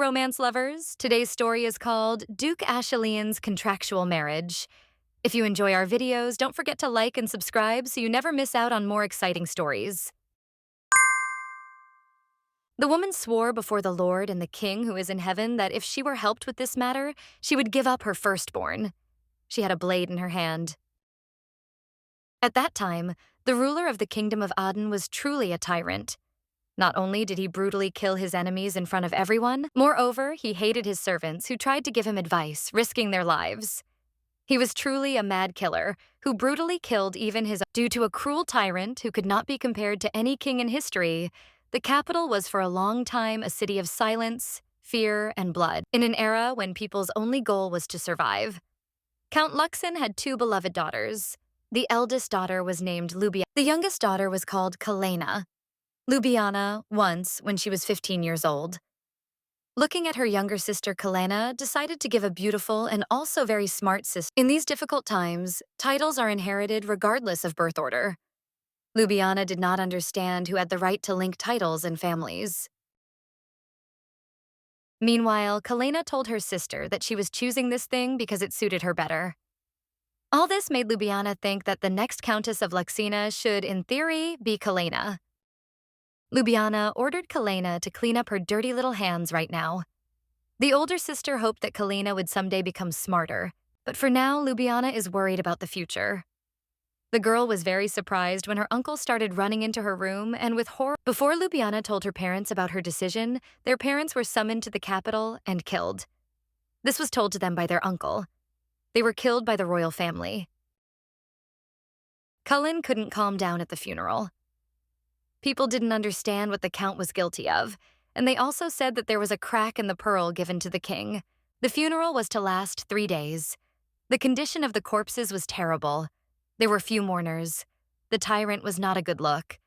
romance lovers. Today's story is called Duke Ashalian's Contractual Marriage. If you enjoy our videos, don't forget to like and subscribe so you never miss out on more exciting stories. The woman swore before the Lord and the King who is in heaven that if she were helped with this matter, she would give up her firstborn. She had a blade in her hand. At that time, the ruler of the kingdom of Aden was truly a tyrant. Not only did he brutally kill his enemies in front of everyone, moreover, he hated his servants who tried to give him advice, risking their lives. He was truly a mad killer who brutally killed even his. Due to a cruel tyrant who could not be compared to any king in history, the capital was for a long time a city of silence, fear, and blood, in an era when people's only goal was to survive. Count Luxin had two beloved daughters. The eldest daughter was named Lubiana. The youngest daughter was called Kalena. Lubiana, once, when she was 15 years old. Looking at her younger sister Kalena, decided to give a beautiful and also very smart sister. In these difficult times, titles are inherited regardless of birth order. Lubiana did not understand who had the right to link titles and families. Meanwhile, Kalena told her sister that she was choosing this thing because it suited her better. All this made Lubiana think that the next Countess of Luxina should, in theory, be Kalena. Lubiana ordered Kalena to clean up her dirty little hands right now. The older sister hoped that Kalena would someday become smarter, but for now, Lubiana is worried about the future. The girl was very surprised when her uncle started running into her room and with horror. Before Lubiana told her parents about her decision, their parents were summoned to the capital and killed. This was told to them by their uncle. They were killed by the royal family. Cullen couldn't calm down at the funeral. People didn't understand what the count was guilty of, and they also said that there was a crack in the pearl given to the king. The funeral was to last 3 days. The condition of the corpses was terrible. There were few mourners. The tyrant was not a good look.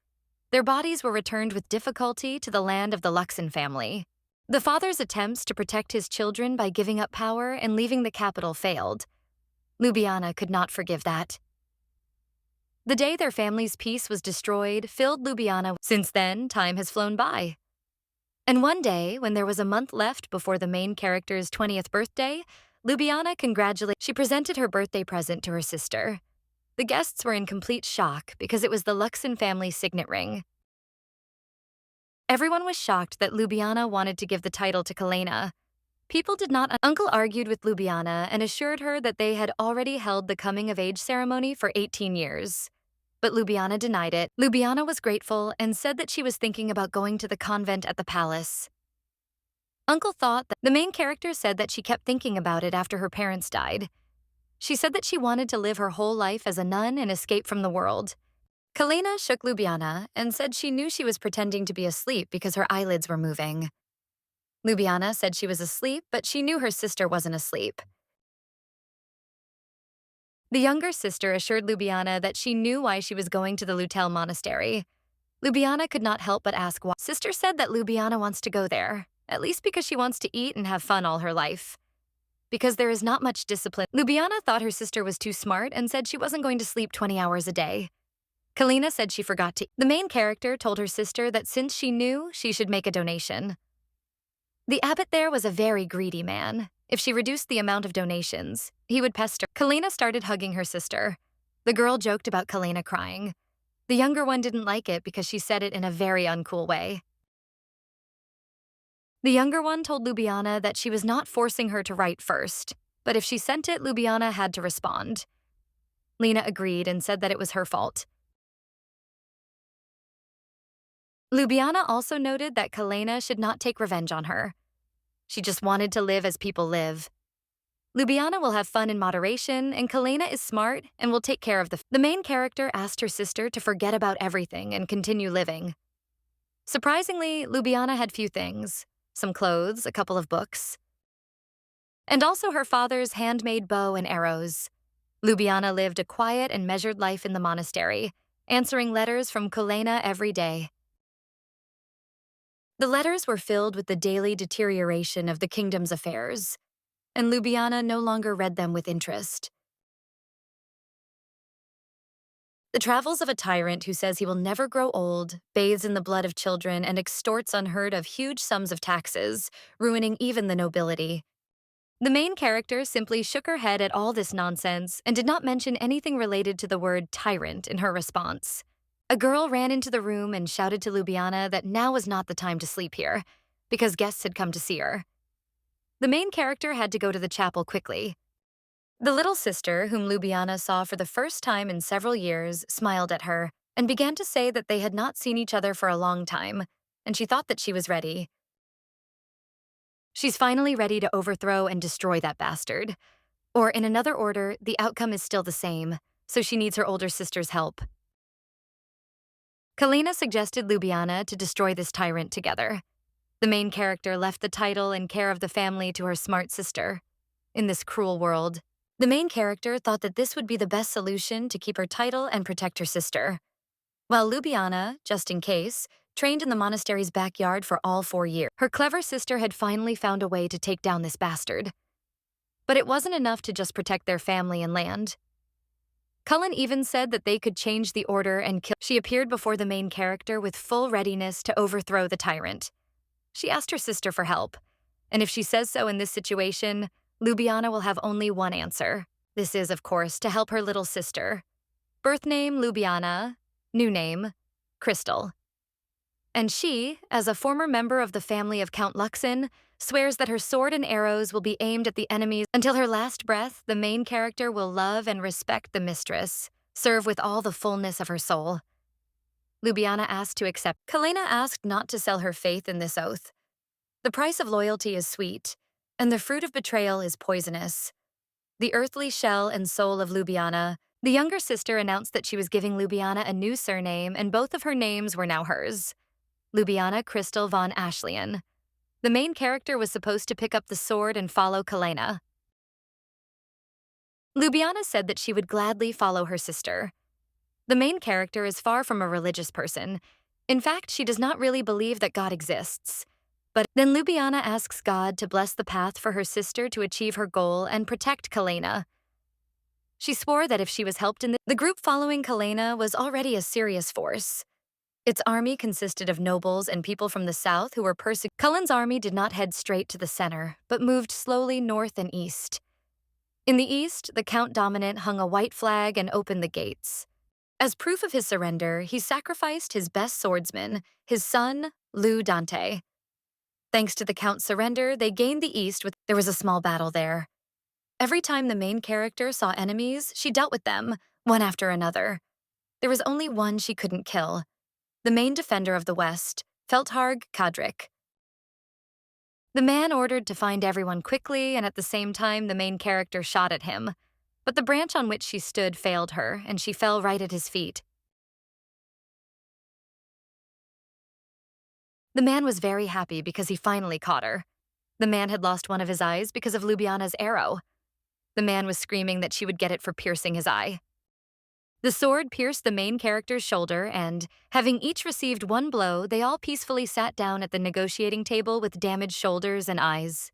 Their bodies were returned with difficulty to the land of the Luxin family. The father's attempts to protect his children by giving up power and leaving the capital failed. Lubiana could not forgive that. The day their family's peace was destroyed filled Lubiana. Since then, time has flown by. And one day, when there was a month left before the main character's 20th birthday, Lubiana congratulated. She presented her birthday present to her sister. The guests were in complete shock because it was the Luxin family signet ring. Everyone was shocked that Lubiana wanted to give the title to Kalena. People did not. Uncle argued with Lubiana and assured her that they had already held the coming-of-age ceremony for 18 years. But Lubiana denied it. Lubiana was grateful and said that she was thinking about going to the convent at the palace. Uncle thought that the main character said that she kept thinking about it after her parents died. She said that she wanted to live her whole life as a nun and escape from the world. Kalena shook Lubiana and said she knew she was pretending to be asleep because her eyelids were moving. Lubiana said she was asleep, but she knew her sister wasn't asleep. The younger sister assured Lubiana that she knew why she was going to the Lutel monastery. Lubiana could not help but ask why. Sister said that Lubiana wants to go there, at least because she wants to eat and have fun all her life. Because there is not much discipline. Lubiana thought her sister was too smart and said she wasn't going to sleep 20 hours a day. Kalena said she forgot to. The main character told her sister that since she knew, she should make a donation. The abbot there was a very greedy man. If she reduced the amount of donations, he would pester. Kalena started hugging her sister. The girl joked about Kalena crying. The younger one didn't like it because she said it in a very uncool way. The younger one told Lubiana that she was not forcing her to write first, but if she sent it, Lubiana had to respond. Lena agreed and said that it was her fault. Lubiana also noted that Kalena should not take revenge on her. She just wanted to live as people live. Lubiana will have fun in moderation, and Kalena is smart and will take care of the main character asked her sister to forget about everything and continue living. Surprisingly, Lubiana had few things. Some clothes, a couple of books, and also her father's handmade bow and arrows. Lubiana lived a quiet and measured life in the monastery, answering letters from Kalena every day. The letters were filled with the daily deterioration of the kingdom's affairs, and Lubiana no longer read them with interest. The travels of a tyrant who says he will never grow old, bathes in the blood of children, and extorts unheard of huge sums of taxes, ruining even the nobility. The main character simply shook her head at all this nonsense and did not mention anything related to the word tyrant in her response. A girl ran into the room and shouted to Ljubljana that now was not the time to sleep here, because guests had come to see her. The main character had to go to the chapel quickly. The little sister, whom Ljubljana saw for the first time in several years, smiled at her and began to say that they had not seen each other for a long time, and she thought that she was ready. She's finally ready to overthrow and destroy that bastard. Or in another order, the outcome is still the same, so she needs her older sister's help. Kalina suggested Ljubljana to destroy this tyrant together. The main character left the title and care of the family to her smart sister. In this cruel world, the main character thought that this would be the best solution to keep her title and protect her sister. While Ljubljana, just in case, trained in the monastery's backyard for all 4 years, her clever sister had finally found a way to take down this bastard. But it wasn't enough to just protect their family and land. Cullen even said that they could change the order and kill. She appeared before the main character with full readiness to overthrow the tyrant. She asked her sister for help, and if she says so in this situation, Ljubljana will have only one answer. This is, of course, to help her little sister. Birth name Ljubljana, new name Crystal. And she, as a former member of the family of Count Luxon, swears that her sword and arrows will be aimed at the enemies until her last breath. The main character will love and respect the mistress, serve with all the fullness of her soul. Ljubljana asked to accept. Kalina asked not to sell her faith in this oath. The price of loyalty is sweet, and the fruit of betrayal is poisonous. The earthly shell and soul of Ljubljana, the younger sister announced that she was giving Ljubljana a new surname, and both of her names were now hers. Ljubljana Crystal von Ashlian. The main character was supposed to pick up the sword and follow Kalina. Ljubljana said that she would gladly follow her sister. The main character is far from a religious person. In fact, she does not really believe that God exists. But then Ljubljana asks God to bless the path for her sister to achieve her goal and protect Kalina. She swore that if she was helped the group following Kalina was already a serious force. Its army consisted of nobles and people from the south who were persecuted. Cullen's army did not head straight to the center, but moved slowly north and east. In the east, the Count Dominant hung a white flag and opened the gates. As proof of his surrender, he sacrificed his best swordsman, his son, Lou Dante. Thanks to the Count's surrender, they gained the east with. There was a small battle there. Every time the main character saw enemies, she dealt with them, one after another. There was only one she couldn't kill. The main defender of the West, Feldharg Kadrik. The man ordered to find everyone quickly, and at the same time the main character shot at him. But the branch on which she stood failed her, and she fell right at his feet. The man was very happy because he finally caught her. The man had lost one of his eyes because of Ljubljana's arrow. The man was screaming that she would get it for piercing his eye. The sword pierced the main character's shoulder, and, having each received one blow, they all peacefully sat down at the negotiating table with damaged shoulders and eyes.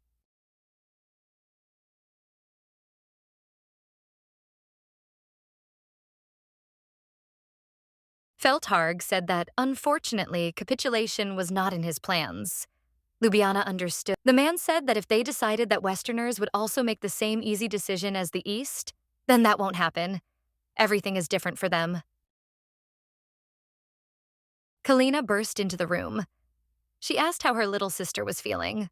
Feldharg said that, unfortunately, capitulation was not in his plans. Ljubljana understood. The man said that if they decided that Westerners would also make the same easy decision as the East, then that won't happen. Everything is different for them. Kalina burst into the room. She asked how her little sister was feeling.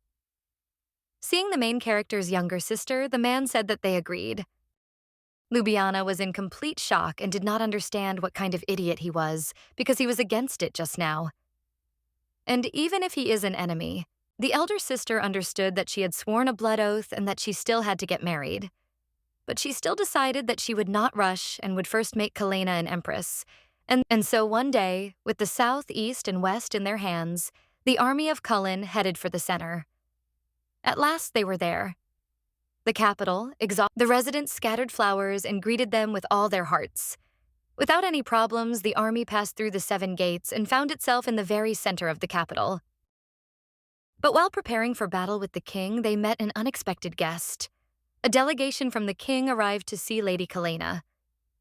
Seeing the main character's younger sister, the man said that they agreed. Ljubljana was in complete shock and did not understand what kind of idiot he was, because he was against it just now. And even if he is an enemy, the elder sister understood that she had sworn a blood oath and that she still had to get married. But she still decided that she would not rush and would first make Kalina an empress. And so one day, with the south, east, and west in their hands, the army of Cullen headed for the center. At last they were there. The capital, the residents scattered flowers and greeted them with all their hearts. Without any problems, the army passed through the 7 gates and found itself in the very center of the capital. But while preparing for battle with the king, they met an unexpected guest. A delegation from the king arrived to see Lady Kalina.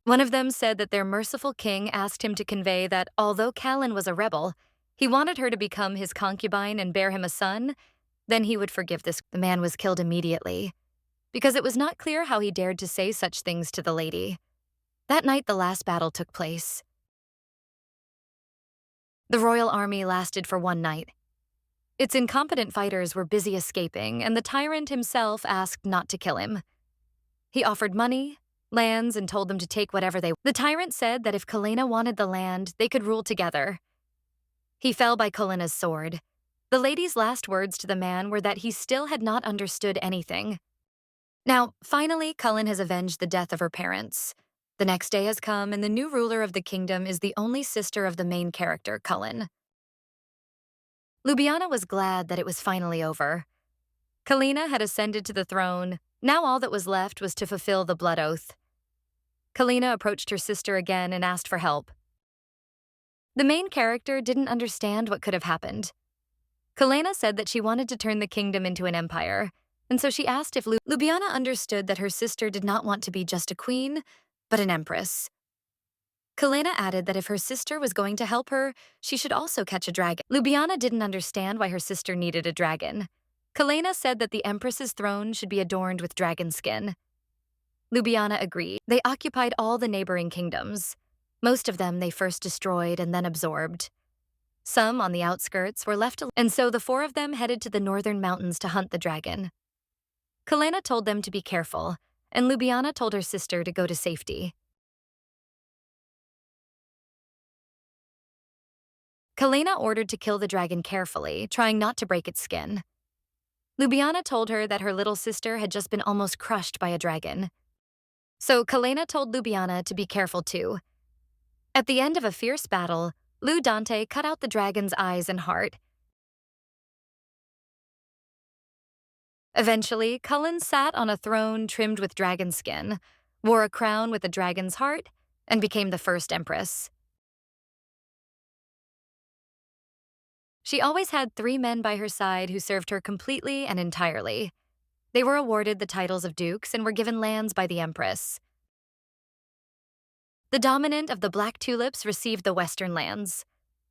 One of them said that their merciful king asked him to convey that although Callan was a rebel, he wanted her to become his concubine and bear him a son, then he would forgive this. The man was killed immediately, because it was not clear how he dared to say such things to the lady. That night, the last battle took place. The royal army lasted for one night. Its incompetent fighters were busy escaping, and the tyrant himself asked not to kill him. He offered money, lands, and told them to take whatever they. The tyrant said that if Kalena wanted the land, they could rule together. He fell by Kalena's sword. The lady's last words to the man were that he still had not understood anything. Now, finally, Cullen has avenged the death of her parents. The next day has come, and the new ruler of the kingdom is the only sister of the main character, Cullen. Ljubljana was glad that it was finally over. Kalena had ascended to the throne. Now all that was left was to fulfill the blood oath. Kalena approached her sister again and asked for help. The main character didn't understand what could have happened. Kalena said that she wanted to turn the kingdom into an empire, and so she asked if Ljubljana understood that her sister did not want to be just a queen, but an empress. Kalena added that if her sister was going to help her, she should also catch a dragon. Ljubljana didn't understand why her sister needed a dragon. Kalena said that the empress's throne should be adorned with dragon skin. Ljubljana agreed. They occupied all the neighboring kingdoms. Most of them they first destroyed and then absorbed. Some on the outskirts were left alone, and so the four of them headed to the northern mountains to hunt the dragon. Kalena told them to be careful, and Ljubljana told her sister to go to safety. Kalena ordered to kill the dragon carefully, trying not to break its skin. Ljubljana told her that her little sister had just been almost crushed by a dragon. So Kalena told Ljubljana to be careful too. At the end of a fierce battle, Dante cut out the dragon's eyes and heart. Eventually, Cullen sat on a throne trimmed with dragon skin, wore a crown with a dragon's heart, and became the first empress. She always had 3 men by her side who served her completely and entirely. They were awarded the titles of dukes and were given lands by the empress. The dominant of the Black Tulips received the western lands.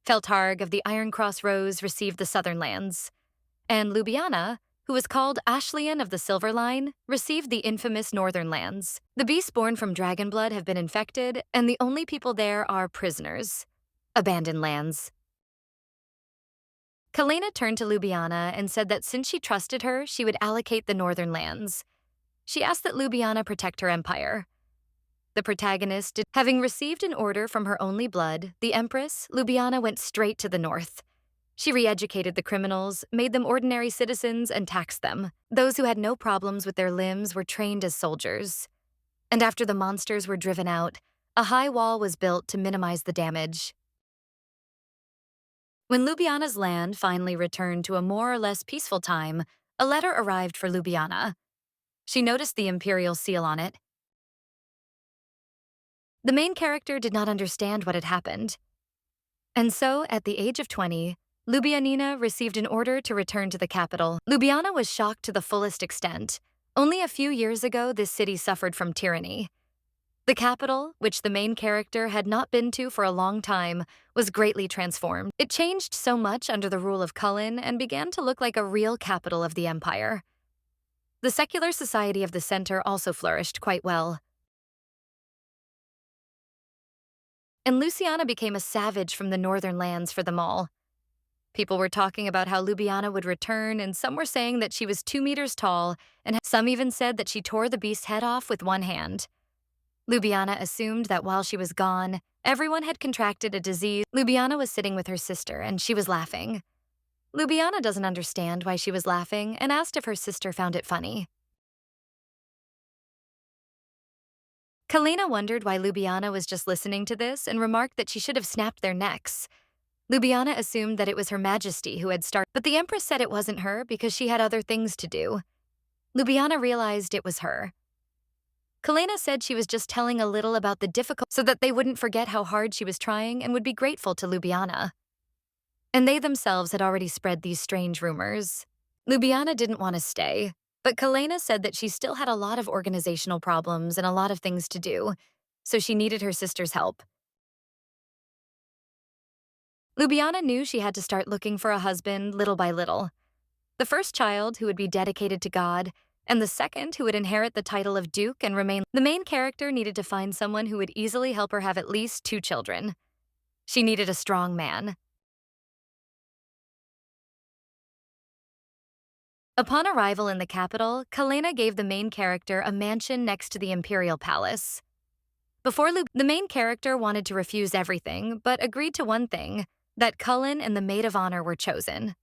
Feltarg of the Iron Cross Rose received the southern lands. And Ljubljana, who was called Ashlian of the Silver Line, received the infamous northern lands. The beasts born from dragon blood have been infected, and the only people there are prisoners. Abandoned lands. Kalena turned to Ljubljana and said that since she trusted her, she would allocate the northern lands. She asked that Ljubljana protect her empire. The protagonist did. Having received an order from her only blood, the empress, Ljubljana went straight to the north. She re-educated the criminals, made them ordinary citizens, and taxed them. Those who had no problems with their limbs were trained as soldiers. And after the monsters were driven out, a high wall was built to minimize the damage. When Ljubljana's land finally returned to a more or less peaceful time, a letter arrived for Ljubljana. She noticed the imperial seal on it. The main character did not understand what had happened. And so, at the age of 20, Ljubljanina received an order to return to the capital. Ljubljana was shocked to the fullest extent. Only a few years ago, this city suffered from tyranny. The capital, which the main character had not been to for a long time, was greatly transformed. It changed so much under the rule of Cullen and began to look like a real capital of the empire. The secular society of the center also flourished quite well. And Luciana became a savage from the northern lands for them all. People were talking about how Ljubljana would return, and some were saying that she was 2 meters tall, and some even said that she tore the beast's head off with one hand. Ljubljana assumed that while she was gone, everyone had contracted a disease. Ljubljana was sitting with her sister, and she was laughing. Ljubljana doesn't understand why she was laughing and asked if her sister found it funny. Kalena wondered why Ljubljana was just listening to this and remarked that she should have snapped their necks. Ljubljana assumed that it was Her Majesty who had started, but the Empress said it wasn't her because she had other things to do. Ljubljana realized it was her. Kalena said she was just telling a little about the difficult so that they wouldn't forget how hard she was trying and would be grateful to Ljubljana. And they themselves had already spread these strange rumors. Ljubljana didn't want to stay, but Kalena said that she still had a lot of organizational problems and a lot of things to do, so she needed her sister's help. Ljubljana knew she had to start looking for a husband little by little. The first child who would be dedicated to God, and the second who would inherit the title of Duke and remain. The main character needed to find someone who would easily help her have at least 2 children. She needed a strong man. Upon arrival in the capital, Kalena gave the main character a mansion next to the imperial palace. The main character wanted to refuse everything, but agreed to one thing, that Cullen and the maid of honor were chosen.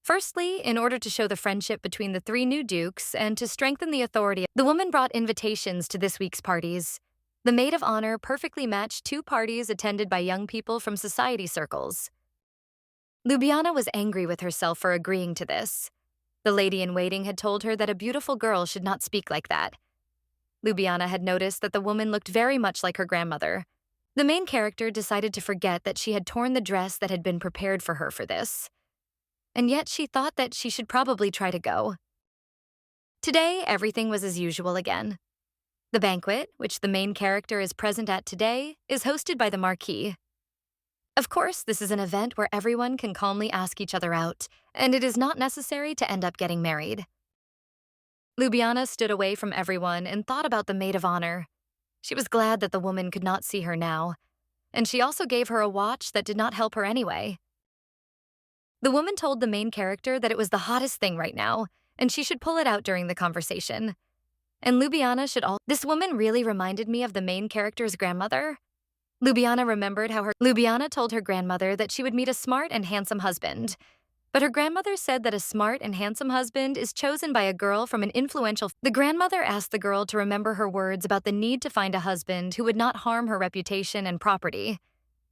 Firstly, in order to show the friendship between the 3 new dukes and to strengthen the authority, the woman brought invitations to this week's parties. The maid of honor perfectly matched 2 parties attended by young people from society circles. Ljubljana was angry with herself for agreeing to this. The lady-in-waiting had told her that a beautiful girl should not speak like that. Ljubljana had noticed that the woman looked very much like her grandmother. The main character decided to forget that she had torn the dress that had been prepared for her for this. And yet she thought that she should probably try to go. Today, everything was as usual again. The banquet, which the main character is present at today, is hosted by the Marquis. Of course, this is an event where everyone can calmly ask each other out, and it is not necessary to end up getting married. Ljubljana stood away from everyone and thought about the maid of honor. She was glad that the woman could not see her now, and she also gave her a watch that did not help her anyway. The woman told the main character that it was the hottest thing right now, and she should pull it out during the conversation. And Ljubljana should all. This woman really reminded me of the main character's grandmother. Ljubljana told her grandmother that she would meet a smart and handsome husband. But her grandmother said that a smart and handsome husband is chosen by a girl from an influential. The grandmother asked the girl to remember her words about the need to find a husband who would not harm her reputation and property.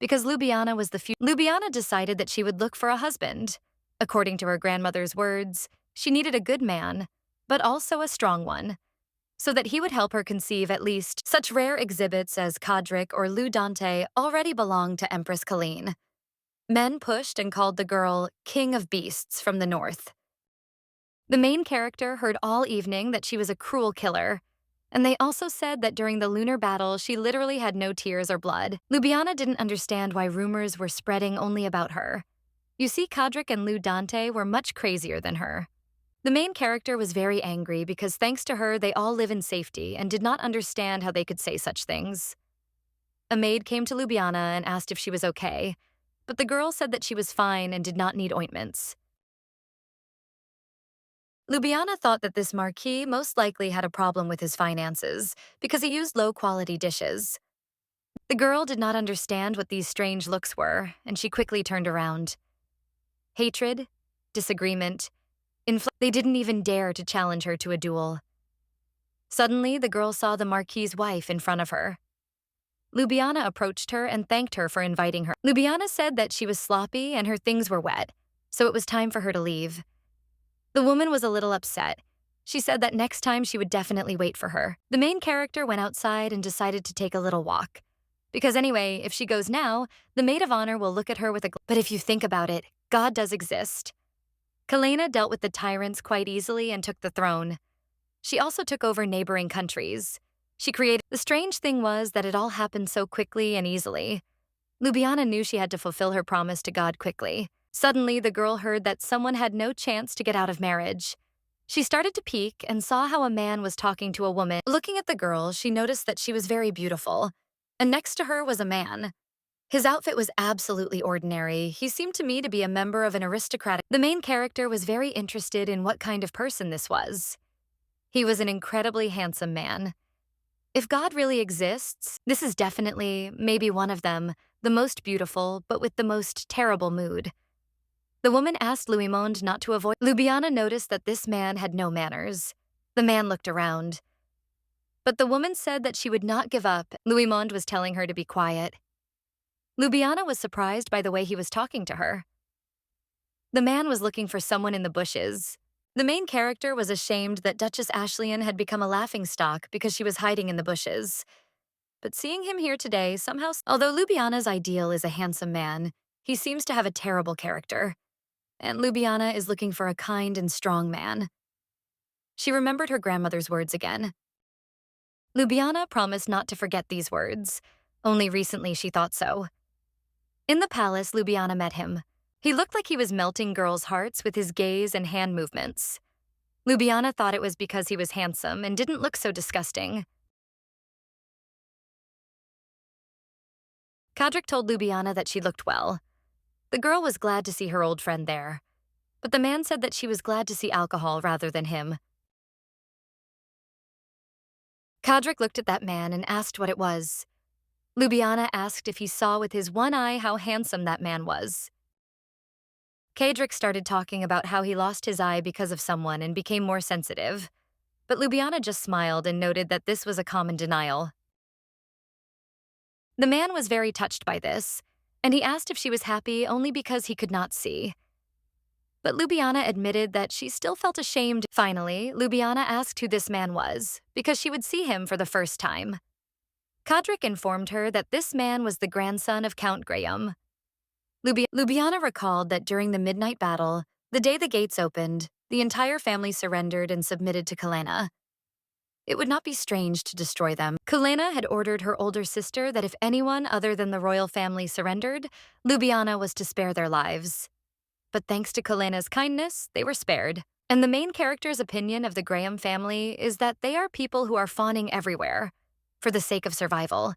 Because Ljubljana was the Ljubljana decided that she would look for a husband. According to her grandmother's words, she needed a good man, but also a strong one, so that he would help her conceive at least. Such rare exhibits as Kodrik or Lou Dante already belonged to Empress Colleen. Men pushed and called the girl King of Beasts from the north. The main character heard all evening that she was a cruel killer, and they also said that during the lunar battle she literally had no tears or blood. Ljubljana didn't understand why rumors were spreading only about her. You see, Kodrik and Lou Dante were much crazier than her. The main character was very angry because thanks to her they all live in safety and did not understand how they could say such things. A maid came to Ljubljana and asked if she was okay, but the girl said that she was fine and did not need ointments. Ljubljana thought that this marquis most likely had a problem with his finances because he used low-quality dishes. The girl did not understand what these strange looks were, and she quickly turned around. Hatred, disagreement, they didn't even dare to challenge her to a duel. Suddenly, the girl saw the marquis's wife in front of her. Ljubljana approached her and thanked her for inviting her. Ljubljana said that she was sloppy and her things were wet, so it was time for her to leave. The woman was a little upset. She said that next time she would definitely wait for her. The main character went outside and decided to take a little walk. Because anyway, if she goes now, the maid of honor will look at her with a. But if you think about it, God does exist. Kalena dealt with the tyrants quite easily and took the throne. She also took over neighboring countries. The strange thing was that it all happened so quickly and easily. Ljubljana knew she had to fulfill her promise to God quickly. Suddenly, the girl heard that someone had no chance to get out of marriage. She started to peek and saw how a man was talking to a woman. Looking at the girl, she noticed that she was very beautiful, and next to her was a man. His outfit was absolutely ordinary. He seemed to me to be a member of an aristocratic. The main character was very interested in what kind of person this was. He was an incredibly handsome man. If God really exists, this is definitely, maybe one of them, the most beautiful, but with the most terrible mood. The woman asked Louis-Monde not to avoid. Ljubljana noticed that this man had no manners. The man looked around. But the woman said that she would not give up. Louis-Monde was telling her to be quiet. Ljubljana was surprised by the way he was talking to her. The man was looking for someone in the bushes. The main character was ashamed that Duchess Ashley had become a laughingstock because she was hiding in the bushes. But seeing him here today somehow. Although Ljubljana's ideal is a handsome man, he seems to have a terrible character. And Ljubljana is looking for a kind and strong man. She remembered her grandmother's words again. Ljubljana promised not to forget these words. Only recently she thought so. In the palace, Ljubljana met him. He looked like he was melting girls' hearts with his gaze and hand movements. Ljubljana thought it was because he was handsome and didn't look so disgusting. Kadrik told Ljubljana that she looked well. The girl was glad to see her old friend there, but the man said that she was glad to see alcohol rather than him. Kadrik looked at that man and asked what it was. Ljubljana asked if he saw with his one eye how handsome that man was. Kadrik started talking about how he lost his eye because of someone and became more sensitive, but Ljubljana just smiled and noted that this was a common denial. The man was very touched by this, and he asked if she was happy only because he could not see. But Ljubljana admitted that she still felt ashamed. Finally, Ljubljana asked who this man was, because she would see him for the first time. Kadrik informed her that this man was the grandson of Count Graham. Ljubljana recalled that during the midnight battle, the day the gates opened, the entire family surrendered and submitted to Kalena. It would not be strange to destroy them. Kalena had ordered her older sister that if anyone other than the royal family surrendered, Ljubljana was to spare their lives. But thanks to Kalena's kindness, they were spared. And the main character's opinion of the Graham family is that they are people who are fawning everywhere, for the sake of survival.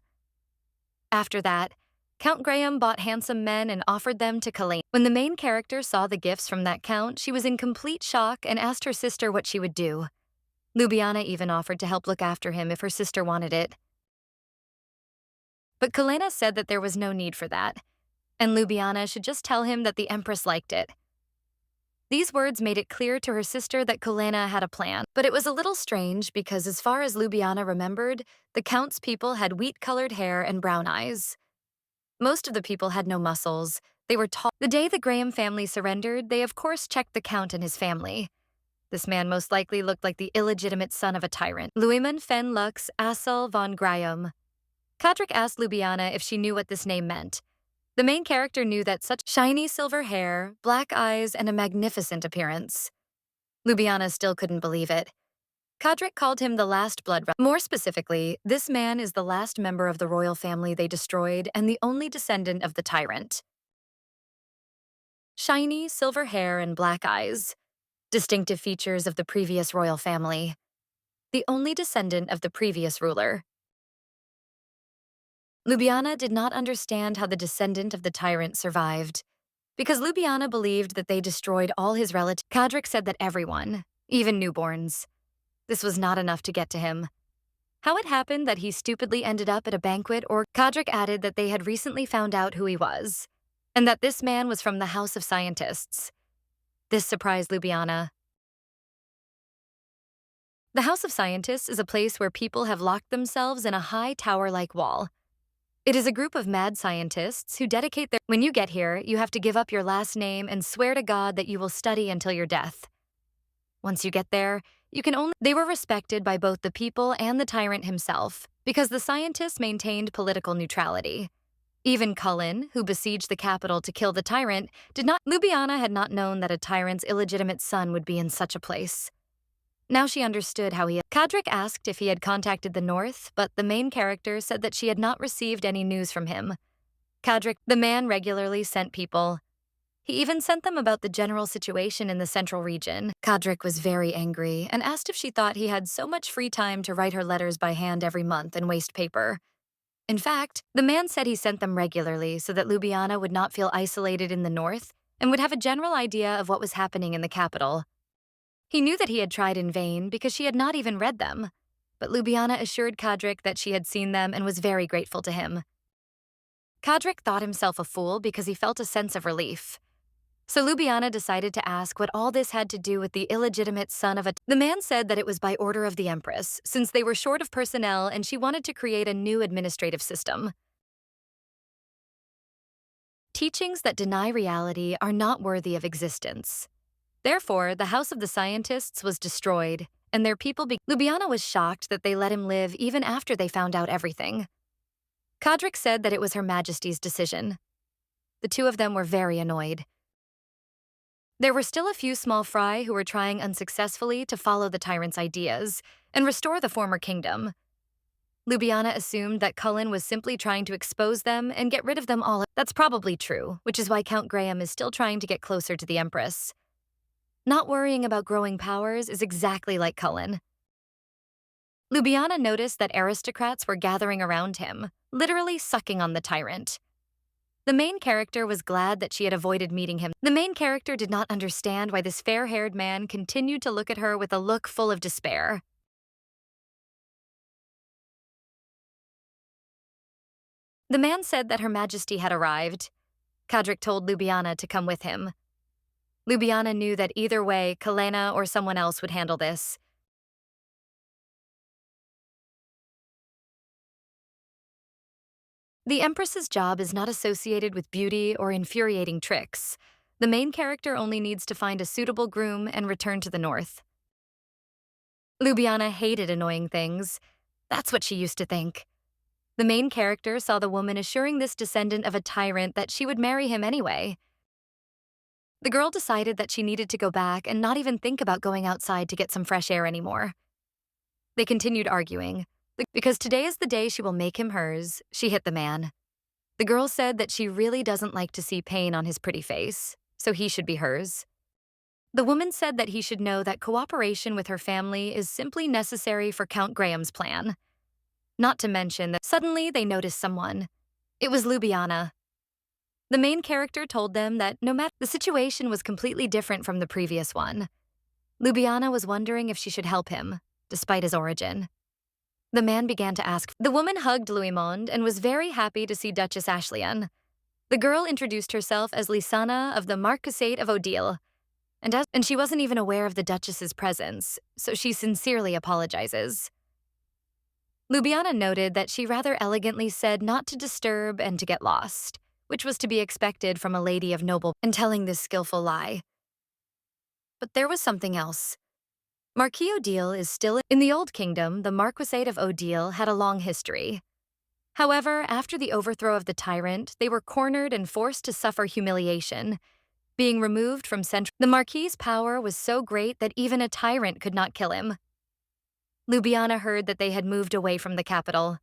After that, Count Graham bought handsome men and offered them to Kalena. When the main character saw the gifts from that count, she was in complete shock and asked her sister what she would do. Ljubljana even offered to help look after him if her sister wanted it. But Kalena said that there was no need for that, and Ljubljana should just tell him that the empress liked it. These words made it clear to her sister that Kalena had a plan, but it was a little strange because as far as Ljubljana remembered, the count's people had wheat-colored hair and brown eyes. Most of the people had no muscles. They were tall. The day the Graham family surrendered, they of course checked the count and his family. This man most likely looked like the illegitimate son of a tyrant. Luiman fen Lux Assel von Graham. Kadrik asked Ljubljana if she knew what this name meant. The main character knew that such shiny silver hair, black eyes, and a magnificent appearance. Ljubljana still couldn't believe it. Kadrik called him the last blood brother. More specifically, this man is the last member of the royal family they destroyed and the only descendant of the tyrant. Shiny silver hair and black eyes. Distinctive features of the previous royal family. The only descendant of the previous ruler. Ljubljana did not understand how the descendant of the tyrant survived. Because Ljubljana believed that they destroyed all his relatives, Kadrik said that everyone, even newborns. This was not enough to get to him. How it happened that he stupidly ended up at a banquet, or Kadrik added that they had recently found out who he was, and that this man was from the House of Scientists. This surprised Ljubljana. The House of Scientists is a place where people have locked themselves in a high tower-like wall. It is a group of mad scientists who dedicate their— When you get here, you have to give up your last name and swear to God that you will study until your death. Once you get there, you can only— They were respected by both the people and the tyrant himself, because the scientists maintained political neutrality. Even Cullen, who besieged the capital to kill the tyrant, did not— Ljubljana had not known that a tyrant's illegitimate son would be in such a place. Now she understood how he— Kadrik asked if he had contacted the North, but the main character said that she had not received any news from him. Kadrik, the man, regularly sent people. He even sent them about the general situation in the central region. Kadrik was very angry and asked if she thought he had so much free time to write her letters by hand every month and waste paper. In fact, the man said he sent them regularly so that Ljubljana would not feel isolated in the north and would have a general idea of what was happening in the capital. He knew that he had tried in vain because she had not even read them, but Ljubljana assured Kadrik that she had seen them and was very grateful to him. Kadrik thought himself a fool because he felt a sense of relief. So Ljubljana decided to ask what all this had to do with the illegitimate son of a— The man said that it was by order of the empress, since they were short of personnel and she wanted to create a new administrative system. Teachings that deny reality are not worthy of existence. Therefore, the House of the Scientists was destroyed, and their people— Ljubljana was shocked that they let him live even after they found out everything. Kadrik said that it was Her Majesty's decision. The two of them were very annoyed. There were still a few small fry who were trying unsuccessfully to follow the tyrant's ideas and restore the former kingdom. Ljubljana assumed that Cullen was simply trying to expose them and get rid of them all. That's probably true, which is why Count Graham is still trying to get closer to the Empress. Not worrying about growing powers is exactly like Cullen. Ljubljana noticed that aristocrats were gathering around him, literally sucking on the tyrant. The main character was glad that she had avoided meeting him. The main character did not understand why this fair-haired man continued to look at her with a look full of despair. The man said that Her Majesty had arrived. Kadrik told Ljubljana to come with him. Ljubljana knew that either way, Kalena or someone else would handle this. The Empress's job is not associated with beauty or infuriating tricks. The main character only needs to find a suitable groom and return to the north. Ljubljana hated annoying things. That's what she used to think. The main character saw the woman assuring this descendant of a tyrant that she would marry him anyway. The girl decided that she needed to go back and not even think about going outside to get some fresh air anymore. They continued arguing. Because today is the day she will make him hers, she hit the man. The girl said that she really doesn't like to see pain on his pretty face, so he should be hers. The woman said that he should know that cooperation with her family is simply necessary for Count Graham's plan. Not to mention that suddenly they noticed someone. It was Ljubljana. The main character told them that no matter the situation was completely different from the previous one. Ljubljana was wondering if she should help him, despite his origin. The man began to ask. The woman hugged Louismond and was very happy to see Duchess Ashleyan. The girl introduced herself as Lysana of the Marquisate of Odile, and she wasn't even aware of the Duchess's presence, so she sincerely apologizes. Ljubljana noted that she rather elegantly said not to disturb and to get lost, which was to be expected from a lady of noble and telling this skillful lie. But there was something else. Marquis Odile is still in the Old Kingdom. The Marquisate of Odile had a long history. However, after the overthrow of the tyrant, they were cornered and forced to suffer humiliation. Being removed from central, the Marquis's power was so great that even a tyrant could not kill him. Ljubljana heard that they had moved away from the capital.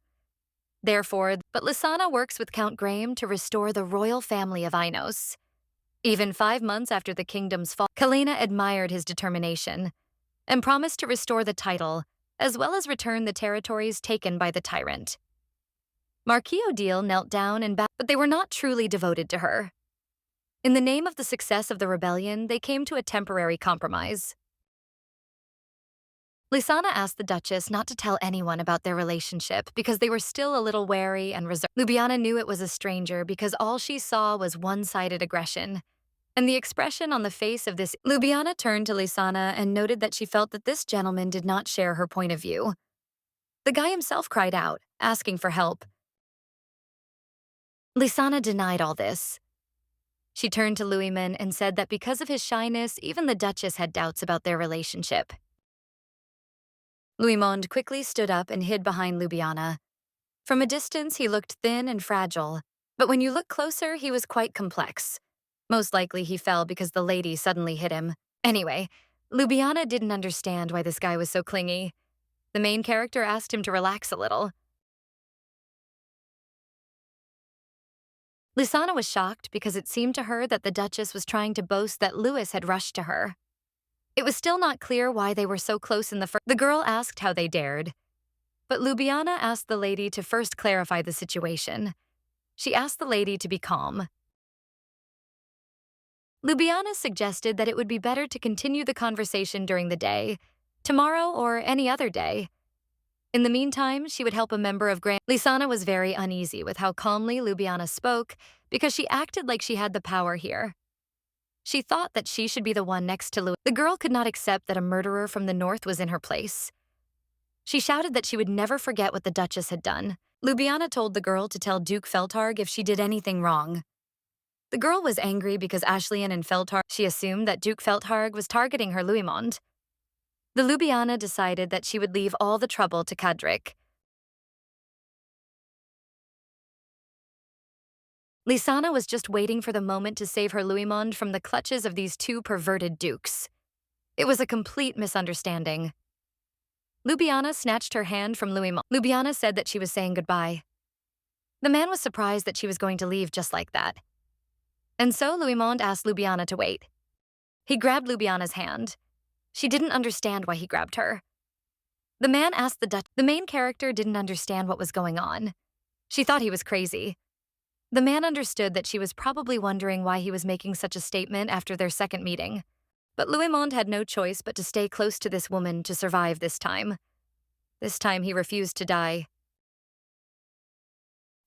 Therefore, but Lysana works with Count Graham to restore the royal family of Inos. Even 5 months after the kingdom's fall, Kalena admired his determination and promised to restore the title, as well as return the territories taken by the tyrant. Marquis Odile knelt down and bowed, but they were not truly devoted to her. In the name of the success of the rebellion, they came to a temporary compromise. Lysana asked the Duchess not to tell anyone about their relationship because they were still a little wary and reserved. Ljubljana knew it was a stranger because all she saw was one-sided aggression. And the expression on the face of this, Ljubljana turned to Lysana and noted that she felt that this gentleman did not share her point of view. The guy himself cried out, asking for help. Lysana denied all this. She turned to Louismond and said that because of his shyness, even the Duchess had doubts about their relationship. Louismond quickly stood up and hid behind Ljubljana. From a distance, he looked thin and fragile, but when you look closer, he was quite complex. Most likely he fell because the lady suddenly hit him. Anyway, Ljubljana didn't understand why this guy was so clingy. The main character asked him to relax a little. Lysana was shocked because it seemed to her that the Duchess was trying to boast that Louis had rushed to her. It was still not clear why they were so close in the first. The girl asked how they dared. But Ljubljana asked the lady to first clarify the situation. She asked the lady to be calm. Ljubljana suggested that it would be better to continue the conversation during the day, tomorrow or any other day. In the meantime, she would help a member of Grand. Lysana was very uneasy with how calmly Ljubljana spoke because she acted like she had the power here. She thought that she should be the one next to Louis. The girl could not accept that a murderer from the north was in her place. She shouted that she would never forget what the Duchess had done. Ljubljana told the girl to tell Duke Feltarg if she did anything wrong. The girl was angry because Ashleyan and Feltarg. She assumed that Duke Feltarg was targeting her Louismond. The Ljubljana decided that she would leave all the trouble to Kadrik. Lysana was just waiting for the moment to save her Louismond from the clutches of these two perverted dukes. It was a complete misunderstanding. Ljubljana snatched her hand from Louis. Ljubljana said that she was saying goodbye. The man was surprised that she was going to leave just like that. And so Louis asked Ljubljana to wait. He grabbed Ljubljana's hand. She didn't understand why he grabbed her. The man asked the Duchess. The main character didn't understand what was going on. She thought he was crazy. The man understood that she was probably wondering why he was making such a statement after their second meeting. But Louis had no choice but to stay close to this woman to survive this time. This time he refused to die.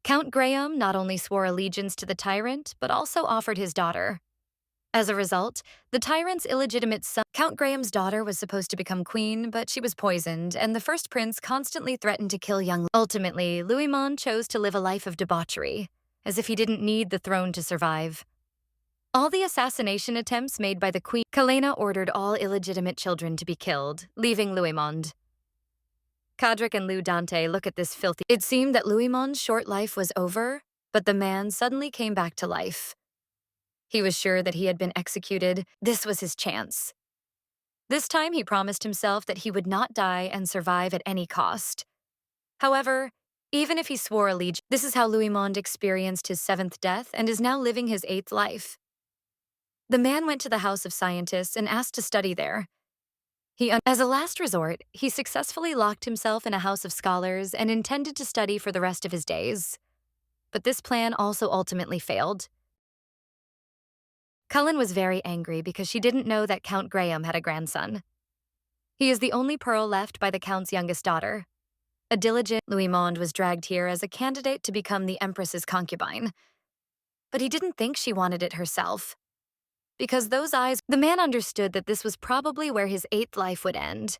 Count Graham not only swore allegiance to the tyrant, but also offered his daughter. As a result, the tyrant's illegitimate son, Count Graham's daughter, was supposed to become queen, but she was poisoned, and the first prince constantly threatened to kill young. Ultimately, Louis chose to live a life of debauchery, as if he didn't need the throne to survive. All the assassination attempts made by the queen, Helena ordered all illegitimate children to be killed, leaving Louis. Cadric and Lou Dante look at this filthy. It seemed that Louis' short life was over, but the man suddenly came back to life. He was sure that he had been executed. This was his chance. This time he promised himself that he would not die and survive at any cost. However, even if he swore allegiance, this is how Louis experienced his 7th death and is now living his 8th life. The man went to the House of Scientists and asked to study there. As a last resort, he successfully locked himself in a house of scholars and intended to study for the rest of his days. But this plan also ultimately failed. Cullen was very angry because she didn't know that Count Graham had a grandson. He is the only pearl left by the Count's youngest daughter. A diligent Louis was dragged here as a candidate to become the empress's concubine. But he didn't think she wanted it herself. Because those eyes, the man understood that this was probably where his 8th life would end.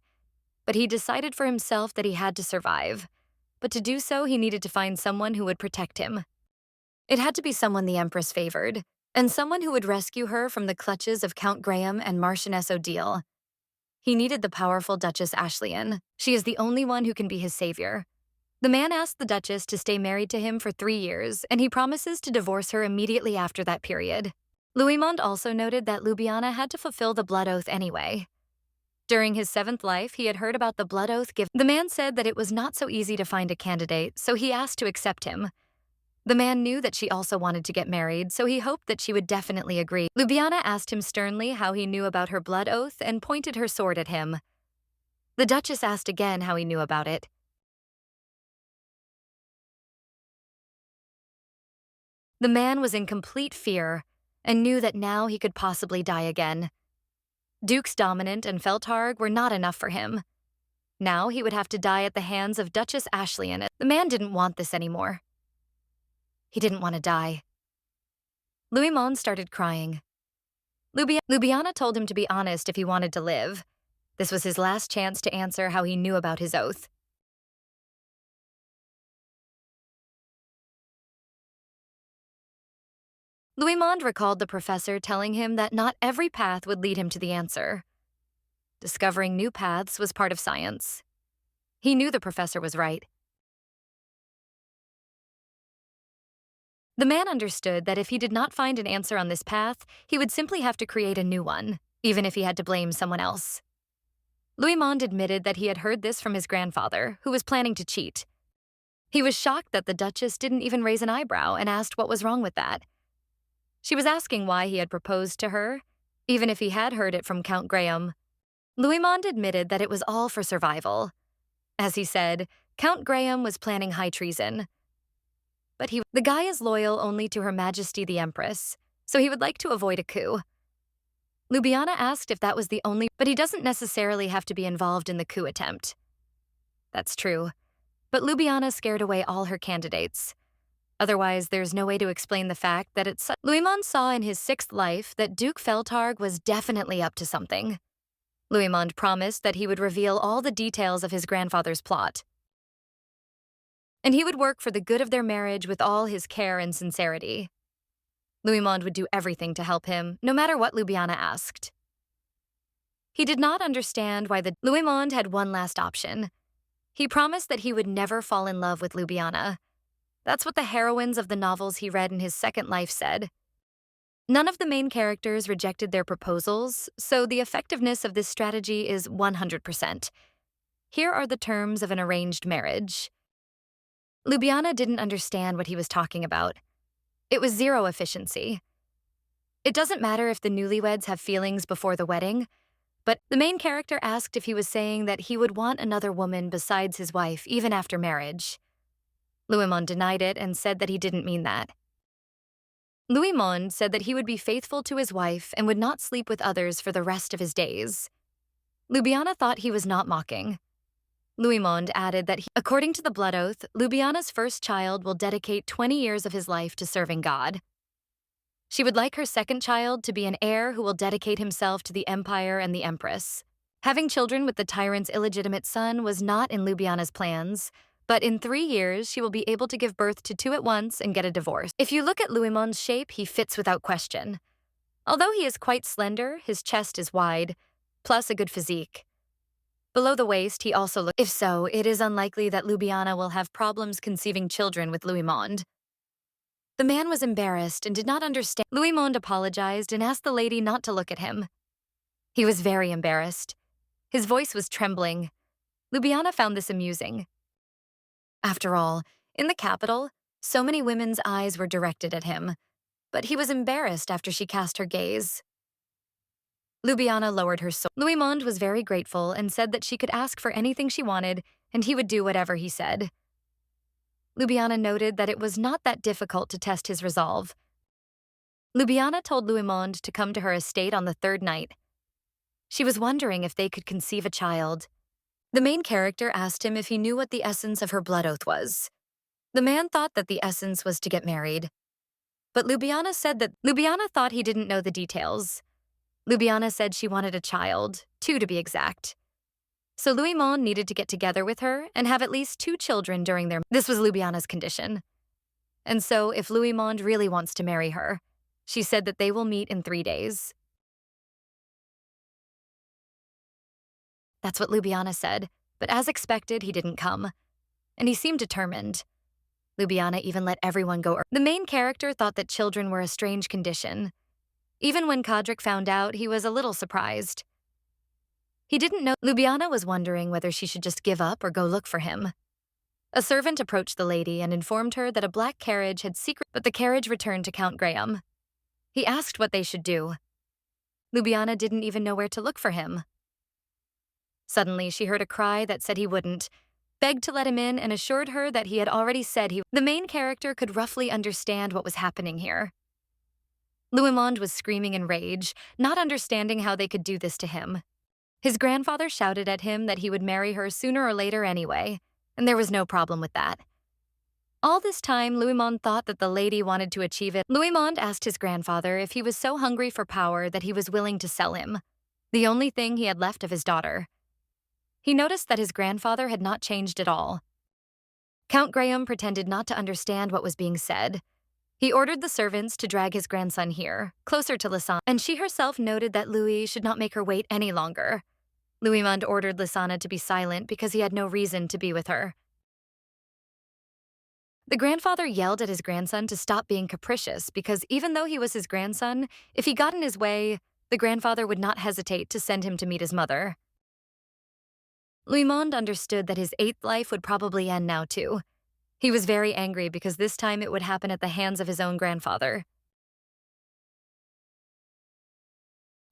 But he decided for himself that he had to survive. But to do so, he needed to find someone who would protect him. It had to be someone the empress favored, and someone who would rescue her from the clutches of Count Graham and Marchioness Odile. He needed the powerful Duchess Ashleyne. She is the only one who can be his savior. The man asked the Duchess to stay married to him for 3 years, and he promises to divorce her immediately after that period. Louis also noted that Ljubljana had to fulfill the blood oath anyway. During his 7th life, he had heard about the blood oath given. The man said that it was not so easy to find a candidate, so he asked to accept him. The man knew that she also wanted to get married, so he hoped that she would definitely agree. Ljubljana asked him sternly how he knew about her blood oath and pointed her sword at him. The Duchess asked again how he knew about it. The man was in complete fear and knew that now he could possibly die again. Dukes Dominant and Feltarg were not enough for him. Now he would have to die at the hands of Duchess Ashleyne. The man didn't want this anymore. He didn't want to die. Louis started crying. Ljubljana told him to be honest if he wanted to live. This was his last chance to answer how he knew about his oath. Louis recalled the professor telling him that not every path would lead him to the answer. Discovering new paths was part of science. He knew the professor was right. The man understood that if he did not find an answer on this path, he would simply have to create a new one, even if he had to blame someone else. Louis admitted that he had heard this from his grandfather, who was planning to cheat. He was shocked that the Duchess didn't even raise an eyebrow and asked what was wrong with that. She was asking why he had proposed to her, even if he had heard it from Count Graham. Louis admitted that it was all for survival. As he said, Count Graham was planning high treason. But the guy is loyal only to Her Majesty the Empress, so he would like to avoid a coup. Ljubljana asked if that was the only, but he doesn't necessarily have to be involved in the coup attempt. That's true, but Ljubljana scared away all her candidates. Otherwise, there's no way to explain the fact that Louis saw in his 6th life that Duke Feltarg was definitely up to something. Louis promised that he would reveal all the details of his grandfather's plot. And he would work for the good of their marriage with all his care and sincerity. Louis would do everything to help him, no matter what Ljubljana asked. He did not understand why Louis had one last option. He promised that he would never fall in love with Ljubljana. That's what the heroines of the novels he read in his 2nd life said. None of the main characters rejected their proposals, so the effectiveness of this strategy is 100%. Here are the terms of an arranged marriage. Ljubljana didn't understand what he was talking about. It was zero efficiency. It doesn't matter if the newlyweds have feelings before the wedding, but the main character asked if he was saying that he would want another woman besides his wife even after marriage. Louis denied it and said that he didn't mean that. Louis said that he would be faithful to his wife and would not sleep with others for the rest of his days. Ljubljana thought he was not mocking. Louis added that, according to the blood oath, Ljubljana's first child will dedicate 20 years of his life to serving God. She would like her second child to be an heir who will dedicate himself to the empire and the empress. Having children with the tyrant's illegitimate son was not in Ljubljana's plans, but in 3 years she will be able to give birth to 2 at once and get a divorce. If you look at Louis' shape, he fits without question. Although he is quite slender, his chest is wide, plus a good physique. Below the waist, he also looks. If so, it is unlikely that Ljubljana will have problems conceiving children with Louis. The man was embarrassed and did not understand. Louis apologized and asked the lady not to look at him. He was very embarrassed. His voice was trembling. Ljubljana found this amusing. After all, in the capital, so many women's eyes were directed at him, but he was embarrassed after she cast her gaze. Ljubljana lowered her sword. Louis was very grateful and said that she could ask for anything she wanted, and he would do whatever he said. Ljubljana noted that it was not that difficult to test his resolve. Ljubljana told Louis to come to her estate on the 3rd night. She was wondering if they could conceive a child. The main character asked him if he knew what the essence of her blood oath was. The man thought that the essence was to get married. But Ljubljana said that Ljubljana thought he didn't know the details. Ljubljana said she wanted a child, 2 to be exact. So Louis needed to get together with her and have at least 2 children during their. This was Ljubljana's condition. And so if Louis really wants to marry her, she said that they will meet in 3 days. That's what Ljubljana said, but as expected, he didn't come. And he seemed determined. Ljubljana even let everyone go. The main character thought that children were a strange condition. Even when Kodrick found out, he was a little surprised. He didn't know. Ljubljana was wondering whether she should just give up or go look for him. A servant approached the lady and informed her that a black carriage had but the carriage returned to Count Graham. He asked what they should do. Ljubljana didn't even know where to look for him. Suddenly, she heard a cry that said he wouldn't, begged to let him in, and assured her that he had already said he. The main character could roughly understand what was happening here. Louis was screaming in rage, not understanding how they could do this to him. His grandfather shouted at him that he would marry her sooner or later anyway, and there was no problem with that. All this time, Louis thought that the lady wanted to achieve it. Louis asked his grandfather if he was so hungry for power that he was willing to sell him, the only thing he had left of his daughter. He noticed that his grandfather had not changed at all. Count Graham pretended not to understand what was being said. He ordered the servants to drag his grandson here, closer to Lisanna, and she herself noted that Louis should not make her wait any longer. Louis ordered Lisanna to be silent because he had no reason to be with her. The grandfather yelled at his grandson to stop being capricious because even though he was his grandson, if he got in his way, the grandfather would not hesitate to send him to meet his mother. Louis understood that his 8th life would probably end now too. He was very angry because this time it would happen at the hands of his own grandfather.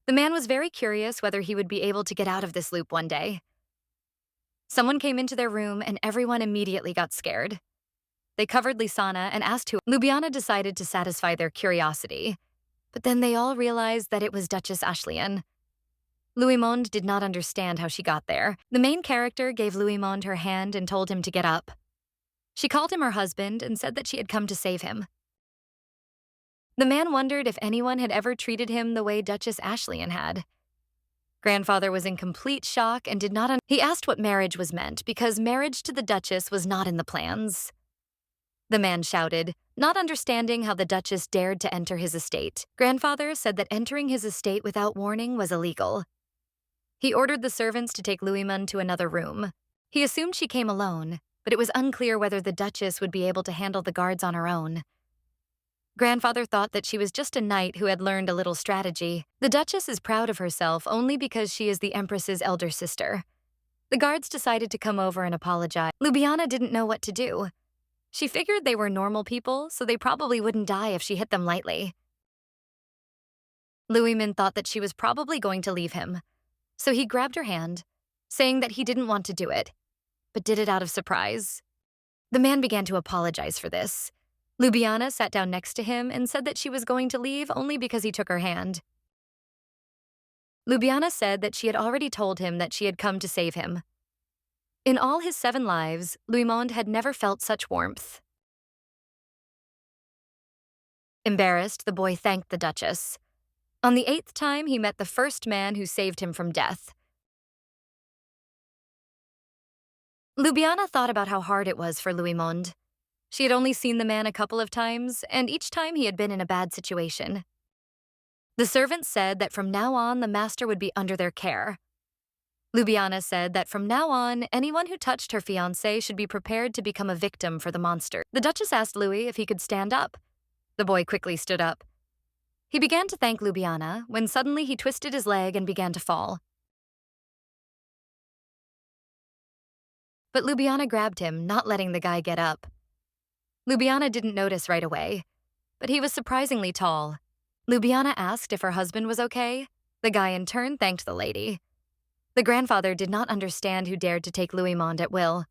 The man was very curious whether he would be able to get out of this loop one day. Someone came into their room and everyone immediately got scared. They covered Lisanna and asked who. Ljubljana decided to satisfy their curiosity, but then they all realized that it was Duchess Ashlian. Louis did not understand how she got there. The main character gave Louis her hand and told him to get up. She called him her husband and said that she had come to save him. The man wondered if anyone had ever treated him the way Duchess Ashlian had. Grandfather was in complete shock and did not. He asked what marriage was meant because marriage to the Duchess was not in the plans. The man shouted, not understanding how the Duchess dared to enter his estate. Grandfather said that entering his estate without warning was illegal. He ordered the servants to take Louis to another room. He assumed she came alone, but it was unclear whether the Duchess would be able to handle the guards on her own. Grandfather thought that she was just a knight who had learned a little strategy. The Duchess is proud of herself only because she is the Empress's elder sister. The guards decided to come over and apologize. Ljubljana didn't know what to do. She figured they were normal people, so they probably wouldn't die if she hit them lightly. Louismond thought that she was probably going to leave him, so he grabbed her hand, saying that he didn't want to do it, but did it out of surprise. The man began to apologize for this. Ljubljana sat down next to him and said that she was going to leave only because he took her hand. Ljubljana said that she had already told him that she had come to save him. In all his 7 lives, Louismond had never felt such warmth. Embarrassed, the boy thanked the Duchess. On the 8th time, he met the first man who saved him from death. Ljubljana thought about how hard it was for Louismond. She had only seen the man a couple of times, and each time he had been in a bad situation. The servants said that from now on, the master would be under their care. Ljubljana said that from now on, anyone who touched her fiancé should be prepared to become a victim for the monster. The Duchess asked Louis if he could stand up. The boy quickly stood up. He began to thank Ljubljana when suddenly he twisted his leg and began to fall. But Ljubljana grabbed him, not letting the guy get up. Ljubljana didn't notice right away, but he was surprisingly tall. Ljubljana asked if her husband was okay. The guy in turn thanked the lady. The grandfather did not understand who dared to take Louismond at will.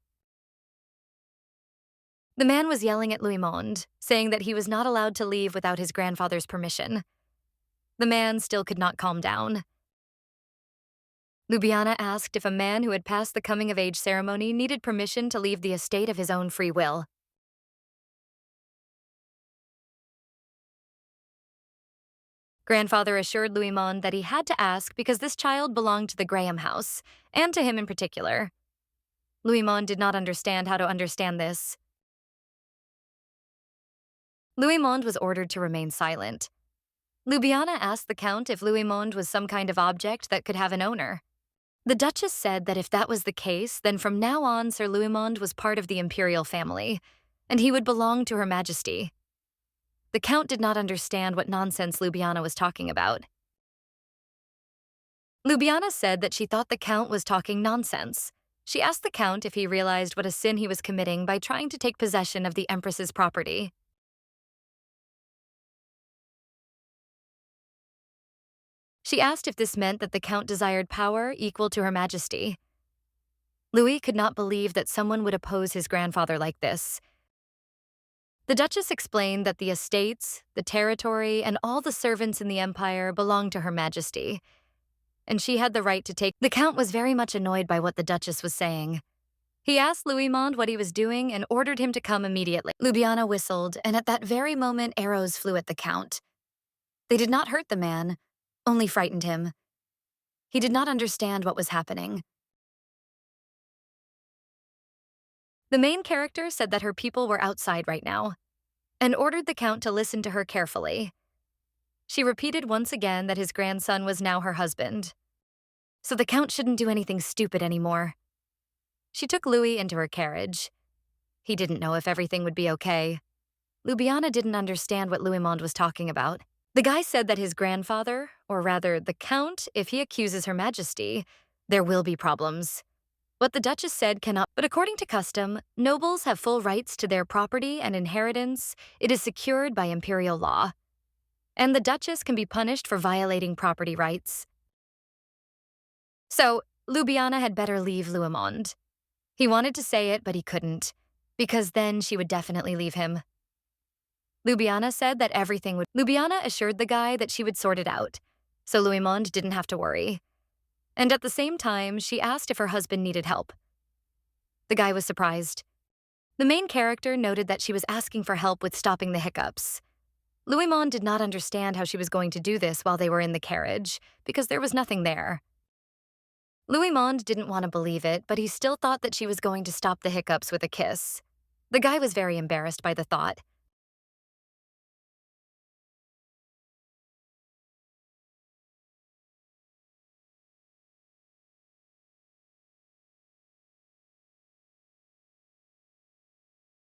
The man was yelling at Louismond, saying that he was not allowed to leave without his grandfather's permission. The man still could not calm down. Ljubljana asked if a man who had passed the coming-of-age ceremony needed permission to leave the estate of his own free will. Grandfather assured Louismond that he had to ask because this child belonged to the Graham house, and to him in particular. Louismond did not understand how to understand this. Louismond was ordered to remain silent. Ljubljana asked the Count if Louismond was some kind of object that could have an owner. The Duchess said that if that was the case, then from now on Sir Louismond was part of the imperial family, and he would belong to Her Majesty. The Count did not understand what nonsense Ljubljana was talking about. Ljubljana said that she thought the Count was talking nonsense. She asked the Count if he realized what a sin he was committing by trying to take possession of the Empress's property. She asked if this meant that the Count desired power equal to Her Majesty. Louis could not believe that someone would oppose his grandfather like this. The Duchess explained that the estates, the territory, and all the servants in the empire belonged to Her Majesty, and she had the right to take. The Count was very much annoyed by what the Duchess was saying. He asked Louismond what he was doing and ordered him to come immediately. Ljubljana whistled, and at that very moment arrows flew at the Count. They did not hurt the man, only frightened him. He did not understand what was happening. The main character said that her people were outside right now, and ordered the Count to listen to her carefully. She repeated once again that his grandson was now her husband, so the Count shouldn't do anything stupid anymore. She took Louis into her carriage. He didn't know if everything would be okay. Ljubljana didn't understand what Louismond was talking about. The guy said that his grandfather, or rather the Count, if he accuses Her Majesty, there will be problems. What the Duchess said cannot, but according to custom, nobles have full rights to their property and inheritance. It is secured by imperial law. And the Duchess can be punished for violating property rights. So, Ljubljana had better leave Louismond. He wanted to say it, but he couldn't, because then she would definitely leave him. Ljubljana said that everything would. Ljubljana assured the guy that she would sort it out, so Louismond didn't have to worry. And at the same time, she asked if her husband needed help. The guy was surprised. The main character noted that she was asking for help with stopping the hiccups. Louismond did not understand how she was going to do this while they were in the carriage, because there was nothing there. Louismond didn't want to believe it, but he still thought that she was going to stop the hiccups with a kiss. The guy was very embarrassed by the thought.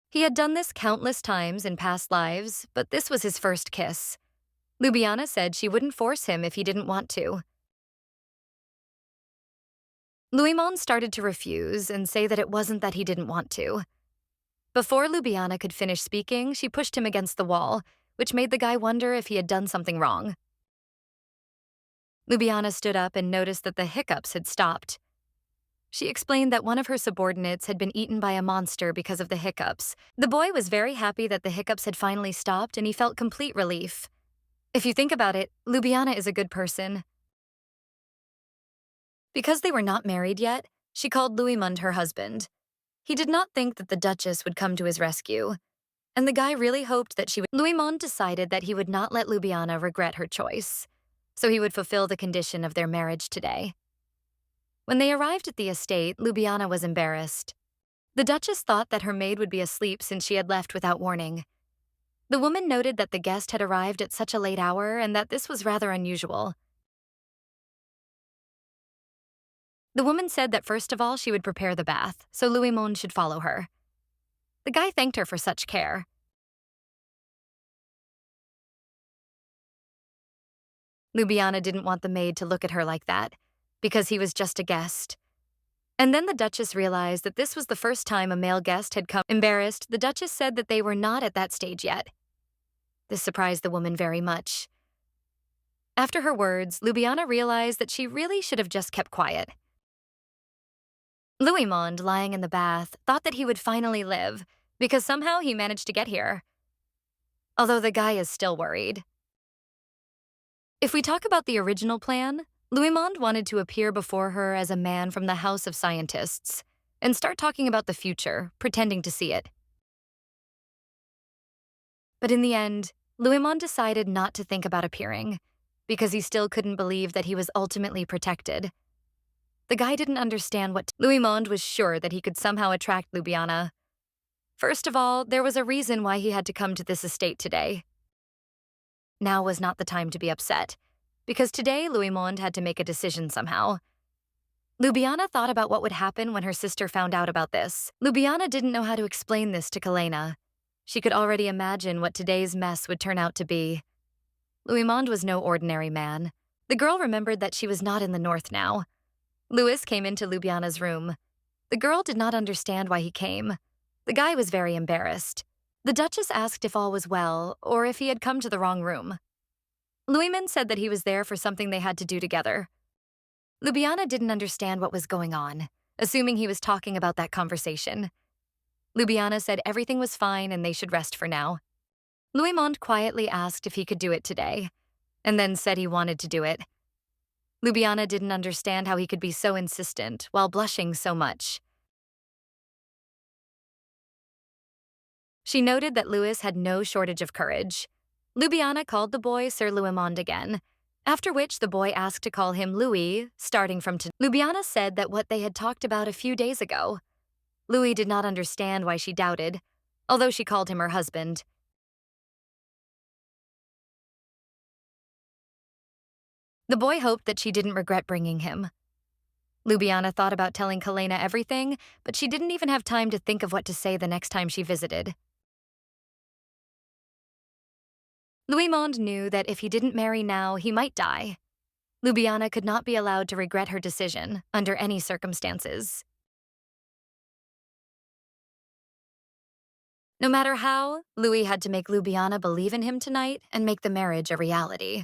He had done this countless times in past lives, but this was his first kiss. Ljubljana said she wouldn't force him if he didn't want to. Louis started to refuse and say that it wasn't that he didn't want to. Before Ljubljana could finish speaking, she pushed him against the wall, which made the guy wonder if he had done something wrong. Ljubljana stood up and noticed that the hiccups had stopped. She explained that one of her subordinates had been eaten by a monster because of the hiccups. The boy was very happy that the hiccups had finally stopped, and he felt complete relief. If you think about it, Ljubljana is a good person. Because they were not married yet, she called Louis her husband. He did not think that the Duchess would come to his rescue, and the guy really hoped that she would. Louis decided that he would not let Ljubljana regret her choice, so he would fulfill the condition of their marriage today. When they arrived at the estate, Ljubljana was embarrassed. The Duchess thought that her maid would be asleep since she had left without warning. The woman noted that the guest had arrived at such a late hour and that this was rather unusual. The woman said that first of all she would prepare the bath, so Louis should follow her. The guy thanked her for such care. Ljubljana didn't want the maid to look at her like that, because he was just a guest. And then the Duchess realized that this was the first time a male guest had come. Embarrassed, the Duchess said that they were not at that stage yet. This surprised the woman very much. After her words, Ljubljana realized that she really should have just kept quiet. Louis, lying in the bath, thought that he would finally live, because somehow he managed to get here. Although the guy is still worried. If we talk about the original plan, Louis wanted to appear before her as a man from the House of Scientists and start talking about the future, pretending to see it. But in the end, Louis decided not to think about appearing, because he still couldn't believe that he was ultimately protected. The guy didn't understand what Louis was sure that he could somehow attract Ljubljana. First of all, there was a reason why he had to come to this estate today. Now was not the time to be upset, because today Louis had to make a decision somehow. Ljubljana thought about what would happen when her sister found out about this. Ljubljana didn't know how to explain this to Kalena. She could already imagine what today's mess would turn out to be. Louis was no ordinary man. The girl remembered that she was not in the north now. Louis came into Ljubljana's room. The girl did not understand why he came. The guy was very embarrassed. The Duchess asked if all was well, or if he had come to the wrong room. Louis said that he was there for something they had to do together. Ljubljana didn't understand what was going on, assuming he was talking about that conversation. Ljubljana said everything was fine and they should rest for now. Louis quietly asked if he could do it today, and then said he wanted to do it. Ljubljana didn't understand how he could be so insistent while blushing so much. She noted that Louis had no shortage of courage. Ljubljana called the boy Sir Louis again, after which the boy asked to call him Louis, starting from today. Ljubljana said that what they had talked about a few days ago. Louis did not understand why she doubted, although she called him her husband. The boy hoped that she didn't regret bringing him. Ljubljana thought about telling Kalena everything, but she didn't even have time to think of what to say the next time she visited. Louis knew that if he didn't marry now, he might die. Ljubljana could not be allowed to regret her decision under any circumstances. No matter how, Louis had to make Ljubljana believe in him tonight and make the marriage a reality.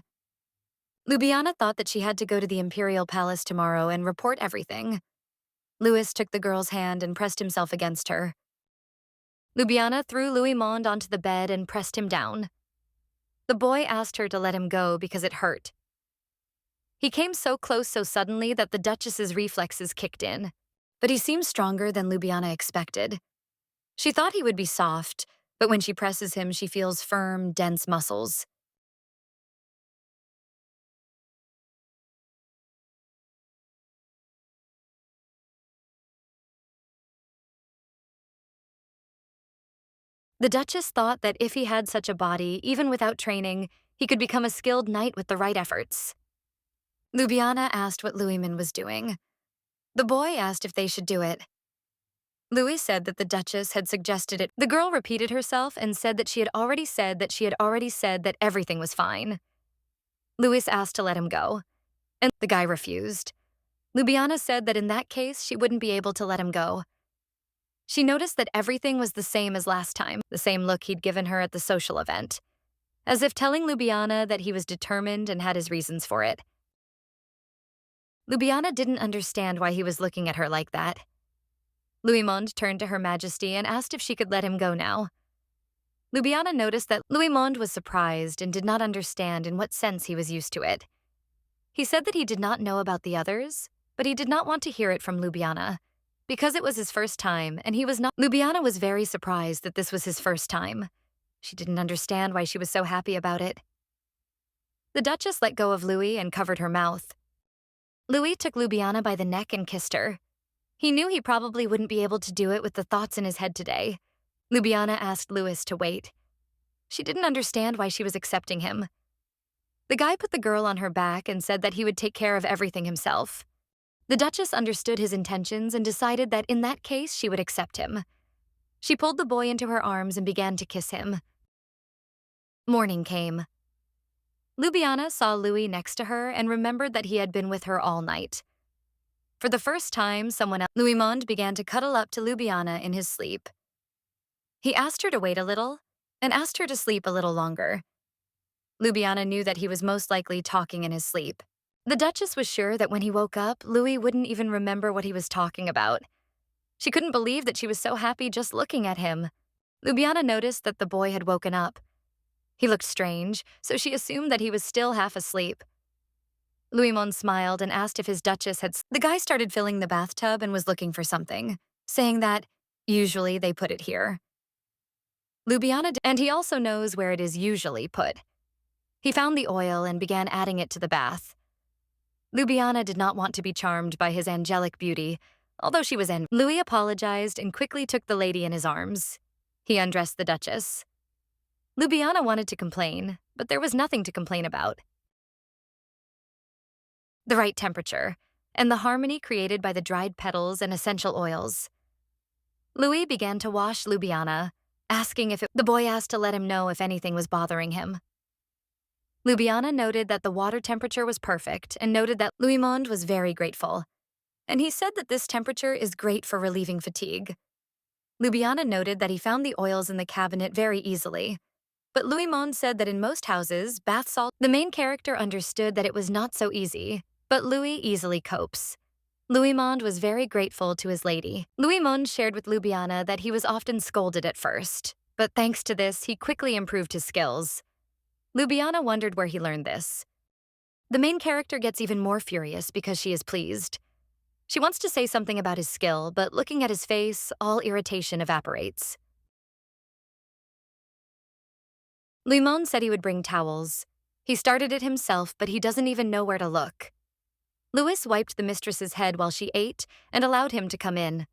Ljubljana thought that she had to go to the Imperial Palace tomorrow and report everything. Louis took the girl's hand and pressed himself against her. Ljubljana threw Louis onto the bed and pressed him down. The boy asked her to let him go because it hurt. He came so close so suddenly that the Duchess's reflexes kicked in, but he seemed stronger than Ljubljana expected. She thought he would be soft, but when she presses him, she feels firm, dense muscles. The Duchess thought that if he had such a body, even without training, he could become a skilled knight with the right efforts. Ljubljana asked what Louis was doing. The boy asked if they should do it. Louis said that the Duchess had suggested it. The girl repeated herself and said that she had already said that everything was fine. Louis asked to let him go, and the guy refused. Ljubljana said that in that case, she wouldn't be able to let him go. She noticed that everything was the same as last time, the same look he'd given her at the social event, as if telling Ljubljana that he was determined and had his reasons for it. Ljubljana didn't understand why he was looking at her like that. Louis-Monde turned to Her Majesty and asked if she could let him go now. Ljubljana noticed that Louis-Monde was surprised and did not understand in what sense he was used to it. He said that he did not know about the others, but he did not want to hear it from Ljubljana, because it was his first time and he was not. Ljubljana was very surprised that this was his first time. She didn't understand why she was so happy about it. The Duchess let go of Louis and covered her mouth. Louis took Ljubljana by the neck and kissed her. He knew he probably wouldn't be able to do it with the thoughts in his head today. Ljubljana asked Louis to wait. She didn't understand why she was accepting him. The guy put the girl on her back and said that he would take care of everything himself. The Duchess understood his intentions and decided that in that case she would accept him. She pulled the boy into her arms and began to kiss him. Morning came. Ljubljana saw Louis next to her and remembered that he had been with her all night. For the first time, someone else, Louis-Monde began to cuddle up to Ljubljana in his sleep. He asked her to wait a little and asked her to sleep a little longer. Ljubljana knew that he was most likely talking in his sleep. The Duchess was sure that when he woke up, Louis wouldn't even remember what he was talking about. She couldn't believe that she was so happy just looking at him. Ljubljana noticed that the boy had woken up. He looked strange, so she assumed that he was still half asleep. Louis-Monde smiled and asked if his Duchess had. The guy started filling the bathtub and was looking for something, saying that, usually they put it here. Ljubljana, and he also knows where it is usually put. He found the oil and began adding it to the bath. Ljubljana did not want to be charmed by his angelic beauty, although she was Louis apologized and quickly took the lady in his arms. He undressed the Duchess. Ljubljana wanted to complain, but there was nothing to complain about. The right temperature, and the harmony created by the dried petals and essential oils. Louis began to wash Ljubljana, asking if the boy asked to let him know if anything was bothering him. Ljubljana noted that the water temperature was perfect and noted that Louis-Monde was very grateful. And he said that this temperature is great for relieving fatigue. Ljubljana noted that he found the oils in the cabinet very easily. But Louis-Monde said that in most houses, bath salt. The main character understood that it was not so easy, but Louis easily copes. Louis-Monde was very grateful to his lady. Louis-Monde shared with Ljubljana that he was often scolded at first, but thanks to this, he quickly improved his skills. Ljubljana wondered where he learned this. The main character gets even more furious because she is pleased. She wants to say something about his skill, but looking at his face, all irritation evaporates. Louis-Monde said he would bring towels. He started it himself, but he doesn't even know where to look. Louis wiped the mistress's head while she ate and allowed him to come in.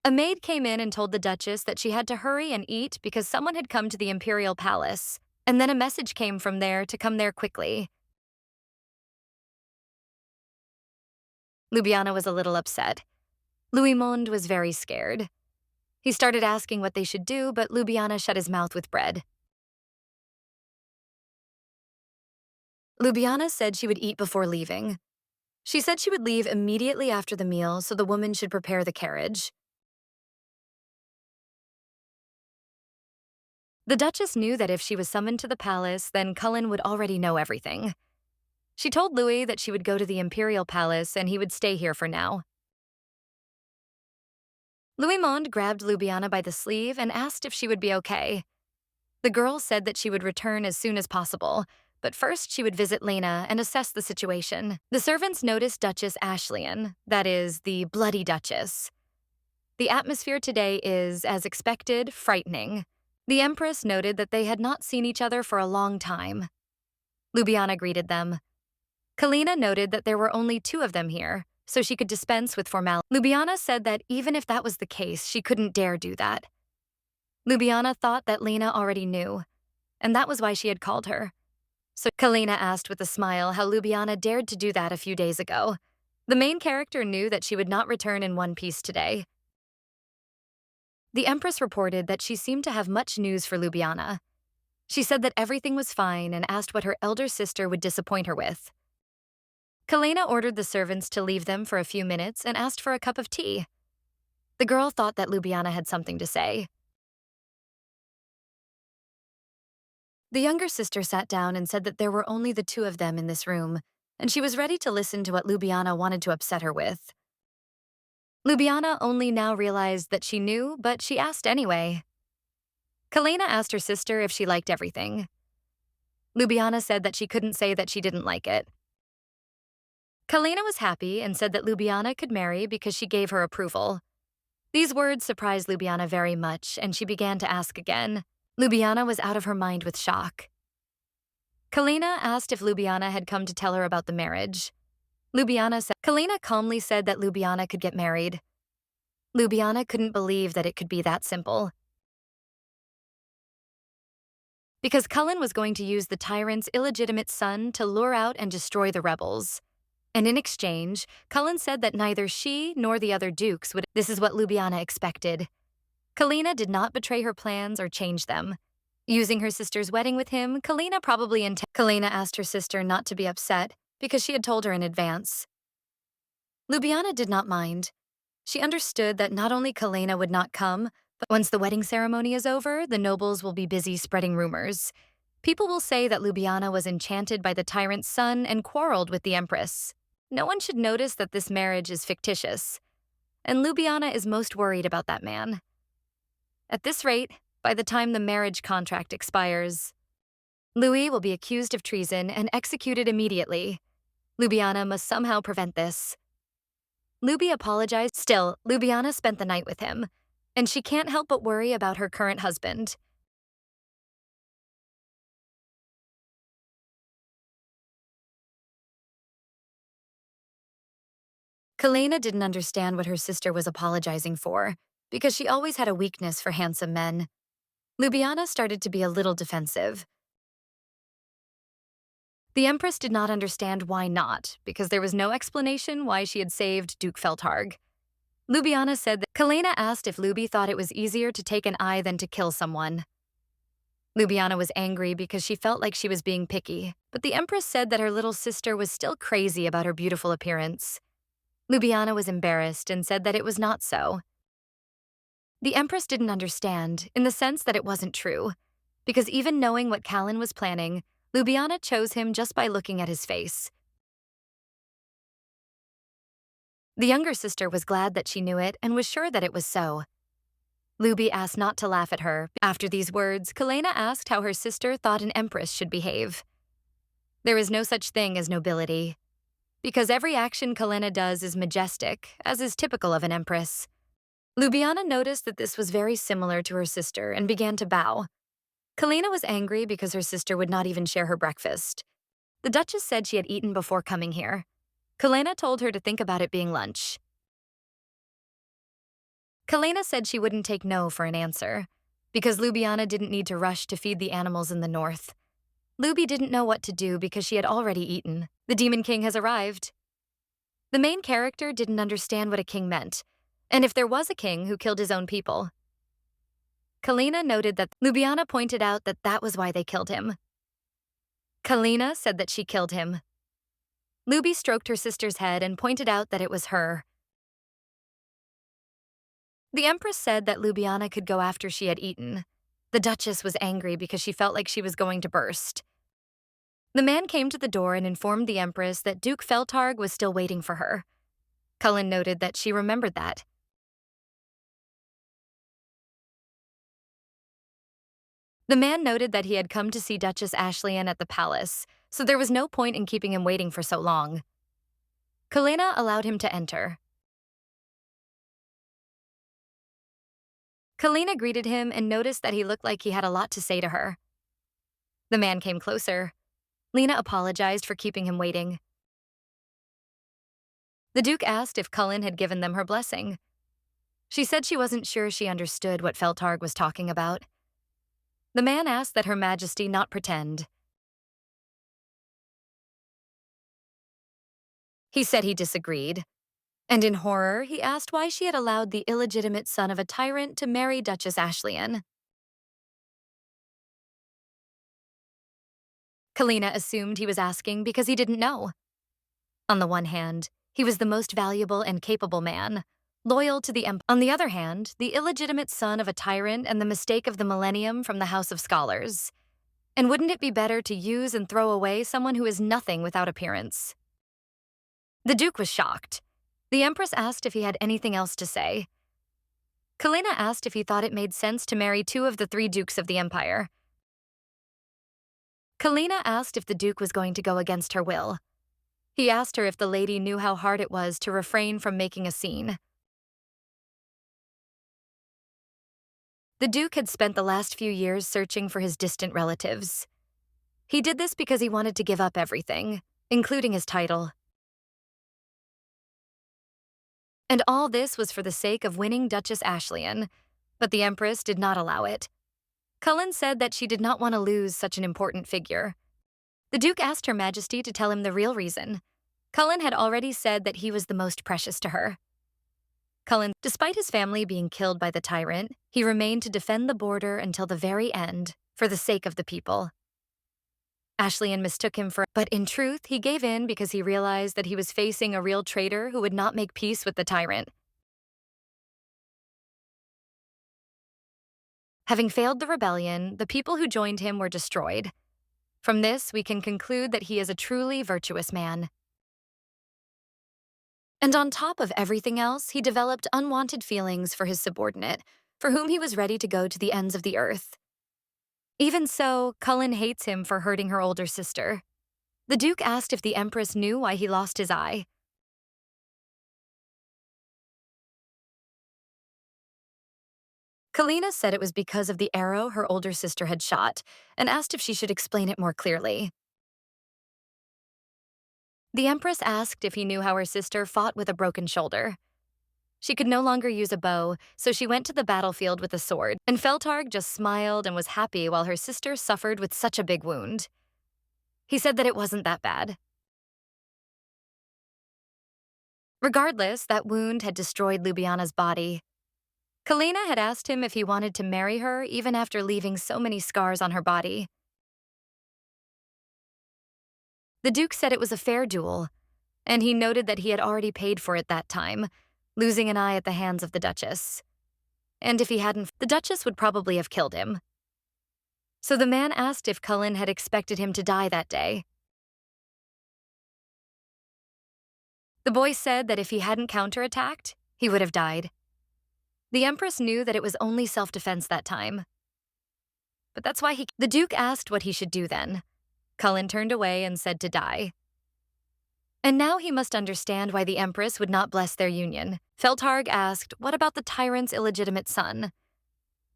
A maid came in and told the Duchess that she had to hurry and eat because someone had come to the imperial palace, and then a message came from there to come there quickly. Ljubljana was a little upset. Louis-Monde was very scared. He started asking what they should do, but Ljubljana shut his mouth with bread. Ljubljana said she would eat before leaving. She said she would leave immediately after the meal so the woman should prepare the carriage. The Duchess knew that if she was summoned to the palace, then Cullen would already know everything. She told Louis that she would go to the imperial palace and he would stay here for now. Louis-Monde grabbed Ljubljana by the sleeve and asked if she would be okay. The girl said that she would return as soon as possible, but first she would visit Lena and assess the situation. The servants noticed Duchess Ashleyne, that is, the bloody Duchess. The atmosphere today is, as expected, frightening. The empress noted that they had not seen each other for a long time. Ljubljana greeted them. Kalina noted that there were only 2 of them here, so she could dispense with formality. Ljubljana said that even if that was the case, she couldn't dare do that. Ljubljana thought that Lena already knew, and that was why she had called her. So Kalina asked with a smile how Ljubljana dared to do that a few days ago. The main character knew that she would not return in one piece today. The empress reported that she seemed to have much news for Ljubljana. She said that everything was fine and asked what her elder sister would disappoint her with. Kalena ordered the servants to leave them for a few minutes and asked for a cup of tea. The girl thought that Ljubljana had something to say. The younger sister sat down and said that there were only the two of them in this room, and she was ready to listen to what Ljubljana wanted to upset her with. Ljubljana only now realized that she knew, but she asked anyway. Kalena asked her sister if she liked everything. Ljubljana said that she couldn't say that she didn't like it. Kalena was happy and said that Ljubljana could marry because she gave her approval. These words surprised Ljubljana very much, and she began to ask again. Ljubljana was out of her mind with shock. Kalena asked if Ljubljana had come to tell her about the marriage. Kalena calmly said that Ljubljana could get married. Ljubljana couldn't believe that it could be that simple. Because Cullen was going to use the tyrant's illegitimate son to lure out and destroy the rebels. And in exchange, Cullen said that neither she nor the other dukes would. This is what Ljubljana expected. Kalena did not betray her plans or change them. Using her sister's wedding with him, Kalena asked her sister not to be upset because she had told her in advance. Ljubljana did not mind. She understood that not only Kalena would not come, but once the wedding ceremony is over, the nobles will be busy spreading rumors. People will say that Ljubljana was enchanted by the tyrant's son and quarreled with the empress. No one should notice that this marriage is fictitious, and Ljubljana is most worried about that man. At this rate, by the time the marriage contract expires, Louis will be accused of treason and executed immediately. Ljubljana must somehow prevent this. Ljubi apologized. Still, Ljubljana spent the night with him, and she can't help but worry about her current husband. Kalena didn't understand what her sister was apologizing for, because she always had a weakness for handsome men. Ljubljana started to be a little defensive. The empress did not understand why not, because there was no explanation why she had saved Duke Feltarg. Ljubljana said that Kalena asked if Ljubi thought it was easier to take an eye than to kill someone. Ljubljana was angry because she felt like she was being picky, but the empress said that her little sister was still crazy about her beautiful appearance. Ljubljana was embarrassed and said that it was not so. The empress didn't understand, in the sense that it wasn't true, because even knowing what Callan was planning, Ljubljana chose him just by looking at his face. The younger sister was glad that she knew it and was sure that it was so. Ljubi asked not to laugh at her. After these words, Kalena asked how her sister thought an empress should behave. There is no such thing as nobility, because every action Kalena does is majestic, as is typical of an empress. Ljubljana noticed that this was very similar to her sister and began to bow. Kalena was angry because her sister would not even share her breakfast. The Duchess said she had eaten before coming here. Kalena told her to think about it being lunch. Kalena said she wouldn't take no for an answer, because Ljubljana didn't need to rush to feed the animals in the north. Ljubi didn't know what to do because she had already eaten. The Demon King has arrived. The main character didn't understand what a king meant, and if there was a king who killed his own people. Kalena noted that Ljubljana pointed out that that was why they killed him. Kalena said that she killed him. Ljubi stroked her sister's head and pointed out that it was her. The empress said that Ljubljana could go after she had eaten. The Duchess was angry because she felt like she was going to burst. The man came to the door and informed the empress that Duke Feltarg was still waiting for her. Cullen noted that she remembered that. The man noted that he had come to see Duchess Ashley at the palace, so there was no point in keeping him waiting for so long. Kalena allowed him to enter. Kalena greeted him and noticed that he looked like he had a lot to say to her. The man came closer. Lena apologized for keeping him waiting. The Duke asked if Cullen had given them her blessing. She said she wasn't sure she understood what Feltarg was talking about. The man asked that Her Majesty not pretend. He said he disagreed, And in horror, he asked why she had allowed the illegitimate son of a tyrant to marry Duchess Ashley. Kalina assumed he was asking because he didn't know. On the one hand, he was the most valuable and capable man, loyal to the empire. On the other hand, the illegitimate son of a tyrant and the mistake of the millennium from the House of Scholars. And wouldn't it be better to use and throw away someone who is nothing without appearance? The Duke was shocked. The Empress asked if he had anything else to say. Kalina asked if he thought it made sense to marry two of the three dukes of the empire. Kalina asked if the Duke was going to go against her will. He asked her if the lady knew how hard it was to refrain from making a scene. The Duke had spent the last few years searching for his distant relatives. He did this because he wanted to give up everything, including his title. And all this was for the sake of winning Duchess Ashley, but the Empress did not allow it. Cullen said that she did not want to lose such an important figure. The Duke asked Her Majesty to tell him the real reason. Cullen had already said that he was the most precious to her. Cullen, despite his family being killed by the tyrant, he remained to defend the border until the very end, for the sake of the people. Ashley mistook him for, but in truth, he gave in because he realized that he was facing a real traitor who would not make peace with the tyrant. Having failed the rebellion, the people who joined him were destroyed. From this, we can conclude that he is a truly virtuous man. And on top of everything else, he developed unwanted feelings for his subordinate, for whom he was ready to go to the ends of the earth. Even so, Cullen hates him for hurting her older sister. The Duke asked if the Empress knew why he lost his eye. Kalina said it was because of the arrow her older sister had shot, and asked if she should explain it more clearly. The Empress asked if he knew how her sister fought with a broken shoulder. She could no longer use a bow, so she went to the battlefield with a sword, and Feltarg just smiled and was happy while her sister suffered with such a big wound. He said that it wasn't that bad. Regardless, that wound had destroyed Ljubljana's body. Kalina had asked him if he wanted to marry her even after leaving so many scars on her body. The Duke said it was a fair duel, and he noted that he had already paid for it that time, losing an eye at the hands of the Duchess. And if he hadn't, the Duchess would probably have killed him. So the man asked if Cullen had expected him to die that day. The boy said that if he hadn't counterattacked, he would have died. The Empress knew that it was only self-defense that time. But that's why the Duke asked what he should do then. Cullen turned away and said to die. And now he must understand why the Empress would not bless their union. Feltarg asked, what about the tyrant's illegitimate son?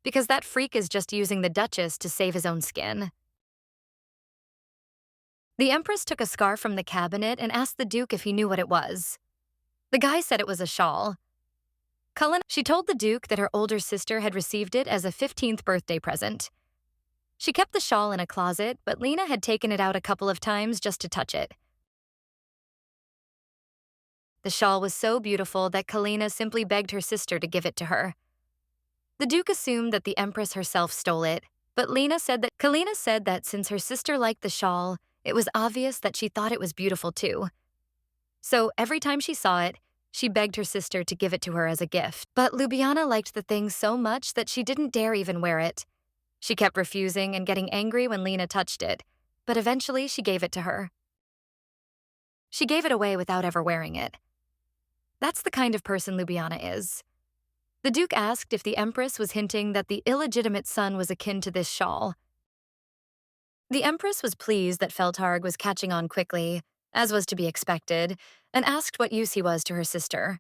Because that freak is just using the Duchess to save his own skin. The Empress took a scarf from the cabinet and asked the Duke if he knew what it was. The guy said it was a shawl. She told the Duke that her older sister had received it as a 15th birthday present. She kept the shawl in a closet, but Lena had taken it out a couple of times just to touch it. The shawl was so beautiful that Kalina simply begged her sister to give it to her. The Duke assumed that the Empress herself stole it, but Kalina said that since her sister liked the shawl, it was obvious that she thought it was beautiful too. So every time she saw it, she begged her sister to give it to her as a gift. But Ljubljana liked the thing so much that she didn't dare even wear it. She kept refusing and getting angry when Lena touched it, but eventually she gave it to her. She gave it away without ever wearing it. That's the kind of person Ljubljana is. The Duke asked if the Empress was hinting that the illegitimate son was akin to this shawl. The Empress was pleased that Feltarg was catching on quickly, as was to be expected, and asked what use he was to her sister.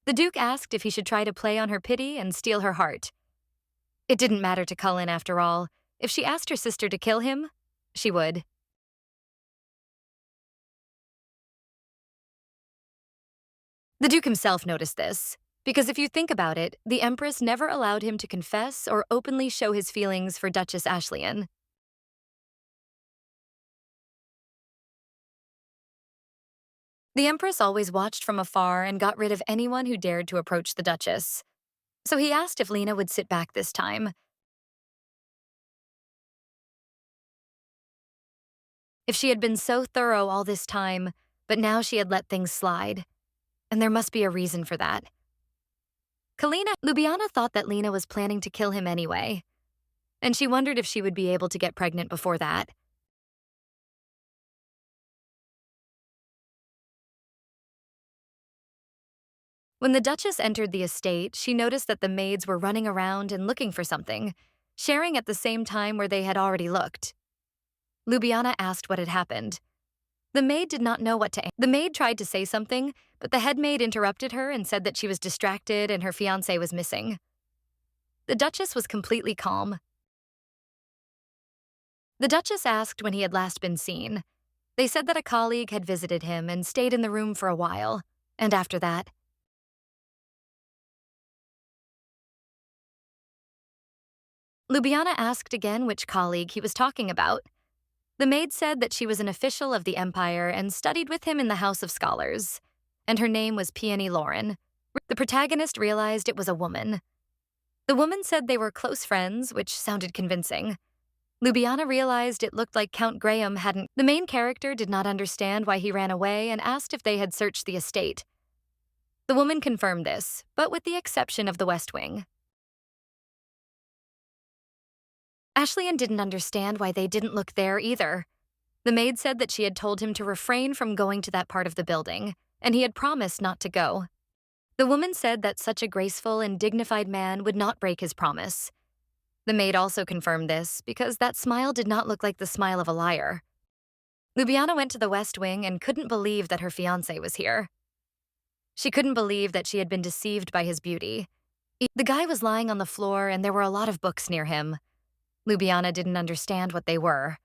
The Duke asked if he should try to play on her pity and steal her heart. It didn't matter to Cullen after all. If she asked her sister to kill him, she would. The Duke himself noticed this, because if you think about it, the Empress never allowed him to confess or openly show his feelings for Duchess Ashley. The empress always watched from afar and got rid of anyone who dared to approach the Duchess. So he asked if Lena would sit back this time. If she had been so thorough all this time, but now she had let things slide. And there must be a reason for that. Ljubljana thought that Lena was planning to kill him anyway, and she wondered if she would be able to get pregnant before that. When the Duchess entered the estate, she noticed that the maids were running around and looking for something, sharing at the same time where they had already looked. Ljubljana asked what had happened. The maid did not know what to answer. The maid tried to say something, but the head maid interrupted her and said that she was distracted and her fiancé was missing. The Duchess was completely calm. The Duchess asked when he had last been seen. They said that a colleague had visited him and stayed in the room for a while, and after that, Ljubljana asked again which colleague he was talking about. The maid said that she was an official of the empire and studied with him in the House of Scholars, and her name was Peony Lauren. The protagonist realized it was a woman. The woman said they were close friends, which sounded convincing. Ljubljana realized it looked like Count Graham hadn't. The main character did not understand why he ran away and asked if they had searched the estate. The woman confirmed this, but with the exception of the West Wing. Ashley didn't understand why they didn't look there either. The maid said that she had told him to refrain from going to that part of the building, and he had promised not to go. The woman said that such a graceful and dignified man would not break his promise. The maid also confirmed this because that smile did not look like the smile of a liar. Ljubljana went to the West Wing and couldn't believe that her fiancé was here. She couldn't believe that she had been deceived by his beauty. The guy was lying on the floor and there were a lot of books near him. Ljubljana didn't understand what they were.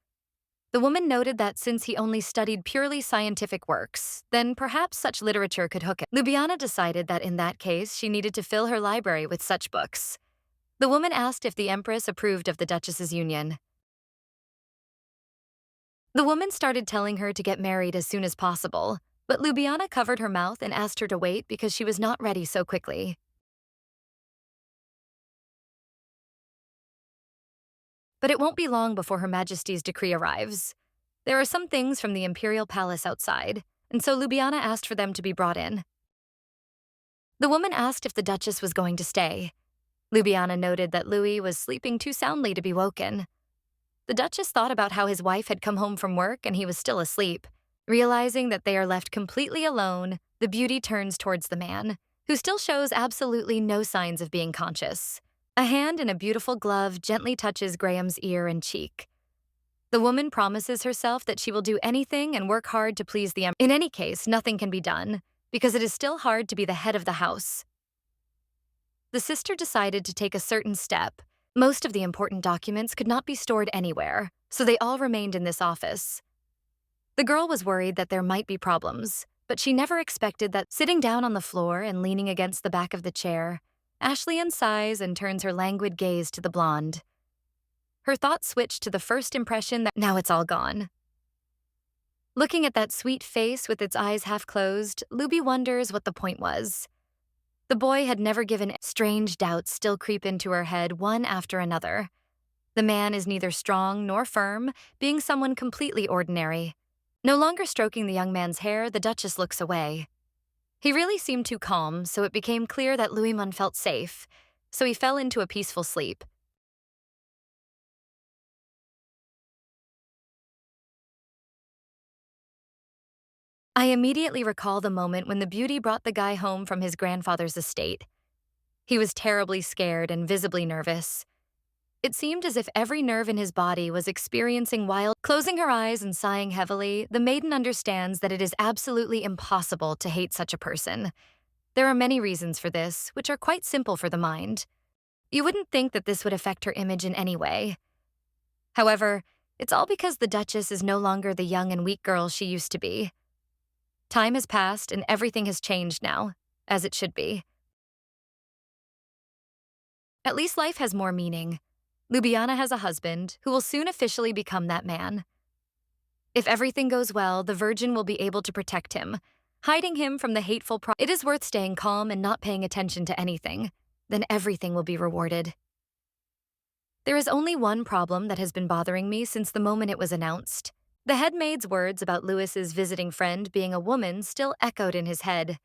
The woman noted that since he only studied purely scientific works, then perhaps such literature could hook him. Ljubljana decided that in that case, she needed to fill her library with such books. The woman asked if the empress approved of the Duchess's union. The woman started telling her to get married as soon as possible, but Ljubljana covered her mouth and asked her to wait because she was not ready so quickly. But it won't be long before Her Majesty's decree arrives. There are some things from the imperial palace outside, and so Ljubljana asked for them to be brought in. The woman asked if the Duchess was going to stay. Ljubljana noted that Louis was sleeping too soundly to be woken. The Duchess thought about how his wife had come home from work and he was still asleep. Realizing that they are left completely alone, the beauty turns towards the man, who still shows absolutely no signs of being conscious. A hand in a beautiful glove gently touches Graham's ear and cheek. The woman promises herself that she will do anything and work hard to please the emperor. In any case, nothing can be done, because it is still hard to be the head of the house. The sister decided to take a certain step. Most of the important documents could not be stored anywhere, so they all remained in this office. The girl was worried that there might be problems, but she never expected that. Sitting down on the floor and leaning against the back of the chair, Ashley sighs and turns her languid gaze to the blonde. Her thoughts switch to the first impression that now it's all gone. Looking at that sweet face with its eyes half closed, Luby wonders what the point was. The boy had never given. Strange doubts still creep into her head one after another. The man is neither strong nor firm, being someone completely ordinary. No longer stroking the young man's hair, the Duchess looks away. He really seemed too calm, so it became clear that Louis felt safe, so he fell into a peaceful sleep. I immediately recall the moment when the beauty brought the guy home from his grandfather's estate. He was terribly scared and visibly nervous. It seemed as if every nerve in his body was experiencing wild. Closing her eyes and sighing heavily, the maiden understands that it is absolutely impossible to hate such a person. There are many reasons for this, which are quite simple for the mind. You wouldn't think that this would affect her image in any way. However, it's all because the Duchess is no longer the young and weak girl she used to be. Time has passed and everything has changed now, as it should be. At least life has more meaning. Ljubljana has a husband who will soon officially become that man. If everything goes well, the Virgin will be able to protect him, hiding him from the hateful It is worth staying calm and not paying attention to anything. Then everything will be rewarded. There is only one problem that has been bothering me since the moment it was announced. The head maid's words about Lewis's visiting friend being a woman still echoed in his head.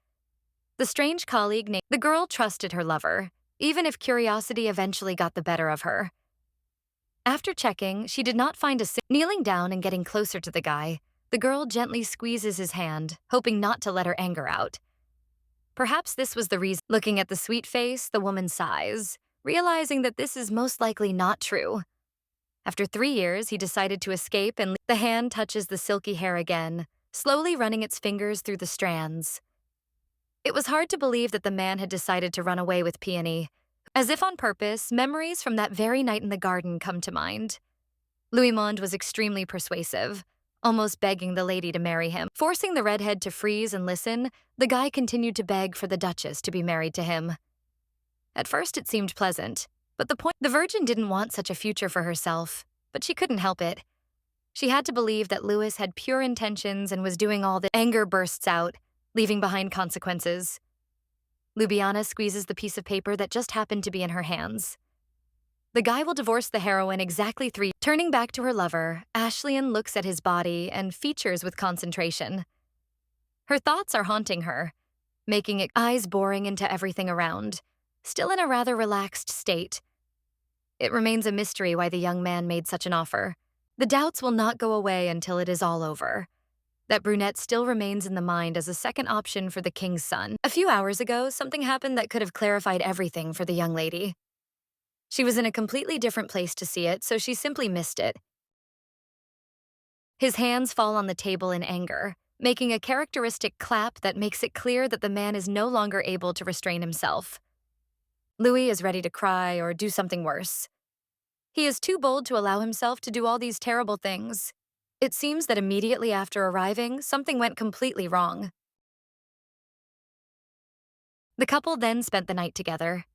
The strange colleague named the girl trusted her lover, even if curiosity eventually got the better of her. After checking, she did not find kneeling down and getting closer to the guy, the girl gently squeezes his hand, hoping not to let her anger out. Perhaps this was the reason. Looking at the sweet face, the woman sighs, realizing that this is most likely not true. After 3 years, he decided to escape and the hand touches the silky hair again, slowly running its fingers through the strands. It was hard to believe that the man had decided to run away with Peony. As if on purpose, memories from that very night in the garden come to mind. Louismond was extremely persuasive, almost begging the lady to marry him. Forcing the redhead to freeze and listen, the guy continued to beg for the Duchess to be married to him. At first it seemed pleasant, but the Virgin didn't want such a future for herself, but she couldn't help it. She had to believe that Louis had pure intentions and was doing all the anger bursts out, leaving behind consequences. Ljubljana squeezes the piece of paper that just happened to be in her hands. The guy will divorce the heroine exactly 3. Turning back to her lover, Ashlyn looks at his body and features with concentration. Her thoughts are haunting her, making it eyes boring into everything around, still in a rather relaxed state. It remains a mystery why the young man made such an offer. The doubts will not go away until it is all over. That brunette still remains in the mind as a second option for the king's son. A few hours ago, something happened that could have clarified everything for the young lady. She was in a completely different place to see it, so she simply missed it. His hands fall on the table in anger, making a characteristic clap that makes it clear that the man is no longer able to restrain himself. Louis is ready to cry or do something worse. He is too bold to allow himself to do all these terrible things. It seems that immediately after arriving, something went completely wrong. The couple then spent the night together.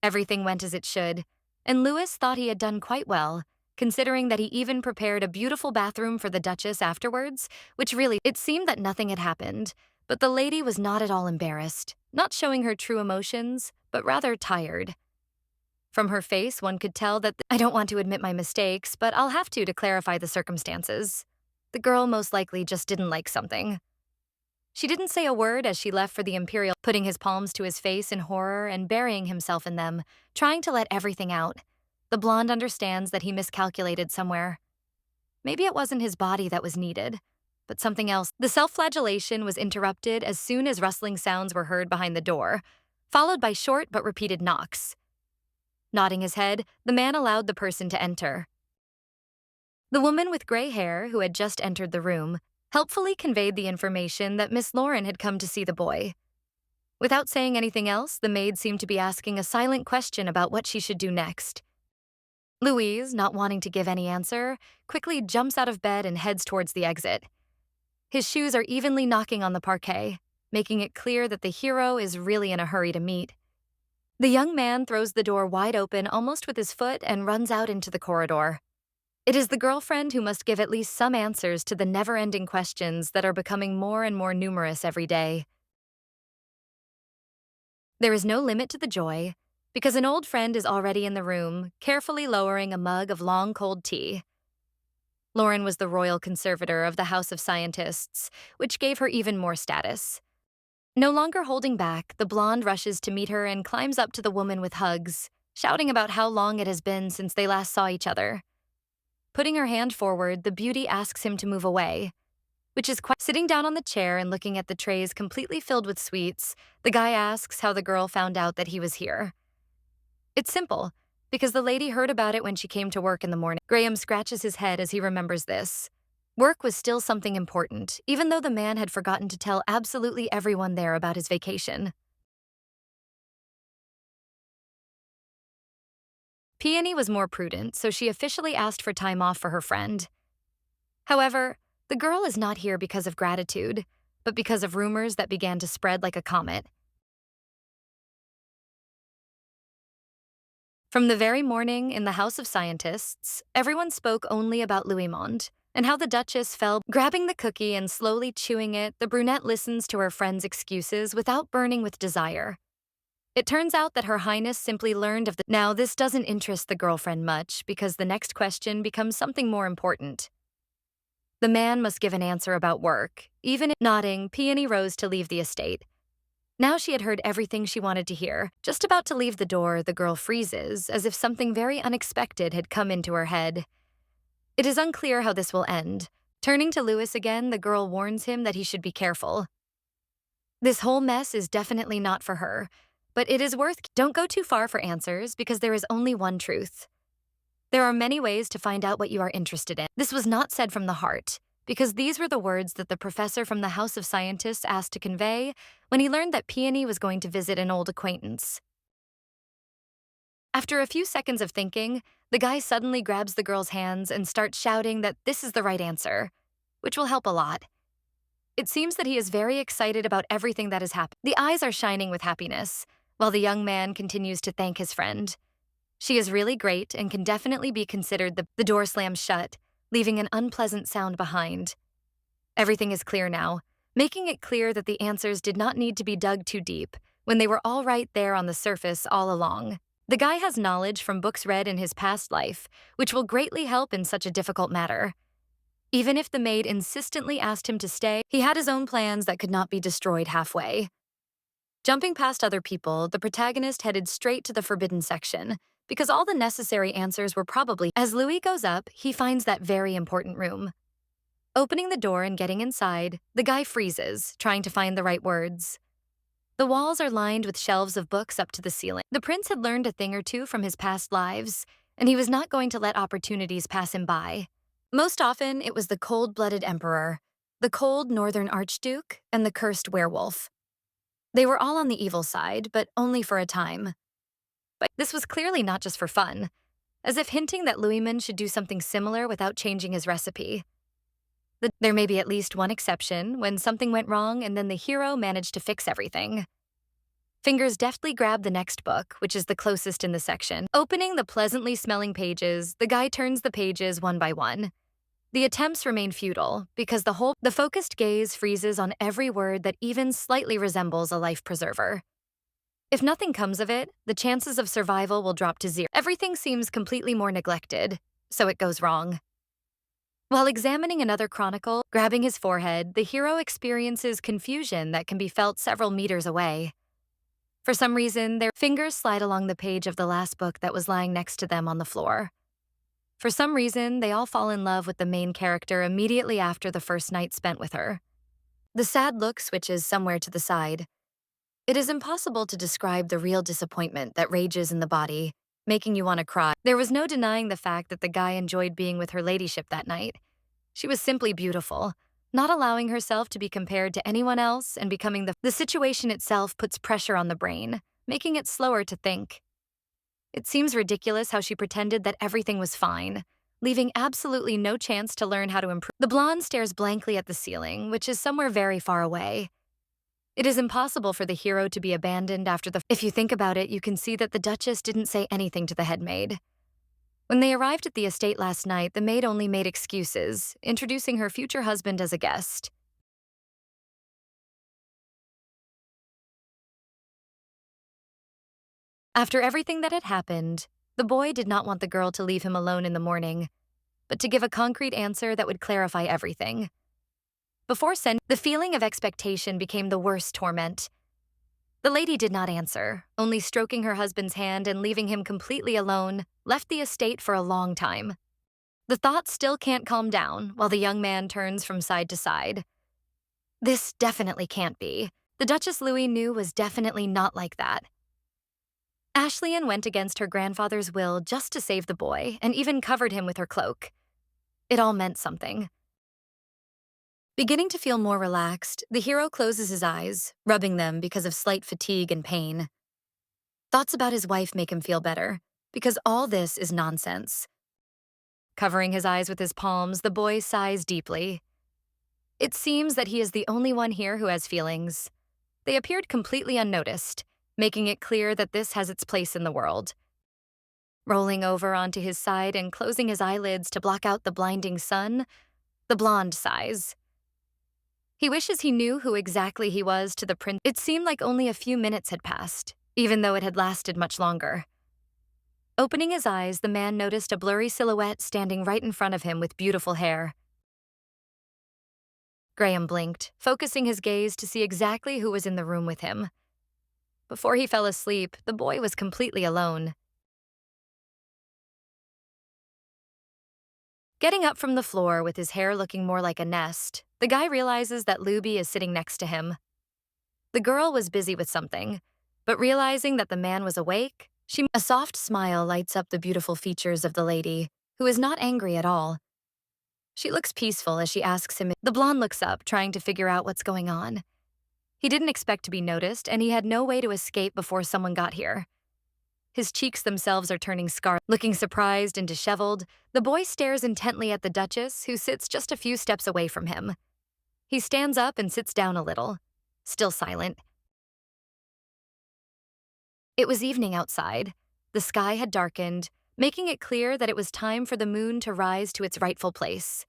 Everything went as it should, and Louis thought he had done quite well, considering that he even prepared a beautiful bathroom for the Duchess afterwards, it seemed that nothing had happened, but the lady was not at all embarrassed, not showing her true emotions, but rather tired. From her face, one could tell that I don't want to admit my mistakes, but I'll have to clarify the circumstances. The girl most likely just didn't like something. She didn't say a word as she left for the Imperial, putting his palms to his face in horror and burying himself in them, trying to let everything out. The blonde understands that he miscalculated somewhere. Maybe it wasn't his body that was needed, but something else. The self-flagellation was interrupted as soon as rustling sounds were heard behind the door, followed by short but repeated knocks. Nodding his head, the man allowed the person to enter. The woman with gray hair, who had just entered the room, helpfully conveyed the information that Miss Lauren had come to see the boy. Without saying anything else, the maid seemed to be asking a silent question about what she should do next. Louise, not wanting to give any answer, quickly jumps out of bed and heads towards the exit. His shoes are evenly knocking on the parquet, making it clear that the hero is really in a hurry to meet. The young man throws the door wide open almost with his foot and runs out into the corridor. It is the girlfriend who must give at least some answers to the never-ending questions that are becoming more and more numerous every day. There is no limit to the joy, because an old friend is already in the room, carefully lowering a mug of long cold tea. Lauren was the royal conservator of the House of Scientists, which gave her even more status. No longer holding back, the blonde rushes to meet her and climbs up to the woman with hugs, shouting about how long it has been since they last saw each other. Putting her hand forward, the beauty asks him to move away, which is quite. Sitting down on the chair and looking at the trays completely filled with sweets, the guy asks how the girl found out that he was here. It's simple, because the lady heard about it when she came to work in the morning. Graham scratches his head as he remembers this. Work was still something important, even though the man had forgotten to tell absolutely everyone there about his vacation. Peony was more prudent, so she officially asked for time off for her friend. However, the girl is not here because of gratitude, but because of rumors that began to spread like a comet. From the very morning in the House of Scientists, everyone spoke only about Louismond. and how the Duchess fell. Grabbing the cookie and slowly chewing it, the brunette listens to her friend's excuses without burning with desire. It turns out that Her Highness simply learned of the— Now, this doesn't interest the girlfriend much because the next question becomes something more important. The man must give an answer about work. Even nodding, Peony rose to leave the estate. Now she had heard everything she wanted to hear. Just about to leave the door, the girl freezes, as if something very unexpected had come into her head. It is unclear how this will end. Turning to Louis again, the girl warns him that he should be careful. This whole mess is definitely not for her, but it is worth— Don't go too far for answers, because there is only one truth. There are many ways to find out what you are interested in. This was not said from the heart, because these were the words that the professor from the House of Scientists asked to convey when he learned that Peony was going to visit an old acquaintance. After a few seconds of thinking, the guy suddenly grabs the girl's hands and starts shouting that this is the right answer, which will help a lot. It seems that he is very excited about everything that has happened. The eyes are shining with happiness, while the young man continues to thank his friend. She is really great and can definitely be considered— The door slams shut, leaving an unpleasant sound behind. Everything is clear now, making it clear that the answers did not need to be dug too deep when they were all right there on the surface all along. The guy has knowledge from books read in his past life, which will greatly help in such a difficult matter. Even if the maid insistently asked him to stay, he had his own plans that could not be destroyed halfway. Jumping past other people, the protagonist headed straight to the forbidden section, because all the necessary answers were probably— As Louis goes up, he finds that very important room. Opening the door and getting inside, the guy freezes, trying to find the right words. The walls are lined with shelves of books up to the ceiling. The prince had learned a thing or two from his past lives, and he was not going to let opportunities pass him by. Most often, it was the cold-blooded emperor, the cold northern archduke, and the cursed werewolf. They were all on the evil side, but only for a time. But this was clearly not just for fun, as if hinting that Louisman should do something similar without changing his recipe. There may be at least one exception, when something went wrong and then the hero managed to fix everything. Fingers deftly grab the next book, which is the closest in the section. Opening the pleasantly smelling pages, the guy turns the pages one by one. The attempts remain futile, because the focused gaze freezes on every word that even slightly resembles a life preserver. If nothing comes of it, the chances of survival will drop to zero. Everything seems completely more neglected, so it goes wrong. While examining another chronicle, grabbing his forehead, the hero experiences confusion that can be felt several meters away. For some reason, their fingers slide along the page of the last book that was lying next to them on the floor. For some reason, they all fall in love with the main character immediately after the first night spent with her. The sad look switches somewhere to the side. It is impossible to describe the real disappointment that rages in the body, making you want to cry. There was no denying the fact that the guy enjoyed being with her ladyship that night. She was simply beautiful, not allowing herself to be compared to anyone else and becoming the situation itself puts pressure on the brain, making it slower to think. It seems ridiculous how she pretended that everything was fine, leaving absolutely no chance to learn how to improve. The blonde stares blankly at the ceiling, which is somewhere very far away. It is impossible for the hero to be abandoned after If you think about it, you can see that the Duchess didn't say anything to the head maid. When they arrived at the estate last night, the maid only made excuses, introducing her future husband as a guest. After everything that had happened, the boy did not want the girl to leave him alone in the morning, but to give a concrete answer that would clarify everything. The feeling of expectation became the worst torment. The lady did not answer, only stroking her husband's hand and leaving him completely alone, left the estate for a long time. The thoughts still can't calm down while the young man turns from side to side. This definitely can't be. The Duchess Louis knew was definitely not like that. Ashley went against her grandfather's will just to save the boy and even covered him with her cloak. It all meant something. Beginning to feel more relaxed, the hero closes his eyes, rubbing them because of slight fatigue and pain. Thoughts about his wife make him feel better, because all this is nonsense. Covering his eyes with his palms, the boy sighs deeply. It seems that he is the only one here who has feelings. They appeared completely unnoticed, making it clear that this has its place in the world. Rolling over onto his side and closing his eyelids to block out the blinding sun, The blonde sighs. He wishes he knew who exactly he was to the prince. It seemed like only a few minutes had passed, even though it had lasted much longer. Opening his eyes, the man noticed a blurry silhouette standing right in front of him with beautiful hair. Graham blinked, focusing his gaze to see exactly who was in the room with him. Before he fell asleep, the boy was completely alone. Getting up from the floor with his hair looking more like a nest, the guy realizes that Luby is sitting next to him. The girl was busy with something, but realizing that the man was awake, a soft smile lights up the beautiful features of the lady, who is not angry at all. She looks peaceful as she asks him. The blonde looks up, trying to figure out what's going on. He didn't expect to be noticed, and he had no way to escape before someone got here. His cheeks themselves are turning scarlet. Looking surprised and disheveled, the boy stares intently at the Duchess, who sits just a few steps away from him. He stands up and sits down a little, still silent. It was evening outside. The sky had darkened, making it clear that it was time for the moon to rise to its rightful place.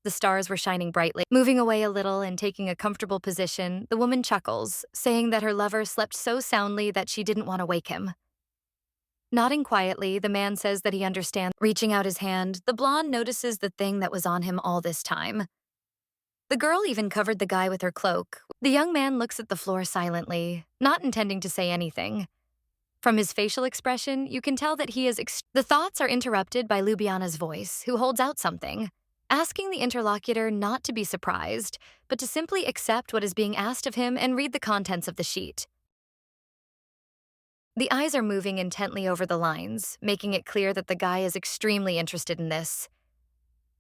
The stars were shining brightly. Moving away a little and taking a comfortable position, the woman chuckles, saying that her lover slept so soundly that she didn't want to wake him. Nodding quietly, the man says that he understands. Reaching out his hand, the blonde notices the thing that was on him all this time. The girl even covered the guy with her cloak. The young man looks at the floor silently, not intending to say anything. From his facial expression, you can tell that he is The thoughts are interrupted by Ljubljana's voice, who holds out something, asking the interlocutor not to be surprised, but to simply accept what is being asked of him and read the contents of the sheet. The eyes are moving intently over the lines, making it clear that the guy is extremely interested in this.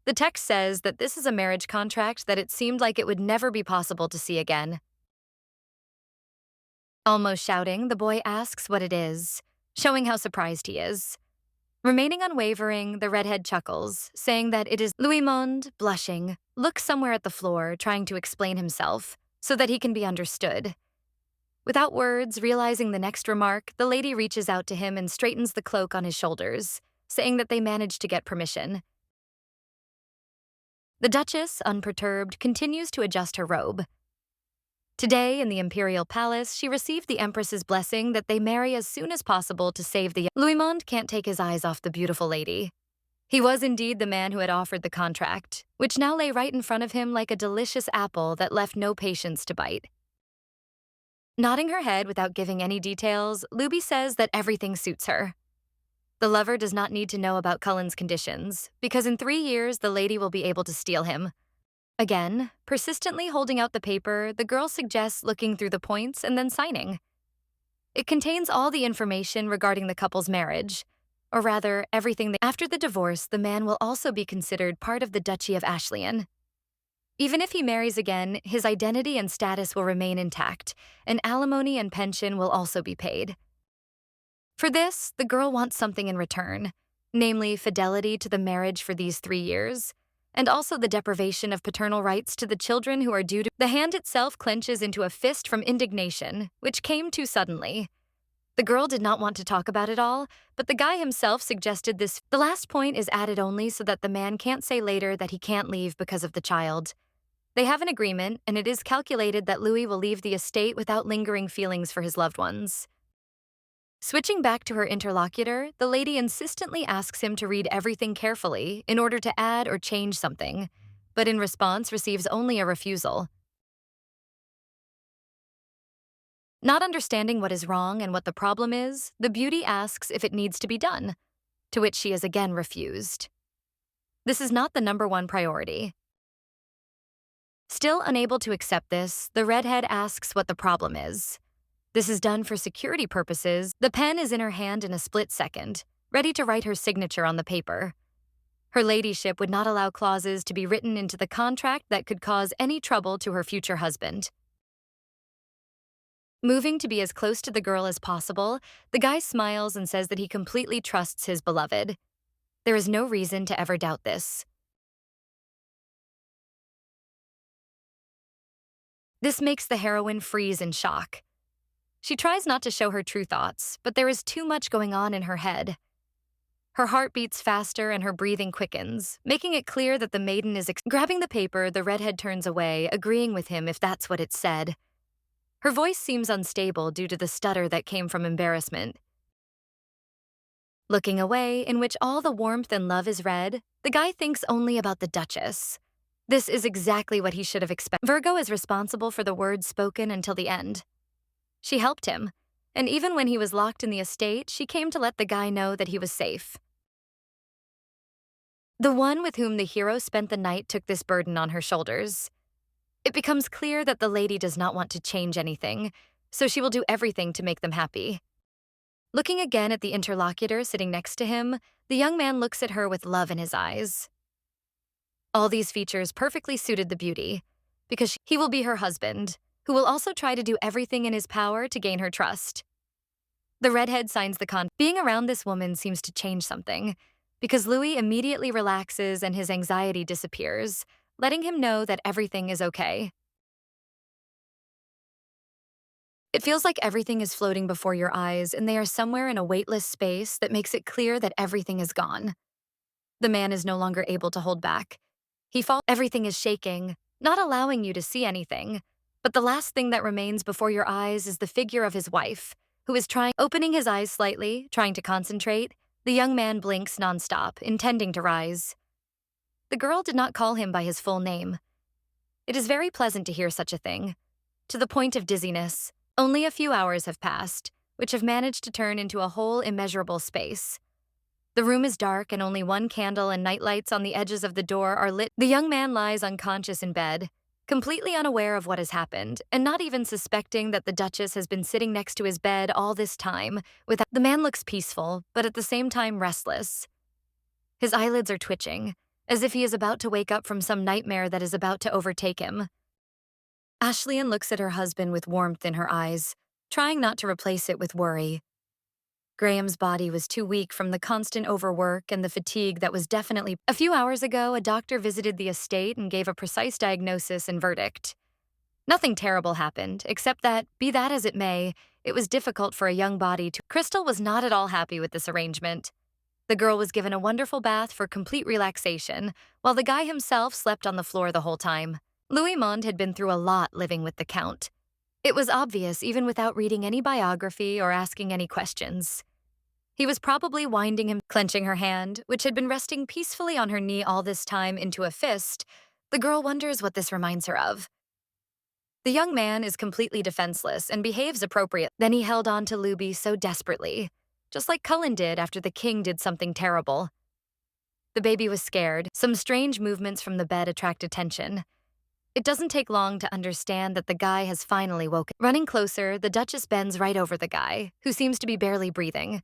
The text says that this is a marriage contract that it seemed like it would never be possible to see again. Almost shouting, the boy asks what it is, showing how surprised he is. Remaining unwavering, the redhead chuckles, saying that it is. Louis-Monde, blushing, looks somewhere at the floor, trying to explain himself, so that he can be understood. Without words, realizing the next remark, the lady reaches out to him and straightens the cloak on his shoulders, saying that they managed to get permission. The Duchess, unperturbed, continues to adjust her robe. Today, in the imperial palace, she received the empress's blessing that they marry as soon as possible to save the. Louis-Monde can't take his eyes off the beautiful lady. He was indeed the man who had offered the contract, which now lay right in front of him like a delicious apple that left no patience to bite. Nodding her head without giving any details, Luby says that everything suits her. The lover does not need to know about Cullen's conditions, because in 3 years the lady will be able to steal him. Again, persistently holding out the paper, the girl suggests looking through the points and then signing. It contains all the information regarding the couple's marriage, or rather, everything. After the divorce, the man will also be considered part of the Duchy of Ashlian. Even if he marries again, his identity and status will remain intact, and alimony and pension will also be paid. For this, the girl wants something in return, namely fidelity to the marriage for these 3 years, and also the deprivation of paternal rights to the children who are due to. The hand itself clenches into a fist from indignation, which came too suddenly. The girl did not want to talk about it all, but the guy himself suggested this. The last point is added only so that the man can't say later that he can't leave because of the child. They have an agreement, and it is calculated that Louis will leave the estate without lingering feelings for his loved ones. Switching back to her interlocutor, the lady insistently asks him to read everything carefully in order to add or change something, but in response receives only a refusal. Not understanding what is wrong and what the problem is, the beauty asks if it needs to be done, to which she is again refused. This is not the #1 priority. Still unable to accept this, the redhead asks what the problem is. This is done for security purposes. The pen is in her hand in a split second, ready to write her signature on the paper. Her ladyship would not allow clauses to be written into the contract that could cause any trouble to her future husband. Moving to be as close to the girl as possible, the guy smiles and says that he completely trusts his beloved. There is no reason to ever doubt this. This makes the heroine freeze in shock. She tries not to show her true thoughts, but there is too much going on in her head. Her heart beats faster and her breathing quickens, making it clear that the maiden is grabbing the paper. The redhead turns away, agreeing with him if that's what it said. Her voice seems unstable due to the stutter that came from embarrassment. Looking away, in which all the warmth and love is read, the guy thinks only about the Duchess. This is exactly what he should have expected. Virgo is responsible for the words spoken until the end. She helped him, and even when he was locked in the estate, she came to let the guy know that he was safe. The one with whom the hero spent the night took this burden on her shoulders. It becomes clear that the lady does not want to change anything, so she will do everything to make them happy. Looking again at the interlocutor sitting next to him, the young man looks at her with love in his eyes. All these features perfectly suited the beauty, because he will be her husband, who will also try to do everything in his power to gain her trust. The redhead signs the contract. Being around this woman seems to change something, because Louis immediately relaxes and his anxiety disappears, letting him know that everything is okay. It feels like everything is floating before your eyes and they are somewhere in a weightless space that makes it clear that everything is gone. The man is no longer able to hold back. He falls. Everything is shaking, not allowing you to see anything. But the last thing that remains before your eyes is the figure of his wife, who is opening his eyes slightly, trying to concentrate. The young man blinks nonstop, intending to rise. The girl did not call him by his full name. It is very pleasant to hear such a thing. To the point of dizziness, only a few hours have passed, which have managed to turn into a whole immeasurable space. The room is dark and only one candle and nightlights on the edges of the door are lit. The young man lies unconscious in bed, completely unaware of what has happened, and not even suspecting that the Duchess has been sitting next to his bed all this time. The man looks peaceful, but at the same time restless. His eyelids are twitching, as if he is about to wake up from some nightmare that is about to overtake him. Ashley looks at her husband with warmth in her eyes, trying not to replace it with worry. Graham's body was too weak from the constant overwork and the fatigue that was definitely. A few hours ago, a doctor visited the estate and gave a precise diagnosis and verdict. Nothing terrible happened, except that, be that as it may, it was difficult for a young body to. Crystal was not at all happy with this arrangement. The girl was given a wonderful bath for complete relaxation, while the guy himself slept on the floor the whole time. Louis Monde had been through a lot living with the Count. It was obvious even without reading any biography or asking any questions. He was probably winding him, clenching her hand, which had been resting peacefully on her knee all this time, into a fist. The girl wonders what this reminds her of. The young man is completely defenseless and behaves appropriately. Then he held on to Luby so desperately, just like Cullen did after the king did something terrible. The baby was scared. Some strange movements from the bed attract attention. It doesn't take long to understand that the guy has finally woken. Running closer, the Duchess bends right over the guy, who seems to be barely breathing.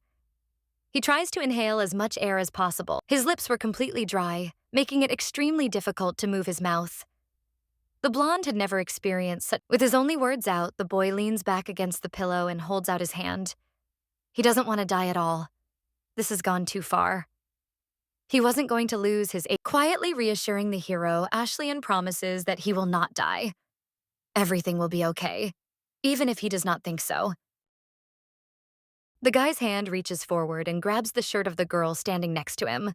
He tries to inhale as much air as possible. His lips were completely dry, making it extremely difficult to move his mouth. The blonde had never experienced such. With his only words out, the boy leans back against the pillow and holds out his hand. He doesn't want to die at all. This has gone too far. He wasn't going to lose his. Quietly reassuring the hero, Ashley promises that he will not die. Everything will be okay, even if he does not think so. The guy's hand reaches forward and grabs the shirt of the girl standing next to him.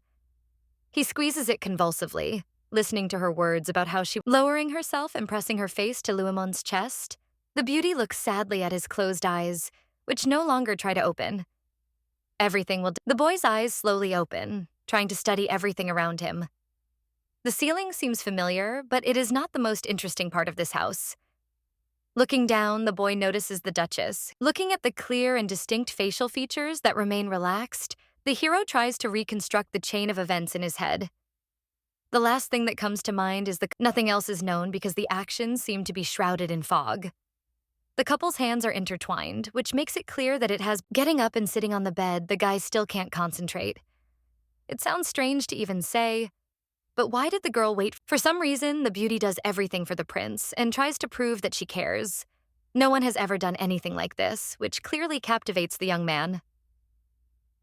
He squeezes it convulsively, listening to her words about how she. Lowering herself and pressing her face to Louis chest, the beauty looks sadly at his closed eyes, which no longer try to open. Everything will. The boy's eyes slowly open, trying to study everything around him. The ceiling seems familiar, but it is not the most interesting part of this house. Looking down, the boy notices the Duchess. Looking at the clear and distinct facial features that remain relaxed, the hero tries to reconstruct the chain of events in his head. The last thing that comes to mind is nothing else is known because the actions seem to be shrouded in fog. The couple's hands are intertwined, which makes it clear that it has. Getting up and sitting on the bed, the guy still can't concentrate. It sounds strange to even say, but why did the girl wait? For some reason, the beauty does everything for the prince and tries to prove that she cares. No one has ever done anything like this, which clearly captivates the young man.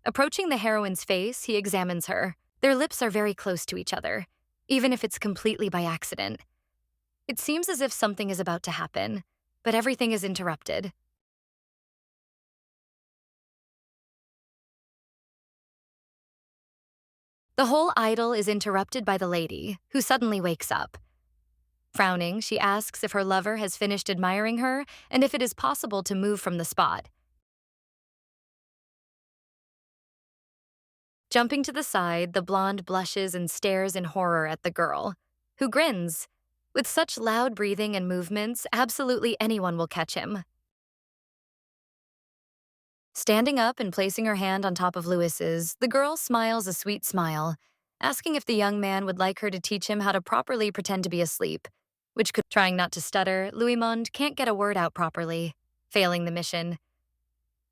Approaching the heroine's face, he examines her. Their lips are very close to each other, even if it's completely by accident. It seems as if something is about to happen, but everything is interrupted. The whole idyll is interrupted by the lady, who suddenly wakes up. Frowning, she asks if her lover has finished admiring her and if it is possible to move from the spot. Jumping to the side, the blonde blushes and stares in horror at the girl, who grins. With such loud breathing and movements, absolutely anyone will catch him. Standing up and placing her hand on top of Louis's, the girl smiles a sweet smile, asking if the young man would like her to teach him how to properly pretend to be asleep, which could. Trying not to stutter, Louis can't get a word out properly, failing the mission.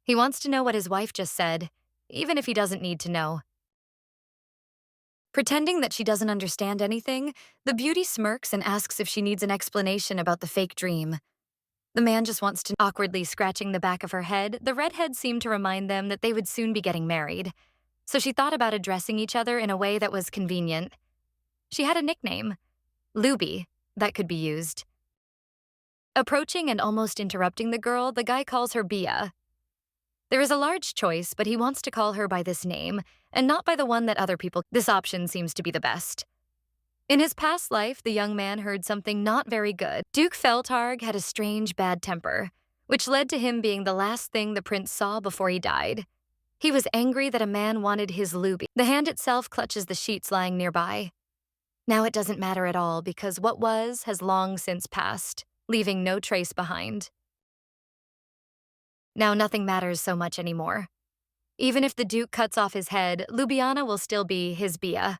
He wants to know what his wife just said, even if he doesn't need to know. Pretending that she doesn't understand anything, the beauty smirks and asks if she needs an explanation about the fake dream. The man just wants to. Awkwardly scratching the back of her head, the redhead seemed to remind them that they would soon be getting married. So she thought about addressing each other in a way that was convenient. She had a nickname, Luby, that could be used. Approaching and almost interrupting the girl, the guy calls her Bia. There is a large choice, but he wants to call her by this name, and not by the one that other people. This option seems to be the best. In his past life, the young man heard something not very good. Duke Feltarg had a strange bad temper, which led to him being the last thing the prince saw before he died. He was angry that a man wanted his Luby. The hand itself clutches the sheets lying nearby. Now it doesn't matter at all because what was has long since passed, leaving no trace behind. Now nothing matters so much anymore. Even if the Duke cuts off his head, Ljubljana will still be his Bia.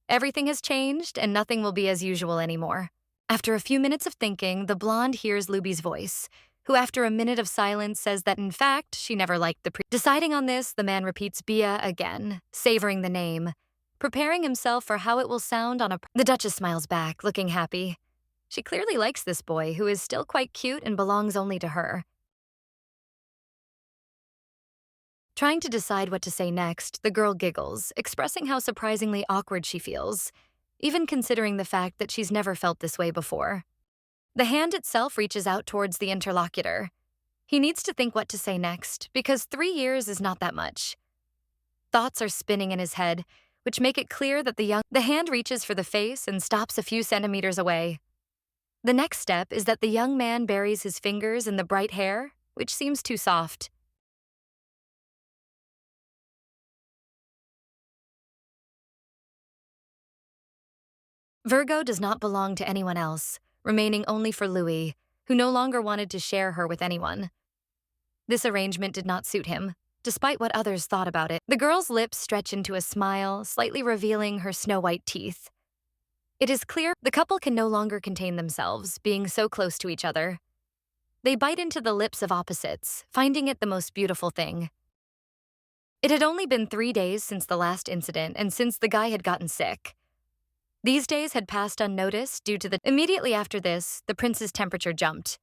Everything has changed, and nothing will be as usual anymore. After a few minutes of thinking, the blonde hears Luby's voice, who after a minute of silence says that in fact, she never liked the Deciding on this, the man repeats Bia again, savoring the name, preparing himself for how it will sound on a. The Duchess smiles back, looking happy. She clearly likes this boy, who is still quite cute and belongs only to her. Trying to decide what to say next, the girl giggles, expressing how surprisingly awkward she feels, even considering the fact that she's never felt this way before. The hand itself reaches out towards the interlocutor. He needs to think what to say next, because 3 years is not that much. Thoughts are spinning in his head, which make it clear that the hand reaches for the face and stops a few centimeters away. The next step is that the young man buries his fingers in the bright hair, which seems too soft. Virgo does not belong to anyone else, remaining only for Louis, who no longer wanted to share her with anyone. This arrangement did not suit him, despite what others thought about it. The girl's lips stretch into a smile, slightly revealing her snow-white teeth. It is clear the couple can no longer contain themselves, being so close to each other. They bite into the lips of opposites, finding it the most beautiful thing. It had only been 3 days since the last incident and since the guy had gotten sick. These days had passed unnoticed due to the. Immediately after this, the prince's temperature jumped.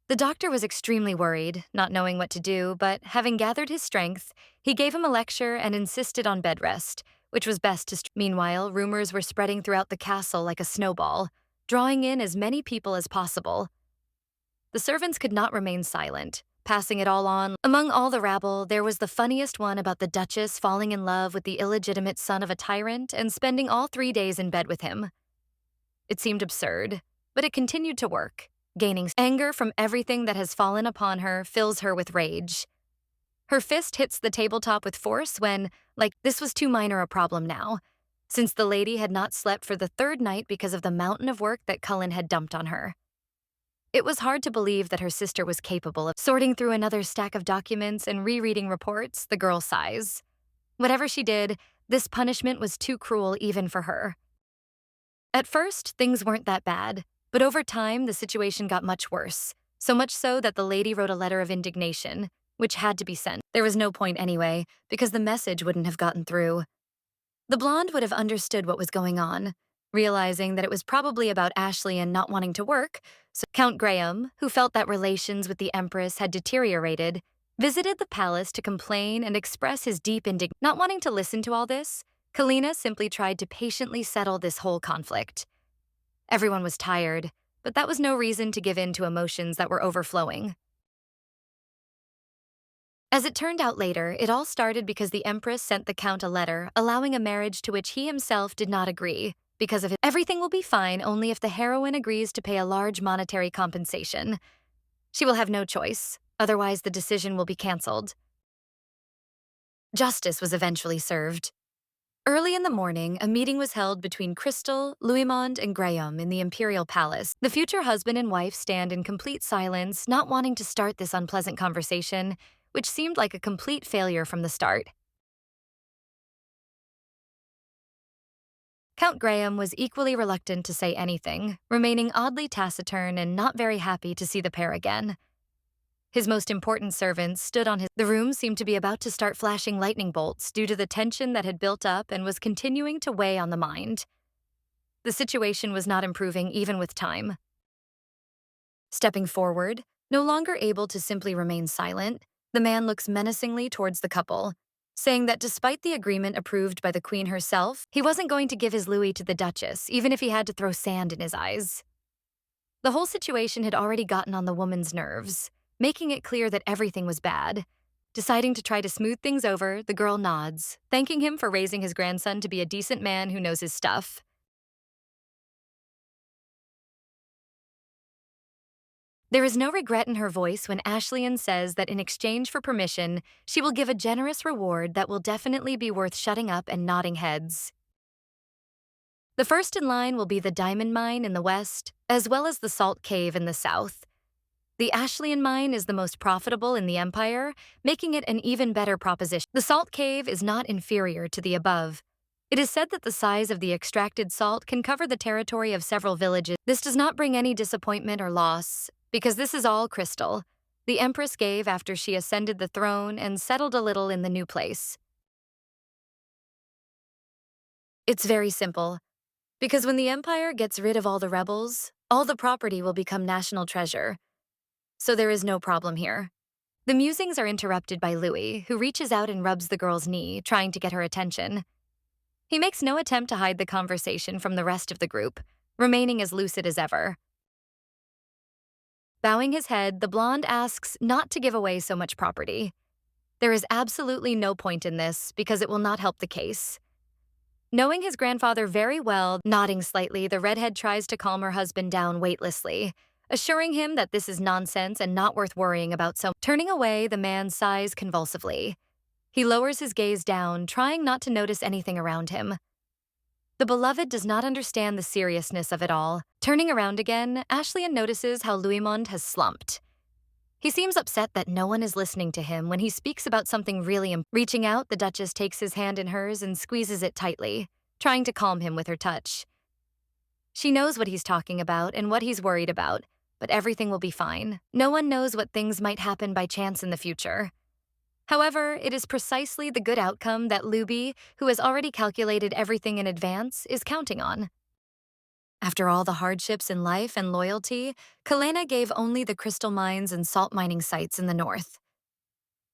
The doctor was extremely worried, not knowing what to do, but having gathered his strength, he gave him a lecture and insisted on bed rest, which was best to. Meanwhile, rumors were spreading throughout the castle like a snowball, drawing in as many people as possible. The servants could not remain silent, passing it all on. Among all the rabble, there was the funniest one about the Duchess falling in love with the illegitimate son of a tyrant and spending all 3 days in bed with him. It seemed absurd, but it continued to work, gaining anger from everything that has fallen upon her fills her with rage. Her fist hits the tabletop with force when, this was too minor a problem now, since the lady had not slept for the 3rd night because of the mountain of work that Cullen had dumped on her. It was hard to believe that her sister was capable of sorting through another stack of documents and rereading reports. The girl sighs. Whatever she did, this punishment was too cruel even for her. At first, things weren't that bad, but over time, the situation got much worse, so much so that the lady wrote a letter of indignation, which had to be sent. There was no point anyway, because the message wouldn't have gotten through. The blonde would have understood what was going on, realizing that it was probably about Ashley and not wanting to work, so Count Graham, who felt that relations with the empress had deteriorated, visited the palace to complain and express his deep indignation. Not wanting to listen to all this, Kalina simply tried to patiently settle this whole conflict. Everyone was tired, but that was no reason to give in to emotions that were overflowing. As it turned out later, it all started because the empress sent the count a letter allowing a marriage to which he himself did not agree. Because of it, everything will be fine only if the heroine agrees to pay a large monetary compensation. She will have no choice, otherwise the decision will be cancelled. Justice was eventually served. Early in the morning, a meeting was held between Crystal, Louismond, and Graham in the imperial palace. The future husband and wife stand in complete silence, not wanting to start this unpleasant conversation, which seemed like a complete failure from the start. Count Graham was equally reluctant to say anything, remaining oddly taciturn and not very happy to see the pair again. His most important servants stood on his. The room seemed to be about to start flashing lightning bolts due to the tension that had built up and was continuing to weigh on the mind. The situation was not improving even with time. Stepping forward, no longer able to simply remain silent, the man looks menacingly towards the couple, saying that despite the agreement approved by the Queen herself, he wasn't going to give his Louis to the Duchess, even if he had to throw sand in his eyes. The whole situation had already gotten on the woman's nerves, making it clear that everything was bad. Deciding to try to smooth things over, the girl nods, thanking him for raising his grandson to be a decent man who knows his stuff. There is no regret in her voice when Ashley says that in exchange for permission, she will give a generous reward that will definitely be worth shutting up and nodding heads. The first in line will be the diamond mine in the west, as well as the salt cave in the south. The Ashleyan mine is the most profitable in the empire, making it an even better proposition. The salt cave is not inferior to the above. It is said that the size of the extracted salt can cover the territory of several villages. This does not bring any disappointment or loss, because this is all crystal. The empress gave after she ascended the throne and settled a little in the new place. It's very simple, because when the empire gets rid of all the rebels, all the property will become national treasure. So there is no problem here. The musings are interrupted by Louis, who reaches out and rubs the girl's knee, trying to get her attention. He makes no attempt to hide the conversation from the rest of the group, remaining as lucid as ever. Bowing his head, the blonde asks not to give away so much property. There is absolutely no point in this because it will not help the case. Knowing his grandfather very well, nodding slightly, the redhead tries to calm her husband down weightlessly, assuring him that this is nonsense and not worth worrying about. So, turning away, the man sighs convulsively. He lowers his gaze down, trying not to notice anything around him. The beloved does not understand the seriousness of it all. Turning around again, Ashleyan notices how Louismond has slumped. He seems upset that no one is listening to him when he speaks about something really important. Reaching out, the Duchess takes his hand in hers and squeezes it tightly, trying to calm him with her touch. She knows what he's talking about and what he's worried about, but everything will be fine. No one knows what things might happen by chance in the future. However, it is precisely the good outcome that Luby, who has already calculated everything in advance, is counting on. After all the hardships in life and loyalty, Kalena gave only the crystal mines and salt mining sites in the north.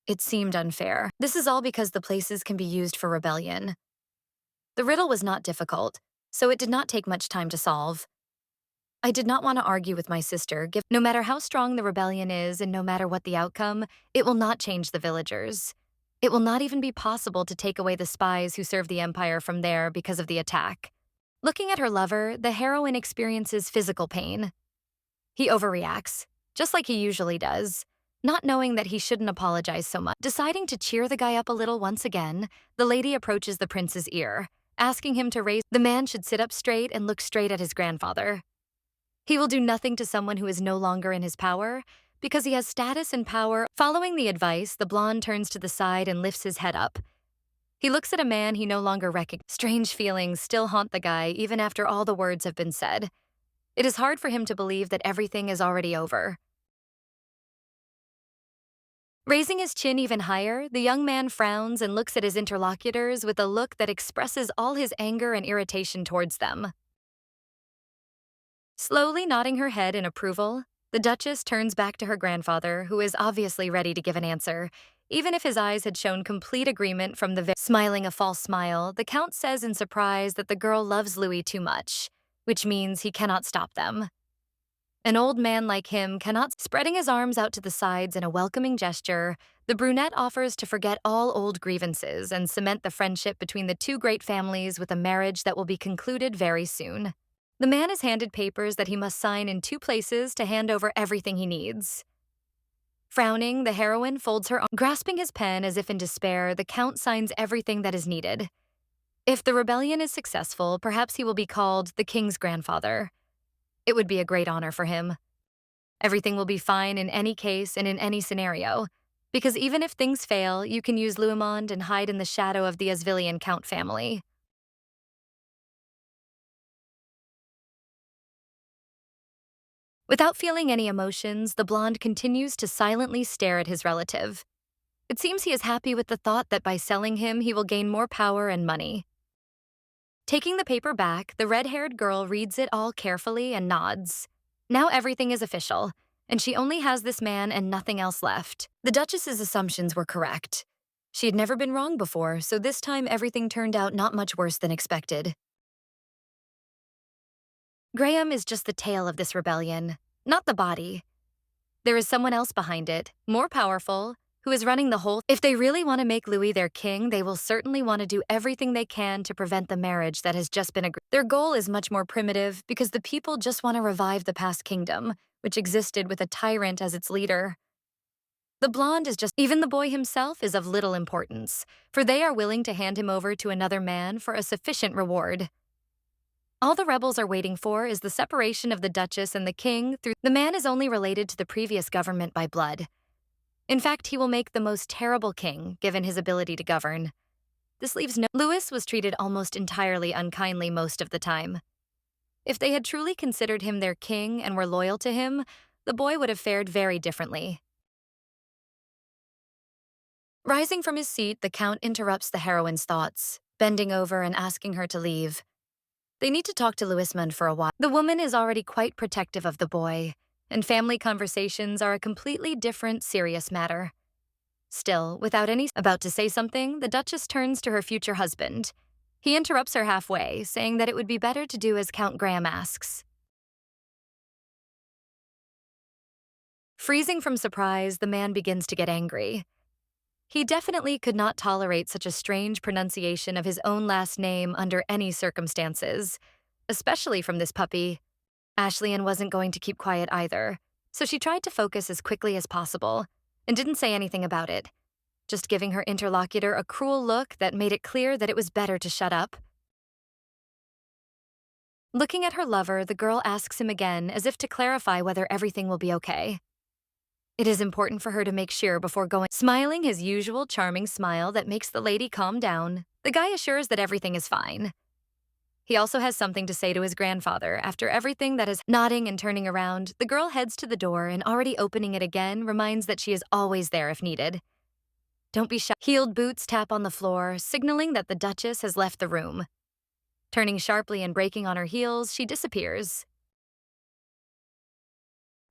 It seemed unfair. This is all because the places can be used for rebellion. The riddle was not difficult, so it did not take much time to solve. I did not want to argue with my sister. No matter how strong the rebellion is and no matter what the outcome, it will not change the villagers. It will not even be possible to take away the spies who serve the empire from there because of the attack. Looking at her lover, the heroine experiences physical pain. He overreacts, just like he usually does, not knowing that he shouldn't apologize so much. Deciding to cheer the guy up a little once again, the lady approaches the prince's ear, asking him to raise. The man should sit up straight and look straight at his grandfather. He will do nothing to someone who is no longer in his power, because he has status and power. Following the advice, the blonde turns to the side and lifts his head up. He looks at a man he no longer recognizes. Strange feelings still haunt the guy even after all the words have been said. It is hard for him to believe that everything is already over. Raising his chin even higher, the young man frowns and looks at his interlocutors with a look that expresses all his anger and irritation towards them. Slowly nodding her head in approval, the Duchess turns back to her grandfather, who is obviously ready to give an answer, even if his eyes had shown complete agreement from the smiling a false smile. The Count says in surprise that the girl loves Louis too much, which means he cannot stop them. An old man like him cannot. Spreading his arms out to the sides in a welcoming gesture, The brunette offers to forget all old grievances and cement the friendship between the two great families with a marriage that will be concluded very soon. The man is handed papers that he must sign in 2 places to hand over everything he needs. Frowning, the heroine folds her arms. Grasping his pen as if in despair, the Count signs everything that is needed. If the rebellion is successful, perhaps he will be called the king's grandfather. It would be a great honor for him. Everything will be fine in any case and in any scenario, because even if things fail, you can use Louismond and hide in the shadow of the Asvillian Count family. Without feeling any emotions, the blonde continues to silently stare at his relative. It seems he is happy with the thought that by selling him, he will gain more power and money. Taking the paper back, the red-haired girl reads it all carefully and nods. Now everything is official, and she only has this man and nothing else left. The Duchess's assumptions were correct. She had never been wrong before, so this time everything turned out not much worse than expected. Graham is just the tail of this rebellion, not the body. There is someone else behind it, more powerful, who is running the whole. If they really want to make Louis their king, they will certainly want to do everything they can to prevent the marriage that has just been agreed. Their goal is much more primitive because the people just want to revive the past kingdom, which existed with a tyrant as its leader. The blonde is just, even the boy himself is of little importance, for they are willing to hand him over to another man for a sufficient reward. All the rebels are waiting for is the separation of the Duchess and the king through. The man is only related to the previous government by blood. In fact, he will make the most terrible king, given his ability to govern. This leaves no. Louis was treated almost entirely unkindly most of the time. If they had truly considered him their king and were loyal to him, the boy would have fared very differently. Rising from his seat, the Count interrupts the heroine's thoughts, bending over and asking her to leave. They need to talk to Louismond for a while. The woman is already quite protective of the boy, and family conversations are a completely different, serious matter. Still, without any about to say something, the Duchess turns to her future husband. He interrupts her halfway, saying that it would be better to do as Count Graham asks. Freezing from surprise, the man begins to get angry. He definitely could not tolerate such a strange pronunciation of his own last name under any circumstances, especially from this puppy. Ashley wasn't going to keep quiet either, so she tried to focus as quickly as possible and didn't say anything about it, just giving her interlocutor a cruel look that made it clear that it was better to shut up. Looking at her lover, the girl asks him again as if to clarify whether everything will be okay. It is important for her to make sure before going. Smiling his usual charming smile that makes the lady calm down, the guy assures that everything is fine. He also has something to say to his grandfather after everything that is. Nodding and turning around, the girl heads to the door and already opening it again reminds that she is always there if needed. Don't be shy. Heeled boots tap on the floor, signaling that the Duchess has left the room. Turning sharply and breaking on her heels, she disappears.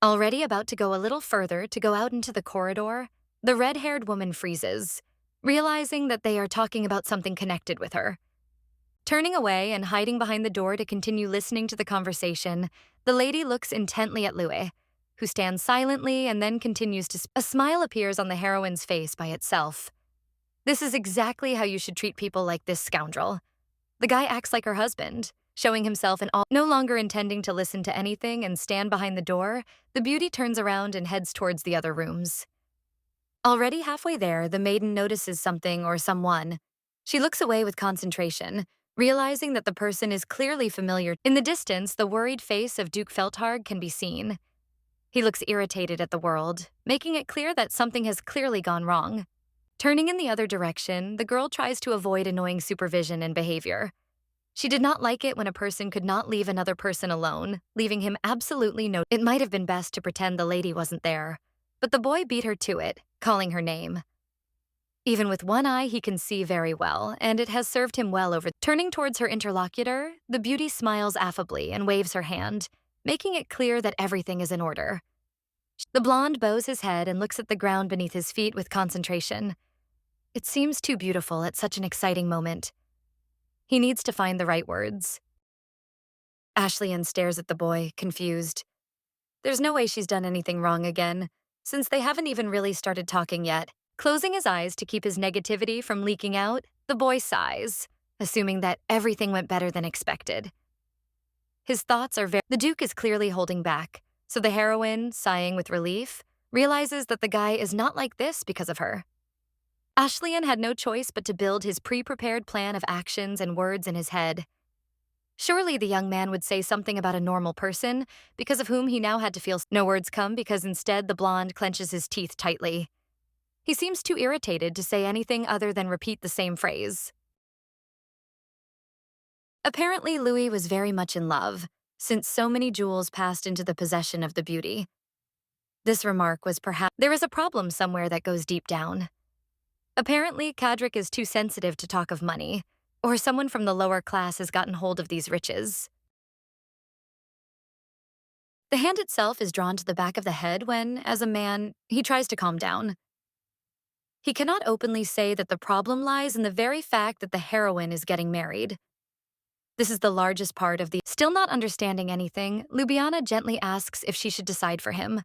Already about to go a little further to go out into the corridor, the red-haired woman freezes, realizing that they are talking about something connected with her. Turning away and hiding behind the door to continue listening to the conversation, the lady looks intently at Louis, who stands silently and then continues to. A smile appears on the heroine's face by itself. This is exactly how you should treat people like this scoundrel. The guy acts like her husband, showing himself in all. No longer intending to listen to anything and stand behind the door, the beauty turns around and heads towards the other rooms. Already halfway there, the maiden notices something or someone. She looks away with concentration, realizing that the person is clearly familiar. In the distance, the worried face of Duke Feltharg can be seen. He looks irritated at the world, making it clear that something has clearly gone wrong. Turning in the other direction, the girl tries to avoid annoying supervision and behavior. She did not like it when a person could not leave another person alone, leaving him absolutely no. It might have been best to pretend the lady wasn't there, but the boy beat her to it, calling her name. Even with one eye, he can see very well, and it has served him well over. Turning towards her interlocutor, the beauty smiles affably and waves her hand, making it clear that everything is in order. The blonde bows his head and looks at the ground beneath his feet with concentration. It seems too beautiful at such an exciting moment. He needs to find the right words. Ashley stares at the boy, confused. There's no way she's done anything wrong again, since they haven't even really started talking yet. Closing his eyes to keep his negativity from leaking out, the boy sighs, assuming that everything went better than expected. His thoughts are very— The Duke is clearly holding back, so the heroine, sighing with relief, realizes that the guy is not like this because of her. Ashlyan had no choice but to build his pre-prepared plan of actions and words in his head. Surely the young man would say something about a normal person, because of whom he now had to feel— No words come because instead the blonde clenches his teeth tightly. He seems too irritated to say anything other than repeat the same phrase. Apparently, Louis was very much in love, since so many jewels passed into the possession of the beauty. This remark was perhaps— There is a problem somewhere that goes deep down. Apparently, Kadrik is too sensitive to talk of money, or someone from the lower class has gotten hold of these riches. The hand itself is drawn to the back of the head when, as a man, he tries to calm down. He cannot openly say that the problem lies in the very fact that the heroine is getting married. This is the largest part of the— Still not understanding anything, Ljubljana gently asks if she should decide for him.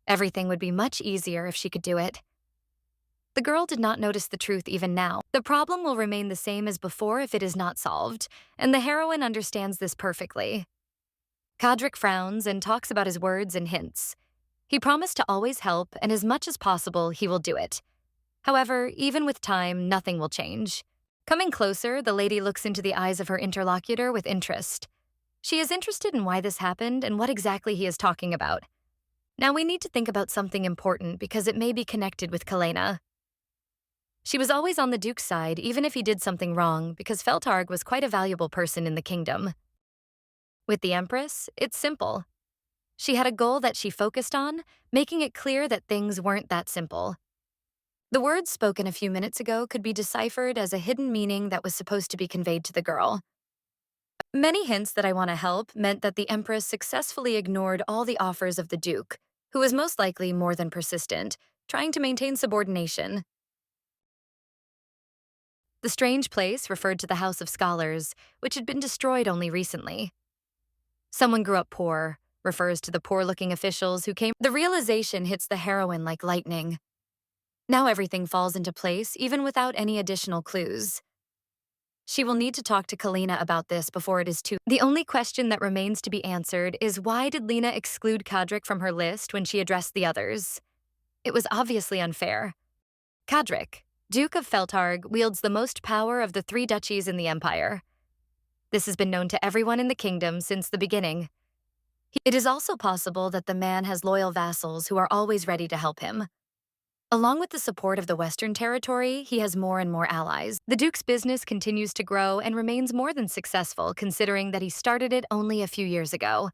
Everything would be much easier if she could do it. The girl did not notice the truth even now. The problem will remain the same as before if it is not solved, and the heroine understands this perfectly. Kadrik frowns and talks about his words and hints. He promised to always help, and as much as possible, he will do it. However, even with time, nothing will change. Coming closer, the lady looks into the eyes of her interlocutor with interest. She is interested in why this happened and what exactly he is talking about. Now we need to think about something important because it may be connected with Kalena. She was always on the Duke's side, even if he did something wrong, because Feltarg was quite a valuable person in the kingdom. With the Empress, it's simple. She had a goal that she focused on, making it clear that things weren't that simple. The words spoken a few minutes ago could be deciphered as a hidden meaning that was supposed to be conveyed to the girl. Many hints that I want to help meant that the Empress successfully ignored all the offers of the Duke, who was most likely more than persistent, trying to maintain subordination. The strange place referred to the House of Scholars, which had been destroyed only recently. Someone grew up poor, refers to the poor-looking officials who came— The realization hits the heroine like lightning. Now everything falls into place, even without any additional clues. She will need to talk to Kalina about this before it is too— The only question that remains to be answered is why did Lena exclude Kadrik from her list when she addressed the others? It was obviously unfair. Kadrik, Duke of Feltarg, wields the most power of the 3 duchies in the Empire. This has been known to everyone in the kingdom since the beginning. It is also possible that the man has loyal vassals who are always ready to help him. Along with the support of the Western Territory, he has more and more allies. The Duke's business continues to grow and remains more than successful considering that he started it only a few years ago.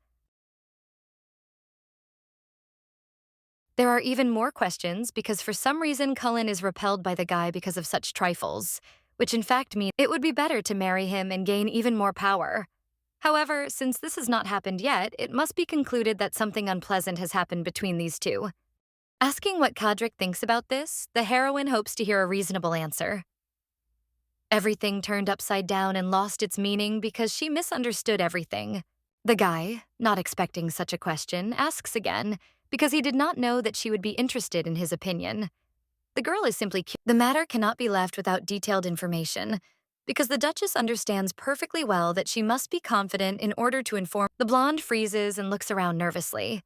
There are even more questions because for some reason Cullen is repelled by the guy because of such trifles, which in fact means it would be better to marry him and gain even more power. However, since this has not happened yet, it must be concluded that something unpleasant has happened between these two. Asking what Kadrik thinks about this, the heroine hopes to hear a reasonable answer. Everything turned upside down and lost its meaning because she misunderstood everything. The guy, not expecting such a question, asks again, because he did not know that she would be interested in his opinion. The girl is simply cute. The matter cannot be left without detailed information, because the Duchess understands perfectly well that she must be confident in order to inform. The blonde freezes and looks around nervously.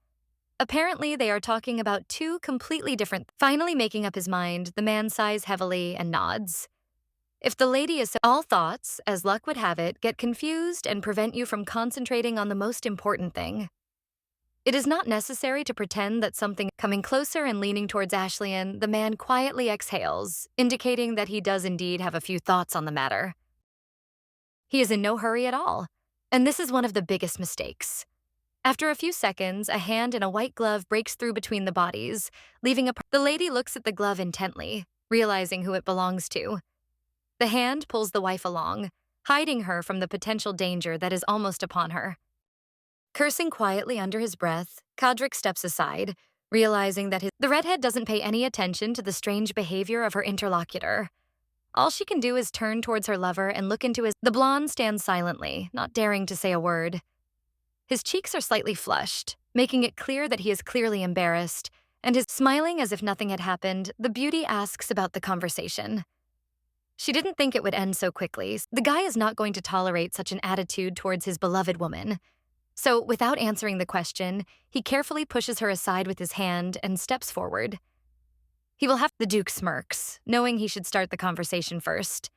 Apparently, they are talking about 2 completely different— Finally making up his mind, the man sighs heavily and nods. If the lady is— All thoughts, as luck would have it, get confused and prevent you from concentrating on the most important thing. It is not necessary to pretend that something— Coming closer and leaning towards Ashlyan, the man quietly exhales, indicating that he does indeed have a few thoughts on the matter. He is in no hurry at all, and this is one of the biggest mistakes. After a few seconds, a hand in a white glove breaks through between the bodies, leaving a— The lady looks at the glove intently, realizing who it belongs to. The hand pulls the wife along, hiding her from the potential danger that is almost upon her. Cursing quietly under his breath, Kadrik steps aside, realizing that the redhead doesn't pay any attention to the strange behavior of her interlocutor. All she can do is turn towards her lover and look into his— The blonde stands silently, not daring to say a word. His cheeks are slightly flushed, making it clear that he is clearly embarrassed, and his smiling as if nothing had happened, the beauty asks about the conversation. She didn't think it would end so quickly. The guy is not going to tolerate such an attitude towards his beloved woman. So, without answering the question, he carefully pushes her aside with his hand and steps forward. He will have— The Duke smirks, knowing he should start the conversation first.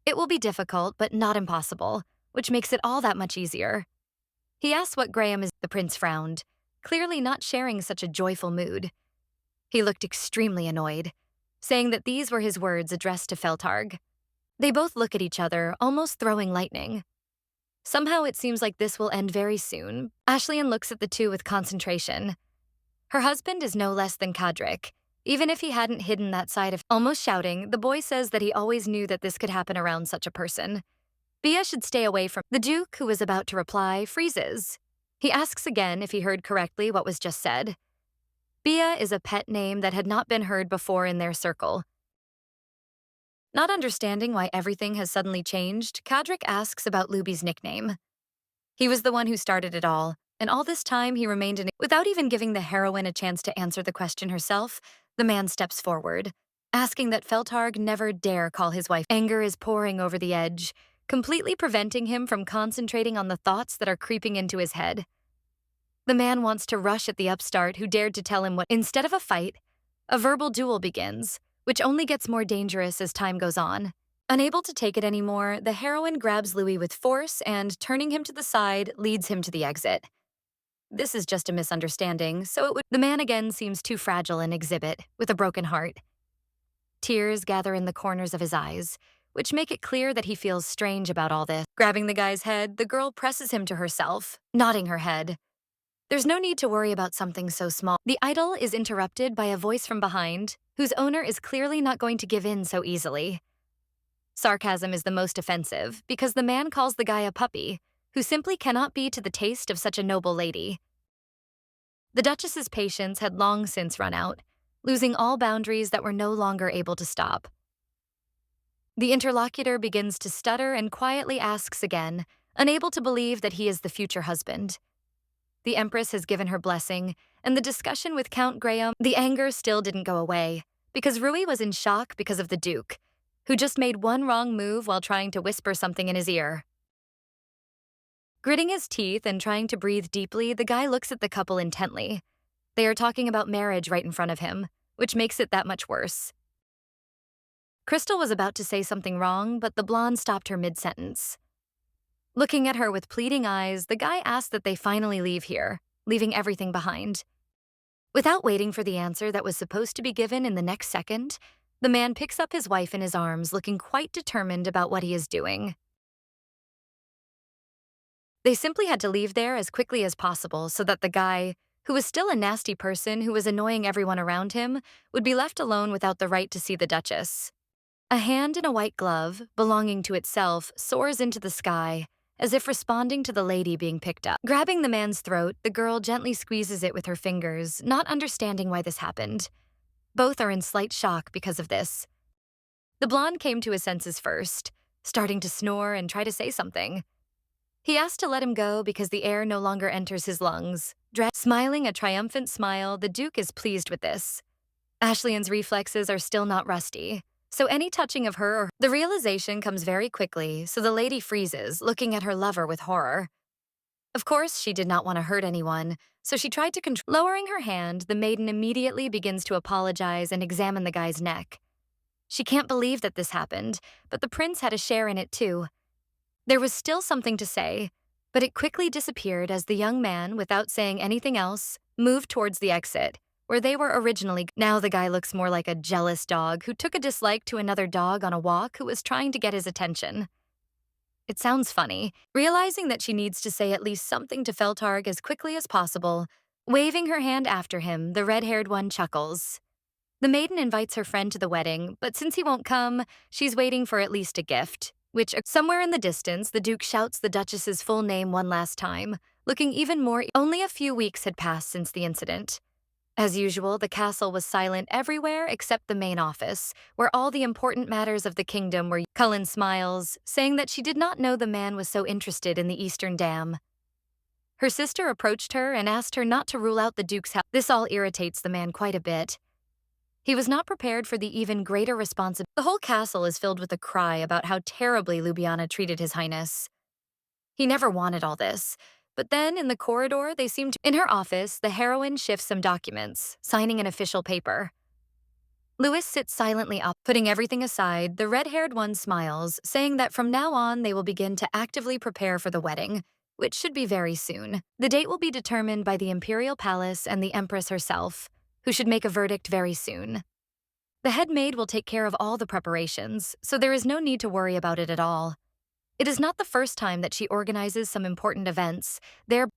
It will be difficult, but not impossible, which makes it all that much easier. He asks what Graham is— The prince frowned, clearly not sharing such a joyful mood. He looked extremely annoyed, saying that these were his words addressed to Feltarg. They both look at each other, almost throwing lightning. Somehow it seems like this will end very soon. Ashlyn looks at the two with concentration. Her husband is no less than Cadric, even if he hadn't hidden that side of— Almost shouting, the boy says that he always knew that this could happen around such a person. Bia should stay away from— The Duke, who was about to reply, freezes. He asks again if he heard correctly what was just said. Bia is a pet name that had not been heard before in their circle. Not understanding why everything has suddenly changed, Cadric asks about Luby's nickname. He was the one who started it all, and all this time he remained in— Without even giving the heroine a chance to answer the question herself, the man steps forward, asking that Feltarg never dare call his wife. Anger is pouring over the edge, completely preventing him from concentrating on the thoughts that are creeping into his head. The man wants to rush at the upstart who dared to tell him what— Instead of a fight, a verbal duel begins, which only gets more dangerous as time goes on. Unable to take it anymore, the heroine grabs Louis with force and, turning him to the side, leads him to the exit. This is just a misunderstanding, so it would— The man again seems too fragile an exhibit, with a broken heart. Tears gather in the corners of his eyes, which make it clear that he feels strange about all this. Grabbing the guy's head, the girl presses him to herself, nodding her head. There's no need to worry about something so small. The idyll is interrupted by a voice from behind, whose owner is clearly not going to give in so easily. Sarcasm is the most offensive, because the man calls the guy a puppy, who simply cannot be to the taste of such a noble lady. The Duchess's patience had long since run out, losing all boundaries that were no longer able to stop. The interlocutor begins to stutter and quietly asks again, unable to believe that he is the future husband. The empress has given her blessing, and the discussion with Count Graham— The anger still didn't go away, because Rui was in shock because of the Duke, who just made one wrong move while trying to whisper something in his ear. Gritting his teeth and trying to breathe deeply, the guy looks at the couple intently. They are talking about marriage right in front of him, which makes it that much worse. Crystal was about to say something wrong, but the blonde stopped her mid-sentence. Looking at her with pleading eyes, the guy asked that they finally leave here, leaving everything behind. Without waiting for the answer that was supposed to be given in the next second, the man picks up his wife in his arms, looking quite determined about what he is doing. They simply had to leave there as quickly as possible so that the guy, who was still a nasty person who was annoying everyone around him, would be left alone without the right to see the Duchess. A hand in a white glove, belonging to itself, soars into the sky, as if responding to the lady being picked up. Grabbing the man's throat, the girl gently squeezes it with her fingers, not understanding why this happened. Both are in slight shock because of this. The blonde came to his senses first, starting to snore and try to say something. He asked to let him go because the air no longer enters his lungs. Smiling a triumphant smile, the Duke is pleased with this. Ashlyn's reflexes are still not rusty, so any touching of her or— The realization comes very quickly, so the lady freezes, looking at her lover with horror. Of course, she did not want to hurt anyone, so she tried to control— Lowering her hand, the maiden immediately begins to apologize and examine the guy's neck. She can't believe that this happened, but the prince had a share in it too. There was still something to say, but it quickly disappeared as the young man, without saying anything else, moved towards the exit, where they were originally— Now the guy looks more like a jealous dog who took a dislike to another dog on a walk who was trying to get his attention. It sounds funny, realizing that she needs to say at least something to Feltarg as quickly as possible. Waving her hand after him, the red-haired one chuckles. The maiden invites her friend to the wedding, but since he won't come, she's waiting for at least a gift, which— Somewhere in the distance, the Duke shouts the Duchess's full name one last time, looking even more— Only a few weeks had passed since the incident. As usual, the castle was silent everywhere except the main office, where all the important matters of the kingdom were— Cullen smiles, saying that she did not know the man was so interested in the Eastern Dam. Her sister approached her and asked her not to rule out the Duke's house. This all irritates the man quite a bit. He was not prepared for the even greater responsibility. The whole castle is filled with a cry about how terribly Ljubljana treated His Highness. He never wanted all this. But then, in the corridor, they seem to— In her office, the heroine shifts some documents, signing an official paper. Louis sits silently up, putting everything aside. The red-haired one smiles, saying that from now on they will begin to actively prepare for the wedding, which should be very soon. The date will be determined by the Imperial Palace and the Empress herself, who should make a verdict very soon. The head maid will take care of all the preparations, so there is no need to worry about it at all. It is not the first time that she organizes some important events.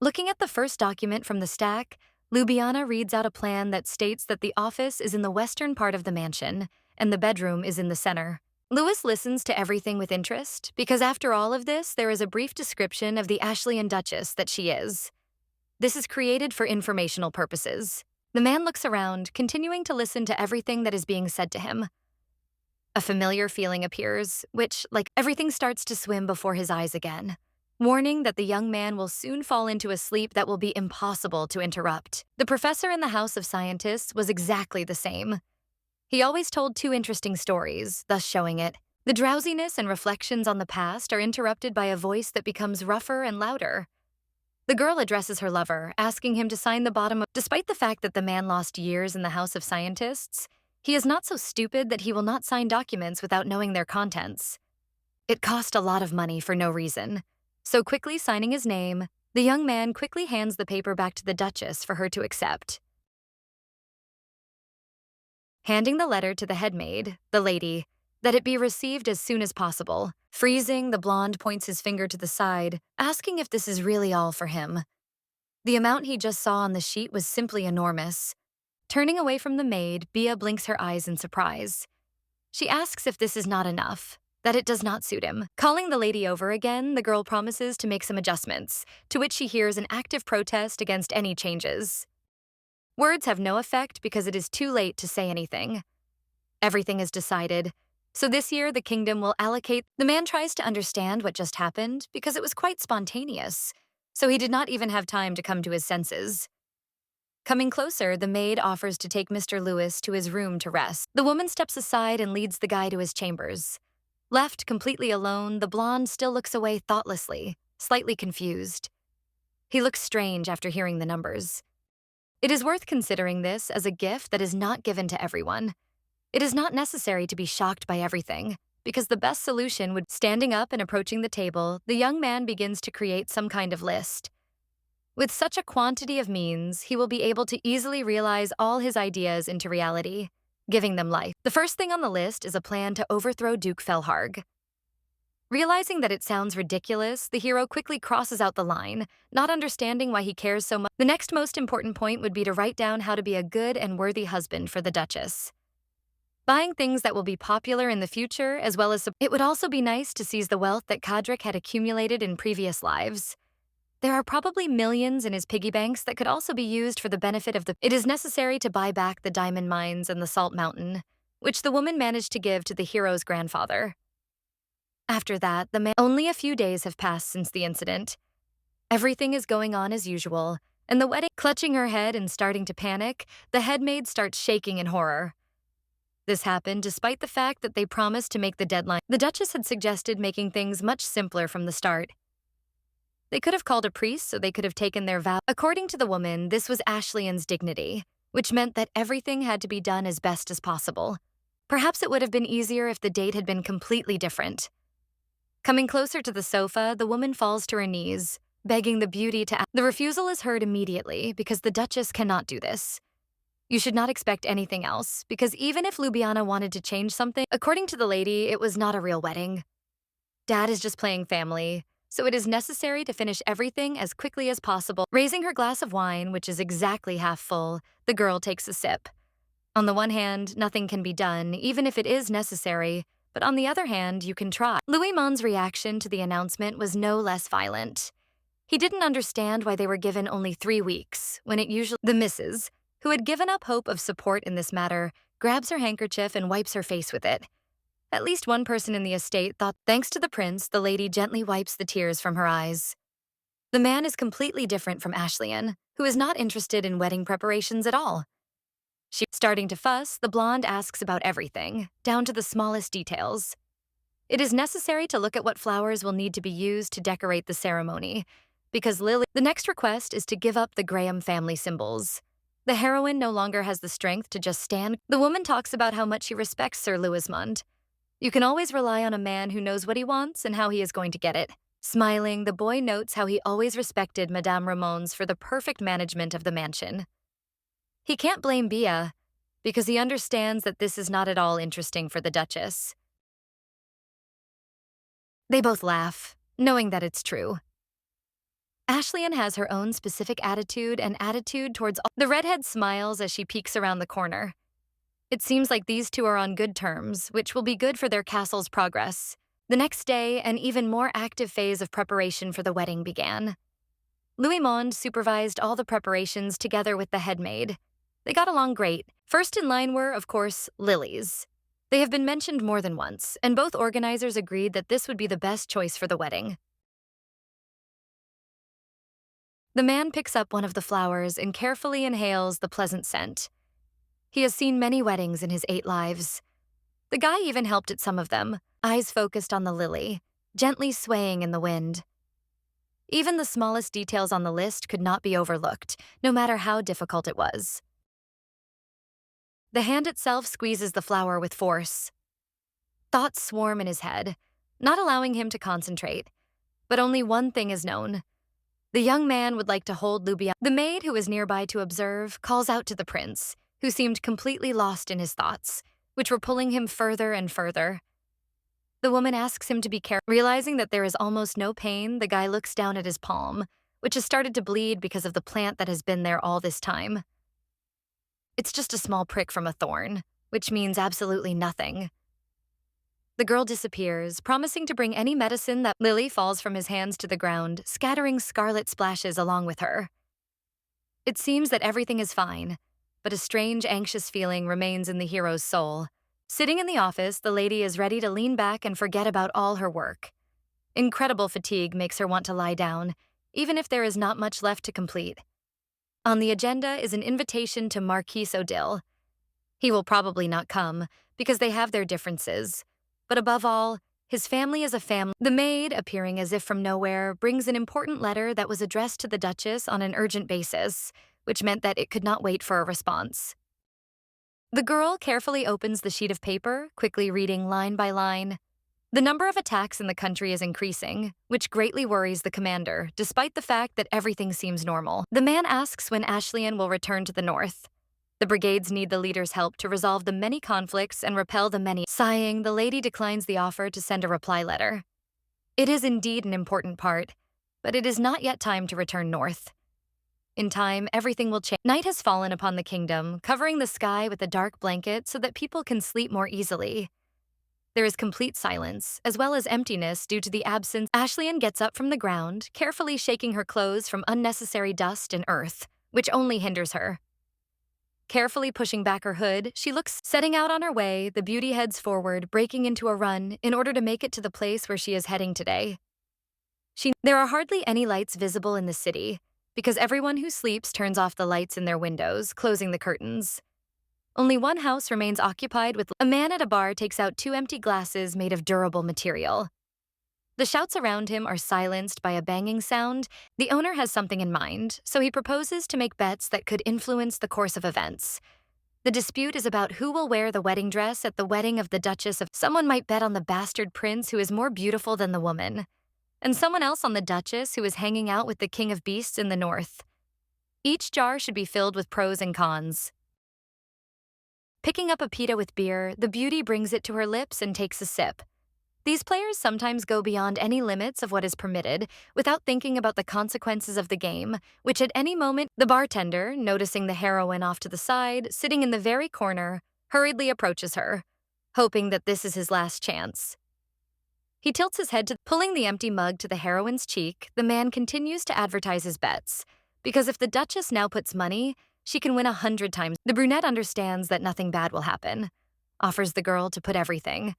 Looking at the first document from the stack, Ljubljana reads out a plan that states that the office is in the western part of the mansion, and the bedroom is in the center. Louis listens to everything with interest, because after all of this, there is a brief description of the Ashleyan Duchess that she is. This is created for informational purposes. The man looks around, continuing to listen to everything that is being said to him. A familiar feeling appears, which, like everything, starts to swim before his eyes again, warning that the young man will soon fall into a sleep that will be impossible to interrupt. The professor in the House of Scientists was exactly the same. He always told two interesting stories, thus showing it. The drowsiness and reflections on the past are interrupted by a voice that becomes rougher and louder. The girl addresses her lover, asking him to sign the bottom of— Despite the fact that the man lost years in the House of Scientists, he is not so stupid that he will not sign documents without knowing their contents. It cost a lot of money for no reason. So quickly signing his name, the young man quickly hands the paper back to the Duchess for her to accept. Handing the letter to the head maid, the lady, that it be received as soon as possible. Freezing, the blonde points his finger to the side, asking if this is really all for him. The amount he just saw on the sheet was simply enormous. Turning away from the maid, Bia blinks her eyes in surprise. She asks if this is not enough, that it does not suit him. Calling the lady over again, the girl promises to make some adjustments, to which she hears an active protest against any changes. Words have no effect because it is too late to say anything. Everything is decided, so this year the kingdom will allocate— The man tries to understand what just happened because it was quite spontaneous, so he did not even have time to come to his senses. Coming closer, the maid offers to take Mr. Louis to his room to rest. The woman steps aside and leads the guy to his chambers. Left completely alone, the blonde still looks away thoughtlessly, slightly confused. He looks strange after hearing the numbers. It is worth considering this as a gift that is not given to everyone. It is not necessary to be shocked by everything, because the best solution would— Standing up and approaching the table, the young man begins to create some kind of list. With such a quantity of means, he will be able to easily realize all his ideas into reality, giving them life. The first thing on the list is a plan to overthrow Duke Felharg. Realizing that it sounds ridiculous, the hero quickly crosses out the line, not understanding why he cares so much. The next most important point would be to write down how to be a good and worthy husband for the Duchess. Buying things that will be popular in the future, as well as— It would also be nice to seize the wealth that Kadrik had accumulated in previous lives. There are probably millions in his piggy banks that could also be used for the benefit of the— It is necessary to buy back the diamond mines and the salt mountain, which the woman managed to give to the hero's grandfather. After that, Only a few days have passed since the incident. Everything is going on as usual, and the wedding— Clutching her head and starting to panic, the head maid starts shaking in horror. This happened despite the fact that they promised to make the deadline. The Duchess had suggested making things much simpler from the start. They could have called a priest so they could have taken their vow. According to the woman, this was Ashleyan's dignity, which meant that everything had to be done as best as possible. Perhaps it would have been easier if the date had been completely different. Coming closer to the sofa, the woman falls to her knees, begging the beauty to— The refusal is heard immediately because the Duchess cannot do this. You should not expect anything else, because even if Ljubljana wanted to change something— According to the lady, it was not a real wedding. Dad is just playing family, so it is necessary to finish everything as quickly as possible. Raising her glass of wine, which is exactly half full, the girl takes a sip. On the one hand, nothing can be done, even if it is necessary, but on the other hand, you can try. Louis Mon's reaction to the announcement was no less violent. He didn't understand why they were given only 3 weeks, when it usually— The missus, who had given up hope of support in this matter, grabs her handkerchief and wipes her face with it. At least one person in the estate thought— Thanks to the prince, the lady gently wipes the tears from her eyes. The man is completely different from Ashley, who is not interested in wedding preparations at all. She's starting to fuss, the blonde asks about everything, down to the smallest details. It is necessary to look at what flowers will need to be used to decorate the ceremony, because the next request is to give up the Graham family symbols. The heroine no longer has the strength to just stand. The woman talks about how much she respects Sir Louismond. You can always rely on a man who knows what he wants and how he is going to get it. Smiling, the boy notes how he always respected Madame Ramon's for the perfect management of the mansion. He can't blame Bia, because he understands that this is not at all interesting for the Duchess. They both laugh, knowing that it's true. Ashley has her own specific attitude and attitude towards all. The redhead smiles as she peeks around the corner. It seems like these two are on good terms, which will be good for their castle's progress. The next day, an even more active phase of preparation for the wedding began. Louismond supervised all the preparations together with the head maid. They got along great. First in line were, of course, lilies. They have been mentioned more than once, and both organizers agreed that this would be the best choice for the wedding. The man picks up one of the flowers and carefully inhales the pleasant scent. He has seen many weddings in his 8 lives. The guy even helped at some of them, eyes focused on the lily, gently swaying in the wind. Even the smallest details on the list could not be overlooked, no matter how difficult it was. The hand itself squeezes the flower with force. Thoughts swarm in his head, not allowing him to concentrate. But only one thing is known. The young man would like to hold Loubian. The maid, who is nearby to observe, calls out to the prince, who seemed completely lost in his thoughts, which were pulling him further and further. The woman asks him to be careful. Realizing that there is almost no pain, the guy looks down at his palm, which has started to bleed because of the plant that has been there all this time. It's just a small prick from a thorn, which means absolutely nothing. The girl disappears, promising to bring any medicine that Lily falls from his hands to the ground, scattering scarlet splashes along with her. It seems that everything is fine, but a strange, anxious feeling remains in the hero's soul. Sitting in the office, the lady is ready to lean back and forget about all her work. Incredible fatigue makes her want to lie down, even if there is not much left to complete. On the agenda is an invitation to Marquis Odile. He will probably not come, because they have their differences. But above all, his family is a family. The maid, appearing as if from nowhere, brings an important letter that was addressed to the Duchess on an urgent basis, which meant that it could not wait for a response. The girl carefully opens the sheet of paper, quickly reading line by line. The number of attacks in the country is increasing, which greatly worries the commander, despite the fact that everything seems normal. The man asks when Ashley will return to the north. The brigades need the leader's help to resolve the many conflicts and repel the many. Sighing, the lady declines the offer to send a reply letter. It is indeed an important part, but it is not yet time to return north. In time, everything will change. Night has fallen upon the kingdom, covering the sky with a dark blanket so that people can sleep more easily. There is complete silence, as well as emptiness due to the absence. Ashley gets up from the ground, carefully shaking her clothes from unnecessary dust and earth, which only hinders her. Carefully pushing back her hood, she looks. Setting out on her way, the beauty heads forward, breaking into a run in order to make it to the place where she is heading today. There are hardly any lights visible in the city, because everyone who sleeps turns off the lights in their windows, closing the curtains. Only one house remains occupied with. A man at a bar takes out 2 empty glasses made of durable material. The shouts around him are silenced by a banging sound. The owner has something in mind, so he proposes to make bets that could influence the course of events. The dispute is about who will wear the wedding dress at the wedding of the Duchess of. Someone might bet on the bastard prince who is more beautiful than the woman, and someone else on the Duchess who is hanging out with the king of beasts in the north. Each jar should be filled with pros and cons. Picking up a pita with beer, the beauty brings it to her lips and takes a sip. These players sometimes go beyond any limits of what is permitted without thinking about the consequences of the game, which at any moment, the bartender, noticing the heroine off to the side, sitting in the very corner, hurriedly approaches her, hoping that this is his last chance. He tilts his head, pulling the empty mug to the heroine's cheek. The man continues to advertise his bets, because if the Duchess now puts money, she can win 100 times. The brunette understands that nothing bad will happen, offers the girl to put everything.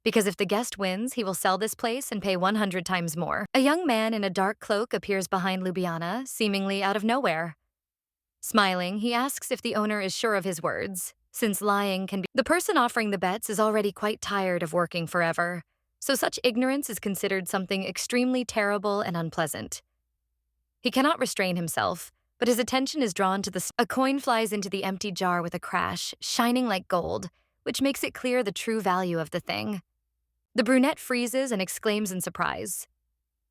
because if the guest wins, he will sell this place and pay 100 times more. A young man in a dark cloak appears behind Ljubljana, seemingly out of nowhere. Smiling, he asks if the owner is sure of his words, since lying can be. The person offering the bets is already quite tired of working forever, so such ignorance is considered something extremely terrible and unpleasant. He cannot restrain himself, but his attention is drawn to a coin flies into the empty jar with a crash, shining like gold, which makes it clear the true value of the thing. The brunette freezes and exclaims in surprise.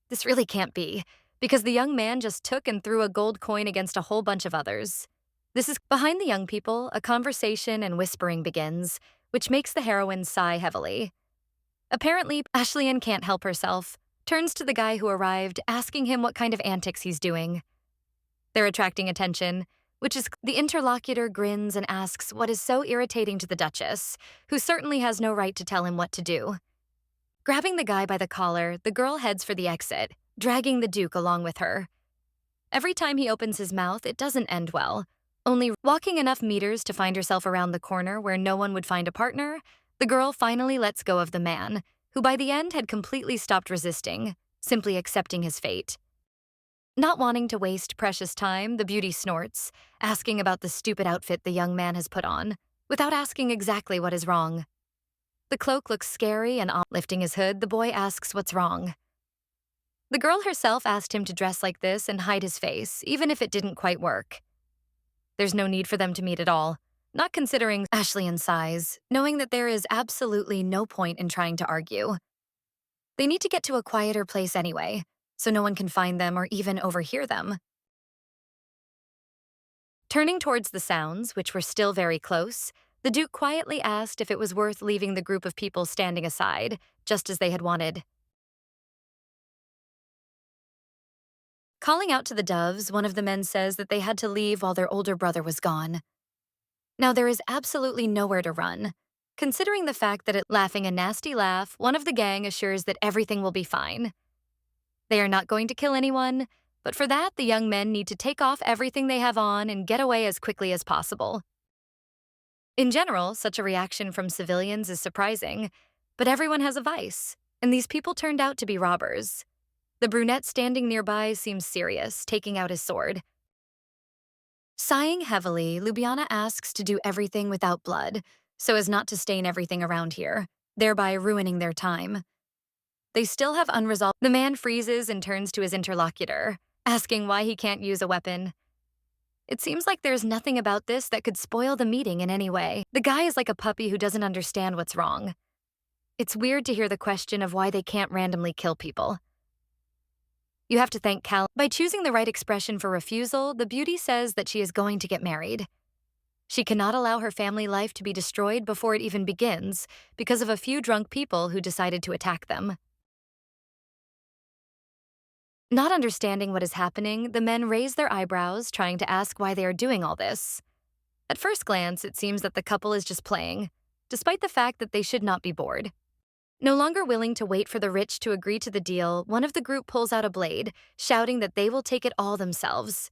This really can't be, because the young man just took and threw a gold coin against a whole bunch of others. Behind the young people, a conversation and whispering begins, which makes the heroine sigh heavily. Apparently, Ashley can't help herself, turns to the guy who arrived, asking him what kind of antics he's doing. They're attracting attention, which is the interlocutor grins and asks what is so irritating to the Duchess, who certainly has no right to tell him what to do. Grabbing the guy by the collar, the girl heads for the exit, dragging the Duke along with her. Every time he opens his mouth, it doesn't end well. Only walking enough meters to find herself around the corner where no one would find a partner, the girl finally lets go of the man, who by the end had completely stopped resisting, simply accepting his fate. Not wanting to waste precious time, the beauty snorts, asking about the stupid outfit the young man has put on, without asking exactly what is wrong. The cloak looks scary and lifting his hood, the boy asks what's wrong. The girl herself asked him to dress like this and hide his face, even if it didn't quite work. There's no need for them to meet at all, not considering Ashley sighs, knowing that there is absolutely no point in trying to argue. They need to get to a quieter place anyway, so no one can find them or even overhear them. Turning towards the sounds, which were still very close, the Duke quietly asked if it was worth leaving the group of people standing aside, just as they had wanted. Calling out to the doves, one of the men says that they had to leave while their older brother was gone. Now there is absolutely nowhere to run. Considering the fact that laughing a nasty laugh, one of the gang assures that everything will be fine. They are not going to kill anyone, but for that, the young men need to take off everything they have on and get away as quickly as possible. In general, such a reaction from civilians is surprising, but everyone has a vice, and these people turned out to be robbers. The brunette standing nearby seems serious, taking out his sword. Sighing heavily, Ljubljana asks to do everything without blood, so as not to stain everything around here, thereby ruining their time. They still have unresolved. The man freezes and turns to his interlocutor, asking why he can't use a weapon. It seems like there's nothing about this that could spoil the meeting in any way. The guy is like a puppy who doesn't understand what's wrong. It's weird to hear the question of why they can't randomly kill people. You have to thank Cal. By choosing the right expression for refusal, the beauty says that she is going to get married. She cannot allow her family life to be destroyed before it even begins because of a few drunk people who decided to attack them. Not understanding what is happening, the men raise their eyebrows, trying to ask why they are doing all this. At first glance, it seems that the couple is just playing, despite the fact that they should not be bored. No longer willing to wait for the rich to agree to the deal, one of the group pulls out a blade, shouting that they will take it all themselves.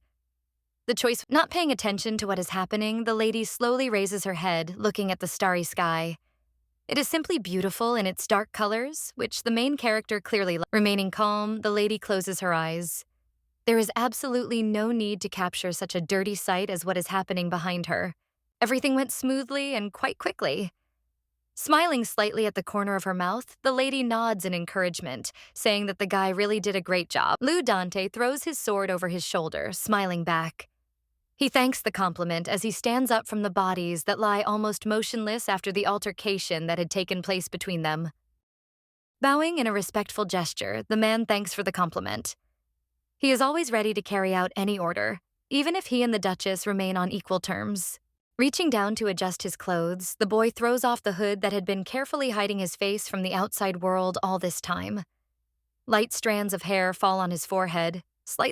The choice, not paying attention to what is happening, the lady slowly raises her head, looking at the starry sky. It is simply beautiful in its dark colors, which the main character clearly likes. Remaining calm, the lady closes her eyes. There is absolutely no need to capture such a dirty sight as what is happening behind her. Everything went smoothly and quite quickly. Smiling slightly at the corner of her mouth, the lady nods in encouragement, saying that the guy really did a great job. Lou Dante throws his sword over his shoulder, smiling back. He thanks the compliment as he stands up from the bodies that lie almost motionless after the altercation that had taken place between them. Bowing in a respectful gesture, the man thanks for the compliment. He is always ready to carry out any order, even if he and the Duchess remain on equal terms. Reaching down to adjust his clothes, the boy throws off the hood that had been carefully hiding his face from the outside world all this time. Light strands of hair fall on his forehead.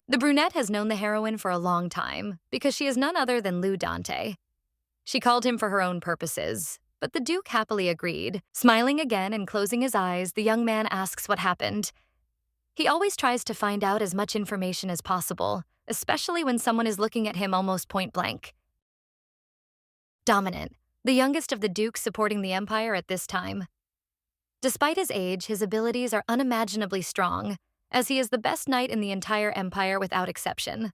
The brunette has known the heroine for a long time, because she is none other than Lou Dante. She called him for her own purposes, but the Duke happily agreed. Smiling again and closing his eyes, the young man asks what happened. He always tries to find out as much information as possible, especially when someone is looking at him almost point blank. Dominant, the youngest of the dukes supporting the empire at this time. Despite his age, his abilities are unimaginably strong, as he is the best knight in the entire empire without exception.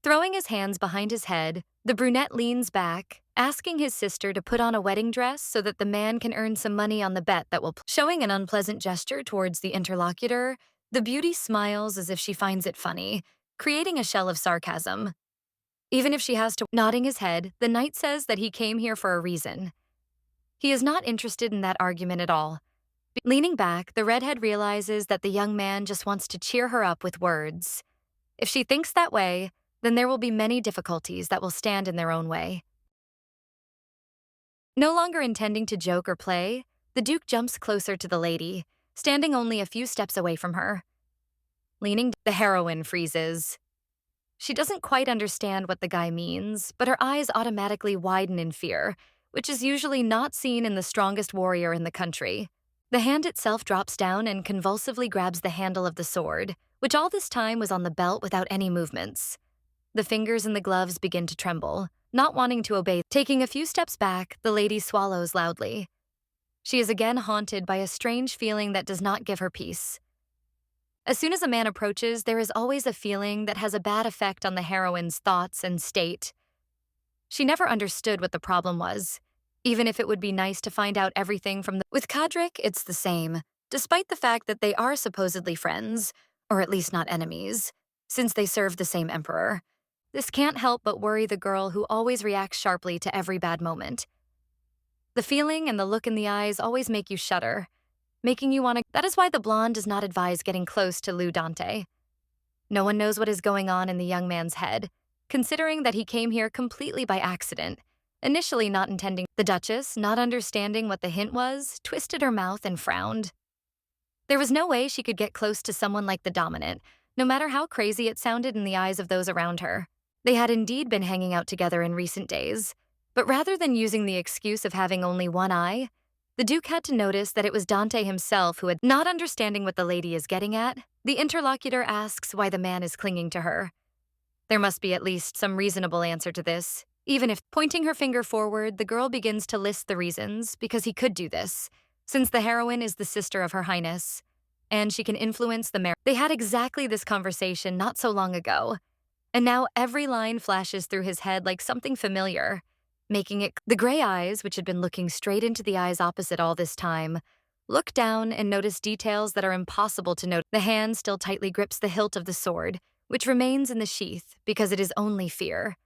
Throwing his hands behind his head, the brunette leans back, asking his sister to put on a wedding dress so that the man can earn some money on the bet that will. Showing an unpleasant gesture towards the interlocutor, the beauty smiles as if she finds it funny, creating a shell of sarcasm. Even if she has to. Nodding his head, the knight says that he came here for a reason. He is not interested in that argument at all. Leaning back, the redhead realizes that the young man just wants to cheer her up with words. If she thinks that way, then there will be many difficulties that will stand in their own way. No longer intending to joke or play, the Duke jumps closer to the lady, standing only a few steps away from her. Leaning, the heroine freezes. She doesn't quite understand what the guy means, but her eyes automatically widen in fear, which is usually not seen in the strongest warrior in the country. The hand itself drops down and convulsively grabs the handle of the sword, which all this time was on the belt without any movements. The fingers in the gloves begin to tremble, not wanting to obey. Taking a few steps back, the lady swallows loudly. She is again haunted by a strange feeling that does not give her peace. As soon as a man approaches, there is always a feeling that has a bad effect on the heroine's thoughts and state. She never understood what the problem was, even if it would be nice to find out everything from the. With Kadrik, it's the same, despite the fact that they are supposedly friends, or at least not enemies, since they serve the same emperor. This can't help but worry the girl who always reacts sharply to every bad moment. The feeling and the look in the eyes always make you shudder, making you want to. That is why the blonde does not advise getting close to Lou Dante. No one knows what is going on in the young man's head, considering that he came here completely by accident, initially not intending. The Duchess, not understanding what the hint was, twisted her mouth and frowned. There was no way she could get close to someone like the dominant, no matter how crazy it sounded in the eyes of those around her. They had indeed been hanging out together in recent days, but rather than using the excuse of having only one eye, the Duke had to notice that it was Dante himself who had. Not understanding what the lady is getting at, the interlocutor asks why the man is clinging to her. There must be at least some reasonable answer to this. Even if, pointing her finger forward, the girl begins to list the reasons, because he could do this, since the heroine is the sister of Her Highness, and she can influence the marriage. They had exactly this conversation not so long ago, and now every line flashes through his head like something familiar, making it. The gray eyes, which had been looking straight into the eyes opposite all this time, look down and notice details that are impossible to note. The hand still tightly grips the hilt of the sword, which remains in the sheath because it is only fear.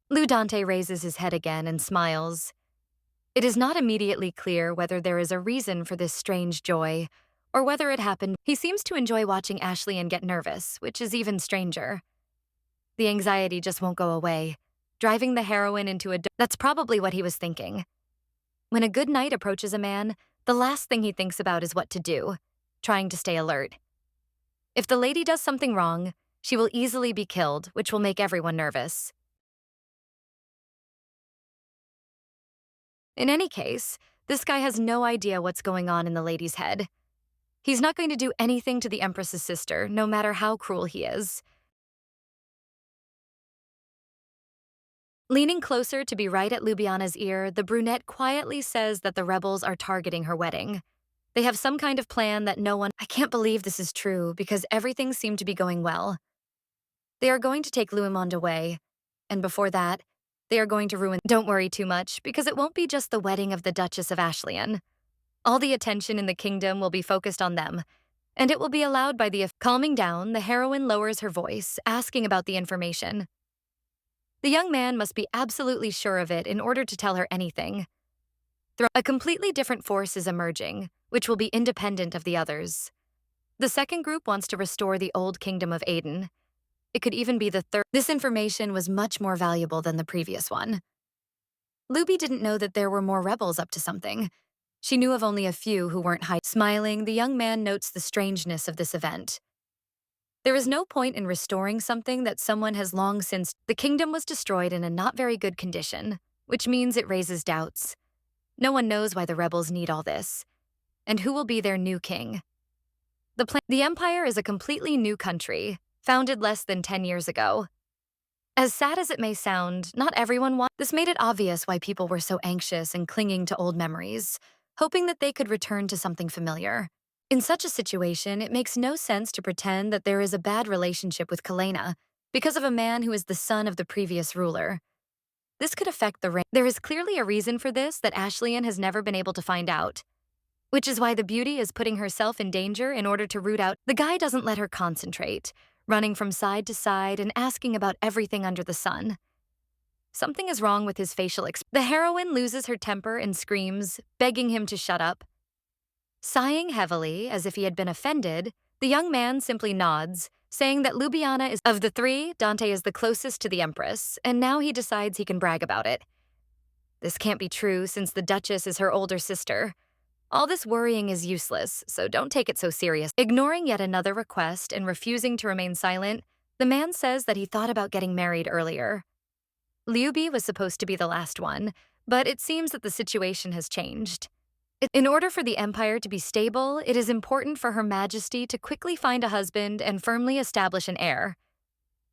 Lou Dante raises his head again and smiles. It is not immediately clear whether there is a reason for this strange joy, or whether it happened. He seems to enjoy watching Ashley get nervous, which is even stranger. The anxiety just won't go away, driving the heroine into a. That's probably what he was thinking. When a good knight approaches a man, the last thing he thinks about is what to do, trying to stay alert. If the lady does something wrong, she will easily be killed, which will make everyone nervous. In any case, this guy has no idea what's going on in the lady's head. He's not going to do anything to the empress's sister, no matter how cruel he is. Leaning closer to be right at Ljubljana's ear, the brunette quietly says that the rebels are targeting her wedding. They have some kind of plan that no one. I can't believe this is true, because everything seemed to be going well. They are going to take Luimond away, and before that, they are going to ruin. Don't worry too much, because it won't be just the wedding of the Duchess of Ashlian. All the attention in the kingdom will be focused on them, and it will be allowed by the. Calming down, the heroine lowers her voice, asking about the information. The young man must be absolutely sure of it in order to tell her anything. A completely different force is emerging, which will be independent of the others. The second group wants to restore the old kingdom of Aden. It could even be the third. This information was much more valuable than the previous one. Luby didn't know that there were more rebels up to something. She knew of only a few who weren't hiding. Smiling, the young man notes the strangeness of this event. There is no point in restoring something that someone has long since. The kingdom was destroyed in a not very good condition, which means it raises doubts. No one knows why the rebels need all this, and who will be their new king. The empire is a completely new country, founded less than 10 years ago. As sad as it may sound, not everyone wants. This made it obvious why people were so anxious and clinging to old memories, hoping that they could return to something familiar. In such a situation, it makes no sense to pretend that there is a bad relationship with Kalena because of a man who is the son of the previous ruler. This could affect the reign. There is clearly a reason for this that Ashlyan has never been able to find out, which is why the beauty is putting herself in danger in order to root out. The guy doesn't let her concentrate, running from side to side and asking about everything under the sun. Something is wrong with his facial expression. The heroine loses her temper and screams, begging him to shut up. Sighing heavily, as if he had been offended, the young man simply nods, saying that Ljubljana is of the three, Dante is the closest to the empress, and now he decides he can brag about it. This can't be true since the Duchess is her older sister. All this worrying is useless, so don't take it so serious. Ignoring yet another request and refusing to remain silent, the man says that he thought about getting married earlier. Ljubi was supposed to be the last one, but it seems that the situation has changed. In order for the empire to be stable, it is important for Her Majesty to quickly find a husband and firmly establish an heir.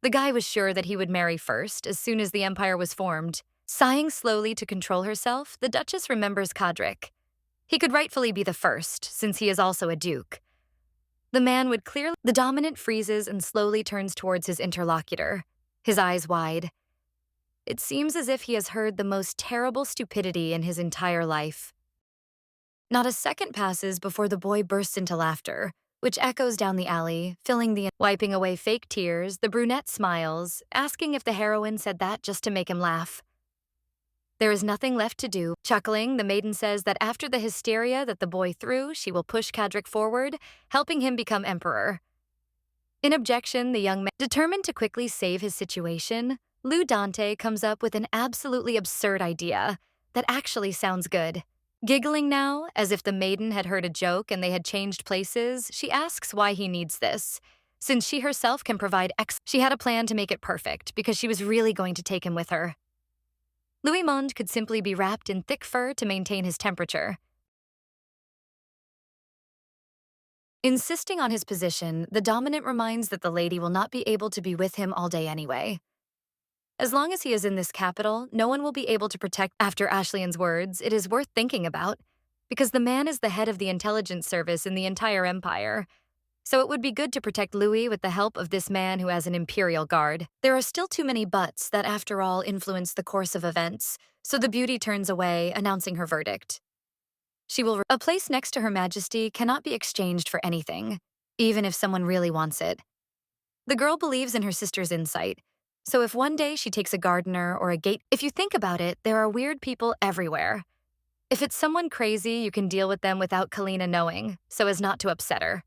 The guy was sure that he would marry first as soon as the empire was formed. Sighing slowly to control herself, the Duchess remembers Kadrik. He could rightfully be the first, since he is also a duke. The man would clearly. The dominant freezes and slowly turns towards his interlocutor, his eyes wide. It seems as if he has heard the most terrible stupidity in his entire life. Not a second passes before the boy bursts into laughter, which echoes down the alley, filling the. Wiping away fake tears, the brunette smiles, asking if the heroine said that just to make him laugh. There is nothing left to do. Chuckling, the maiden says that after the hysteria that the boy threw, she will push Kadrik forward, helping him become emperor. In objection, the young man, determined to quickly save his situation, Lou Dante comes up with an absolutely absurd idea that actually sounds good. Giggling now, as if the maiden had heard a joke and they had changed places, she asks why he needs this, since she herself can provide She had a plan to make it perfect because she was really going to take him with her. Louis-Monde could simply be wrapped in thick fur to maintain his temperature. Insisting on his position, the dominant reminds that the lady will not be able to be with him all day anyway. As long as he is in this capital, no one will be able to protect. After Ashlyan's words, it is worth thinking about, because the man is the head of the intelligence service in the entire empire. So it would be good to protect Louis with the help of this man who has an imperial guard. There are still too many buts that, after all, influence the course of events, so the beauty turns away, announcing her verdict. A place next to Her Majesty cannot be exchanged for anything, even if someone really wants it. The girl believes in her sister's insight, so if one day she takes a gardener or a gate. If you think about it, there are weird people everywhere. If it's someone crazy, you can deal with them without Kalena knowing, so as not to upset her.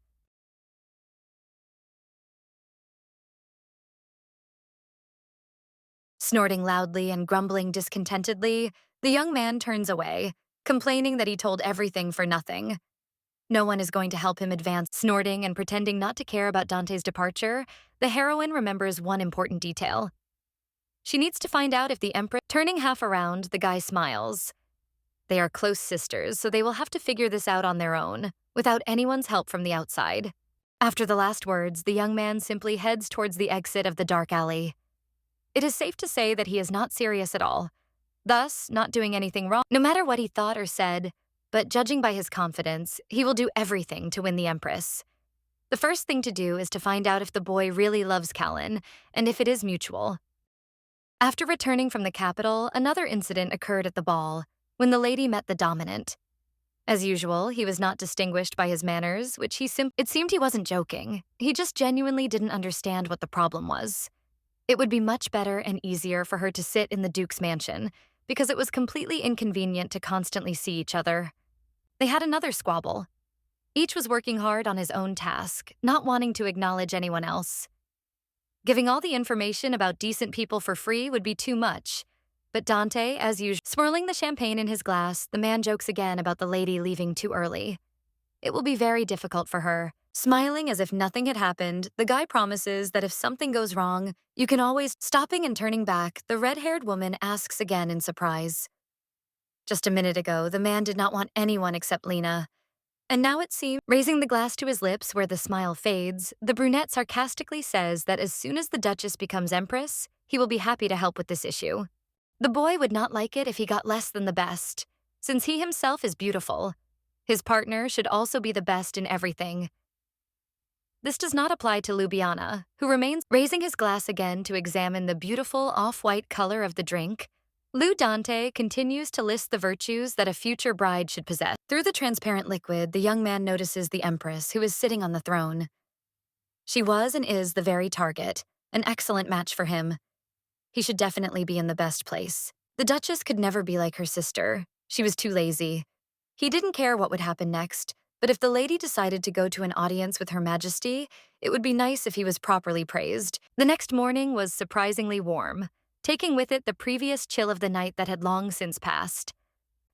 Snorting loudly and grumbling discontentedly, the young man turns away, complaining that he told everything for nothing. No one is going to help him advance. Snorting and pretending not to care about Dante's departure, the heroine remembers one important detail. She needs to find out if the empress. Turning half around, the guy smiles. They are close sisters, so they will have to figure this out on their own, without anyone's help from the outside. After the last words, the young man simply heads towards the exit of the dark alley. It is safe to say that he is not serious at all, thus not doing anything wrong, no matter what he thought or said, but judging by his confidence, he will do everything to win the empress. The first thing to do is to find out if the boy really loves Callan, and if it is mutual. After returning from the capital, another incident occurred at the ball, when the lady met the dominant. As usual, he was not distinguished by his manners, which it seemed he wasn't joking. He just genuinely didn't understand what the problem was. It would be much better and easier for her to sit in the Duke's mansion, because it was completely inconvenient to constantly see each other. They had another squabble. Each was working hard on his own task, not wanting to acknowledge anyone else. Giving all the information about decent people for free would be too much, but Dante, as usual, swirling the champagne in his glass, the man jokes again about the lady leaving too early. It will be very difficult for her. Smiling as if nothing had happened, the guy promises that if something goes wrong, you can always. Stopping and turning back, the red-haired woman asks again in surprise. Just a minute ago, the man did not want anyone except Lena. And now it seems, raising the glass to his lips where the smile fades, the brunette sarcastically says that as soon as the Duchess becomes empress, he will be happy to help with this issue. The boy would not like it if he got less than the best, since he himself is beautiful. His partner should also be the best in everything. This does not apply to Ljubljana, who remains raising his glass again to examine the beautiful off-white color of the drink. Lou Dante continues to list the virtues that a future bride should possess. Through the transparent liquid, the young man notices the empress, who is sitting on the throne. She was and is the very target, an excellent match for him. He should definitely be in the best place. The Duchess could never be like her sister. She was too lazy. He didn't care what would happen next, but if the lady decided to go to an audience with Her Majesty, it would be nice if he was properly praised. The next morning was surprisingly warm, taking with it the previous chill of the night that had long since passed.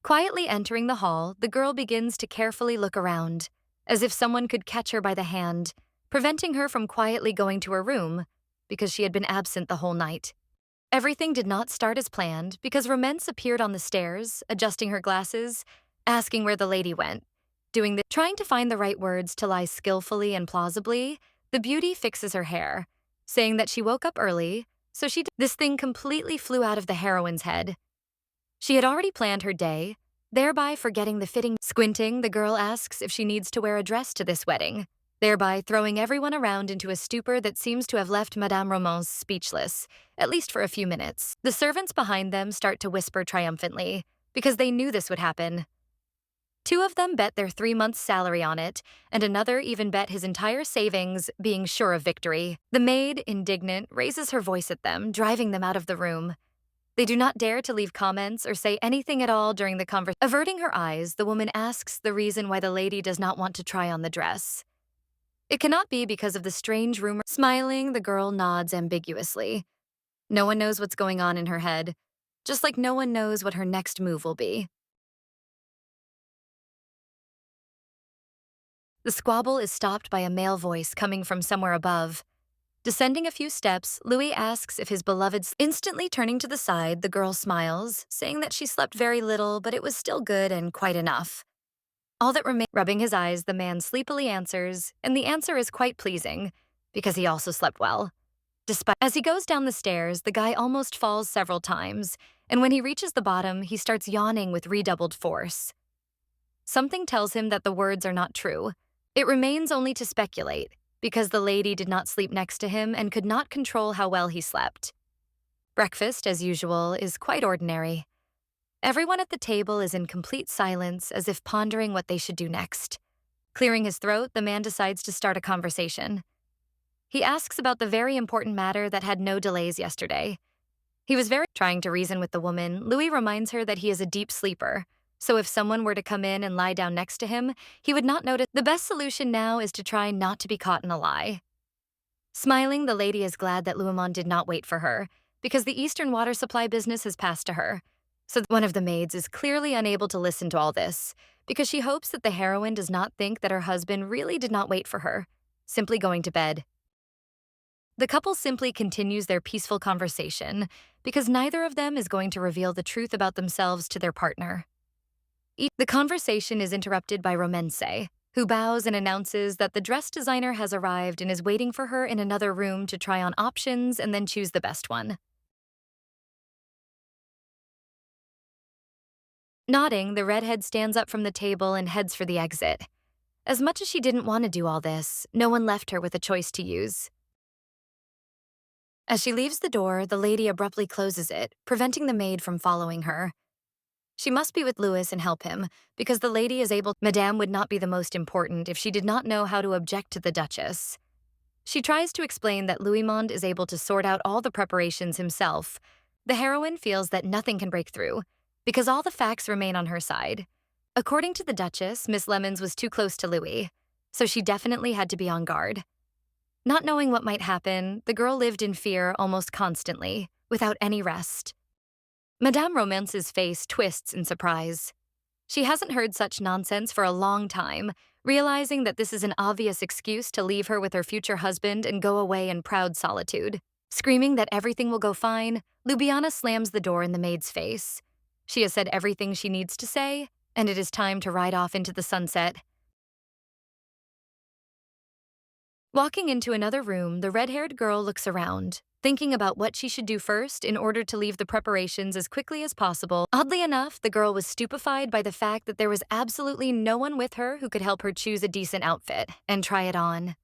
Quietly entering the hall, the girl begins to carefully look around, as if someone could catch her by the hand, preventing her from quietly going to her room, because she had been absent the whole night. Everything did not start as planned, because Romance appeared on the stairs, adjusting her glasses, asking where the lady went. Trying to find the right words to lie skillfully and plausibly, the beauty fixes her hair, saying that she woke up early, so this thing completely flew out of the heroine's head. She had already planned her day, thereby forgetting the fitting. Squinting, the girl asks if she needs to wear a dress to this wedding, thereby throwing everyone around into a stupor that seems to have left Madame Romance speechless, at least for a few minutes. The servants behind them start to whisper triumphantly, because they knew this would happen. 2 of them bet their 3 months' salary on it, and another even bet his entire savings, being sure of victory. The maid, indignant, raises her voice at them, driving them out of the room. They do not dare to leave comments or say anything at all during the conversation. Averting her eyes, the woman asks the reason why the lady does not want to try on the dress. It cannot be because of the strange rumor. Smiling, the girl nods ambiguously. No one knows what's going on in her head, just like no one knows what her next move will be. The squabble is stopped by a male voice coming from somewhere above. Descending a few steps, Louis asks if his beloved's instantly turning to the side, the girl smiles, saying that she slept very little, but it was still good and quite enough. All that remains, rubbing his eyes, the man sleepily answers, and the answer is quite pleasing, because he also slept well. As he goes down the stairs, the guy almost falls several times, and when he reaches the bottom, he starts yawning with redoubled force. Something tells him that the words are not true. It remains only to speculate, because the lady did not sleep next to him and could not control how well he slept. Breakfast, as usual, is quite ordinary. Everyone at the table is in complete silence, as if pondering what they should do next. Clearing his throat, the man decides to start a conversation. He asks about the very important matter that had no delays yesterday. He was trying to reason with the woman. Louis reminds her that he is a deep sleeper, so if someone were to come in and lie down next to him, he would not notice. The best solution now is to try not to be caught in a lie. Smiling, the lady is glad that Louis did not wait for her, because the Eastern water supply business has passed to her. So one of the maids is clearly unable to listen to all this, because she hopes that the heroine does not think that her husband really did not wait for her, simply going to bed. The couple simply continues their peaceful conversation, because neither of them is going to reveal the truth about themselves to their partner. The conversation is interrupted by Romance, who bows and announces that the dress designer has arrived and is waiting for her in another room to try on options and then choose the best one. Nodding, the redhead stands up from the table and heads for the exit. As much as she didn't want to do all this, no one left her with a choice to use. As she leaves the door, the lady abruptly closes it, preventing the maid from following her. She must be with Louis and help him, because the lady is able. Madame would not be the most important if she did not know how to object to the Duchess. She tries to explain that Louis is able to sort out all the preparations himself. The heroine feels that nothing can break through, because all the facts remain on her side. According to the Duchess, Miss Lemons was too close to Louis, so she definitely had to be on guard. Not knowing what might happen, the girl lived in fear almost constantly, without any rest. Madame Romance's face twists in surprise. She hasn't heard such nonsense for a long time, realizing that this is an obvious excuse to leave her with her future husband and go away in proud solitude. Screaming that everything will go fine, Ljubljana slams the door in the maid's face. She has said everything she needs to say, and it is time to ride off into the sunset. Walking into another room, the red-haired girl looks around, thinking about what she should do first in order to leave the preparations as quickly as possible. Oddly enough, the girl was stupefied by the fact that there was absolutely no one with her who could help her choose a decent outfit and try it on.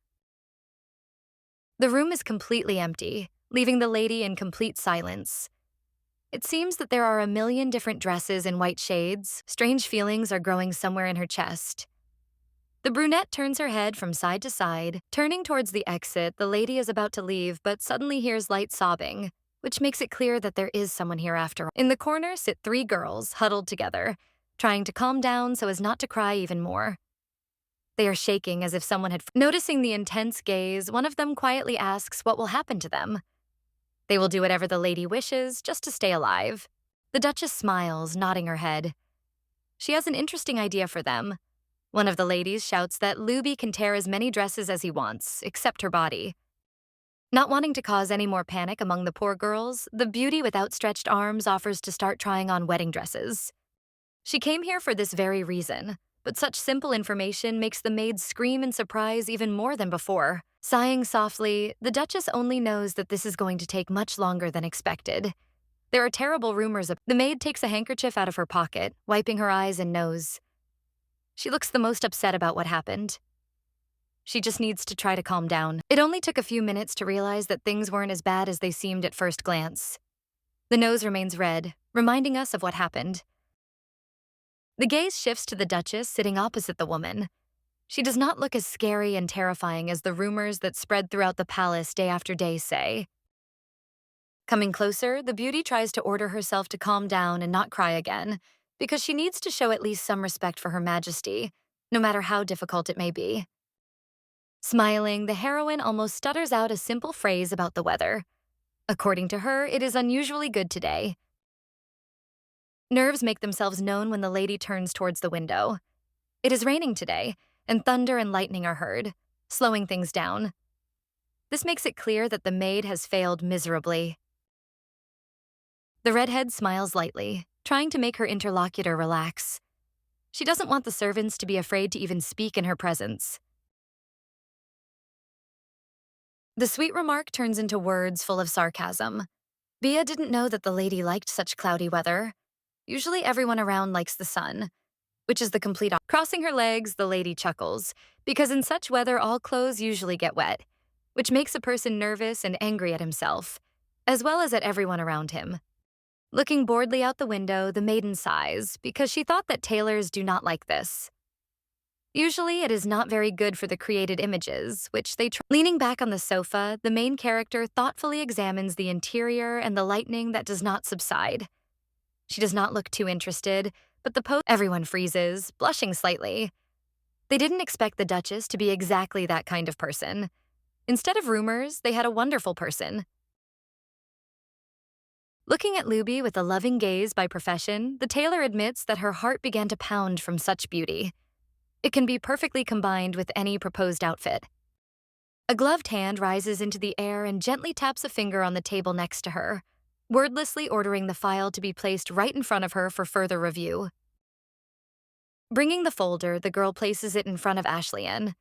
The room is completely empty, leaving the lady in complete silence. It seems that there are a million different dresses in white shades. Strange feelings are growing somewhere in her chest. The brunette turns her head from side to side. Turning towards the exit, the lady is about to leave, but suddenly hears light sobbing, which makes it clear that there is someone here after all. In the corner sit 3 girls, huddled together, trying to calm down so as not to cry even more. They are shaking as if someone had... Noticing the intense gaze, one of them quietly asks what will happen to them. They will do whatever the lady wishes, just to stay alive. The Duchess smiles, nodding her head. She has an interesting idea for them. One of the ladies shouts that Luby can tear as many dresses as he wants, except her body. Not wanting to cause any more panic among the poor girls, the beauty with outstretched arms offers to start trying on wedding dresses. She came here for this very reason, but such simple information makes the maids scream in surprise even more than before. Sighing softly, the Duchess only knows that this is going to take much longer than expected. There are terrible rumors of... The maid takes a handkerchief out of her pocket, wiping her eyes and nose. She looks the most upset about what happened. She just needs to try to calm down. It only took a few minutes to realize that things weren't as bad as they seemed at first glance. The nose remains red, reminding us of what happened. The gaze shifts to the Duchess sitting opposite the woman. She does not look as scary and terrifying as the rumors that spread throughout the palace day after day say. Coming closer, the beauty tries to order herself to calm down and not cry again, because she needs to show at least some respect for Her Majesty, no matter how difficult it may be. Smiling, the heroine almost stutters out a simple phrase about the weather. According to her, it is unusually good today. Nerves make themselves known when the lady turns towards the window. It is raining today, and thunder and lightning are heard, slowing things down. This makes it clear that the maid has failed miserably. The redhead smiles lightly, trying to make her interlocutor relax. She doesn't want the servants to be afraid to even speak in her presence. The sweet remark turns into words full of sarcasm. Bia didn't know that the lady liked such cloudy weather. Usually everyone around likes the sun, which is the complete opposite. Crossing her legs, the lady chuckles, because in such weather all clothes usually get wet, which makes a person nervous and angry at himself, as well as at everyone around him. Looking boredly out the window, the maiden sighs, because she thought that tailors do not like this. Usually, it is not very good for the created images, which they try. Leaning back on the sofa, the main character thoughtfully examines the interior and the lightning that does not subside. She does not look too interested, but everyone freezes, blushing slightly. They didn't expect the Duchess to be exactly that kind of person. Instead of rumors, they had a wonderful person. Looking at Luby with a loving gaze by profession, the tailor admits that her heart began to pound from such beauty. It can be perfectly combined with any proposed outfit. A gloved hand rises into the air and gently taps a finger on the table next to her, wordlessly ordering the file to be placed right in front of her for further review. Bringing the folder, the girl places it in front of Ashley-Anne.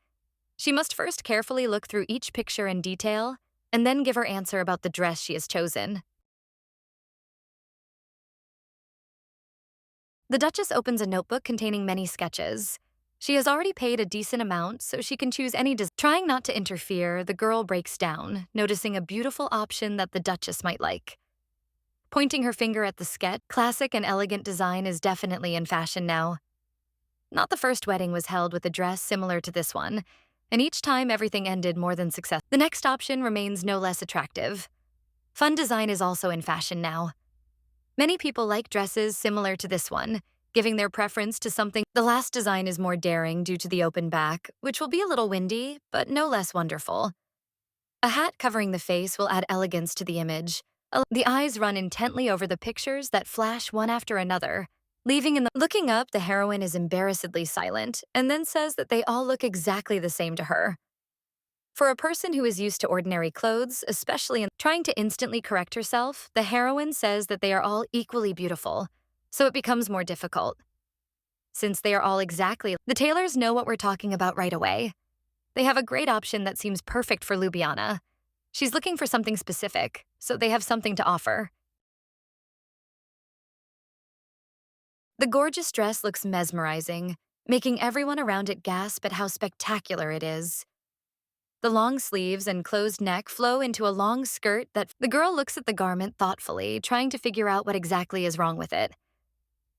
She must first carefully look through each picture in detail, and then give her answer about the dress she has chosen. The Duchess opens a notebook containing many sketches. She has already paid a decent amount, so she can choose any design. Trying not to interfere, the girl breaks down, noticing a beautiful option that the Duchess might like. Pointing her finger at the sketch, classic and elegant design is definitely in fashion now. Not the first wedding was held with a dress similar to this one, and each time everything ended more than success. The next option remains no less attractive. Fun design is also in fashion now. Many people like dresses similar to this one, giving their preference to something. The last design is more daring due to the open back, which will be a little windy, but no less wonderful. A hat covering the face will add elegance to the image. The eyes run intently over the pictures that flash one after another, leaving in the... Looking up, the heroine is embarrassedly silent, and then says that they all look exactly the same to her. For a person who is used to ordinary clothes, especially in trying to instantly correct herself, the heroine says that they are all equally beautiful, so it becomes more difficult. Since they are all exactly, the tailors know what we're talking about right away. They have a great option that seems perfect for Ljubljana. She's looking for something specific, so they have something to offer. The gorgeous dress looks mesmerizing, making everyone around it gasp at how spectacular it is. The long sleeves and closed neck flow into a long skirt that the girl looks at the garment thoughtfully, trying to figure out what exactly is wrong with it.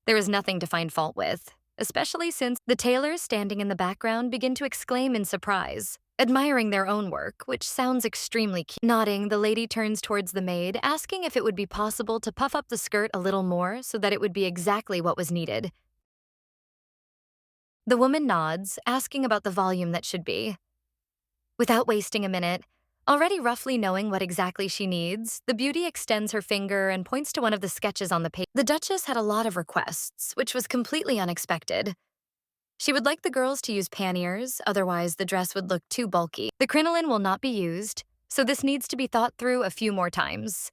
There is nothing to find fault with, especially since the tailors standing in the background begin to exclaim in surprise, admiring their own work, which sounds extremely cute. Nodding, the lady turns towards the maid, asking if it would be possible to puff up the skirt a little more so that it would be exactly what was needed. The woman nods, asking about the volume that should be. Without wasting a minute, already roughly knowing what exactly she needs, the beauty extends her finger and points to one of the sketches on the page. The Duchess had a lot of requests, which was completely unexpected. She would like the girls to use panniers, otherwise the dress would look too bulky. The crinoline will not be used, so this needs to be thought through a few more times.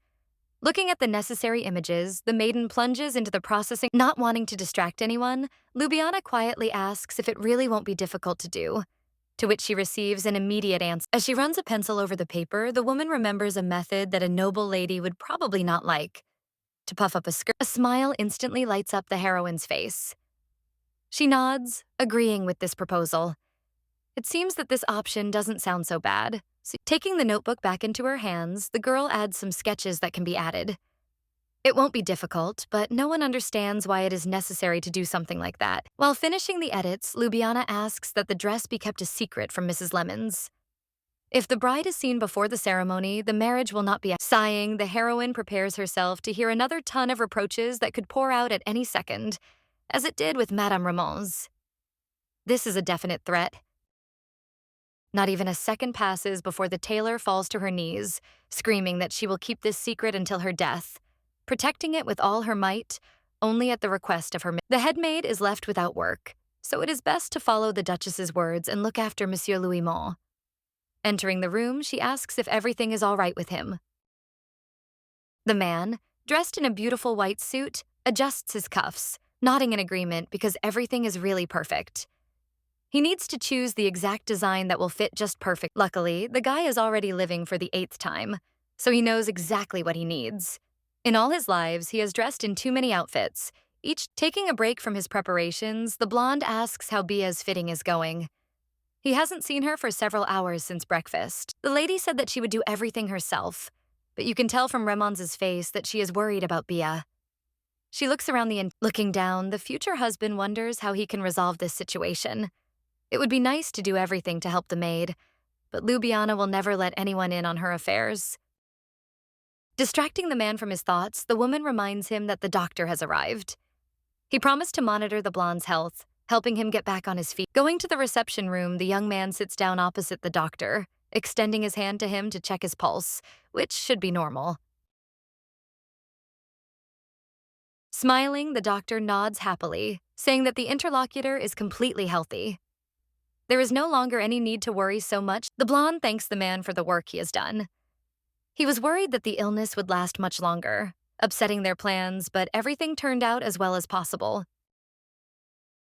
Looking at the necessary images, the maiden plunges into the processing. Not wanting to distract anyone, Ljubljana quietly asks if it really won't be difficult to do, to which she receives an immediate answer. As she runs a pencil over the paper, the woman remembers a method that a noble lady would probably not like: to puff up a skirt. A smile instantly lights up the heroine's face. She nods, agreeing with this proposal. It seems that this option doesn't sound so bad. So, taking the notebook back into her hands, the girl adds some sketches that can be added. It won't be difficult, but no one understands why it is necessary to do something like that. While finishing the edits, Ljubljana asks that the dress be kept a secret from Mrs. Lemons. If the bride is seen before the ceremony, the marriage will not be. Sighing, the heroine prepares herself to hear another ton of reproaches that could pour out at any second, as it did with Madame Ramon's. This is a definite threat. Not even a second passes before the tailor falls to her knees, screaming that she will keep this secret until her death, protecting it with all her might, only at the request of her maid. The head maid is left without work, so it is best to follow the Duchess's words and look after Monsieur Louis. Entering the room, she asks if everything is all right with him. The man, dressed in a beautiful white suit, adjusts his cuffs, nodding in agreement because everything is really perfect. He needs to choose the exact design that will fit just perfect. Luckily, the guy is already living for the 8th time, so he knows exactly what he needs. In all his lives, he has dressed in too many outfits. Each taking a break from his preparations, the blonde asks how Bia's fitting is going. He hasn't seen her for several hours since breakfast. The lady said that she would do everything herself, but you can tell from Remons's face that she is worried about Bia. She looks around looking down, the future husband wonders how he can resolve this situation. It would be nice to do everything to help the maid, but Ljubljana will never let anyone in on her affairs. Distracting the man from his thoughts, the woman reminds him that the doctor has arrived. He promised to monitor the blonde's health, helping him get back on his feet. Going to the reception room, the young man sits down opposite the doctor, extending his hand to him to check his pulse, which should be normal. Smiling, the doctor nods happily, saying that the interlocutor is completely healthy. There is no longer any need to worry so much. The blonde thanks the man for the work he has done. He was worried that the illness would last much longer, upsetting their plans, but everything turned out as well as possible.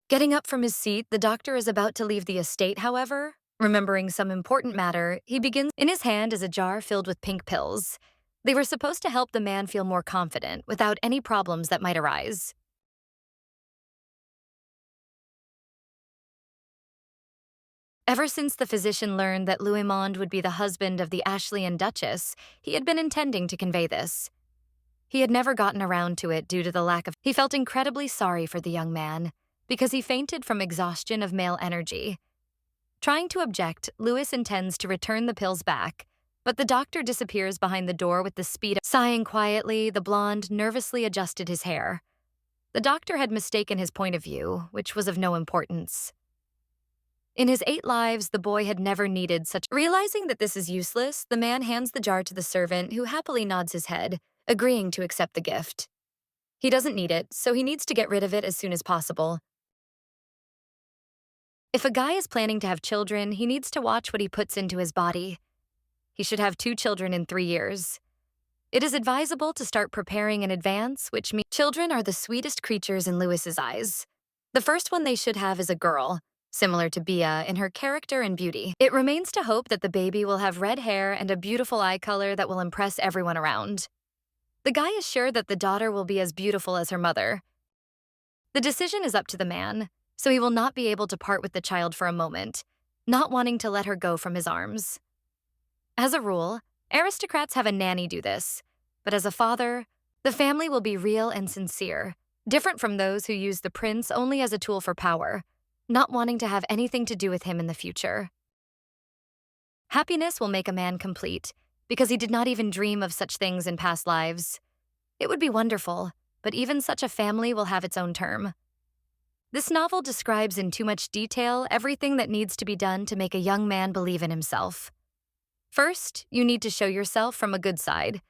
Getting up from his seat, the doctor is about to leave the estate, however. Remembering some important matter, he begins. In his hand is a jar filled with pink pills. They were supposed to help the man feel more confident without any problems that might arise. Ever since the physician learned that Louis would be the husband of the Ashleyan Duchess, he had been intending to convey this. He had never gotten around to it due to the lack of. He felt incredibly sorry for the young man, because he fainted from exhaustion of male energy. Trying to object, Louis intends to return the pills back, but the doctor disappears behind the door with the speed of. Sighing quietly, the blonde nervously adjusted his hair. The doctor had mistaken his point of view, which was of no importance. In his 8 lives, the boy had never needed such. Realizing that this is useless, the man hands the jar to the servant, who happily nods his head, agreeing to accept the gift. He doesn't need it, so he needs to get rid of it as soon as possible. If a guy is planning to have children, he needs to watch what he puts into his body. He should have 2 children in 3 years. It is advisable to start preparing in advance, which means children are the sweetest creatures in Louis's eyes. The first one they should have is a girl, similar to Bia in her character and beauty. It remains to hope that the baby will have red hair and a beautiful eye color that will impress everyone around. The guy is sure that the daughter will be as beautiful as her mother. The decision is up to the man, so he will not be able to part with the child for a moment, not wanting to let her go from his arms. As a rule, aristocrats have a nanny do this, but as a father, the family will be real and sincere, different from those who use the prince only as a tool for power, not wanting to have anything to do with him in the future. Happiness will make a man complete, because he did not even dream of such things in past lives. It would be wonderful, but even such a family will have its own term. This novel describes in too much detail everything that needs to be done to make a young man believe in himself. First, you need to show yourself from a good side.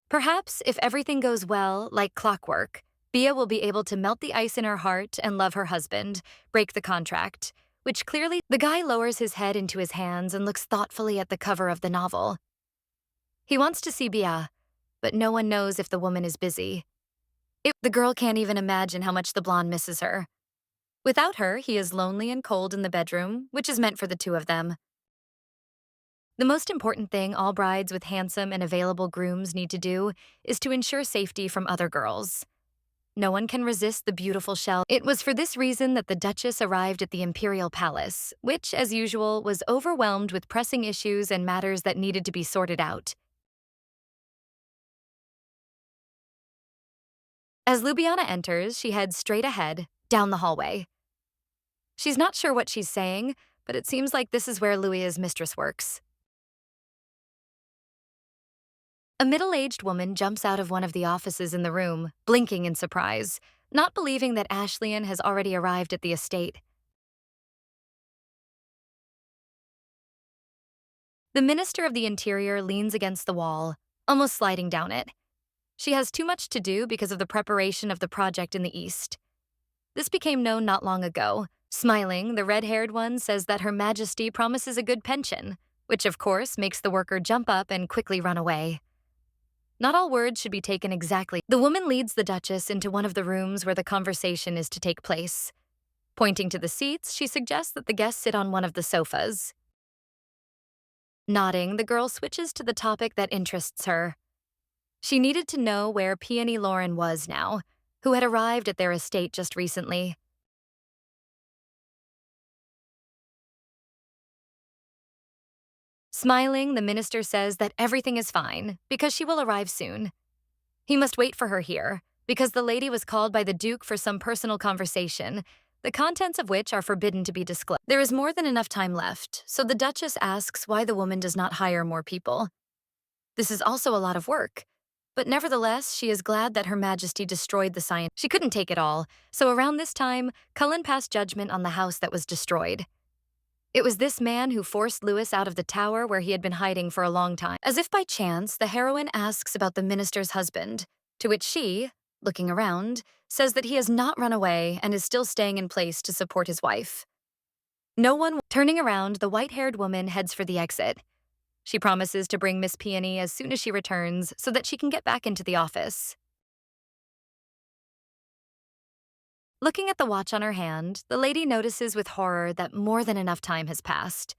Perhaps, if everything goes well, like clockwork, Bia will be able to melt the ice in her heart and love her husband, break the contract, which clearly the guy lowers his head into his hands and looks thoughtfully at the cover of the novel. He wants to see Bia, but no one knows if the woman is busy. The girl can't even imagine how much the blonde misses her. Without her, he is lonely and cold in the bedroom, which is meant for the two of them. The most important thing all brides with handsome and available grooms need to do is to ensure safety from other girls. No one can resist the beautiful shell. It was for this reason that the Duchess arrived at the imperial palace, which, as usual, was overwhelmed with pressing issues and matters that needed to be sorted out. As Ljubljana enters, she heads straight ahead, down the hallway. She's not sure what she's saying, but it seems like this is where Louisa's mistress works. A middle-aged woman jumps out of one of the offices in the room, blinking in surprise, not believing that Ashley has already arrived at the estate. The Minister of the Interior leans against the wall, almost sliding down it. She has too much to do because of the preparation of the project in the East. This became known not long ago. Smiling, the red-haired one says that Her Majesty promises a good pension, which of course makes the worker jump up and quickly run away. Not all words should be taken exactly. The woman leads the Duchess into one of the rooms where the conversation is to take place. Pointing to the seats, she suggests that the guests sit on one of the sofas. Nodding, the girl switches to the topic that interests her. She needed to know where Peony Lauren was now, who had arrived at their estate just recently. Smiling, the minister says that everything is fine because she will arrive soon. He must wait for her here because the lady was called by the Duke for some personal conversation, the contents of which are forbidden to be disclosed. There is more than enough time left, so the Duchess asks why the woman does not hire more people. This is also a lot of work, but nevertheless, she is glad that Her Majesty destroyed the science. She couldn't take it all, so around this time, Cullen passed judgment on the house that was destroyed. It was this man who forced Louis out of the tower where he had been hiding for a long time. As if by chance, the heroine asks about the minister's husband, to which she, looking around, says that he has not run away and is still staying in place to support his wife. Turning around, the white-haired woman heads for the exit. She promises to bring Miss Peony as soon as she returns so that she can get back into the office. Looking at the watch on her hand, the lady notices with horror that more than enough time has passed.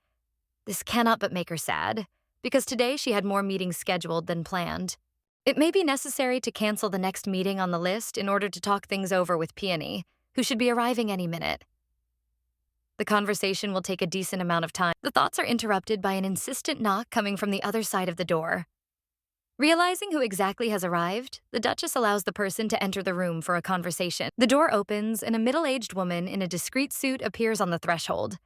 This cannot but make her sad, because today she had more meetings scheduled than planned. It may be necessary to cancel the next meeting on the list in order to talk things over with Peony, who should be arriving any minute. The conversation will take a decent amount of time. The thoughts are interrupted by an insistent knock coming from the other side of the door. Realizing who exactly has arrived, the Duchess allows the person to enter the room for a conversation. The door opens and a middle-aged woman in a discreet suit appears on the threshold.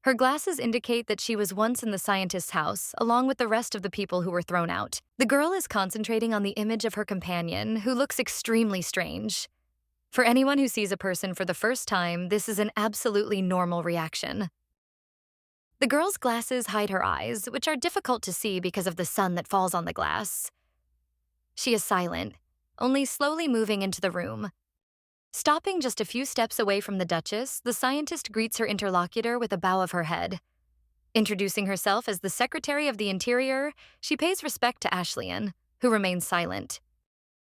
Her glasses indicate that she was once in the scientist's house, along with the rest of the people who were thrown out. The girl is concentrating on the image of her companion, who looks extremely strange. For anyone who sees a person for the first time, this is an absolutely normal reaction. The girl's glasses hide her eyes, which are difficult to see because of the sun that falls on the glass. She is silent, only slowly moving into the room. Stopping just a few steps away from the Duchess, the scientist greets her interlocutor with a bow of her head. Introducing herself as the Secretary of the Interior, she pays respect to Ashley, who remains silent.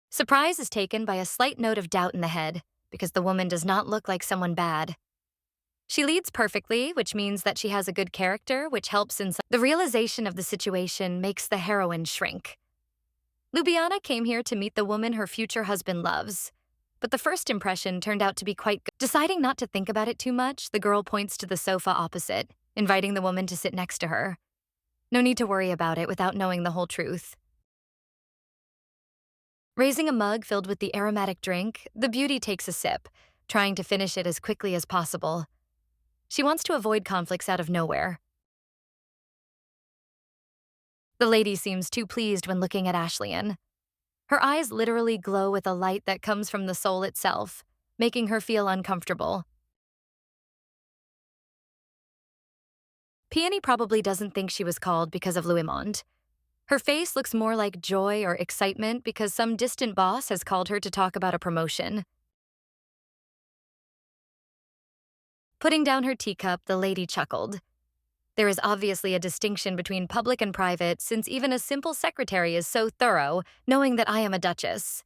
Surprise is taken by a slight note of doubt in the head, because the woman does not look like someone bad. She leads perfectly, which means that she has a good character, which helps in the realization of the situation makes the heroine shrink. Ljubljana came here to meet the woman her future husband loves, but the first impression turned out to be quite good. Deciding not to think about it too much, the girl points to the sofa opposite, inviting the woman to sit next to her. No need to worry about it without knowing the whole truth. Raising a mug filled with the aromatic drink, the beauty takes a sip, trying to finish it as quickly as possible. She wants to avoid conflicts out of nowhere. The lady seems too pleased when looking at Ashley. Her eyes literally glow with a light that comes from the soul itself, making her feel uncomfortable. Peony probably doesn't think she was called because of Louismond. Her face looks more like joy or excitement because some distant boss has called her to talk about a promotion. Putting down her teacup, the lady chuckled. There is obviously a distinction between public and private, since even a simple secretary is so thorough, knowing that I am a duchess.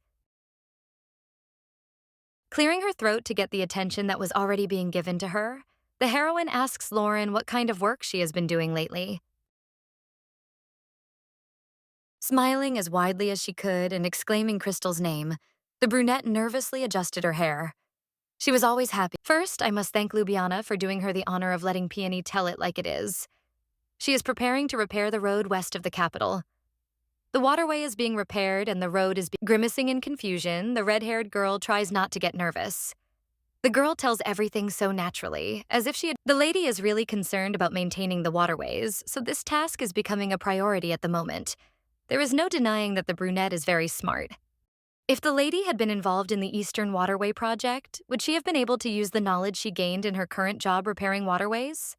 Clearing her throat to get the attention that was already being given to her, the heroine asks Lauren what kind of work she has been doing lately. Smiling as widely as she could and exclaiming Crystal's name, the brunette nervously adjusted her hair. She was always happy. First, I must thank Ljubljana for doing her the honor of letting Peony tell it like it is. She is preparing to repair the road west of the capital. The waterway is being repaired and the road is grimacing in confusion. The red-haired girl tries not to get nervous. The girl tells everything so naturally, as if she had— The lady is really concerned about maintaining the waterways, so this task is becoming a priority at the moment. There is no denying that the brunette is very smart. If the lady had been involved in the Eastern Waterway project, would she have been able to use the knowledge she gained in her current job repairing waterways?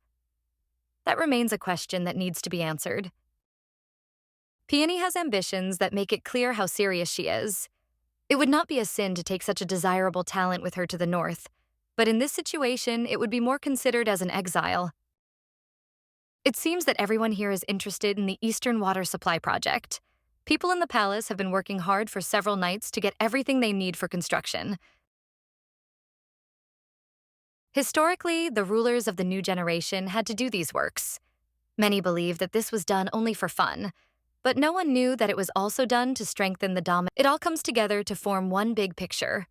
That remains a question that needs to be answered. Peony has ambitions that make it clear how serious she is. It would not be a sin to take such a desirable talent with her to the north, but in this situation, it would be more considered as an exile. It seems that everyone here is interested in the Eastern Water Supply project. People in the palace have been working hard for several nights to get everything they need for construction. Historically, the rulers of the new generation had to do these works. Many believe that this was done only for fun, but no one knew that it was also done to strengthen the dominance. It all comes together to form one big picture.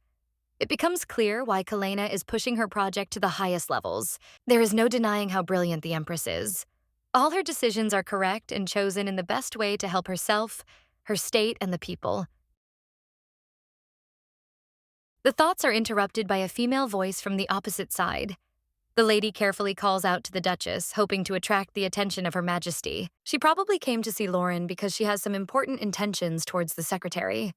It becomes clear why Kalena is pushing her project to the highest levels. There is no denying how brilliant the Empress is. All her decisions are correct and chosen in the best way to help herself, her state, and the people. The thoughts are interrupted by a female voice from the opposite side. The lady carefully calls out to the Duchess, hoping to attract the attention of Her Majesty. She probably came to see Lauren because she has some important intentions towards the secretary.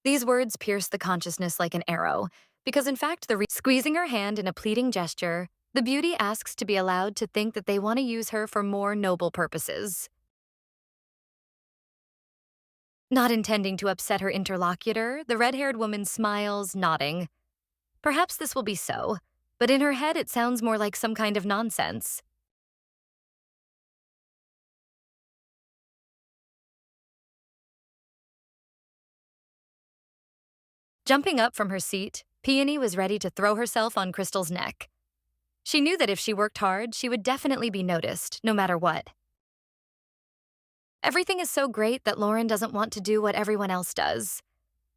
These words pierce the consciousness like an arrow, because in fact, squeezing her hand in a pleading gesture, the beauty asks to be allowed to think that they want to use her for more noble purposes. Not intending to upset her interlocutor, the red-haired woman smiles, nodding. Perhaps this will be so, but in her head it sounds more like some kind of nonsense. Jumping up from her seat, Peony was ready to throw herself on Crystal's neck. She knew that if she worked hard, she would definitely be noticed, no matter what. Everything is so great that Lauren doesn't want to do what everyone else does.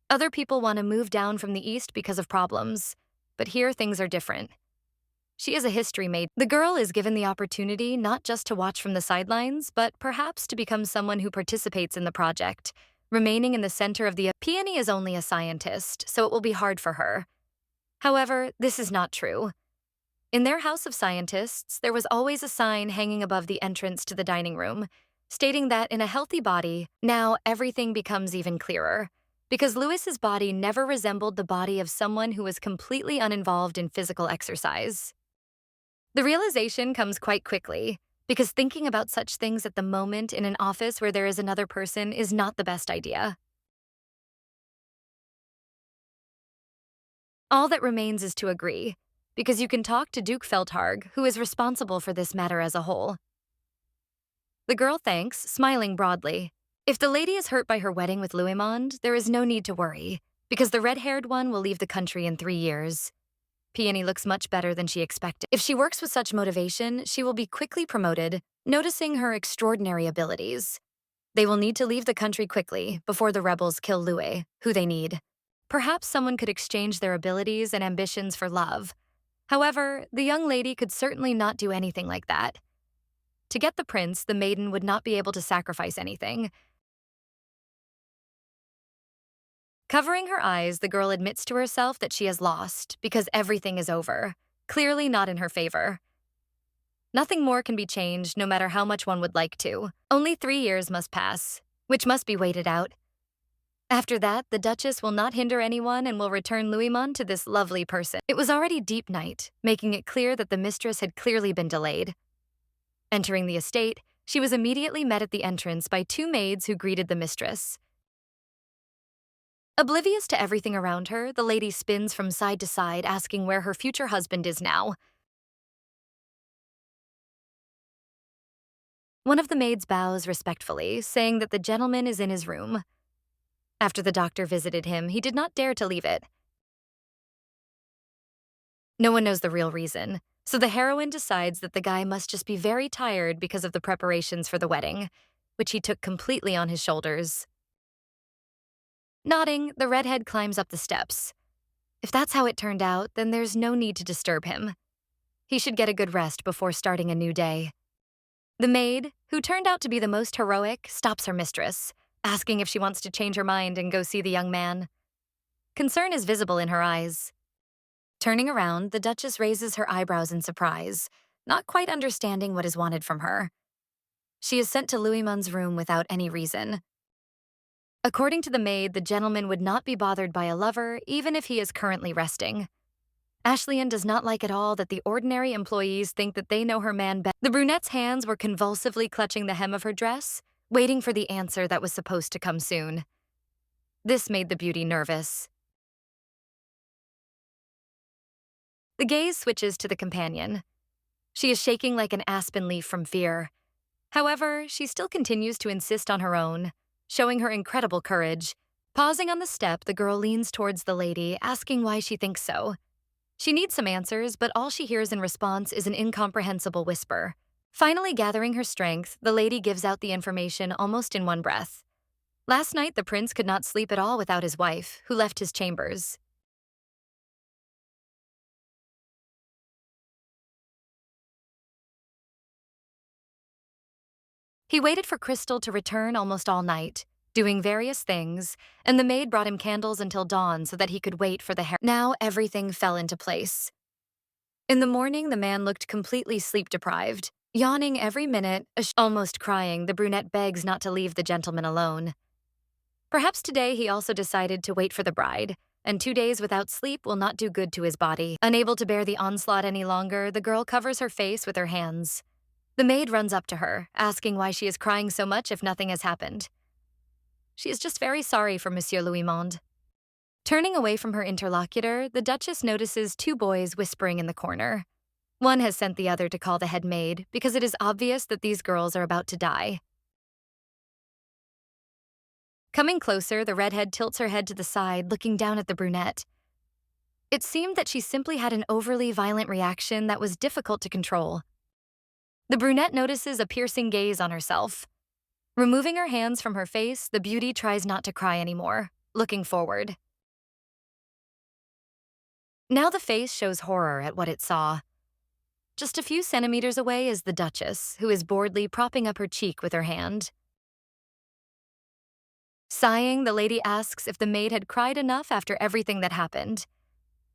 Other people want to move down from the east because of problems, but here things are different. She is a history major. The girl is given the opportunity not just to watch from the sidelines, but perhaps to become someone who participates in the project, remaining in the center of the— Peony is only a scientist, so it will be hard for her. However, this is not true. In their house of scientists, there was always a sign hanging above the entrance to the dining room, stating that in a healthy body, now everything becomes even clearer, because Louis's body never resembled the body of someone who was completely uninvolved in physical exercise. The realization comes quite quickly, because thinking about such things at the moment in an office where there is another person is not the best idea. All that remains is to agree, because you can talk to Duke Feldharg, who is responsible for this matter as a whole. The girl thanks, smiling broadly. If the lady is hurt by her wedding with Louismond, there is no need to worry, because the red-haired one will leave the country in 3 years. Peony looks much better than she expected. If she works with such motivation, she will be quickly promoted, noticing her extraordinary abilities. They will need to leave the country quickly before the rebels kill Lue, who they need. Perhaps someone could exchange their abilities and ambitions for love. However, the young lady could certainly not do anything like that. To get the prince, the maiden would not be able to sacrifice anything. Covering her eyes, the girl admits to herself that she has lost because everything is over, clearly not in her favor. Nothing more can be changed, no matter how much one would like to. Only 3 years must pass, which must be waited out. After that, the Duchess will not hinder anyone and will return Louismont to this lovely person. It was already deep night, making it clear that the mistress had clearly been delayed. Entering the estate, she was immediately met at the entrance by 2 maids who greeted the mistress. Oblivious to everything around her, the lady spins from side to side, asking where her future husband is now. One of the maids bows respectfully, saying that the gentleman is in his room. After the doctor visited him, he did not dare to leave it. No one knows the real reason, so the heroine decides that the guy must just be very tired because of the preparations for the wedding, which he took completely on his shoulders. Nodding, the redhead climbs up the steps. If that's how it turned out, then there's no need to disturb him. He should get a good rest before starting a new day. The maid, who turned out to be the most heroic, stops her mistress, asking if she wants to change her mind and go see the young man. Concern is visible in her eyes. Turning around, the Duchess raises her eyebrows in surprise, not quite understanding what is wanted from her. She is sent to Louismont's room without any reason. According to the maid, the gentleman would not be bothered by a lover, even if he is currently resting. Ashleyne does not like at all that the ordinary employees think that they know her man better. The brunette's hands were convulsively clutching the hem of her dress, waiting for the answer that was supposed to come soon. This made the beauty nervous. The gaze switches to the companion. She is shaking like an aspen leaf from fear. However, she still continues to insist on her own, showing her incredible courage. Pausing on the step, the girl leans towards the lady, asking why she thinks so. She needs some answers, but all she hears in response is an incomprehensible whisper. Finally gathering her strength, the lady gives out the information almost in one breath. Last night, the prince could not sleep at all without his wife, who left his chambers. He waited for Crystal to return almost all night, doing various things, and the maid brought him candles until dawn so that he could wait for the hair. Now everything fell into place. In the morning, the man looked completely sleep-deprived. Yawning every minute, almost crying, the brunette begs not to leave the gentleman alone. Perhaps today he also decided to wait for the bride, and 2 days without sleep will not do good to his body. Unable to bear the onslaught any longer, the girl covers her face with her hands. The maid runs up to her, asking why she is crying so much if nothing has happened. She is just very sorry for Monsieur Louismont. Turning away from her interlocutor, the Duchess notices 2 boys whispering in the corner. One has sent the other to call the head maid because it is obvious that these girls are about to die. Coming closer, the redhead tilts her head to the side, looking down at the brunette. It seemed that she simply had an overly violent reaction that was difficult to control. The brunette notices a piercing gaze on herself. Removing her hands from her face, the beauty tries not to cry anymore, looking forward. Now the face shows horror at what it saw. Just a few centimeters away is the Duchess, who is boredly propping up her cheek with her hand. Sighing, the lady asks if the maid had cried enough after everything that happened.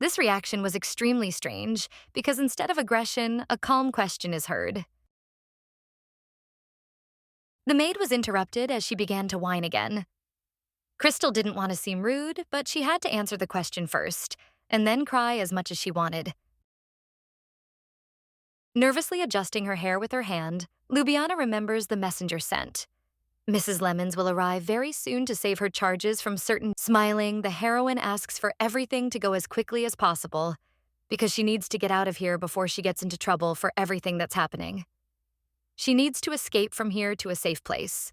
This reaction was extremely strange, because instead of aggression, a calm question is heard. The maid was interrupted as she began to whine again. Crystal didn't want to seem rude, but she had to answer the question first, and then cry as much as she wanted. Nervously adjusting her hair with her hand, Ljubljana remembers the messenger sent. Mrs. Lemons will arrive very soon to save her charges from certain. Smiling, the heroine asks for everything to go as quickly as possible, because she needs to get out of here before she gets into trouble for everything that's happening. She needs to escape from here to a safe place.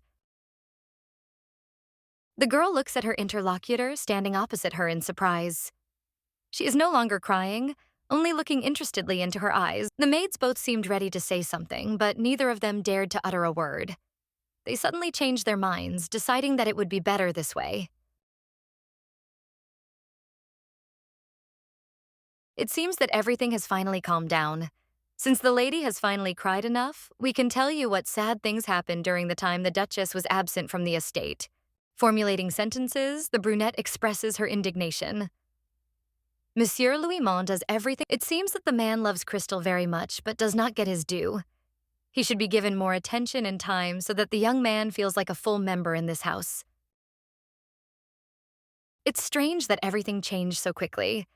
The girl looks at her interlocutor standing opposite her in surprise. She is no longer crying, only looking interestedly into her eyes. The maids both seemed ready to say something, but neither of them dared to utter a word. They suddenly changed their minds, deciding that it would be better this way. It seems that everything has finally calmed down. Since the lady has finally cried enough, we can tell you what sad things happened during the time the Duchess was absent from the estate. Formulating sentences, the brunette expresses her indignation. Monsieur Louis does everything. It seems that the man loves Crystal very much, but does not get his due. He should be given more attention and time so that the young man feels like a full member in this house. It's strange that everything changed so quickly.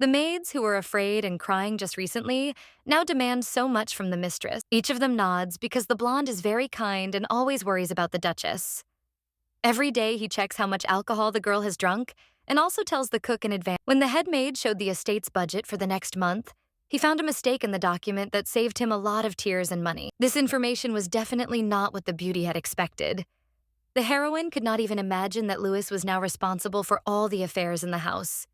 The maids, who were afraid and crying just recently, now demand so much from the mistress. Each of them nods because the blonde is very kind and always worries about the Duchess. Every day he checks how much alcohol the girl has drunk and also tells the cook in advance. When the head maid showed the estate's budget for the next month, he found a mistake in the document that saved him a lot of tears and money. This information was definitely not what the beauty had expected. The heroine could not even imagine that Louis was now responsible for all the affairs in the house.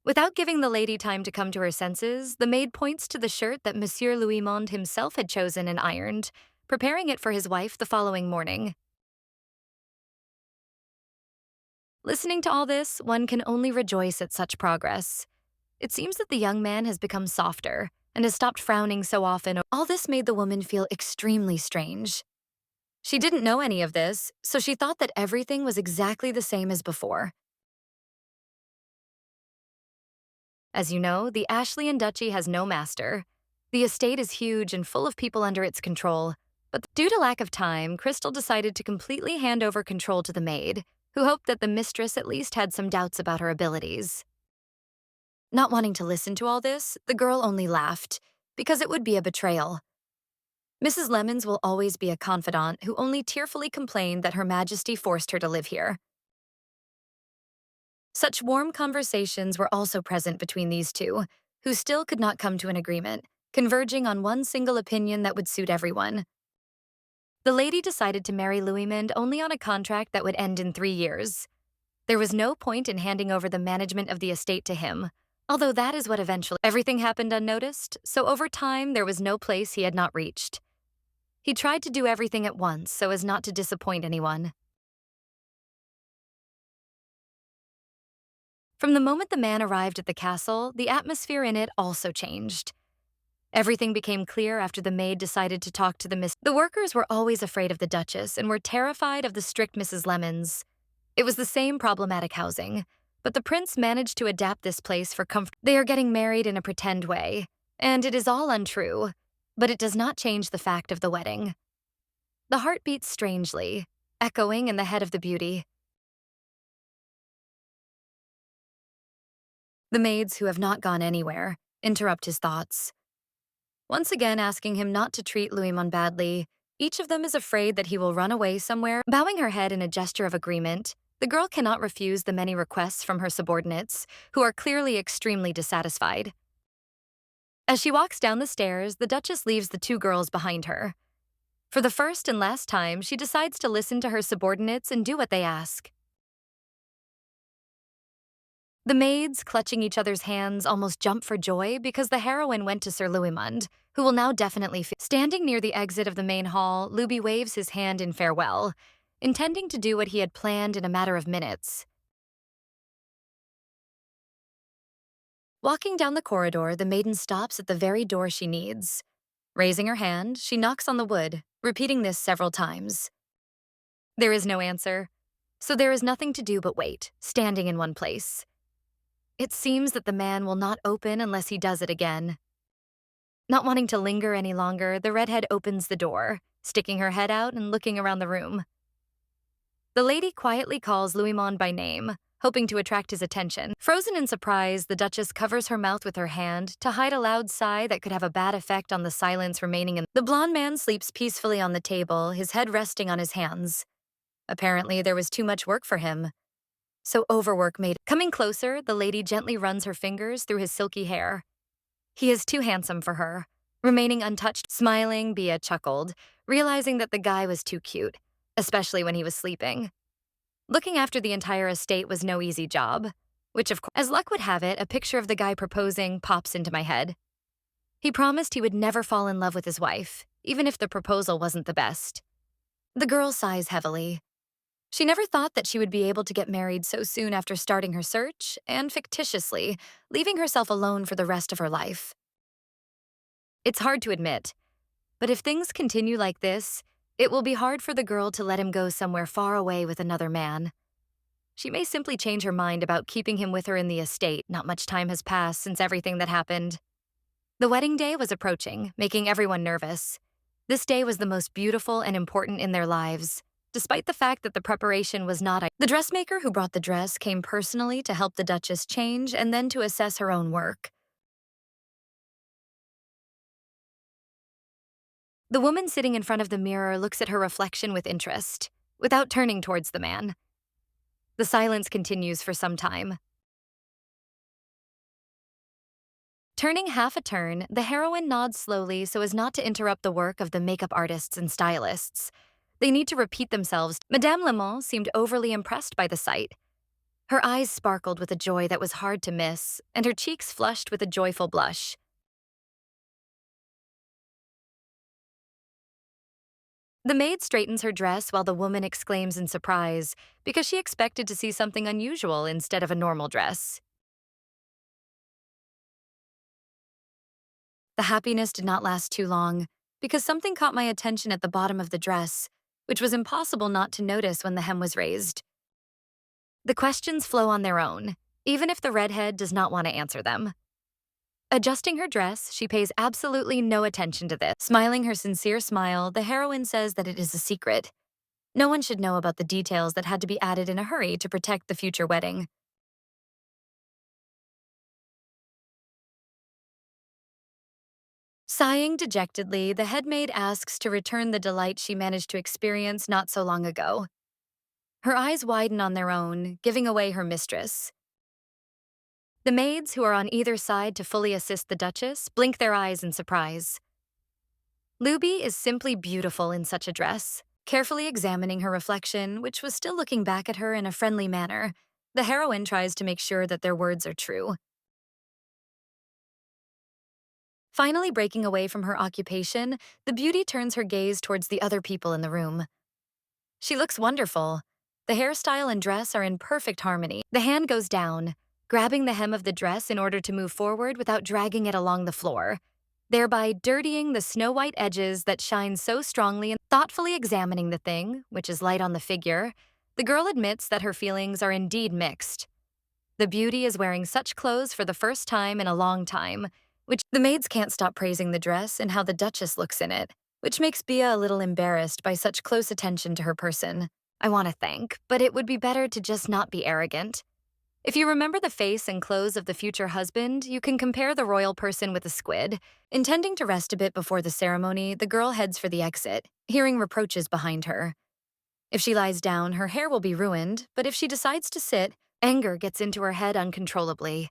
Without giving the lady time to come to her senses, the maid points to the shirt that Monsieur Louis himself had chosen and ironed, preparing it for his wife the following morning. Listening to all this, one can only rejoice at such progress. It seems that the young man has become softer and has stopped frowning so often. All this made the woman feel extremely strange. She didn't know any of this, so she thought that everything was exactly the same as before. As you know, the Ashleyan Duchy has no master. The estate is huge and full of people under its control, but due to lack of time, Crystal decided to completely hand over control to the maid, who hoped that the mistress at least had some doubts about her abilities. Not wanting to listen to all this, the girl only laughed, because it would be a betrayal. Mrs. Lemons will always be a confidant who only tearfully complained that Her Majesty forced her to live here. Such warm conversations were also present between these two, who still could not come to an agreement, converging on one single opinion that would suit everyone. The lady decided to marry Louis only on a contract that would end in 3 years. There was no point in handing over the management of the estate to him, although that is what eventually. Everything happened unnoticed, so over time there was no place he had not reached. He tried to do everything at once so as not to disappoint anyone. From the moment the man arrived at the castle, the atmosphere in it also changed. Everything became clear after the maid decided to talk to the mistress. The workers were always afraid of the Duchess and were terrified of the strict Mrs. Lemons. It was the same problematic housing, but the prince managed to adapt this place for comfort. They are getting married in a pretend way, and it is all untrue, but it does not change the fact of the wedding. The heart beats strangely, echoing in the head of the beauty. The maids, who have not gone anywhere, interrupt his thoughts. Once again asking him not to treat Louis badly, each of them is afraid that he will run away somewhere. Bowing her head in a gesture of agreement, the girl cannot refuse the many requests from her subordinates, who are clearly extremely dissatisfied. As she walks down the stairs, the Duchess leaves the 2 girls behind her. For the first and last time, she decides to listen to her subordinates and do what they ask. The maids, clutching each other's hands, almost jump for joy because the heroine went to Sir Louis, who will now definitely Standing near the exit of the main hall, Louis waves his hand in farewell, intending to do what he had planned in a matter of minutes. Walking down the corridor, the maiden stops at the very door she needs. Raising her hand, she knocks on the wood, repeating this several times. There is no answer, so there is nothing to do but wait, standing in one place. It seems that the man will not open unless he does it again. Not wanting to linger any longer, the redhead opens the door, sticking her head out and looking around the room. The lady quietly calls Louis by name, hoping to attract his attention. Frozen in surprise, the Duchess covers her mouth with her hand to hide a loud sigh that could have a bad effect on the silence remaining in. The blonde man sleeps peacefully on the table, his head resting on his hands. Apparently, there was too much work for him. So overwork made. Coming closer, the lady gently runs her fingers through his silky hair. He is too handsome for her. Remaining untouched, smiling, Bia chuckled, realizing that the guy was too cute, especially when he was sleeping. Looking after the entire estate was no easy job. which of course, as luck would have it, a picture of the guy proposing pops into my head. He promised he would never fall in love with his wife, even if the proposal wasn't the best. The girl sighs heavily. She never thought that she would be able to get married so soon after starting her search, and fictitiously, leaving herself alone for the rest of her life. It's hard to admit, but if things continue like this, it will be hard for the girl to let him go somewhere far away with another man. She may simply change her mind about keeping him with her in the estate. Not much time has passed since everything that happened. The wedding day was approaching, making everyone nervous. This day was the most beautiful and important in their lives, despite the fact that the preparation was not. The dressmaker who brought the dress came personally to help the Duchess change and then to assess her own work. The woman sitting in front of the mirror looks at her reflection with interest, without turning towards the man. The silence continues for some time. Turning half a turn, the heroine nods slowly so as not to interrupt the work of the makeup artists and stylists. They need to repeat themselves. Madame Lemon seemed overly impressed by the sight. Her eyes sparkled with a joy that was hard to miss, and her cheeks flushed with a joyful blush. The maid straightens her dress while the woman exclaims in surprise, because she expected to see something unusual instead of a normal dress. The happiness did not last too long, because something caught my attention at the bottom of the dress, which was impossible not to notice when the hem was raised. The questions flow on their own, even if the redhead does not want to answer them. Adjusting her dress, she pays absolutely no attention to this. Smiling her sincere smile, the heroine says that it is a secret. No one should know about the details that had to be added in a hurry to protect the future wedding. Sighing dejectedly, the headmaid asks to return the delight she managed to experience not so long ago. Her eyes widen on their own, giving away her mistress. The maids, who are on either side to fully assist the Duchess, blink their eyes in surprise. Luby is simply beautiful in such a dress. Carefully examining her reflection, which was still looking back at her in a friendly manner, the heroine tries to make sure that their words are true. Finally breaking away from her occupation, the beauty turns her gaze towards the other people in the room. She looks wonderful. The hairstyle and dress are in perfect harmony. The hand goes down, grabbing the hem of the dress in order to move forward without dragging it along the floor, thereby dirtying the snow-white edges that shine so strongly. And thoughtfully examining the thing, which is light on the figure, the girl admits that her feelings are indeed mixed. The beauty is wearing such clothes for the first time in a long time, which the maids can't stop praising the dress and how the Duchess looks in it, which makes Bia a little embarrassed by such close attention to her person. I want to thank, but it would be better to just not be arrogant. If you remember the face and clothes of the future husband, you can compare the royal person with a squid. Intending to rest a bit before the ceremony, the girl heads for the exit, hearing reproaches behind her. If she lies down, her hair will be ruined, but if she decides to sit, anger gets into her head uncontrollably.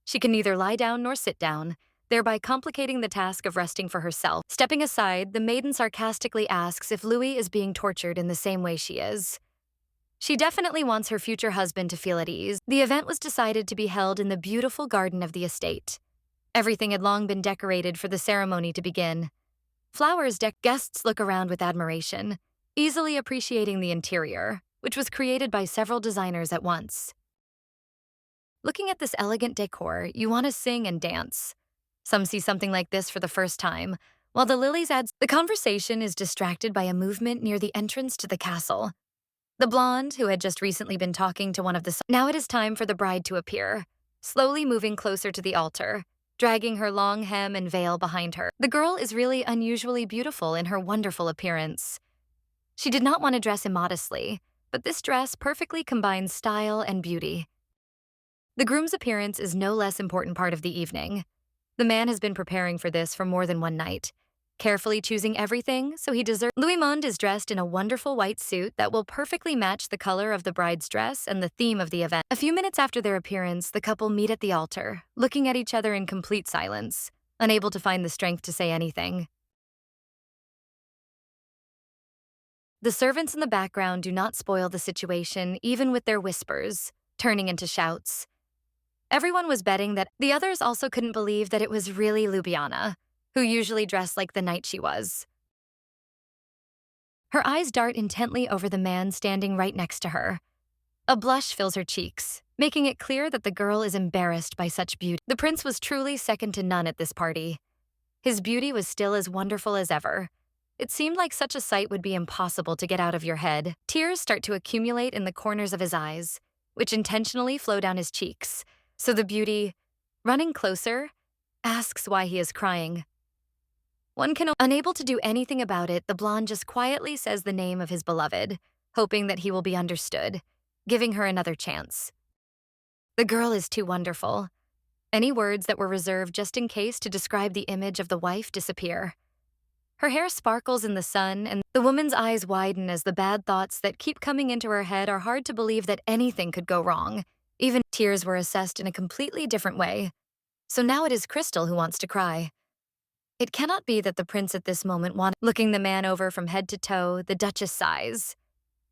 She can neither lie down nor sit down, thereby complicating the task of resting for herself. Stepping aside, the maiden sarcastically asks if Louis is being tortured in the same way she is. She definitely wants her future husband to feel at ease. The event was decided to be held in the beautiful garden of the estate. Everything had long been decorated for the ceremony to begin. Flowers deck guests look around with admiration, easily appreciating the interior, which was created by several designers at once. Looking at this elegant decor, you want to sing and dance. Some see something like this for the first time, while the lilies adds. The conversation is distracted by a movement near the entrance to the castle. The blonde, who had just recently been talking to one of the. Now it is time for the bride to appear, slowly moving closer to the altar, dragging her long hem and veil behind her. The girl is really unusually beautiful in her wonderful appearance. She did not want to dress immodestly, but this dress perfectly combines style and beauty. The groom's appearance is no less important part of the evening. The man has been preparing for this for more than one night, carefully choosing everything so he deserves. Louis Monde is dressed in a wonderful white suit that will perfectly match the color of the bride's dress and the theme of the event. A few minutes after their appearance, the couple meet at the altar, looking at each other in complete silence, unable to find the strength to say anything. The servants in the background do not spoil the situation, even with their whispers, turning into shouts. Everyone was betting that the others also couldn't believe that it was really Ljubljana, who usually dressed like the knight she was. Her eyes dart intently over the man standing right next to her. A blush fills her cheeks, making it clear that the girl is embarrassed by such beauty. The prince was truly second to none at this party. His beauty was still as wonderful as ever. It seemed like such a sight would be impossible to get out of your head. Tears start to accumulate in the corners of his eyes, which intentionally flow down his cheeks. So the beauty, running closer, asks why he is crying. Unable to do anything about it, the blonde just quietly says the name of his beloved, hoping that he will be understood, giving her another chance. The girl is too wonderful. Any words that were reserved just in case to describe the image of the wife disappear. Her hair sparkles in the sun, and the woman's eyes widen as the bad thoughts that keep coming into her head are hard to believe that anything could go wrong. Even tears were assessed in a completely different way. So now it is Crystal who wants to cry. It cannot be that the prince at this moment wanted. Looking the man over from head to toe, the Duchess sighs.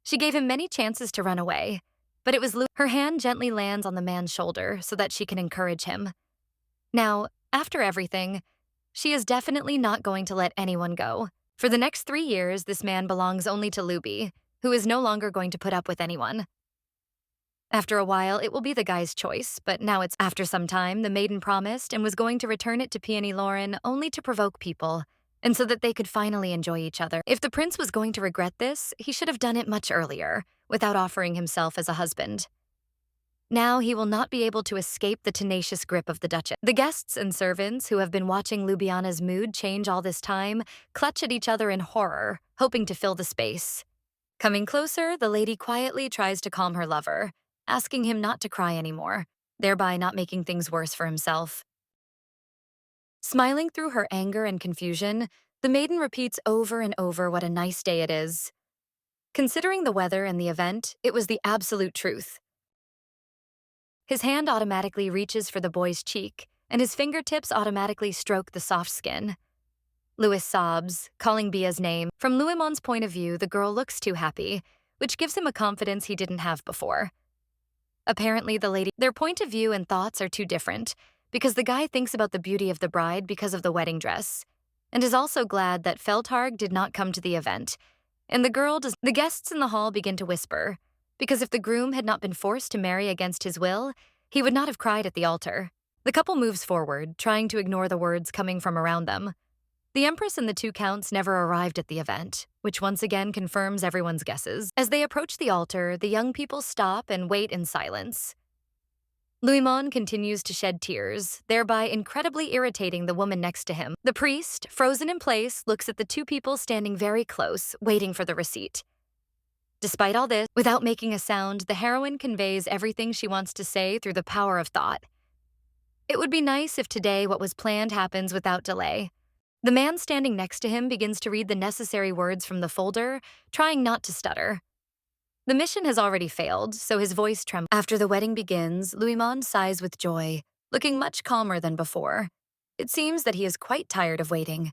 She gave him many chances to run away, but it was her hand gently lands on the man's shoulder so that she can encourage him. Now, after everything, she is definitely not going to let anyone go. For the next 3 years, this man belongs only to Luby, who is no longer going to put up with anyone. After a while, it will be the guy's choice, but now it's after some time, the maiden promised and was going to return it to Peony Lauren only to provoke people, and so that they could finally enjoy each other. If the prince was going to regret this, he should have done it much earlier, without offering himself as a husband. Now he will not be able to escape the tenacious grip of the Duchess. The guests and servants, who have been watching Ljubljana's mood change all this time, clutch at each other in horror, hoping to fill the space. Coming closer, the lady quietly tries to calm her lover, asking him not to cry anymore, thereby not making things worse for himself. Smiling through her anger and confusion, the maiden repeats over and over what a nice day it is. Considering the weather and the event, it was the absolute truth. His hand automatically reaches for the boy's cheek, and his fingertips automatically stroke the soft skin. Louis sobs, calling Bia's name. From Louimon's point of view, the girl looks too happy, which gives him a confidence he didn't have before. Apparently, their point of view and thoughts are too different, because the guy thinks about the beauty of the bride because of the wedding dress, and is also glad that Feldharg did not come to the event, and the girl does. The guests in the hall begin to whisper, because if the groom had not been forced to marry against his will, he would not have cried at the altar. The couple moves forward, trying to ignore the words coming from around them. The empress and the 2 counts never arrived at the event, which once again confirms everyone's guesses. As they approach the altar, the young people stop and wait in silence. Louimon continues to shed tears, thereby incredibly irritating the woman next to him. The priest, frozen in place, looks at the 2 people standing very close, waiting for the receipt. Despite all this, without making a sound, the heroine conveys everything she wants to say through the power of thought. It would be nice if today what was planned happens without delay. The man standing next to him begins to read the necessary words from the folder, trying not to stutter. The mission has already failed, so his voice trembles. After the wedding begins, Louimon sighs with joy, looking much calmer than before. It seems that he is quite tired of waiting.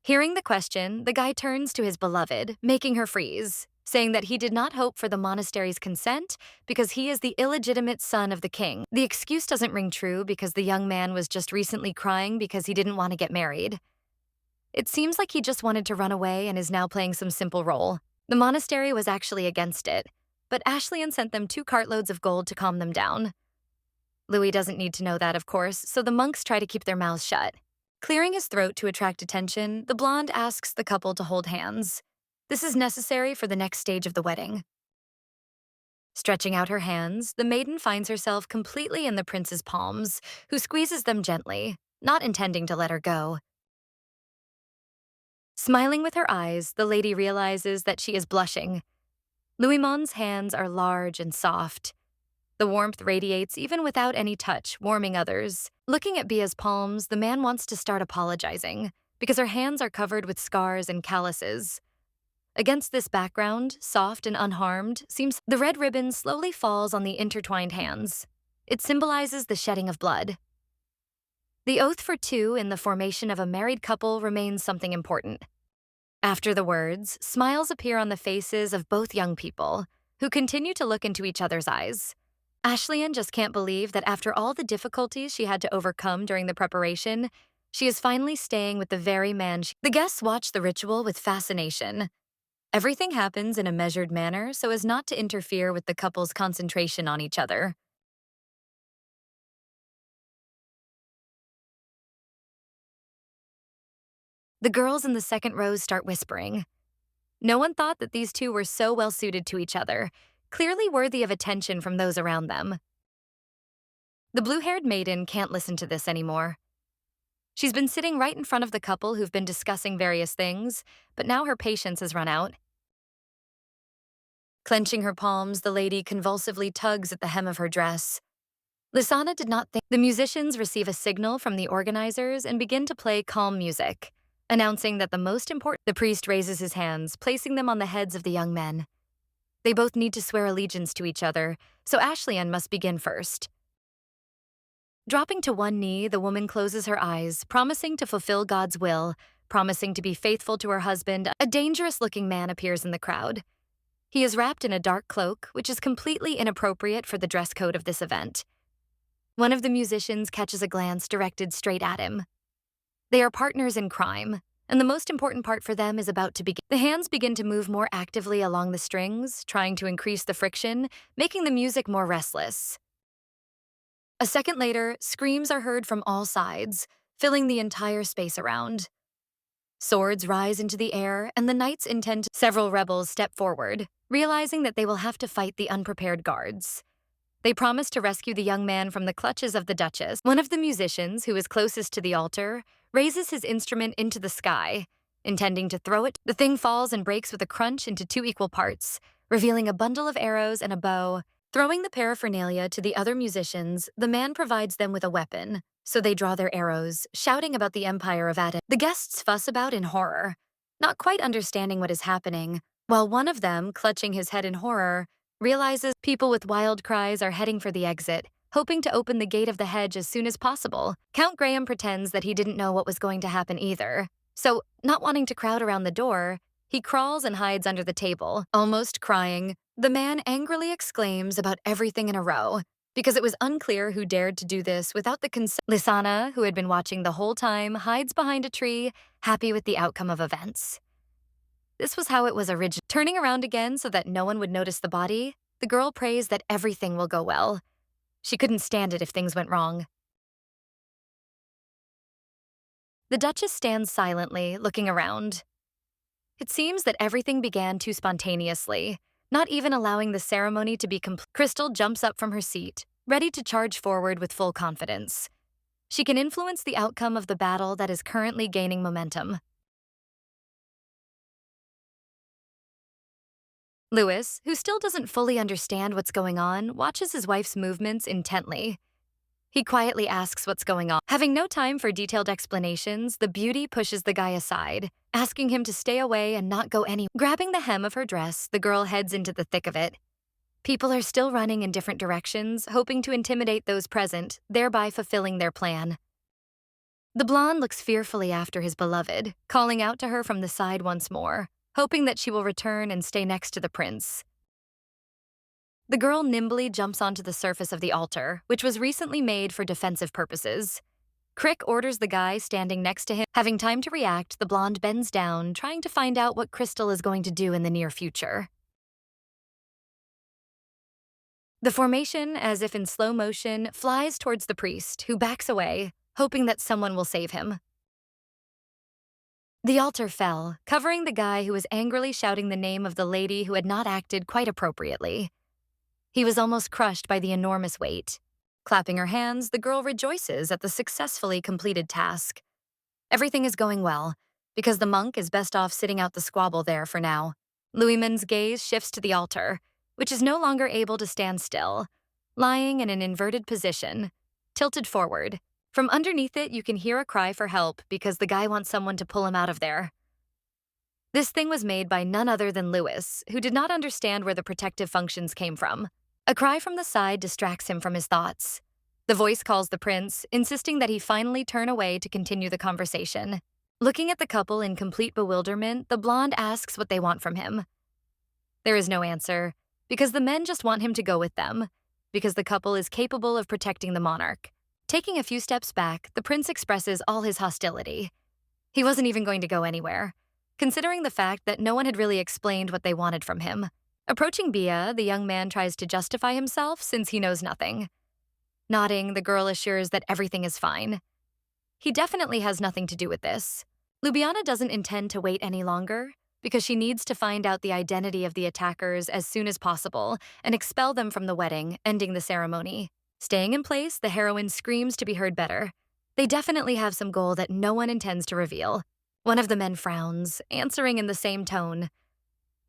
Hearing the question, the guy turns to his beloved, making her freeze, saying that he did not hope for the monastery's consent because he is the illegitimate son of the king. The excuse doesn't ring true because the young man was just recently crying because he didn't want to get married. It seems like he just wanted to run away and is now playing some simple role. The monastery was actually against it, but Ashleyan sent them 2 cartloads of gold to calm them down. Louis doesn't need to know that, of course, so the monks try to keep their mouths shut. Clearing his throat to attract attention, the blonde asks the couple to hold hands. This is necessary for the next stage of the wedding. Stretching out her hands, the maiden finds herself completely in the prince's palms, who squeezes them gently, not intending to let her go. Smiling with her eyes, the lady realizes that she is blushing. Louimon's hands are large and soft. The warmth radiates even without any touch, warming others. Looking at Bia's palms, the man wants to start apologizing, because her hands are covered with scars and calluses. Against this background, soft and unharmed, seems the red ribbon slowly falls on the intertwined hands. It symbolizes the shedding of blood. The oath for 2 in the formation of a married couple remains something important. After the words, smiles appear on the faces of both young people, who continue to look into each other's eyes. Ashley just can't believe that after all the difficulties she had to overcome during the preparation, she is finally staying with the very man The guests watch the ritual with fascination. Everything happens in a measured manner so as not to interfere with the couple's concentration on each other. The girls in the second rows start whispering. No one thought that these two were so well suited to each other, clearly worthy of attention from those around them. The blue-haired maiden can't listen to this anymore. She's been sitting right in front of the couple who've been discussing various things, but now her patience has run out. Clenching her palms, the lady convulsively tugs at the hem of her dress. Lisana did not think. The musicians receive a signal from the organizers and begin to play calm music, announcing that the most important. The priest raises his hands, placing them on the heads of the young men. They both need to swear allegiance to each other, so Ashley must begin first. Dropping to one knee, the woman closes her eyes, promising to fulfill God's will, promising to be faithful to her husband. A dangerous-looking man appears in the crowd. He is wrapped in a dark cloak, which is completely inappropriate for the dress code of this event. One of the musicians catches a glance directed straight at him. They are partners in crime, and the most important part for them is about to begin. The hands begin to move more actively along the strings, trying to increase the friction, making the music more restless. A second later, screams are heard from all sides, filling the entire space around. Swords rise into the air, and the knights intend to. Several rebels step forward, realizing that they will have to fight the unprepared guards. They promise to rescue the young man from the clutches of the Duchess. One of the musicians, who is closest to the altar, raises his instrument into the sky, intending to throw it. The thing falls and breaks with a crunch into two equal parts, revealing a bundle of arrows and a bow. Throwing the paraphernalia to the other musicians, the man provides them with a weapon, so they draw their arrows, shouting about the Empire of Adam. The guests fuss about in horror, not quite understanding what is happening, while one of them, clutching his head in horror, realizes people with wild cries are heading for the exit, hoping to open the gate of the hedge as soon as possible. Count Graham pretends that he didn't know what was going to happen either, so, not wanting to crowd around the door, he crawls and hides under the table. Almost crying, the man angrily exclaims about everything in a row, because it was unclear who dared to do this without the consent. Lisana, who had been watching the whole time, hides behind a tree, happy with the outcome of events. This was how it was originally. Turning around again so that no one would notice the body, the girl prays that everything will go well. She couldn't stand it if things went wrong. The Duchess stands silently, looking around. It seems that everything began too spontaneously, not even allowing the ceremony to be complete. Crystal jumps up from her seat, ready to charge forward with full confidence. She can influence the outcome of the battle that is currently gaining momentum. Louis, who still doesn't fully understand what's going on, watches his wife's movements intently. He quietly asks what's going on. Having no time for detailed explanations, the beauty pushes the guy aside, asking him to stay away and not go anywhere. Grabbing the hem of her dress, the girl heads into the thick of it. People are still running in different directions, hoping to intimidate those present, thereby fulfilling their plan. The blonde looks fearfully after his beloved, calling out to her from the side once more, hoping that she will return and stay next to the prince. The girl nimbly jumps onto the surface of the altar, which was recently made for defensive purposes. Crick orders the guy standing next to him. Having time to react, the blonde bends down, trying to find out what Crystal is going to do in the near future. The formation, as if in slow motion, flies towards the priest, who backs away, hoping that someone will save him. The altar fell, covering the guy who was angrily shouting the name of the lady who had not acted quite appropriately. He was almost crushed by the enormous weight. Clapping her hands, the girl rejoices at the successfully completed task. Everything is going well, because the monk is best off sitting out the squabble there for now. Louisman's gaze shifts to the altar, which is no longer able to stand still, lying in an inverted position, tilted forward. From underneath it, you can hear a cry for help because the guy wants someone to pull him out of there. This thing was made by none other than Louis, who did not understand where the protective functions came from. A cry from the side distracts him from his thoughts. The voice calls the prince, insisting that he finally turn away to continue the conversation. Looking at the couple in complete bewilderment, the blonde asks what they want from him. There is no answer, because the men just want him to go with them, because the couple is capable of protecting the monarch. Taking a few steps back, the prince expresses all his hostility. He wasn't even going to go anywhere, considering the fact that no one had really explained what they wanted from him. Approaching Bia, the young man tries to justify himself since he knows nothing. Nodding, the girl assures that everything is fine. He definitely has nothing to do with this. Ljubljana doesn't intend to wait any longer because she needs to find out the identity of the attackers as soon as possible and expel them from the wedding, ending the ceremony. Staying in place, the heroine screams to be heard better. They definitely have some goal that no one intends to reveal. One of the men frowns, answering in the same tone.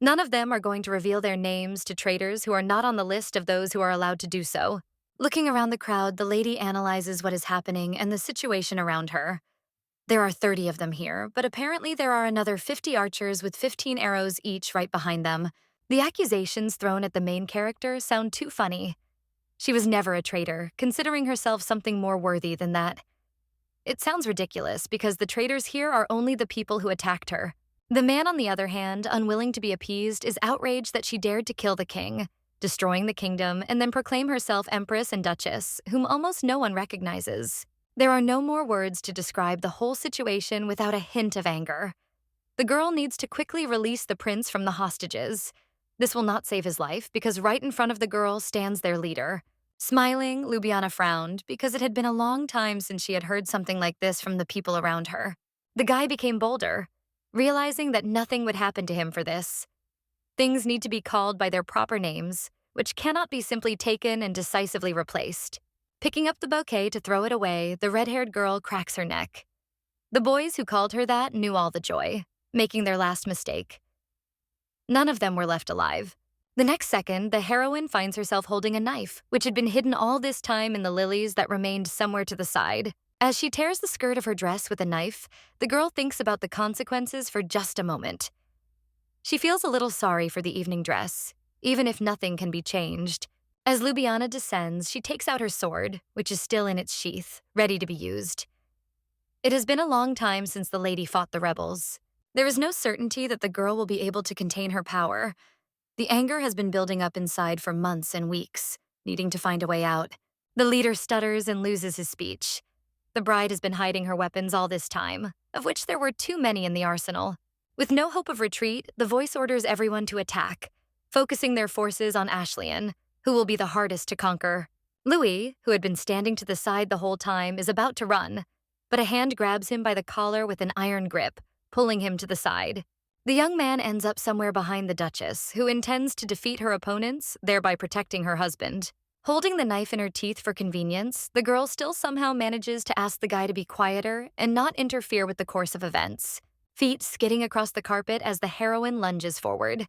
None of them are going to reveal their names to traitors who are not on the list of those who are allowed to do so. Looking around the crowd, the lady analyzes what is happening and the situation around her. There are 30 of them here, but apparently there are another 50 archers with 15 arrows each right behind them. The accusations thrown at the main character sound too funny. She was never a traitor, considering herself something more worthy than that. It sounds ridiculous because the traitors here are only the people who attacked her. The man, on the other hand, unwilling to be appeased, is outraged that she dared to kill the king, destroying the kingdom, and then proclaim herself empress and duchess, whom almost no one recognizes. There are no more words to describe the whole situation without a hint of anger. The girl needs to quickly release the prince from the hostages. This will not save his life because right in front of the girl stands their leader. Smiling, Ljubljana frowned because it had been a long time since she had heard something like this from the people around her. The guy became bolder, realizing that nothing would happen to him for this. Things need to be called by their proper names, which cannot be simply taken and decisively replaced. Picking up the bouquet to throw it away, the red-haired girl cracks her neck. The boys who called her that knew all the joy, making their last mistake. None of them were left alive. The next second, the heroine finds herself holding a knife, which had been hidden all this time in the lilies that remained somewhere to the side. As she tears the skirt of her dress with a knife, the girl thinks about the consequences for just a moment. She feels a little sorry for the evening dress, even if nothing can be changed. As Ljubljana descends, she takes out her sword, which is still in its sheath, ready to be used. It has been a long time since the lady fought the rebels. There is no certainty that the girl will be able to contain her power. The anger has been building up inside for months and weeks, needing to find a way out. The leader stutters and loses his speech. The bride has been hiding her weapons all this time, of which there were too many in the arsenal. With no hope of retreat, the voice orders everyone to attack, focusing their forces on Ashlian, who will be the hardest to conquer. Louis, who had been standing to the side the whole time, is about to run, but a hand grabs him by the collar with an iron grip, pulling him to the side. The young man ends up somewhere behind the Duchess, who intends to defeat her opponents, thereby protecting her husband. Holding the knife in her teeth for convenience, the girl still somehow manages to ask the guy to be quieter and not interfere with the course of events, feet skidding across the carpet as the heroine lunges forward.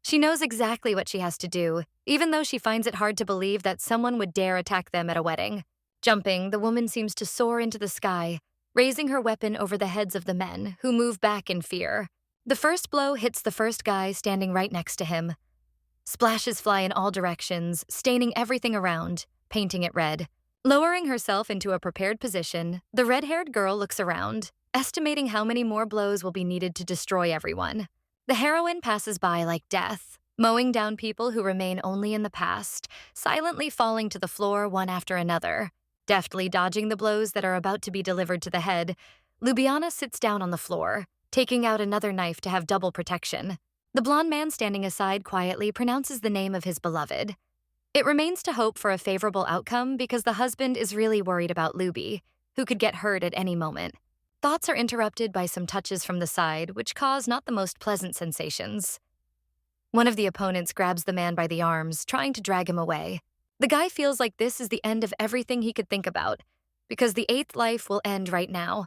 She knows exactly what she has to do, even though she finds it hard to believe that someone would dare attack them at a wedding. Jumping, the woman seems to soar into the sky, raising her weapon over the heads of the men, who move back in fear. The first blow hits the first guy standing right next to him. Splashes fly in all directions, staining everything around, painting it red. Lowering herself into a prepared position, the red-haired girl looks around, estimating how many more blows will be needed to destroy everyone. The heroine passes by like death, mowing down people who remain only in the past, silently falling to the floor one after another. Deftly dodging the blows that are about to be delivered to the head, Ljubljana sits down on the floor, taking out another knife to have double protection. The blonde man standing aside quietly pronounces the name of his beloved. It remains to hope for a favorable outcome because the husband is really worried about Luby, who could get hurt at any moment. Thoughts are interrupted by some touches from the side, which cause not the most pleasant sensations. One of the opponents grabs the man by the arms, trying to drag him away. The guy feels like this is the end of everything he could think about, because the eighth life will end right now.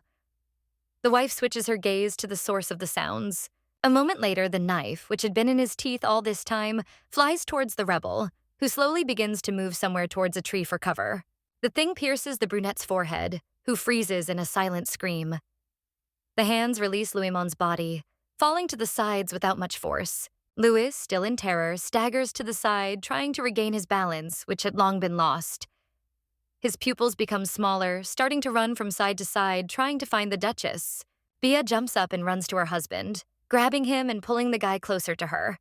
The wife switches her gaze to the source of the sounds. A moment later, the knife, which had been in his teeth all this time, flies towards the rebel, who slowly begins to move somewhere towards a tree for cover. The thing pierces the brunette's forehead, who freezes in a silent scream. The hands release Louimon's body, falling to the sides without much force. Louis, still in terror, staggers to the side, trying to regain his balance, which had long been lost. His pupils become smaller, starting to run from side to side, trying to find the Duchess. Bia jumps up and runs to her husband, grabbing him and pulling the guy closer to her.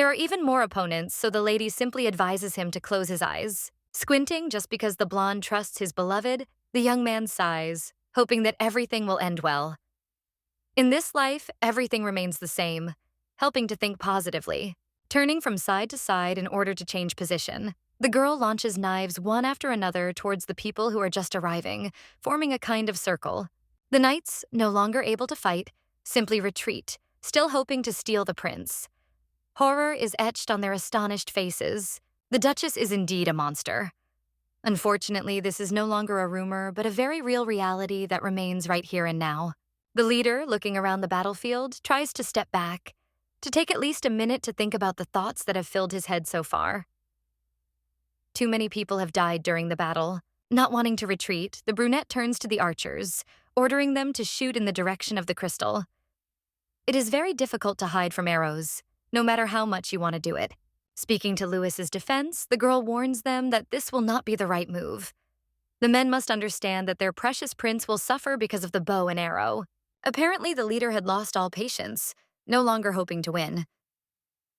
There are even more opponents, so the lady simply advises him to close his eyes. Squinting just because the blonde trusts his beloved, the young man sighs, hoping that everything will end well. In this life, everything remains the same, helping to think positively. Turning from side to side in order to change position, the girl launches knives one after another towards the people who are just arriving, forming a kind of circle. The knights, no longer able to fight, simply retreat, still hoping to steal the prince. Horror is etched on their astonished faces. The Duchess is indeed a monster. Unfortunately, this is no longer a rumor, but a very real reality that remains right here and now. The leader, looking around the battlefield, tries to step back, to take at least a minute to think about the thoughts that have filled his head so far. Too many people have died during the battle. Not wanting to retreat, the brunette turns to the archers, ordering them to shoot in the direction of the crystal. It is very difficult to hide from arrows, no matter how much you want to do it. Speaking to Louis's defense, the girl warns them that this will not be the right move. The men must understand that their precious prince will suffer because of the bow and arrow. Apparently, the leader had lost all patience, no longer hoping to win.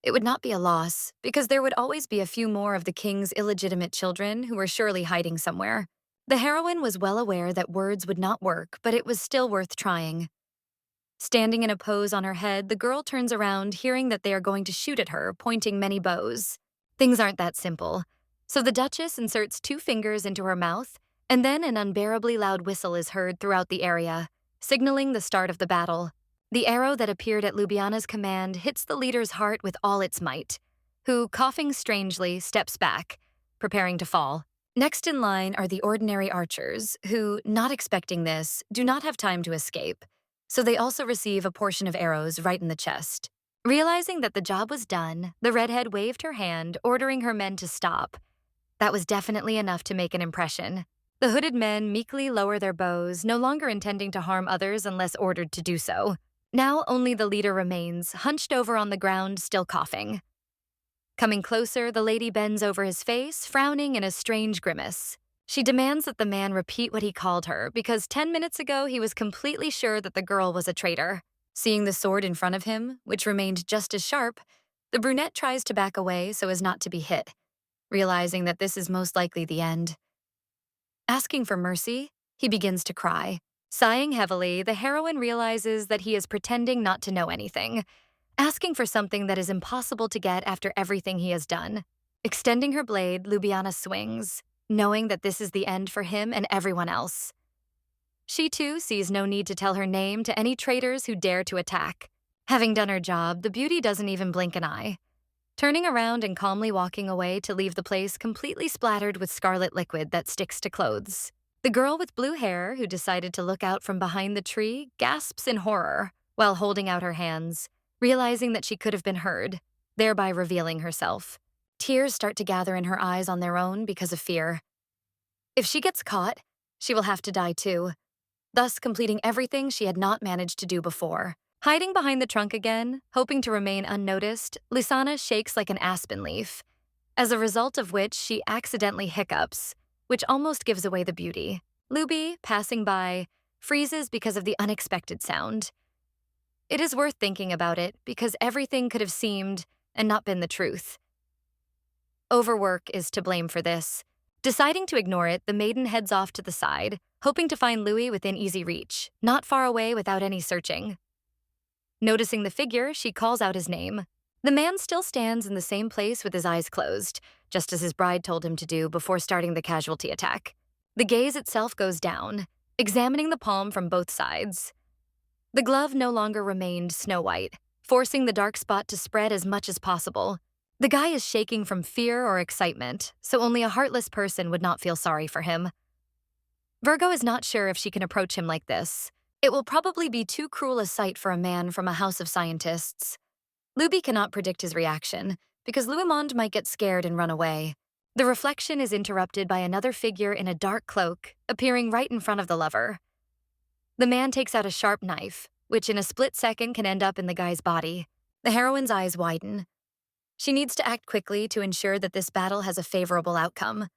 It would not be a loss, because there would always be a few more of the king's illegitimate children who were surely hiding somewhere. The heroine was well aware that words would not work, but it was still worth trying. Standing in a pose on her head, the girl turns around, hearing that they are going to shoot at her, pointing many bows. Things aren't that simple. So the Duchess inserts 2 fingers into her mouth, and then an unbearably loud whistle is heard throughout the area, signaling the start of the battle. The arrow that appeared at Ljubljana's command hits the leader's heart with all its might, who, coughing strangely, steps back, preparing to fall. Next in line are the ordinary archers, who, not expecting this, do not have time to escape, so they also receive a portion of arrows right in the chest. Realizing that the job was done, the redhead waved her hand, ordering her men to stop. That was definitely enough to make an impression. The hooded men meekly lower their bows, no longer intending to harm others unless ordered to do so. Now only the leader remains, hunched over on the ground, still coughing. Coming closer, the lady bends over his face, frowning in a strange grimace. She demands that the man repeat what he called her, because 10 minutes ago he was completely sure that the girl was a traitor. Seeing the sword in front of him, which remained just as sharp, the brunette tries to back away so as not to be hit, realizing that this is most likely the end. Asking for mercy, he begins to cry. Sighing heavily, the heroine realizes that he is pretending not to know anything, asking for something that is impossible to get after everything he has done. Extending her blade, Ljubljana swings, knowing that this is the end for him and everyone else. She too sees no need to tell her name to any traitors who dare to attack. Having done her job, the beauty doesn't even blink an eye, turning around and calmly walking away to leave the place completely splattered with scarlet liquid that sticks to clothes. The girl with blue hair, who decided to look out from behind the tree, gasps in horror while holding out her hands, realizing that she could have been heard, thereby revealing herself. Tears start to gather in her eyes on their own because of fear. If she gets caught, she will have to die too, thus completing everything she had not managed to do before. Hiding behind the trunk again, hoping to remain unnoticed, Lysana shakes like an aspen leaf, as a result of which she accidentally hiccups, which almost gives away the beauty. Luby, passing by, freezes because of the unexpected sound. It is worth thinking about it because everything could have seemed and not been the truth. Overwork is to blame for this. Deciding to ignore it, the maiden heads off to the side, hoping to find Louis within easy reach, not far away without any searching. Noticing the figure, she calls out his name. The man still stands in the same place with his eyes closed, just as his bride told him to do before starting the casualty attack. The gaze itself goes down, examining the palm from both sides. The glove no longer remained snow-white, forcing the dark spot to spread as much as possible. The guy is shaking from fear or excitement, so only a heartless person would not feel sorry for him. Virgo is not sure if she can approach him like this. It will probably be too cruel a sight for a man from a house of scientists. Luby cannot predict his reaction, because Louimond might get scared and run away. The reflection is interrupted by another figure in a dark cloak, appearing right in front of the lover. The man takes out a sharp knife, which in a split second can end up in the guy's body. The heroine's eyes widen. She needs to act quickly to ensure that this battle has a favorable outcome.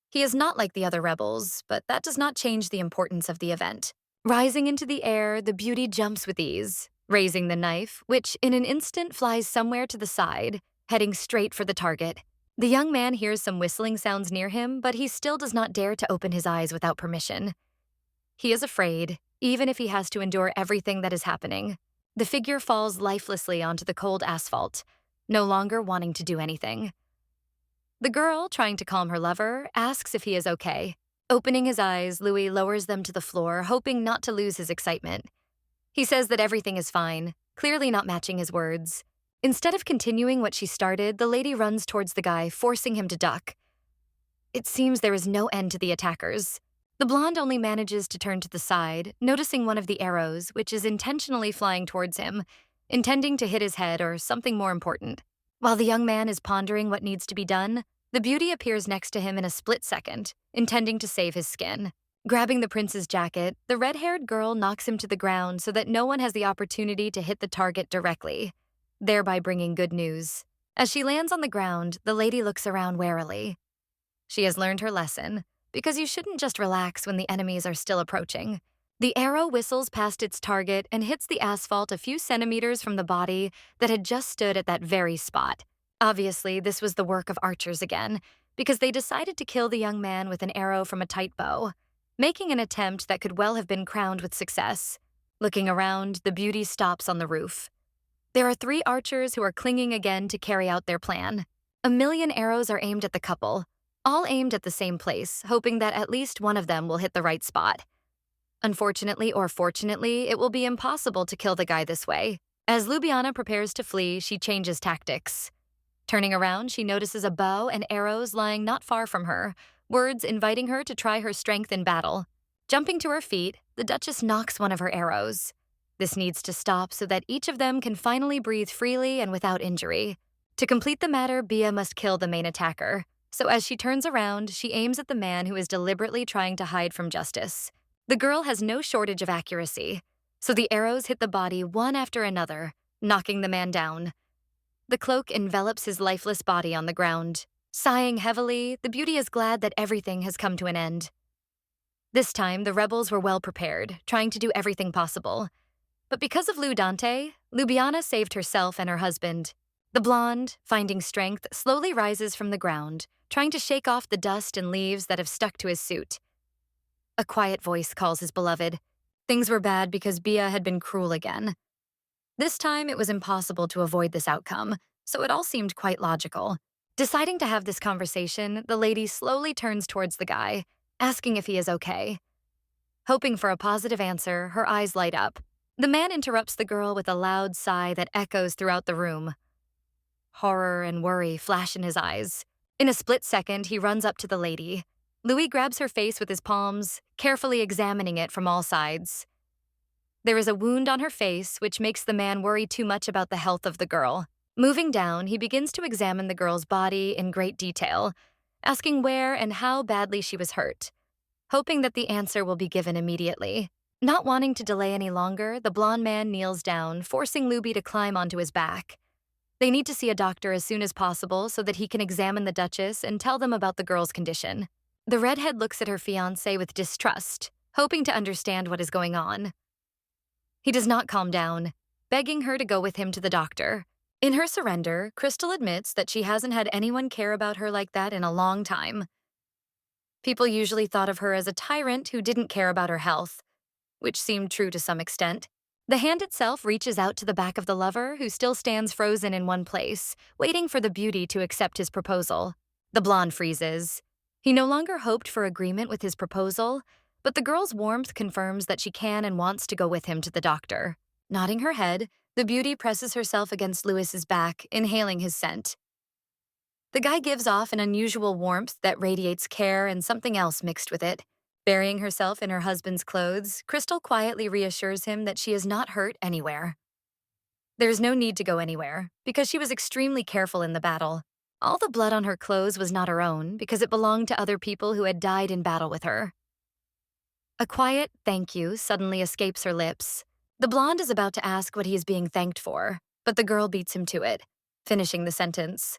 He is not like the other rebels, but that does not change the importance of the event. Rising into the air, the beauty jumps with ease, raising the knife, which in an instant flies somewhere to the side, heading straight for the target. The young man hears some whistling sounds near him, but he still does not dare to open his eyes without permission. He is afraid, even if he has to endure everything that is happening. The figure falls lifelessly onto the cold asphalt, no longer wanting to do anything. The girl, trying to calm her lover, asks if he is okay. Opening his eyes, Louis lowers them to the floor, hoping not to lose his excitement. He says that everything is fine, clearly not matching his words. Instead of continuing what she started, the lady runs towards the guy, forcing him to duck. It seems there is no end to the attackers. The blonde only manages to turn to the side, noticing one of the arrows, which is intentionally flying towards him, intending to hit his head or something more important. While the young man is pondering what needs to be done, the beauty appears next to him in a split second, intending to save his skin. Grabbing the prince's jacket, the red-haired girl knocks him to the ground so that no one has the opportunity to hit the target directly, thereby bringing good news. As she lands on the ground, the lady looks around warily. She has learned her lesson, because you shouldn't just relax when the enemies are still approaching. The arrow whistles past its target and hits the asphalt a few centimeters from the body that had just stood at that very spot. Obviously, this was the work of archers again, because they decided to kill the young man with an arrow from a tight bow, making an attempt that could well have been crowned with success. Looking around, the beauty stops on the roof. There are 3 archers who are clinging again to carry out their plan. 1,000,000 arrows are aimed at the couple, all aimed at the same place, hoping that at least one of them will hit the right spot. Unfortunately or fortunately, it will be impossible to kill the guy this way. As Ljubljana prepares to flee, she changes tactics. Turning around, she notices a bow and arrows lying not far from her, words inviting her to try her strength in battle. Jumping to her feet, the Duchess knocks one of her arrows. This needs to stop so that each of them can finally breathe freely and without injury. To complete the matter, Bia must kill the main attacker. So as she turns around, she aims at the man who is deliberately trying to hide from justice. The girl has no shortage of accuracy, so the arrows hit the body one after another, knocking the man down. The cloak envelops his lifeless body on the ground. Sighing heavily, the beauty is glad that everything has come to an end. This time, the rebels were well prepared, trying to do everything possible. But because of Ljubljana saved herself and her husband. The blonde, finding strength, slowly rises from the ground, trying to shake off the dust and leaves that have stuck to his suit. A quiet voice calls his beloved. Things were bad because Bia had been cruel again. This time, it was impossible to avoid this outcome, so it all seemed quite logical. Deciding to have this conversation, the lady slowly turns towards the guy, asking if he is okay. Hoping for a positive answer, her eyes light up. The man interrupts the girl with a loud sigh that echoes throughout the room. Horror and worry flash in his eyes. In a split second, he runs up to the lady. Louis grabs her face with his palms, carefully examining it from all sides. There is a wound on her face, which makes the man worry too much about the health of the girl. Moving down, he begins to examine the girl's body in great detail, asking where and how badly she was hurt, hoping that the answer will be given immediately. Not wanting to delay any longer, the blonde man kneels down, forcing Luby to climb onto his back. They need to see a doctor as soon as possible so that he can examine the Duchess and tell them about the girl's condition. The redhead looks at her fiancé with distrust, hoping to understand what is going on. He does not calm down, begging her to go with him to the doctor. In her surrender, Crystal admits that she hasn't had anyone care about her like that in a long time. People usually thought of her as a tyrant who didn't care about her health, which seemed true to some extent. The hand itself reaches out to the back of the lover, who still stands frozen in one place, waiting for the beauty to accept his proposal. The blonde freezes. He no longer hoped for agreement with his proposal, but the girl's warmth confirms that she can and wants to go with him to the doctor. Nodding her head, the beauty presses herself against Louis's back, inhaling his scent. The guy gives off an unusual warmth that radiates care and something else mixed with it. Burying herself in her husband's clothes, Crystal quietly reassures him that she is not hurt anywhere. There is no need to go anywhere, because she was extremely careful in the battle. All the blood on her clothes was not her own, because it belonged to other people who had died in battle with her. A quiet thank you suddenly escapes her lips. The blonde is about to ask what he is being thanked for, but the girl beats him to it, finishing the sentence.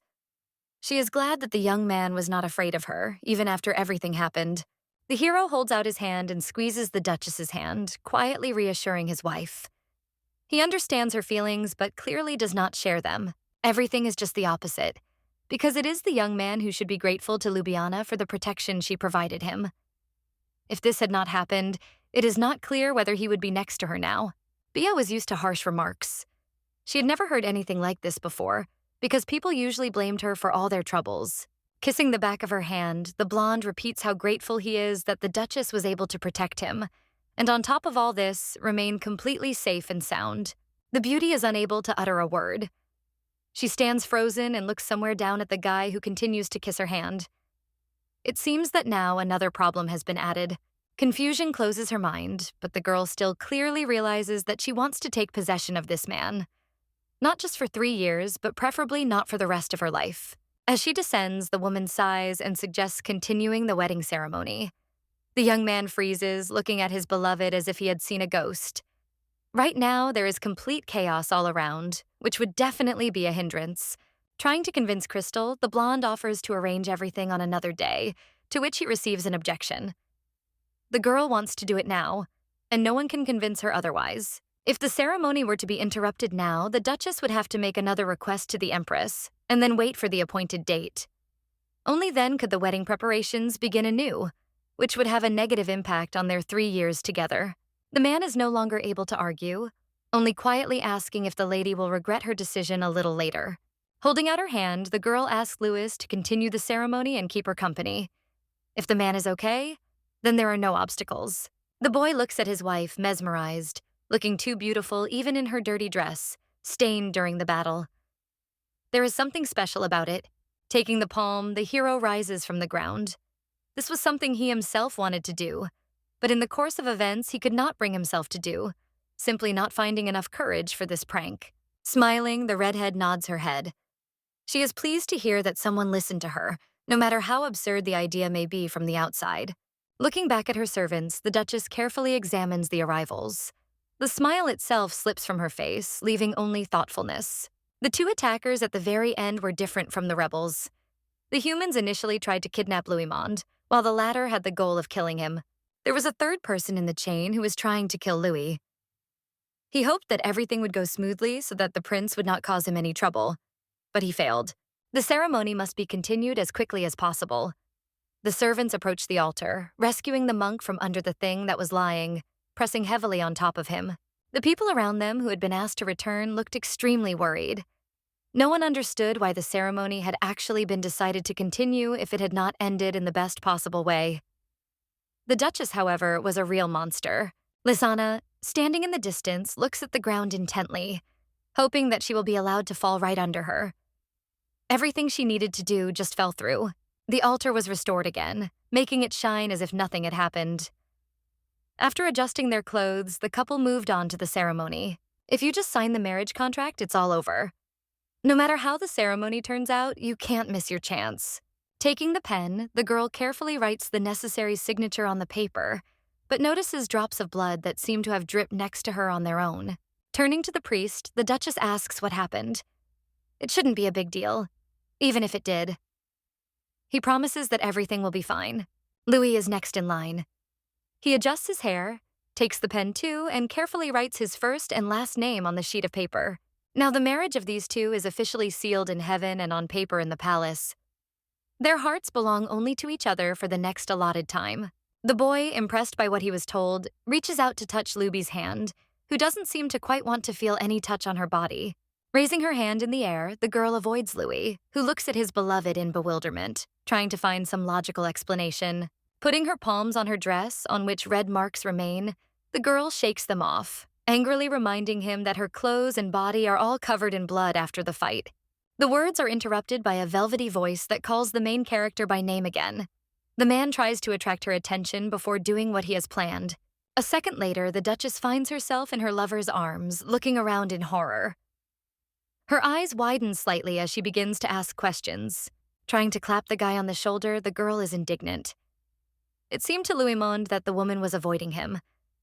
She is glad that the young man was not afraid of her, even after everything happened. The hero holds out his hand and squeezes the Duchess's hand, quietly reassuring his wife. He understands her feelings but clearly does not share them. Everything is just the opposite, because it is the young man who should be grateful to Ljubljana for the protection she provided him. If this had not happened, it is not clear whether he would be next to her now. Bia was used to harsh remarks. She had never heard anything like this before, because people usually blamed her for all their troubles. Kissing the back of her hand, the blonde repeats how grateful he is that the Duchess was able to protect him, and on top of all this, remain completely safe and sound. The beauty is unable to utter a word. She stands frozen and looks somewhere down at the guy who continues to kiss her hand. It seems that now another problem has been added. Confusion closes her mind, but the girl still clearly realizes that she wants to take possession of this man. Not just for 3 years, but preferably not for the rest of her life. As she descends, the woman sighs and suggests continuing the wedding ceremony. The young man freezes, looking at his beloved as if he had seen a ghost. Right now, there is complete chaos all around, which would definitely be a hindrance. Trying to convince Crystal, the blonde offers to arrange everything on another day, to which he receives an objection. The girl wants to do it now, and no one can convince her otherwise. If the ceremony were to be interrupted now, the Duchess would have to make another request to the empress, and then wait for the appointed date. Only then could the wedding preparations begin anew, which would have a negative impact on their 3 years together. The man is no longer able to argue, only quietly asking if the lady will regret her decision a little later. Holding out her hand, the girl asks Louis to continue the ceremony and keep her company. If the man is okay, then there are no obstacles. The boy looks at his wife, mesmerized, looking too beautiful even in her dirty dress, stained during the battle. There is something special about it. Taking the palm, the hero rises from the ground. This was something he himself wanted to do, but in the course of events he could not bring himself to do, simply not finding enough courage for this prank. Smiling, the redhead nods her head. She is pleased to hear that someone listened to her, no matter how absurd the idea may be from the outside. Looking back at her servants, the Duchess carefully examines the arrivals. The smile itself slips from her face, leaving only thoughtfulness. The 2 attackers at the very end were different from the rebels. The humans initially tried to kidnap Louismond, while the latter had the goal of killing him. There was a third person in the chain who was trying to kill Louis. He hoped that everything would go smoothly so that the prince would not cause him any trouble, but he failed. The ceremony must be continued as quickly as possible. The servants approached the altar, rescuing the monk from under the thing that was lying, pressing heavily on top of him. The people around them who had been asked to return looked extremely worried. No one understood why the ceremony had actually been decided to continue if it had not ended in the best possible way. The Duchess, however, was a real monster. Lysana, standing in the distance, looks at the ground intently, hoping that she will be allowed to fall right under her. Everything she needed to do just fell through. The altar was restored again, making it shine as if nothing had happened. After adjusting their clothes, the couple moved on to the ceremony. If you just sign the marriage contract, it's all over. No matter how the ceremony turns out, you can't miss your chance. Taking the pen, the girl carefully writes the necessary signature on the paper, but notices drops of blood that seem to have dripped next to her on their own. Turning to the priest, the Duchess asks what happened. It shouldn't be a big deal, even if it did. He promises that everything will be fine. Louis is next in line. He adjusts his hair, takes the pen too, and carefully writes his first and last name on the sheet of paper. Now the marriage of these two is officially sealed in heaven and on paper in the palace. Their hearts belong only to each other for the next allotted time. The boy, impressed by what he was told, reaches out to touch Luby's hand, who doesn't seem to quite want to feel any touch on her body. Raising her hand in the air, the girl avoids Louis, who looks at his beloved in bewilderment, trying to find some logical explanation. Putting her palms on her dress, on which red marks remain, the girl shakes them off, angrily reminding him that her clothes and body are all covered in blood after the fight. The words are interrupted by a velvety voice that calls the main character by name again. The man tries to attract her attention before doing what he has planned. A second later, the Duchess finds herself in her lover's arms, looking around in horror. Her eyes widen slightly as she begins to ask questions. Trying to clap the guy on the shoulder, the girl is indignant. It seemed to Louismond that the woman was avoiding him,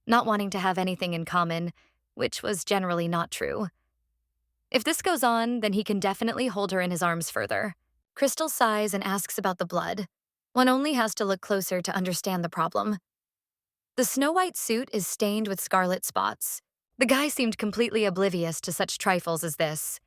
not wanting to have anything in common, which was generally not true. If this goes on, then he can definitely hold her in his arms further. Crystal sighs and asks about the blood. One only has to look closer to understand the problem. The snow-white suit is stained with scarlet spots, The guy seemed completely oblivious to such trifles as this.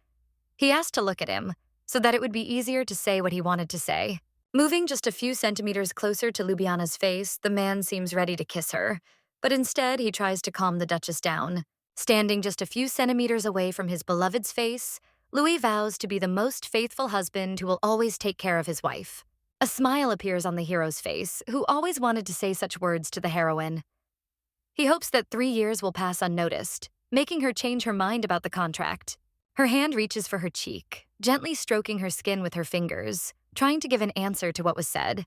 He asked to look at him, so that it would be easier to say what he wanted to say. Moving just a few centimeters closer to Ljubljana's face, the man seems ready to kiss her, but instead he tries to calm the Duchess down. Standing just a few centimeters away from his beloved's face, Louis vows to be the most faithful husband who will always take care of his wife. A smile appears on the hero's face, who always wanted to say such words to the heroine. He hopes that 3 years will pass unnoticed, making her change her mind about the contract. Her hand reaches for her cheek, gently stroking her skin with her fingers, trying to give an answer to what was said.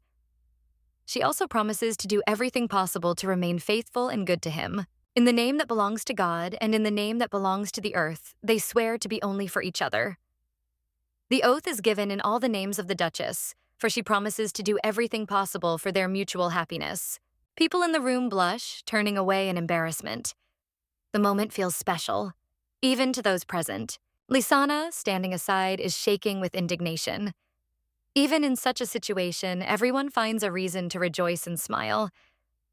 She also promises to do everything possible to remain faithful and good to him. In the name that belongs to God and in the name that belongs to the earth, they swear to be only for each other. The oath is given in all the names of the Duchess, for she promises to do everything possible for their mutual happiness. People in the room blush, turning away in embarrassment. The moment feels special, even to those present. Lisana, standing aside, is shaking with indignation. Even in such a situation, everyone finds a reason to rejoice and smile.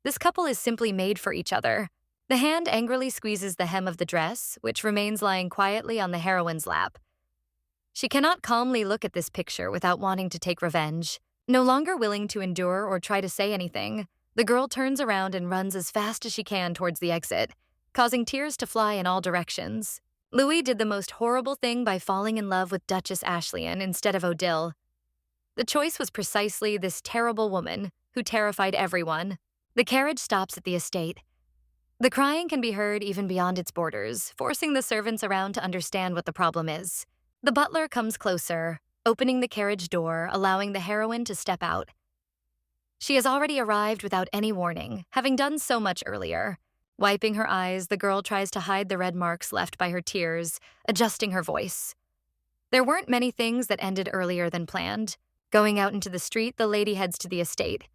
This couple is simply made for each other. The hand angrily squeezes the hem of the dress, which remains lying quietly on the heroine's lap. She cannot calmly look at this picture without wanting to take revenge. No longer willing to endure or try to say anything, the girl turns around and runs as fast as she can towards the exit, causing tears to fly in all directions. Louis did the most horrible thing by falling in love with Duchess Ashleyne instead of Odile. The choice was precisely this terrible woman, who terrified everyone. The carriage stops at the estate. The crying can be heard even beyond its borders, forcing the servants around to understand what the problem is. The butler comes closer, opening the carriage door, allowing the heroine to step out. She has already arrived without any warning, having done so much earlier. Wiping her eyes, the girl tries to hide the red marks left by her tears, adjusting her voice. There weren't many things that ended earlier than planned. Going out into the street, the lady heads to the estate.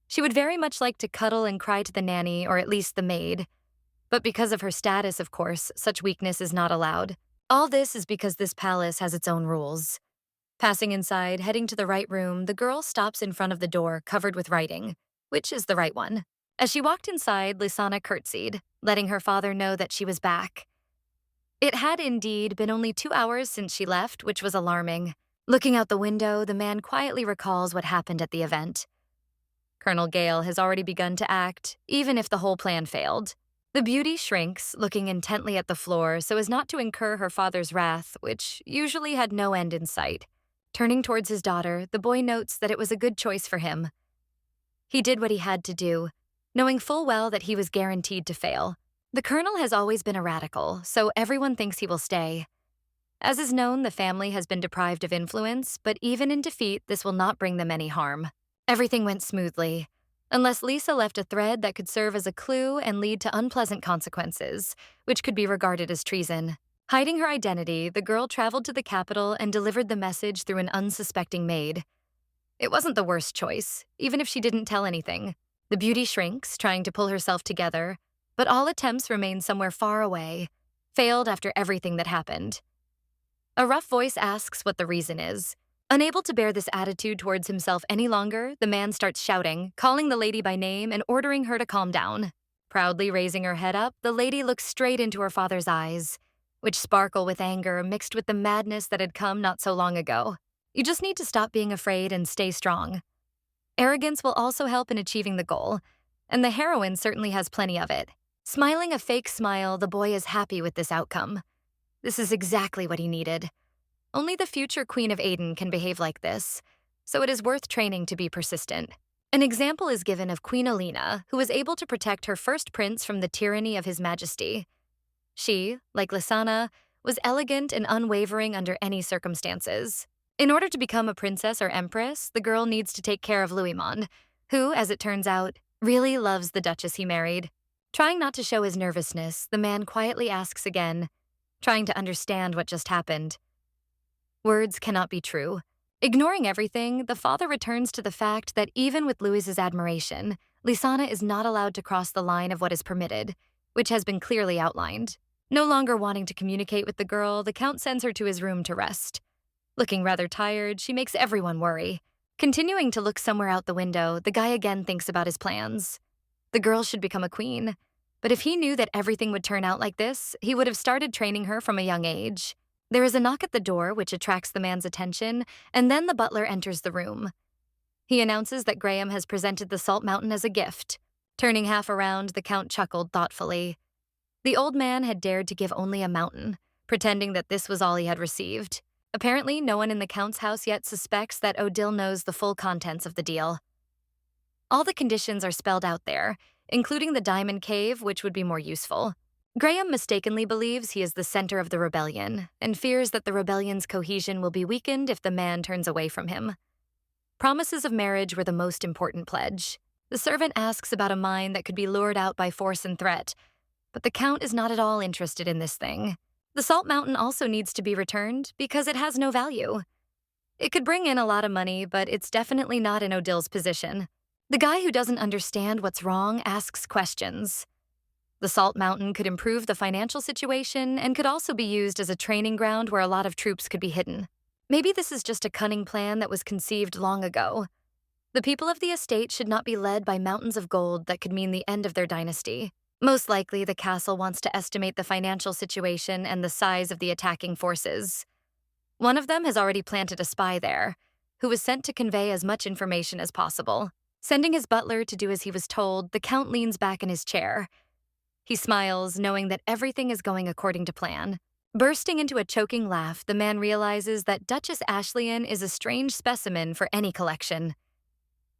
She would very much like to cuddle and cry to the nanny, or at least the maid. But because of her status, of course, such weakness is not allowed. All this is because this palace has its own rules. Passing inside, heading to the right room, the girl stops in front of the door covered with writing, which is the right one. As she walked inside, Lisana curtsied, letting her father know that she was back. It had indeed been only 2 hours since she left, which was alarming. Looking out the window, the man quietly recalls what happened at the event. Colonel Gale has already begun to act, even if the whole plan failed. The beauty shrinks, looking intently at the floor so as not to incur her father's wrath, which usually had no end in sight. Turning towards his daughter, the boy notes that it was a good choice for him. He did what he had to do, knowing full well that he was guaranteed to fail. The colonel has always been a radical, so everyone thinks he will stay. As is known, the family has been deprived of influence, but even in defeat, this will not bring them any harm. Everything went smoothly, unless Lisa left a thread that could serve as a clue and lead to unpleasant consequences, which could be regarded as treason. Hiding her identity, the girl traveled to the capital and delivered the message through an unsuspecting maid. It wasn't the worst choice, even if she didn't tell anything. The beauty shrinks, trying to pull herself together, but all attempts remain somewhere far away, failed after everything that happened. A rough voice asks what the reason is. Unable to bear this attitude towards himself any longer, the man starts shouting, calling the lady by name and ordering her to calm down. Proudly raising her head up, the lady looks straight into her father's eyes, which sparkle with anger mixed with the madness that had come not so long ago. You just need to stop being afraid and stay strong. Arrogance will also help in achieving the goal, and the heroine certainly has plenty of it. Smiling a fake smile, the boy is happy with this outcome. This is exactly what he needed. Only the future Queen of Aden can behave like this, so it is worth training to be persistent. An example is given of Queen Alina, who was able to protect her first prince from the tyranny of his majesty. She, like Lisana, was elegant and unwavering under any circumstances. In order to become a princess or empress, the girl needs to take care of Louismond, who, as it turns out, really loves the Duchess he married. Trying not to show his nervousness, the man quietly asks again, trying to understand what just happened. Words cannot be true. Ignoring everything, the father returns to the fact that even with Louis's admiration, Lisana is not allowed to cross the line of what is permitted, which has been clearly outlined. No longer wanting to communicate with the girl, the count sends her to his room to rest. Looking rather tired, she makes everyone worry. Continuing to look somewhere out the window, the guy again thinks about his plans. The girl should become a queen. But if he knew that everything would turn out like this, he would have started training her from a young age. There is a knock at the door, which attracts the man's attention, and then the butler enters the room. He announces that Graham has presented the salt mountain as a gift. Turning half around, the Count chuckled thoughtfully. The old man had dared to give only a mountain, pretending that this was all he had received. Apparently, no one in the Count's house yet suspects that Odile knows the full contents of the deal. All the conditions are spelled out there, including the diamond cave, which would be more useful. Graham mistakenly believes he is the center of the rebellion and fears that the rebellion's cohesion will be weakened if the man turns away from him. Promises of marriage were the most important pledge. The servant asks about a mine that could be lured out by force and threat, but the Count is not at all interested in this thing. The salt mountain also needs to be returned because it has no value. It could bring in a lot of money, but it's definitely not in Odile's position. The guy who doesn't understand what's wrong asks questions. The salt mountain could improve the financial situation and could also be used as a training ground where a lot of troops could be hidden. Maybe this is just a cunning plan that was conceived long ago. The people of the estate should not be led by mountains of gold that could mean the end of their dynasty. Most likely, the castle wants to estimate the financial situation and the size of the attacking forces. One of them has already planted a spy there, who was sent to convey as much information as possible. Sending his butler to do as he was told, the Count leans back in his chair. He smiles, knowing that everything is going according to plan. Bursting into a choking laugh, the man realizes that Duchess Ashleyne is a strange specimen for any collection.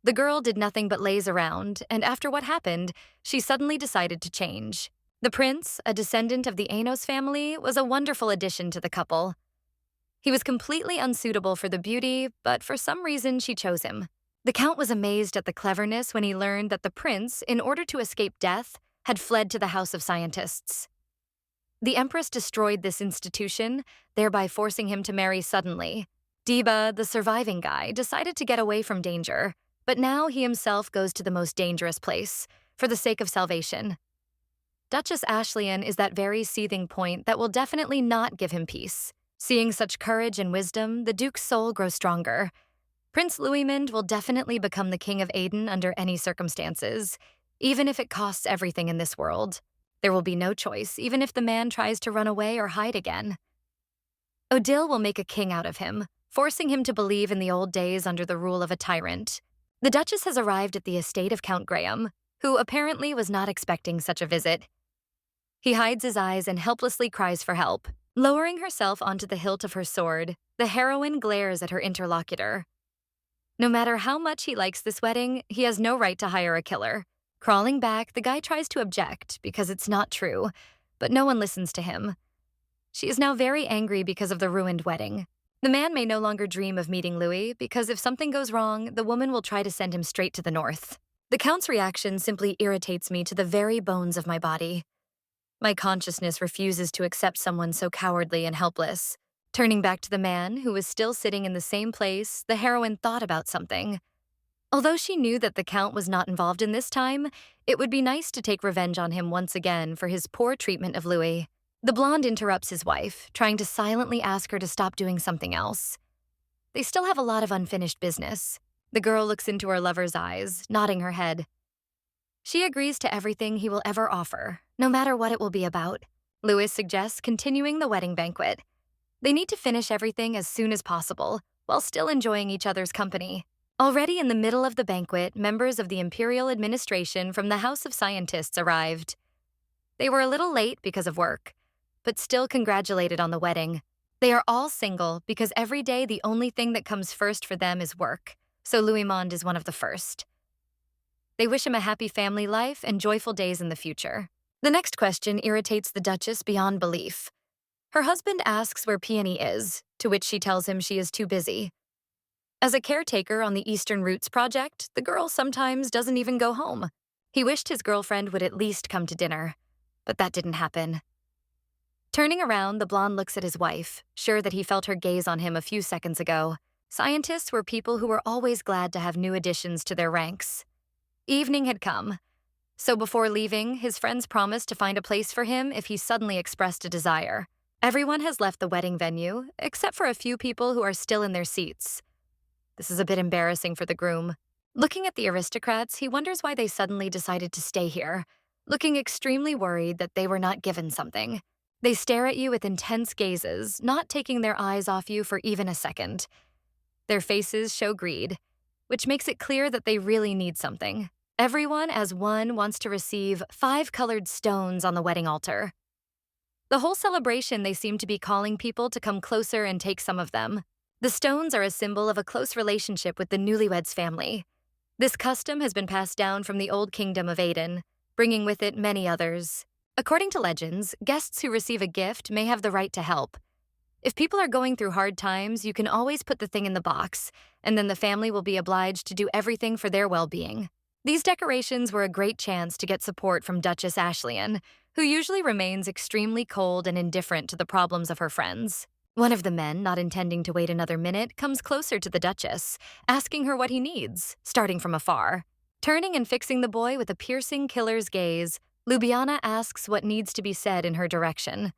The girl did nothing but laze around, and after what happened, she suddenly decided to change. The prince, a descendant of the Anos family, was a wonderful addition to the couple. He was completely unsuitable for the beauty, but for some reason she chose him. The Count was amazed at the cleverness when he learned that the prince, in order to escape death, had fled to the House of Scientists. The empress destroyed this institution, thereby forcing him to marry suddenly. Deba, the surviving guy, decided to get away from danger, but now he himself goes to the most dangerous place, for the sake of salvation. Duchess Ashleyne is that very seething point that will definitely not give him peace. Seeing such courage and wisdom, the Duke's soul grows stronger. Prince Louismond will definitely become the King of Aden under any circumstances, even if it costs everything in this world. There will be no choice, even if the man tries to run away or hide again. Odile will make a king out of him, forcing him to believe in the old days under the rule of a tyrant. The Duchess has arrived at the estate of Count Graham, who apparently was not expecting such a visit. He hides his eyes and helplessly cries for help. Lowering herself onto the hilt of her sword, the heroine glares at her interlocutor. No matter how much he likes this wedding, he has no right to hire a killer. Crawling back, the guy tries to object because it's not true, but no one listens to him. She is now very angry because of the ruined wedding. The man may no longer dream of meeting Louis because if something goes wrong, the woman will try to send him straight to the north. The Count's reaction simply irritates me to the very bones of my body. My consciousness refuses to accept someone so cowardly and helpless. Turning back to the man, who was still sitting in the same place, the heroine thought about something. Although she knew that the Count was not involved in this time, it would be nice to take revenge on him once again for his poor treatment of Louis. The blonde interrupts his wife, trying to silently ask her to stop doing something else. They still have a lot of unfinished business. The girl looks into her lover's eyes, nodding her head. She agrees to everything he will ever offer, no matter what it will be about. Louis suggests continuing the wedding banquet. They need to finish everything as soon as possible, while still enjoying each other's company. Already in the middle of the banquet, members of the Imperial Administration from the House of Scientists arrived. They were a little late because of work, but still congratulated on the wedding. They are all single because every day the only thing that comes first for them is work, so Louismond is one of the first. They wish him a happy family life and joyful days in the future. The next question irritates the Duchess beyond belief. Her husband asks where Peony is, to which she tells him she is too busy. As a caretaker on the Eastern Routes project, the girl sometimes doesn't even go home. He wished his girlfriend would at least come to dinner, but that didn't happen. Turning around, the blonde looks at his wife, sure that he felt her gaze on him a few seconds ago. Scientists were people who were always glad to have new additions to their ranks. Evening had come, so before leaving, his friends promised to find a place for him if he suddenly expressed a desire. Everyone has left the wedding venue, except for a few people who are still in their seats. This is a bit embarrassing for the groom. Looking at the aristocrats, he wonders why they suddenly decided to stay here. looking extremely worried that they were not given something. They stare at you with intense gazes, not taking their eyes off you for even a second. Their faces show greed, which makes it clear that they really need something. Everyone as one wants to receive 5 colored stones on the wedding altar. The whole celebration, they seem to be calling people to come closer and take some of them. The stones are a symbol of a close relationship with the newlyweds' family. This custom has been passed down from the old kingdom of Aden, bringing with it many others. According to legends, guests who receive a gift may have the right to help. If people are going through hard times, you can always put the thing in the box, and then the family will be obliged to do everything for their well-being. These decorations were a great chance to get support from Duchess Ashley'n, who usually remains extremely cold and indifferent to the problems of her friends. One of the men, not intending to wait another minute, comes closer to the Duchess, asking her what he needs, starting from afar. Turning and fixing the boy with a piercing killer's gaze, Ljubljana asks what needs to be said in her direction.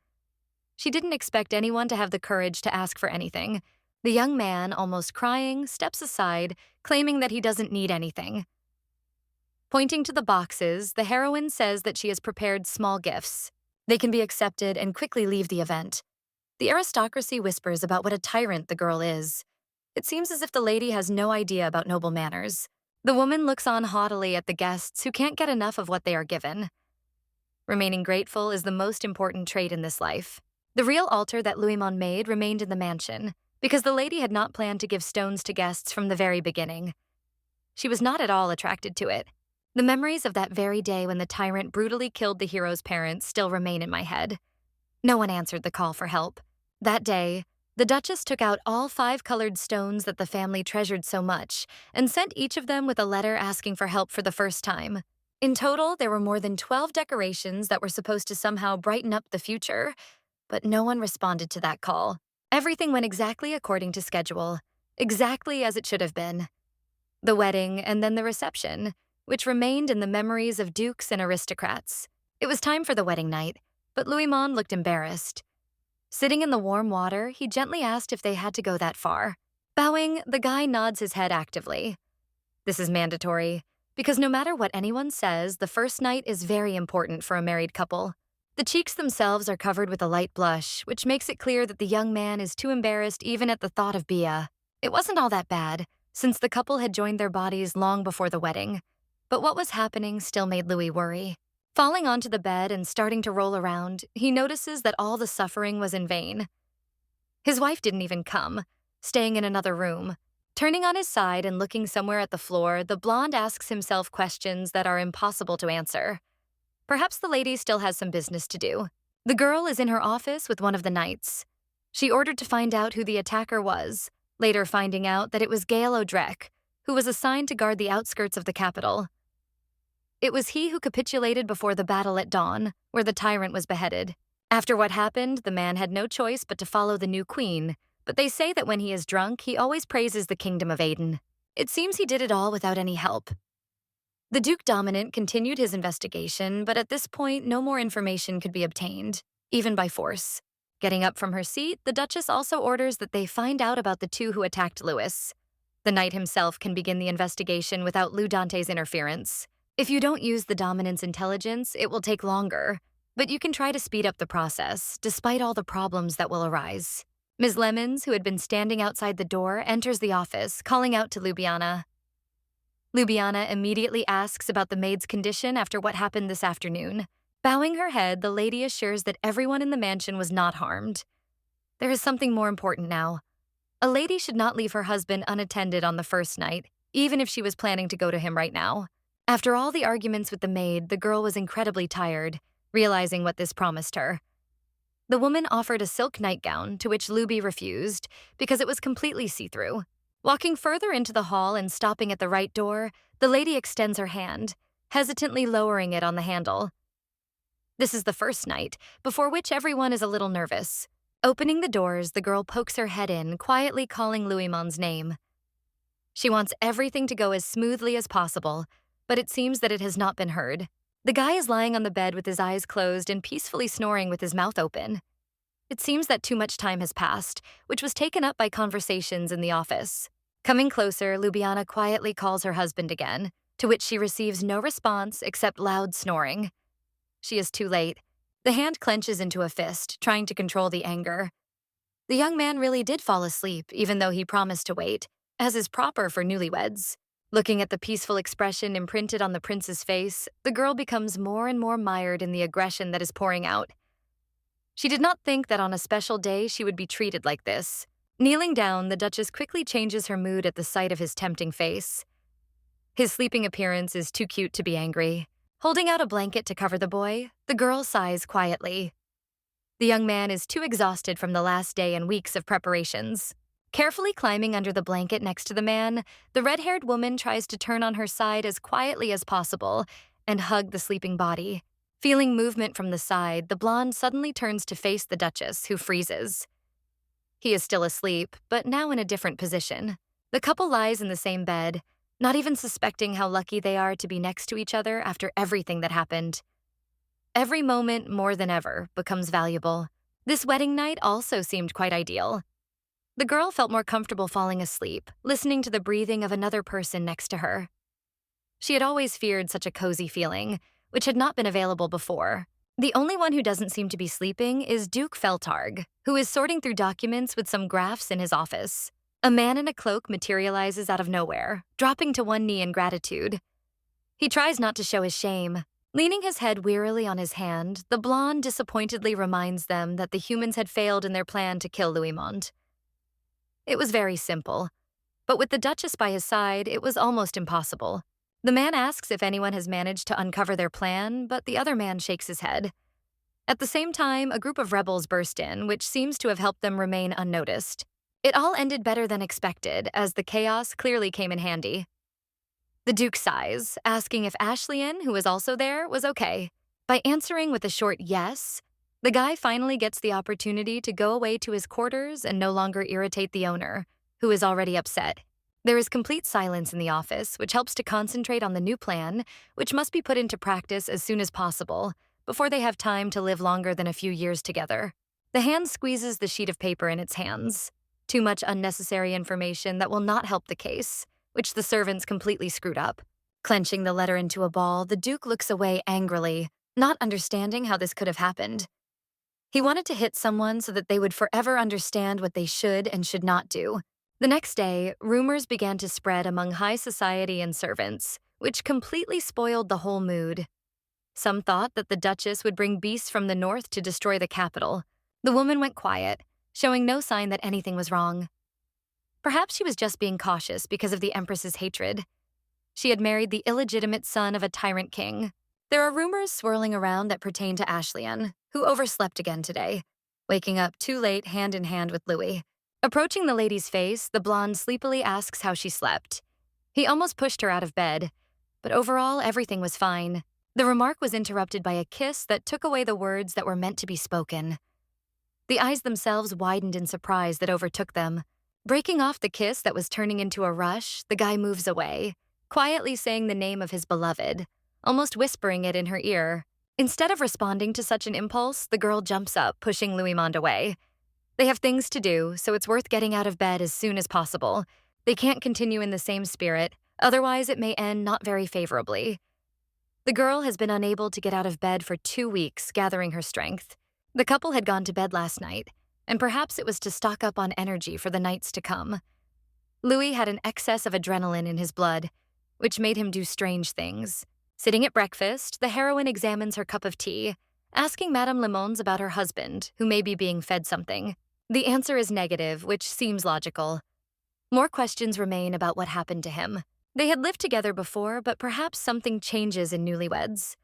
She didn't expect anyone to have the courage to ask for anything. The young man, almost crying, steps aside, claiming that he doesn't need anything. Pointing to the boxes, the heroine says that she has prepared small gifts. They can be accepted and quickly leave the event. The aristocracy whispers about what a tyrant the girl is. It seems as if the lady has no idea about noble manners. The woman looks on haughtily at the guests who can't get enough of what they are given. Remaining grateful is the most important trait in this life. The real altar that Louismont made remained in the mansion, because the lady had not planned to give stones to guests from the very beginning. She was not at all attracted to it. The memories of that very day when the tyrant brutally killed the hero's parents still remain in my head. No one answered the call for help. That day, the Duchess took out all 5 colored stones that the family treasured so much and sent each of them with a letter asking for help for the first time. In total, there were more than 12 decorations that were supposed to somehow brighten up the future, but no one responded to that call. Everything went exactly according to schedule, exactly as it should have been. The wedding and then the reception, which remained in the memories of dukes and aristocrats. It was time for the wedding night, but Louismont looked embarrassed. Sitting in the warm water, he gently asked if they had to go that far. Bowing, the guy nods his head actively. This is mandatory, because no matter what anyone says, the first night is very important for a married couple. The cheeks themselves are covered with a light blush, which makes it clear that the young man is too embarrassed even at the thought of Bia. It wasn't all that bad, since the couple had joined their bodies long before the wedding. But what was happening still made Louis worry. Falling onto the bed and starting to roll around, he notices that all the suffering was in vain. His wife didn't even come, staying in another room. Turning on his side and looking somewhere at the floor, the blonde asks himself questions that are impossible to answer. Perhaps the lady still has some business to do. The girl is in her office with one of the knights. She ordered to find out who the attacker was, later finding out that it was Gael Odrek, who was assigned to guard the outskirts of the capital. It was he who capitulated before the battle at dawn, where the tyrant was beheaded. After what happened, the man had no choice but to follow the new queen, but they say that when he is drunk, he always praises the kingdom of Aden. It seems he did it all without any help. The Duke Dominant continued his investigation, but at this point, no more information could be obtained, even by force. Getting up from her seat, the Duchess also orders that they find out about the 2 who attacked Louis. The knight himself can begin the investigation without Lou Dante's interference. If you don't use the Dominant's intelligence, it will take longer, but you can try to speed up the process, despite all the problems that will arise. Ms. Lemons, who had been standing outside the door, enters the office, calling out to Ljubljana. Ljubljana immediately asks about the maid's condition after what happened this afternoon. Bowing her head, the lady assures that everyone in the mansion was not harmed. There is something more important now. A lady should not leave her husband unattended on the first night, even if she was planning to go to him right now. After all the arguments with the maid, the girl was incredibly tired, realizing what this promised her. The woman offered a silk nightgown, to which Luby refused, because it was completely see-through. Walking further into the hall and stopping at the right door, the lady extends her hand, hesitantly lowering it on the handle. This is the first night, before which everyone is a little nervous. Opening the doors, the girl pokes her head in, quietly calling Louismont's name. She wants everything to go as smoothly as possible, but it seems that it has not been heard. The guy is lying on the bed with his eyes closed and peacefully snoring with his mouth open. It seems that too much time has passed, which was taken up by conversations in the office. Coming closer, Ljubljana quietly calls her husband again, to which she receives no response except loud snoring. she is too late. The hand clenches into a fist, trying to control the anger. The young man really did fall asleep, even though he promised to wait, as is proper for newlyweds. Looking at the peaceful expression imprinted on the prince's face, the girl becomes more and more mired in the aggression that is pouring out. She did not think that on a special day she would be treated like this. Kneeling down, the Duchess quickly changes her mood at the sight of his tempting face. His sleeping appearance is too cute to be angry. Holding out a blanket to cover the boy, the girl sighs quietly. The young man is too exhausted from the last day and weeks of preparations. Carefully climbing under the blanket next to the man, the red-haired woman tries to turn on her side as quietly as possible and hug the sleeping body. Feeling movement from the side, the blonde suddenly turns to face the Duchess, who freezes. He is still asleep, but now in a different position. The couple lies in the same bed, not even suspecting how lucky they are to be next to each other after everything that happened. Every moment, more than ever, becomes valuable. This wedding night also seemed quite ideal. The girl felt more comfortable falling asleep, listening to the breathing of another person next to her. She had always feared such a cozy feeling, which had not been available before. The only one who doesn't seem to be sleeping is Duke Feltarg, who is sorting through documents with some graphs in his office. A man in a cloak materializes out of nowhere, dropping to one knee in gratitude. He tries not to show his shame. Leaning his head wearily on his hand, the blonde disappointedly reminds them that the humans had failed in their plan to kill Louismont. It was very simple, but with the Duchess by his side, it was almost impossible. The man asks if anyone has managed to uncover their plan, but the other man shakes his head. At the same time, a group of rebels burst in, which seems to have helped them remain unnoticed. It all ended better than expected, as the chaos clearly came in handy. The Duke sighs, asking if Ashley-Anne, who was also there, was okay. By answering with a short yes, the guy finally gets the opportunity to go away to his quarters and no longer irritate the owner, who is already upset. There is complete silence in the office, which helps to concentrate on the new plan, which must be put into practice as soon as possible, before they have time to live longer than a few years together. The hand squeezes the sheet of paper in its hands. Too much unnecessary information that will not help the case, which the servants completely screwed up. Clenching the letter into a ball, the Duke looks away angrily, not understanding how this could have happened. He wanted to hit someone so that they would forever understand what they should and should not do. The next day, rumors began to spread among high society and servants, which completely spoiled the whole mood. Some thought that the Duchess would bring beasts from the north to destroy the capital. The woman went quiet, showing no sign that anything was wrong. Perhaps she was just being cautious because of the Empress's hatred. She had married the illegitimate son of a tyrant king. There are rumors swirling around that pertain to Ashley-Anne, who overslept again today, waking up too late hand in hand with Louis. Approaching the lady's face, the blonde sleepily asks how she slept. He almost pushed her out of bed, but overall everything was fine. The remark was interrupted by a kiss that took away the words that were meant to be spoken. The eyes themselves widened in surprise that overtook them. Breaking off the kiss that was turning into a rush, the guy moves away, quietly saying the name of his beloved, almost whispering it in her ear. Instead of responding to such an impulse, the girl jumps up, pushing Louismont away. They have things to do, so it's worth getting out of bed as soon as possible. They can't continue in the same spirit, otherwise it may end not very favorably. The girl has been unable to get out of bed for 2 weeks, gathering her strength. The couple had gone to bed last night, and perhaps it was to stock up on energy for the nights to come. Louis had an excess of adrenaline in his blood, which made him do strange things. Sitting at breakfast, the heroine examines her cup of tea, asking Madame Lemons about her husband, who may be being fed something. The answer is negative, which seems logical. More questions remain about what happened to him. They had lived together before, but perhaps something changes in newlyweds.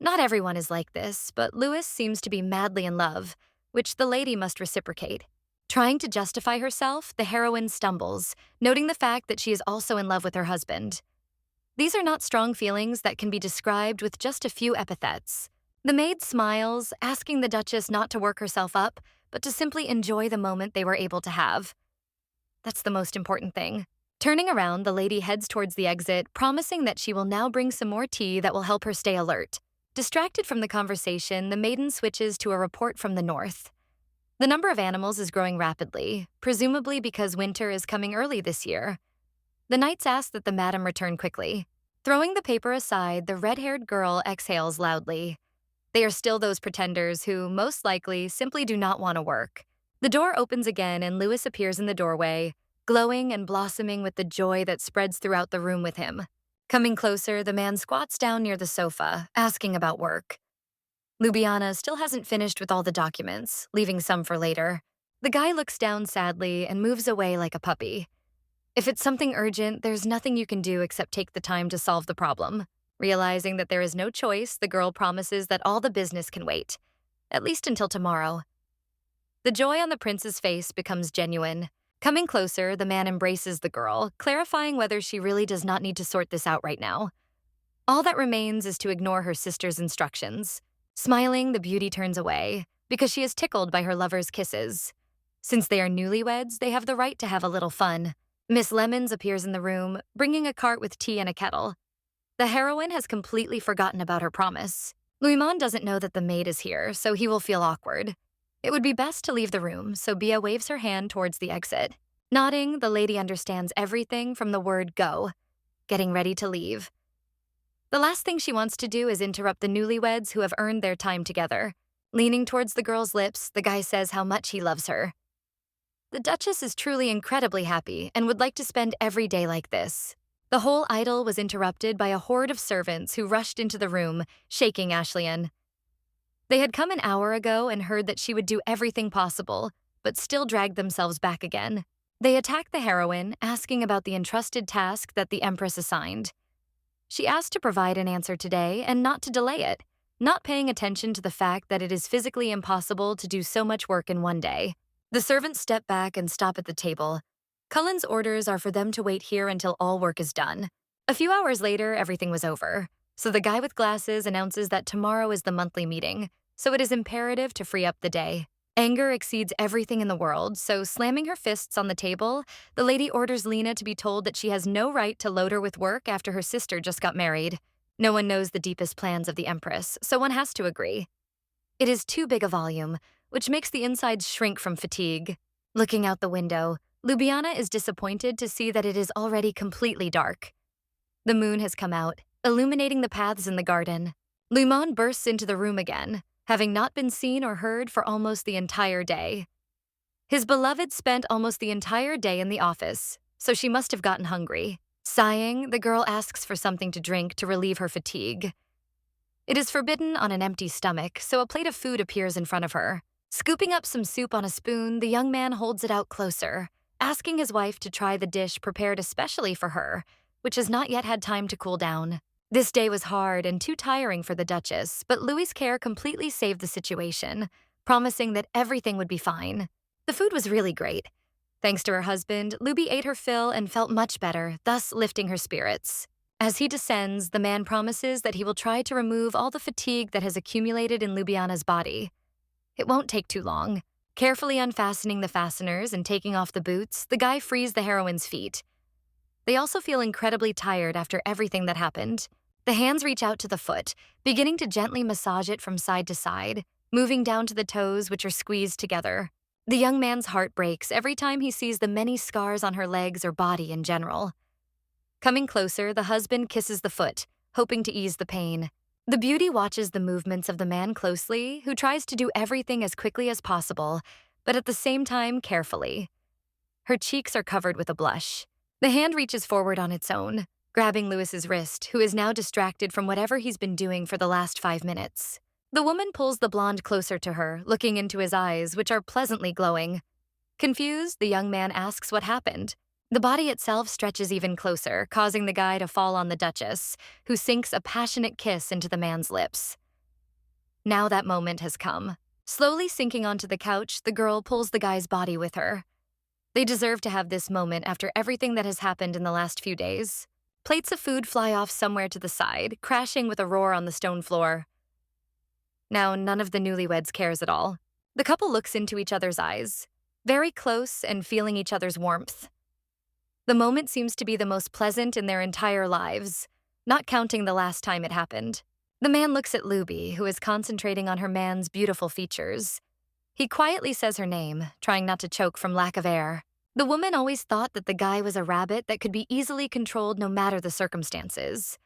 Not everyone is like this, but Louis seems to be madly in love, which the lady must reciprocate. Trying to justify herself, the heroine stumbles, noting the fact that she is also in love with her husband. These are not strong feelings that can be described with just a few epithets. The maid smiles, asking the Duchess not to work herself up, but to simply enjoy the moment they were able to have. That's the most important thing. Turning around, the lady heads towards the exit, promising that she will now bring some more tea that will help her stay alert. Distracted from the conversation, the maiden switches to a report from the north. The number of animals is growing rapidly, presumably because winter is coming early this year. The knights ask that the madam return quickly. Throwing the paper aside, the red-haired girl exhales loudly. They are still those pretenders who, most likely, simply do not want to work. The door opens again and Louis appears in the doorway, glowing and blossoming with the joy that spreads throughout the room with him. Coming closer, the man squats down near the sofa, asking about work. Ljubljana still hasn't finished with all the documents, leaving some for later. The guy looks down sadly and moves away like a puppy. If it's something urgent, there's nothing you can do except take the time to solve the problem. Realizing that there is no choice, the girl promises that all the business can wait, at least until tomorrow. The joy on the prince's face becomes genuine. Coming closer, the man embraces the girl, clarifying whether she really does not need to sort this out right now. All that remains is to ignore her sister's instructions. Smiling, the beauty turns away, because she is tickled by her lover's kisses. Since they are newlyweds, they have the right to have a little fun. Miss Lemons appears in the room, bringing a cart with tea and a kettle. The heroine has completely forgotten about her promise. Louis doesn't know that the maid is here, so he will feel awkward. It would be best to leave the room, so Bia waves her hand towards the exit. Nodding, the lady understands everything from the word go, getting ready to leave. The last thing she wants to do is interrupt the newlyweds who have earned their time together. Leaning towards the girl's lips, the guy says how much he loves her. The Duchess is truly incredibly happy and would like to spend every day like this. The whole idyll was interrupted by a horde of servants who rushed into the room, shaking Ashley. They had come an hour ago and heard that she would do everything possible, but still dragged themselves back again. They attacked the heroine, asking about the entrusted task that the empress assigned. She asked to provide an answer today and not to delay it, not paying attention to the fact that it is physically impossible to do so much work in one day. The servants step back and stop at the table. Cullen's orders are for them to wait here until all work is done. A few hours later, everything was over, so the guy with glasses announces that tomorrow is the monthly meeting, so it is imperative to free up the day. Anger exceeds everything in the world, so slamming her fists on the table, the lady orders Lena to be told that she has no right to load her with work after her sister just got married. No one knows the deepest plans of the empress, so one has to agree. It is too big a volume, which makes the insides shrink from fatigue. Looking out the window, Ljubljana is disappointed to see that it is already completely dark. The moon has come out, illuminating the paths in the garden. Louis bursts into the room again, having not been seen or heard for almost the entire day. His beloved spent almost the entire day in the office, so she must have gotten hungry. Sighing, the girl asks for something to drink to relieve her fatigue. It is forbidden on an empty stomach, so a plate of food appears in front of her. Scooping up some soup on a spoon, the young man holds it out closer, asking his wife to try the dish prepared especially for her, which has not yet had time to cool down. This day was hard and too tiring for the Duchess, but Louis's care completely saved the situation, promising that everything would be fine. The food was really great. Thanks to her husband, Luby ate her fill and felt much better, thus lifting her spirits. As he descends, the man promises that he will try to remove all the fatigue that has accumulated in Ljubljana's body. It won't take too long. Carefully unfastening the fasteners and taking off the boots, the guy frees the heroine's feet. They also feel incredibly tired after everything that happened. The hands reach out to the foot, beginning to gently massage it from side to side, moving down to the toes, which are squeezed together. The young man's heart breaks every time he sees the many scars on her legs or body in general. Coming closer, the husband kisses the foot, hoping to ease the pain. The beauty watches the movements of the man closely, who tries to do everything as quickly as possible, but at the same time carefully. Her cheeks are covered with a blush. The hand reaches forward on its own, grabbing Louis's wrist, who is now distracted from whatever he's been doing for the last 5 minutes. The woman pulls the blonde closer to her, looking into his eyes, which are pleasantly glowing. Confused, the young man asks what happened. The body itself stretches even closer, causing the guy to fall on the Duchess, who sinks a passionate kiss into the man's lips. Now that moment has come. Slowly sinking onto the couch, the girl pulls the guy's body with her. They deserve to have this moment after everything that has happened in the last few days. Plates of food fly off somewhere to the side, crashing with a roar on the stone floor. Now, none of the newlyweds cares at all. The couple looks into each other's eyes, very close and feeling each other's warmth. The moment seems to be the most pleasant in their entire lives, not counting the last time it happened. The man looks at Luby, who is concentrating on her man's beautiful features. He quietly says her name, trying not to choke from lack of air. The woman always thought that the guy was a rabbit that could be easily controlled no matter the circumstances.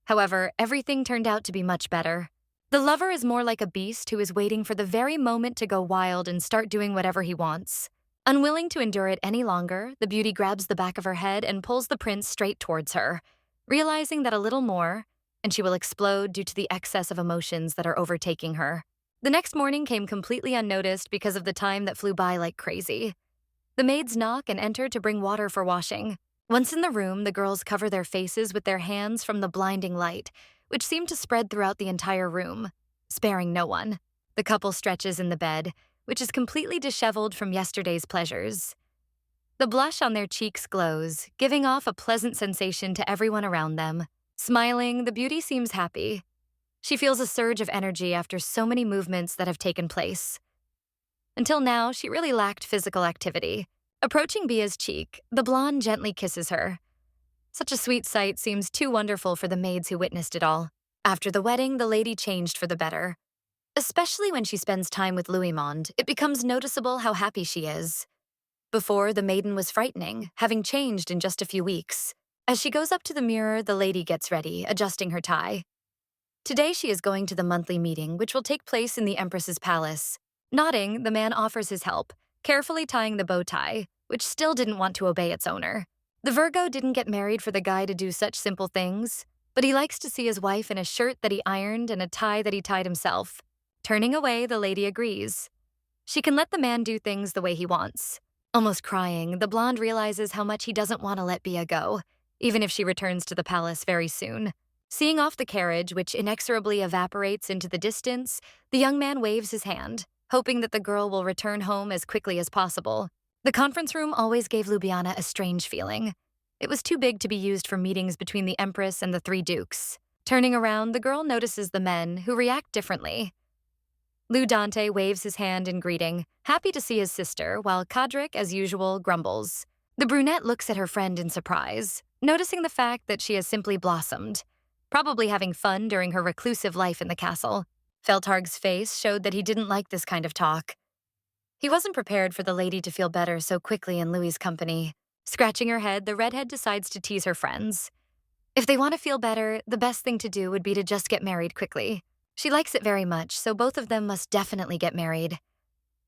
However, everything turned out to be much better. The lover is more like a beast who is waiting for the very moment to go wild and start doing whatever he wants. Unwilling to endure it any longer, the beauty grabs the back of her head and pulls the prince straight towards her, realizing that a little more, and she will explode due to the excess of emotions that are overtaking her. The next morning came completely unnoticed because of the time that flew by like crazy. The maids knock and enter to bring water for washing. Once in the room, the girls cover their faces with their hands from the blinding light, which seemed to spread throughout the entire room, sparing no one. The couple stretches in the bed, which is completely disheveled from yesterday's pleasures. The blush on their cheeks glows, giving off a pleasant sensation to everyone around them. Smiling, the beauty seems happy. She feels a surge of energy after so many movements that have taken place. Until now, she really lacked physical activity. Approaching Bia's cheek, the blonde gently kisses her. Such a sweet sight seems too wonderful for the maids who witnessed it all. After the wedding, the lady changed for the better. Especially when she spends time with Louismond, it becomes noticeable how happy she is. Before, the maiden was frightening, having changed in just a few weeks. As she goes up to the mirror, the lady gets ready, adjusting her tie. Today she is going to the monthly meeting, which will take place in the empress's palace. Nodding, the man offers his help, carefully tying the bow tie, which still didn't want to obey its owner. The Virgo didn't get married for the guy to do such simple things, but he likes to see his wife in a shirt that he ironed and a tie that he tied himself. Turning away, the lady agrees. She can let the man do things the way he wants. Almost crying, the blonde realizes how much he doesn't want to let Bia go, even if she returns to the palace very soon. Seeing off the carriage, which inexorably evaporates into the distance, the young man waves his hand, hoping that the girl will return home as quickly as possible. The conference room always gave Ljubljana a strange feeling. It was too big to be used for meetings between the empress and the three dukes. Turning around, the girl notices the men, who react differently. Lou Dante waves his hand in greeting, happy to see his sister, while Kadrik, as usual, grumbles. The brunette looks at her friend in surprise, noticing the fact that she has simply blossomed, probably having fun during her reclusive life in the castle. Feltarg's face showed that he didn't like this kind of talk. He wasn't prepared for the lady to feel better so quickly in Louis's company. Scratching her head, the redhead decides to tease her friends. If they want to feel better, the best thing to do would be to just get married quickly. She likes it very much, so both of them must definitely get married.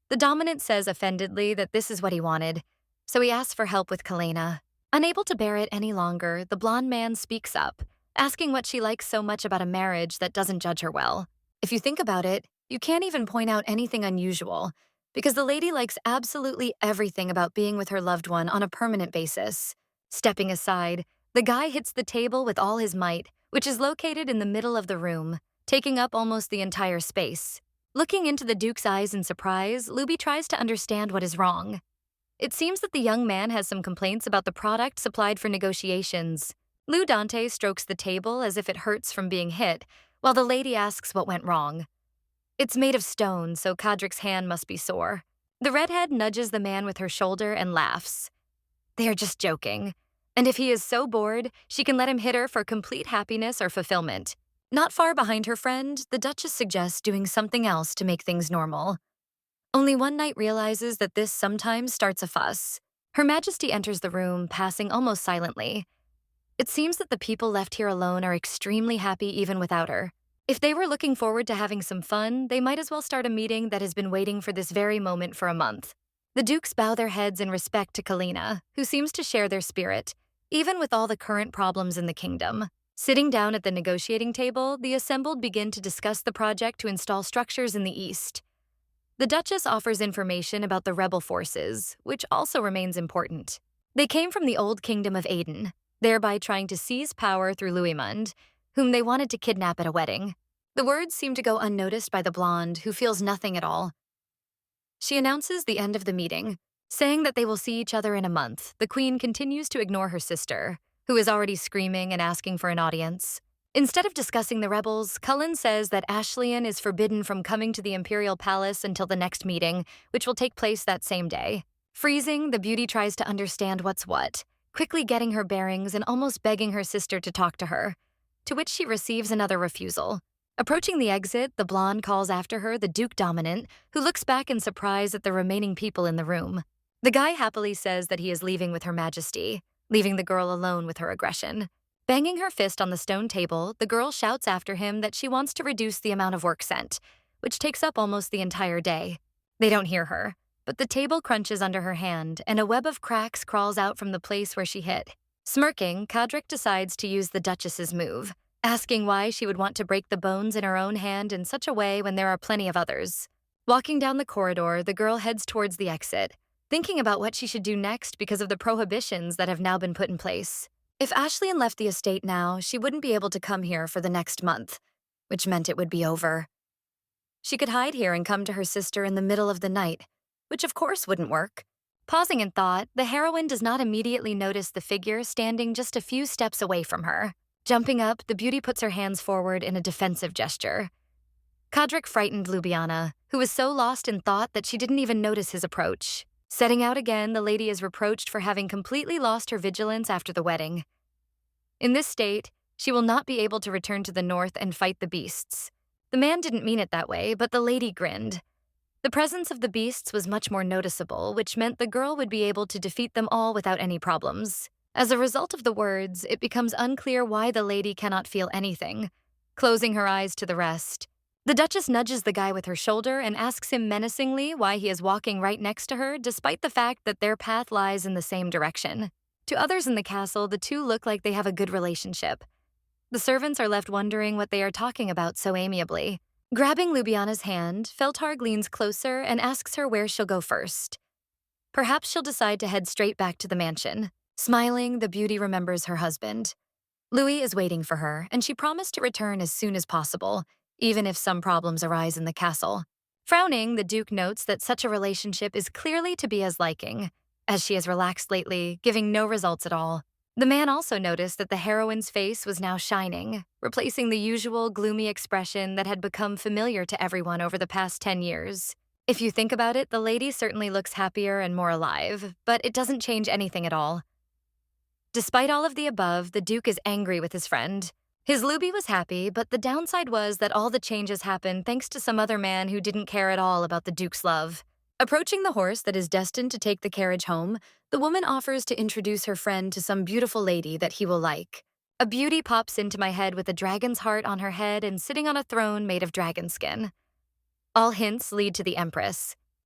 The dominant says offendedly that this is what he wanted, so he asks for help with Kalena. Unable to bear it any longer, the blonde man speaks up, asking what she likes so much about a marriage that doesn't judge her well. If you think about it, you can't even point out anything unusual, because the lady likes absolutely everything about being with her loved one on a permanent basis. Stepping aside, the guy hits the table with all his might, which is located in the middle of the room, taking up almost the entire space. Looking into the Duke's eyes in surprise, Luby tries to understand what is wrong. It seems that the young man has some complaints about the product supplied for negotiations. Lou Dante strokes the table as if it hurts from being hit, while the lady asks what went wrong. It's made of stone, so Kadrik's hand must be sore. The redhead nudges the man with her shoulder and laughs. They are just joking, and if he is so bored, she can let him hit her for complete happiness or fulfillment. Not far behind her friend, the Duchess suggests doing something else to make things normal. Only one knight realizes that this sometimes starts a fuss. Her Majesty enters the room, passing almost silently. It seems that the people left here alone are extremely happy even without her. If they were looking forward to having some fun, they might as well start a meeting that has been waiting for this very moment for a month. The dukes bow their heads in respect to Kalena, who seems to share their spirit, even with all the current problems in the kingdom. Sitting down at the negotiating table, the assembled begin to discuss the project to install structures in the east. The Duchess offers information about the rebel forces, which also remains important. They came from the old kingdom of Aden, thereby trying to seize power through Louismond, whom they wanted to kidnap at a wedding. The words seem to go unnoticed by the blonde, who feels nothing at all. She announces the end of the meeting, saying that they will see each other in a month. The queen continues to ignore her sister, who is already screaming and asking for an audience. Instead of discussing the rebels, Cullen says that Ashleyan is forbidden from coming to the imperial palace until the next meeting, which will take place that same day. Freezing, the beauty tries to understand what's what, quickly getting her bearings and almost begging her sister to talk to her, to which she receives another refusal. Approaching the exit, the blonde calls after her the Duke Dominant, who looks back in surprise at the remaining people in the room. The guy happily says that he is leaving with Her Majesty, leaving the girl alone with her aggression. Banging her fist on the stone table, the girl shouts after him that she wants to reduce the amount of work sent, which takes up almost the entire day. They don't hear her, but the table crunches under her hand, and a web of cracks crawls out from the place where she hit. Smirking, Kadric decides to use the Duchess's move, asking why she would want to break the bones in her own hand in such a way when there are plenty of others. Walking down the corridor, the girl heads towards the exit, thinking about what she should do next because of the prohibitions that have now been put in place. If Ashley left the estate now, she wouldn't be able to come here for the next month, which meant it would be over. She could hide here and come to her sister in the middle of the night, which of course wouldn't work. Pausing in thought, the heroine does not immediately notice the figure standing just a few steps away from her. Jumping up, the beauty puts her hands forward in a defensive gesture. Kadric frightened Ljubljana, who was so lost in thought that she didn't even notice his approach. Setting out again, the lady is reproached for having completely lost her vigilance after the wedding. In this state, she will not be able to return to the north and fight the beasts. The man didn't mean it that way, but the lady grinned. The presence of the beasts was much more noticeable, which meant the girl would be able to defeat them all without any problems. As a result of the words, it becomes unclear why the lady cannot feel anything, closing her eyes to the rest. The Duchess nudges the guy with her shoulder and asks him menacingly why he is walking right next to her, despite the fact that their path lies in the same direction. To others in the castle, the two look like they have a good relationship. The servants are left wondering what they are talking about so amiably. Grabbing Ljubljana's hand, Feltarg leans closer and asks her where she'll go first. Perhaps she'll decide to head straight back to the mansion. Smiling, the beauty remembers her husband. Louis is waiting for her, and she promised to return as soon as possible, even if some problems arise in the castle. Frowning, the Duke notes that such a relationship is clearly to be his liking, as she has relaxed lately, giving no results at all. The man also noticed that the heroine's face was now shining, replacing the usual gloomy expression that had become familiar to everyone over the past 10 years. If you think about it, the lady certainly looks happier and more alive, but it doesn't change anything at all. Despite all of the above, the Duke is angry with his friend. His Luby was happy, but the downside was that all the changes happened thanks to some other man who didn't care at all about the Duke's love. Approaching the horse that is destined to take the carriage home, the woman offers to introduce her friend to some beautiful lady that he will like. A beauty pops into my head with a dragon's heart on her head and sitting on a throne made of dragon skin. All hints lead to the empress.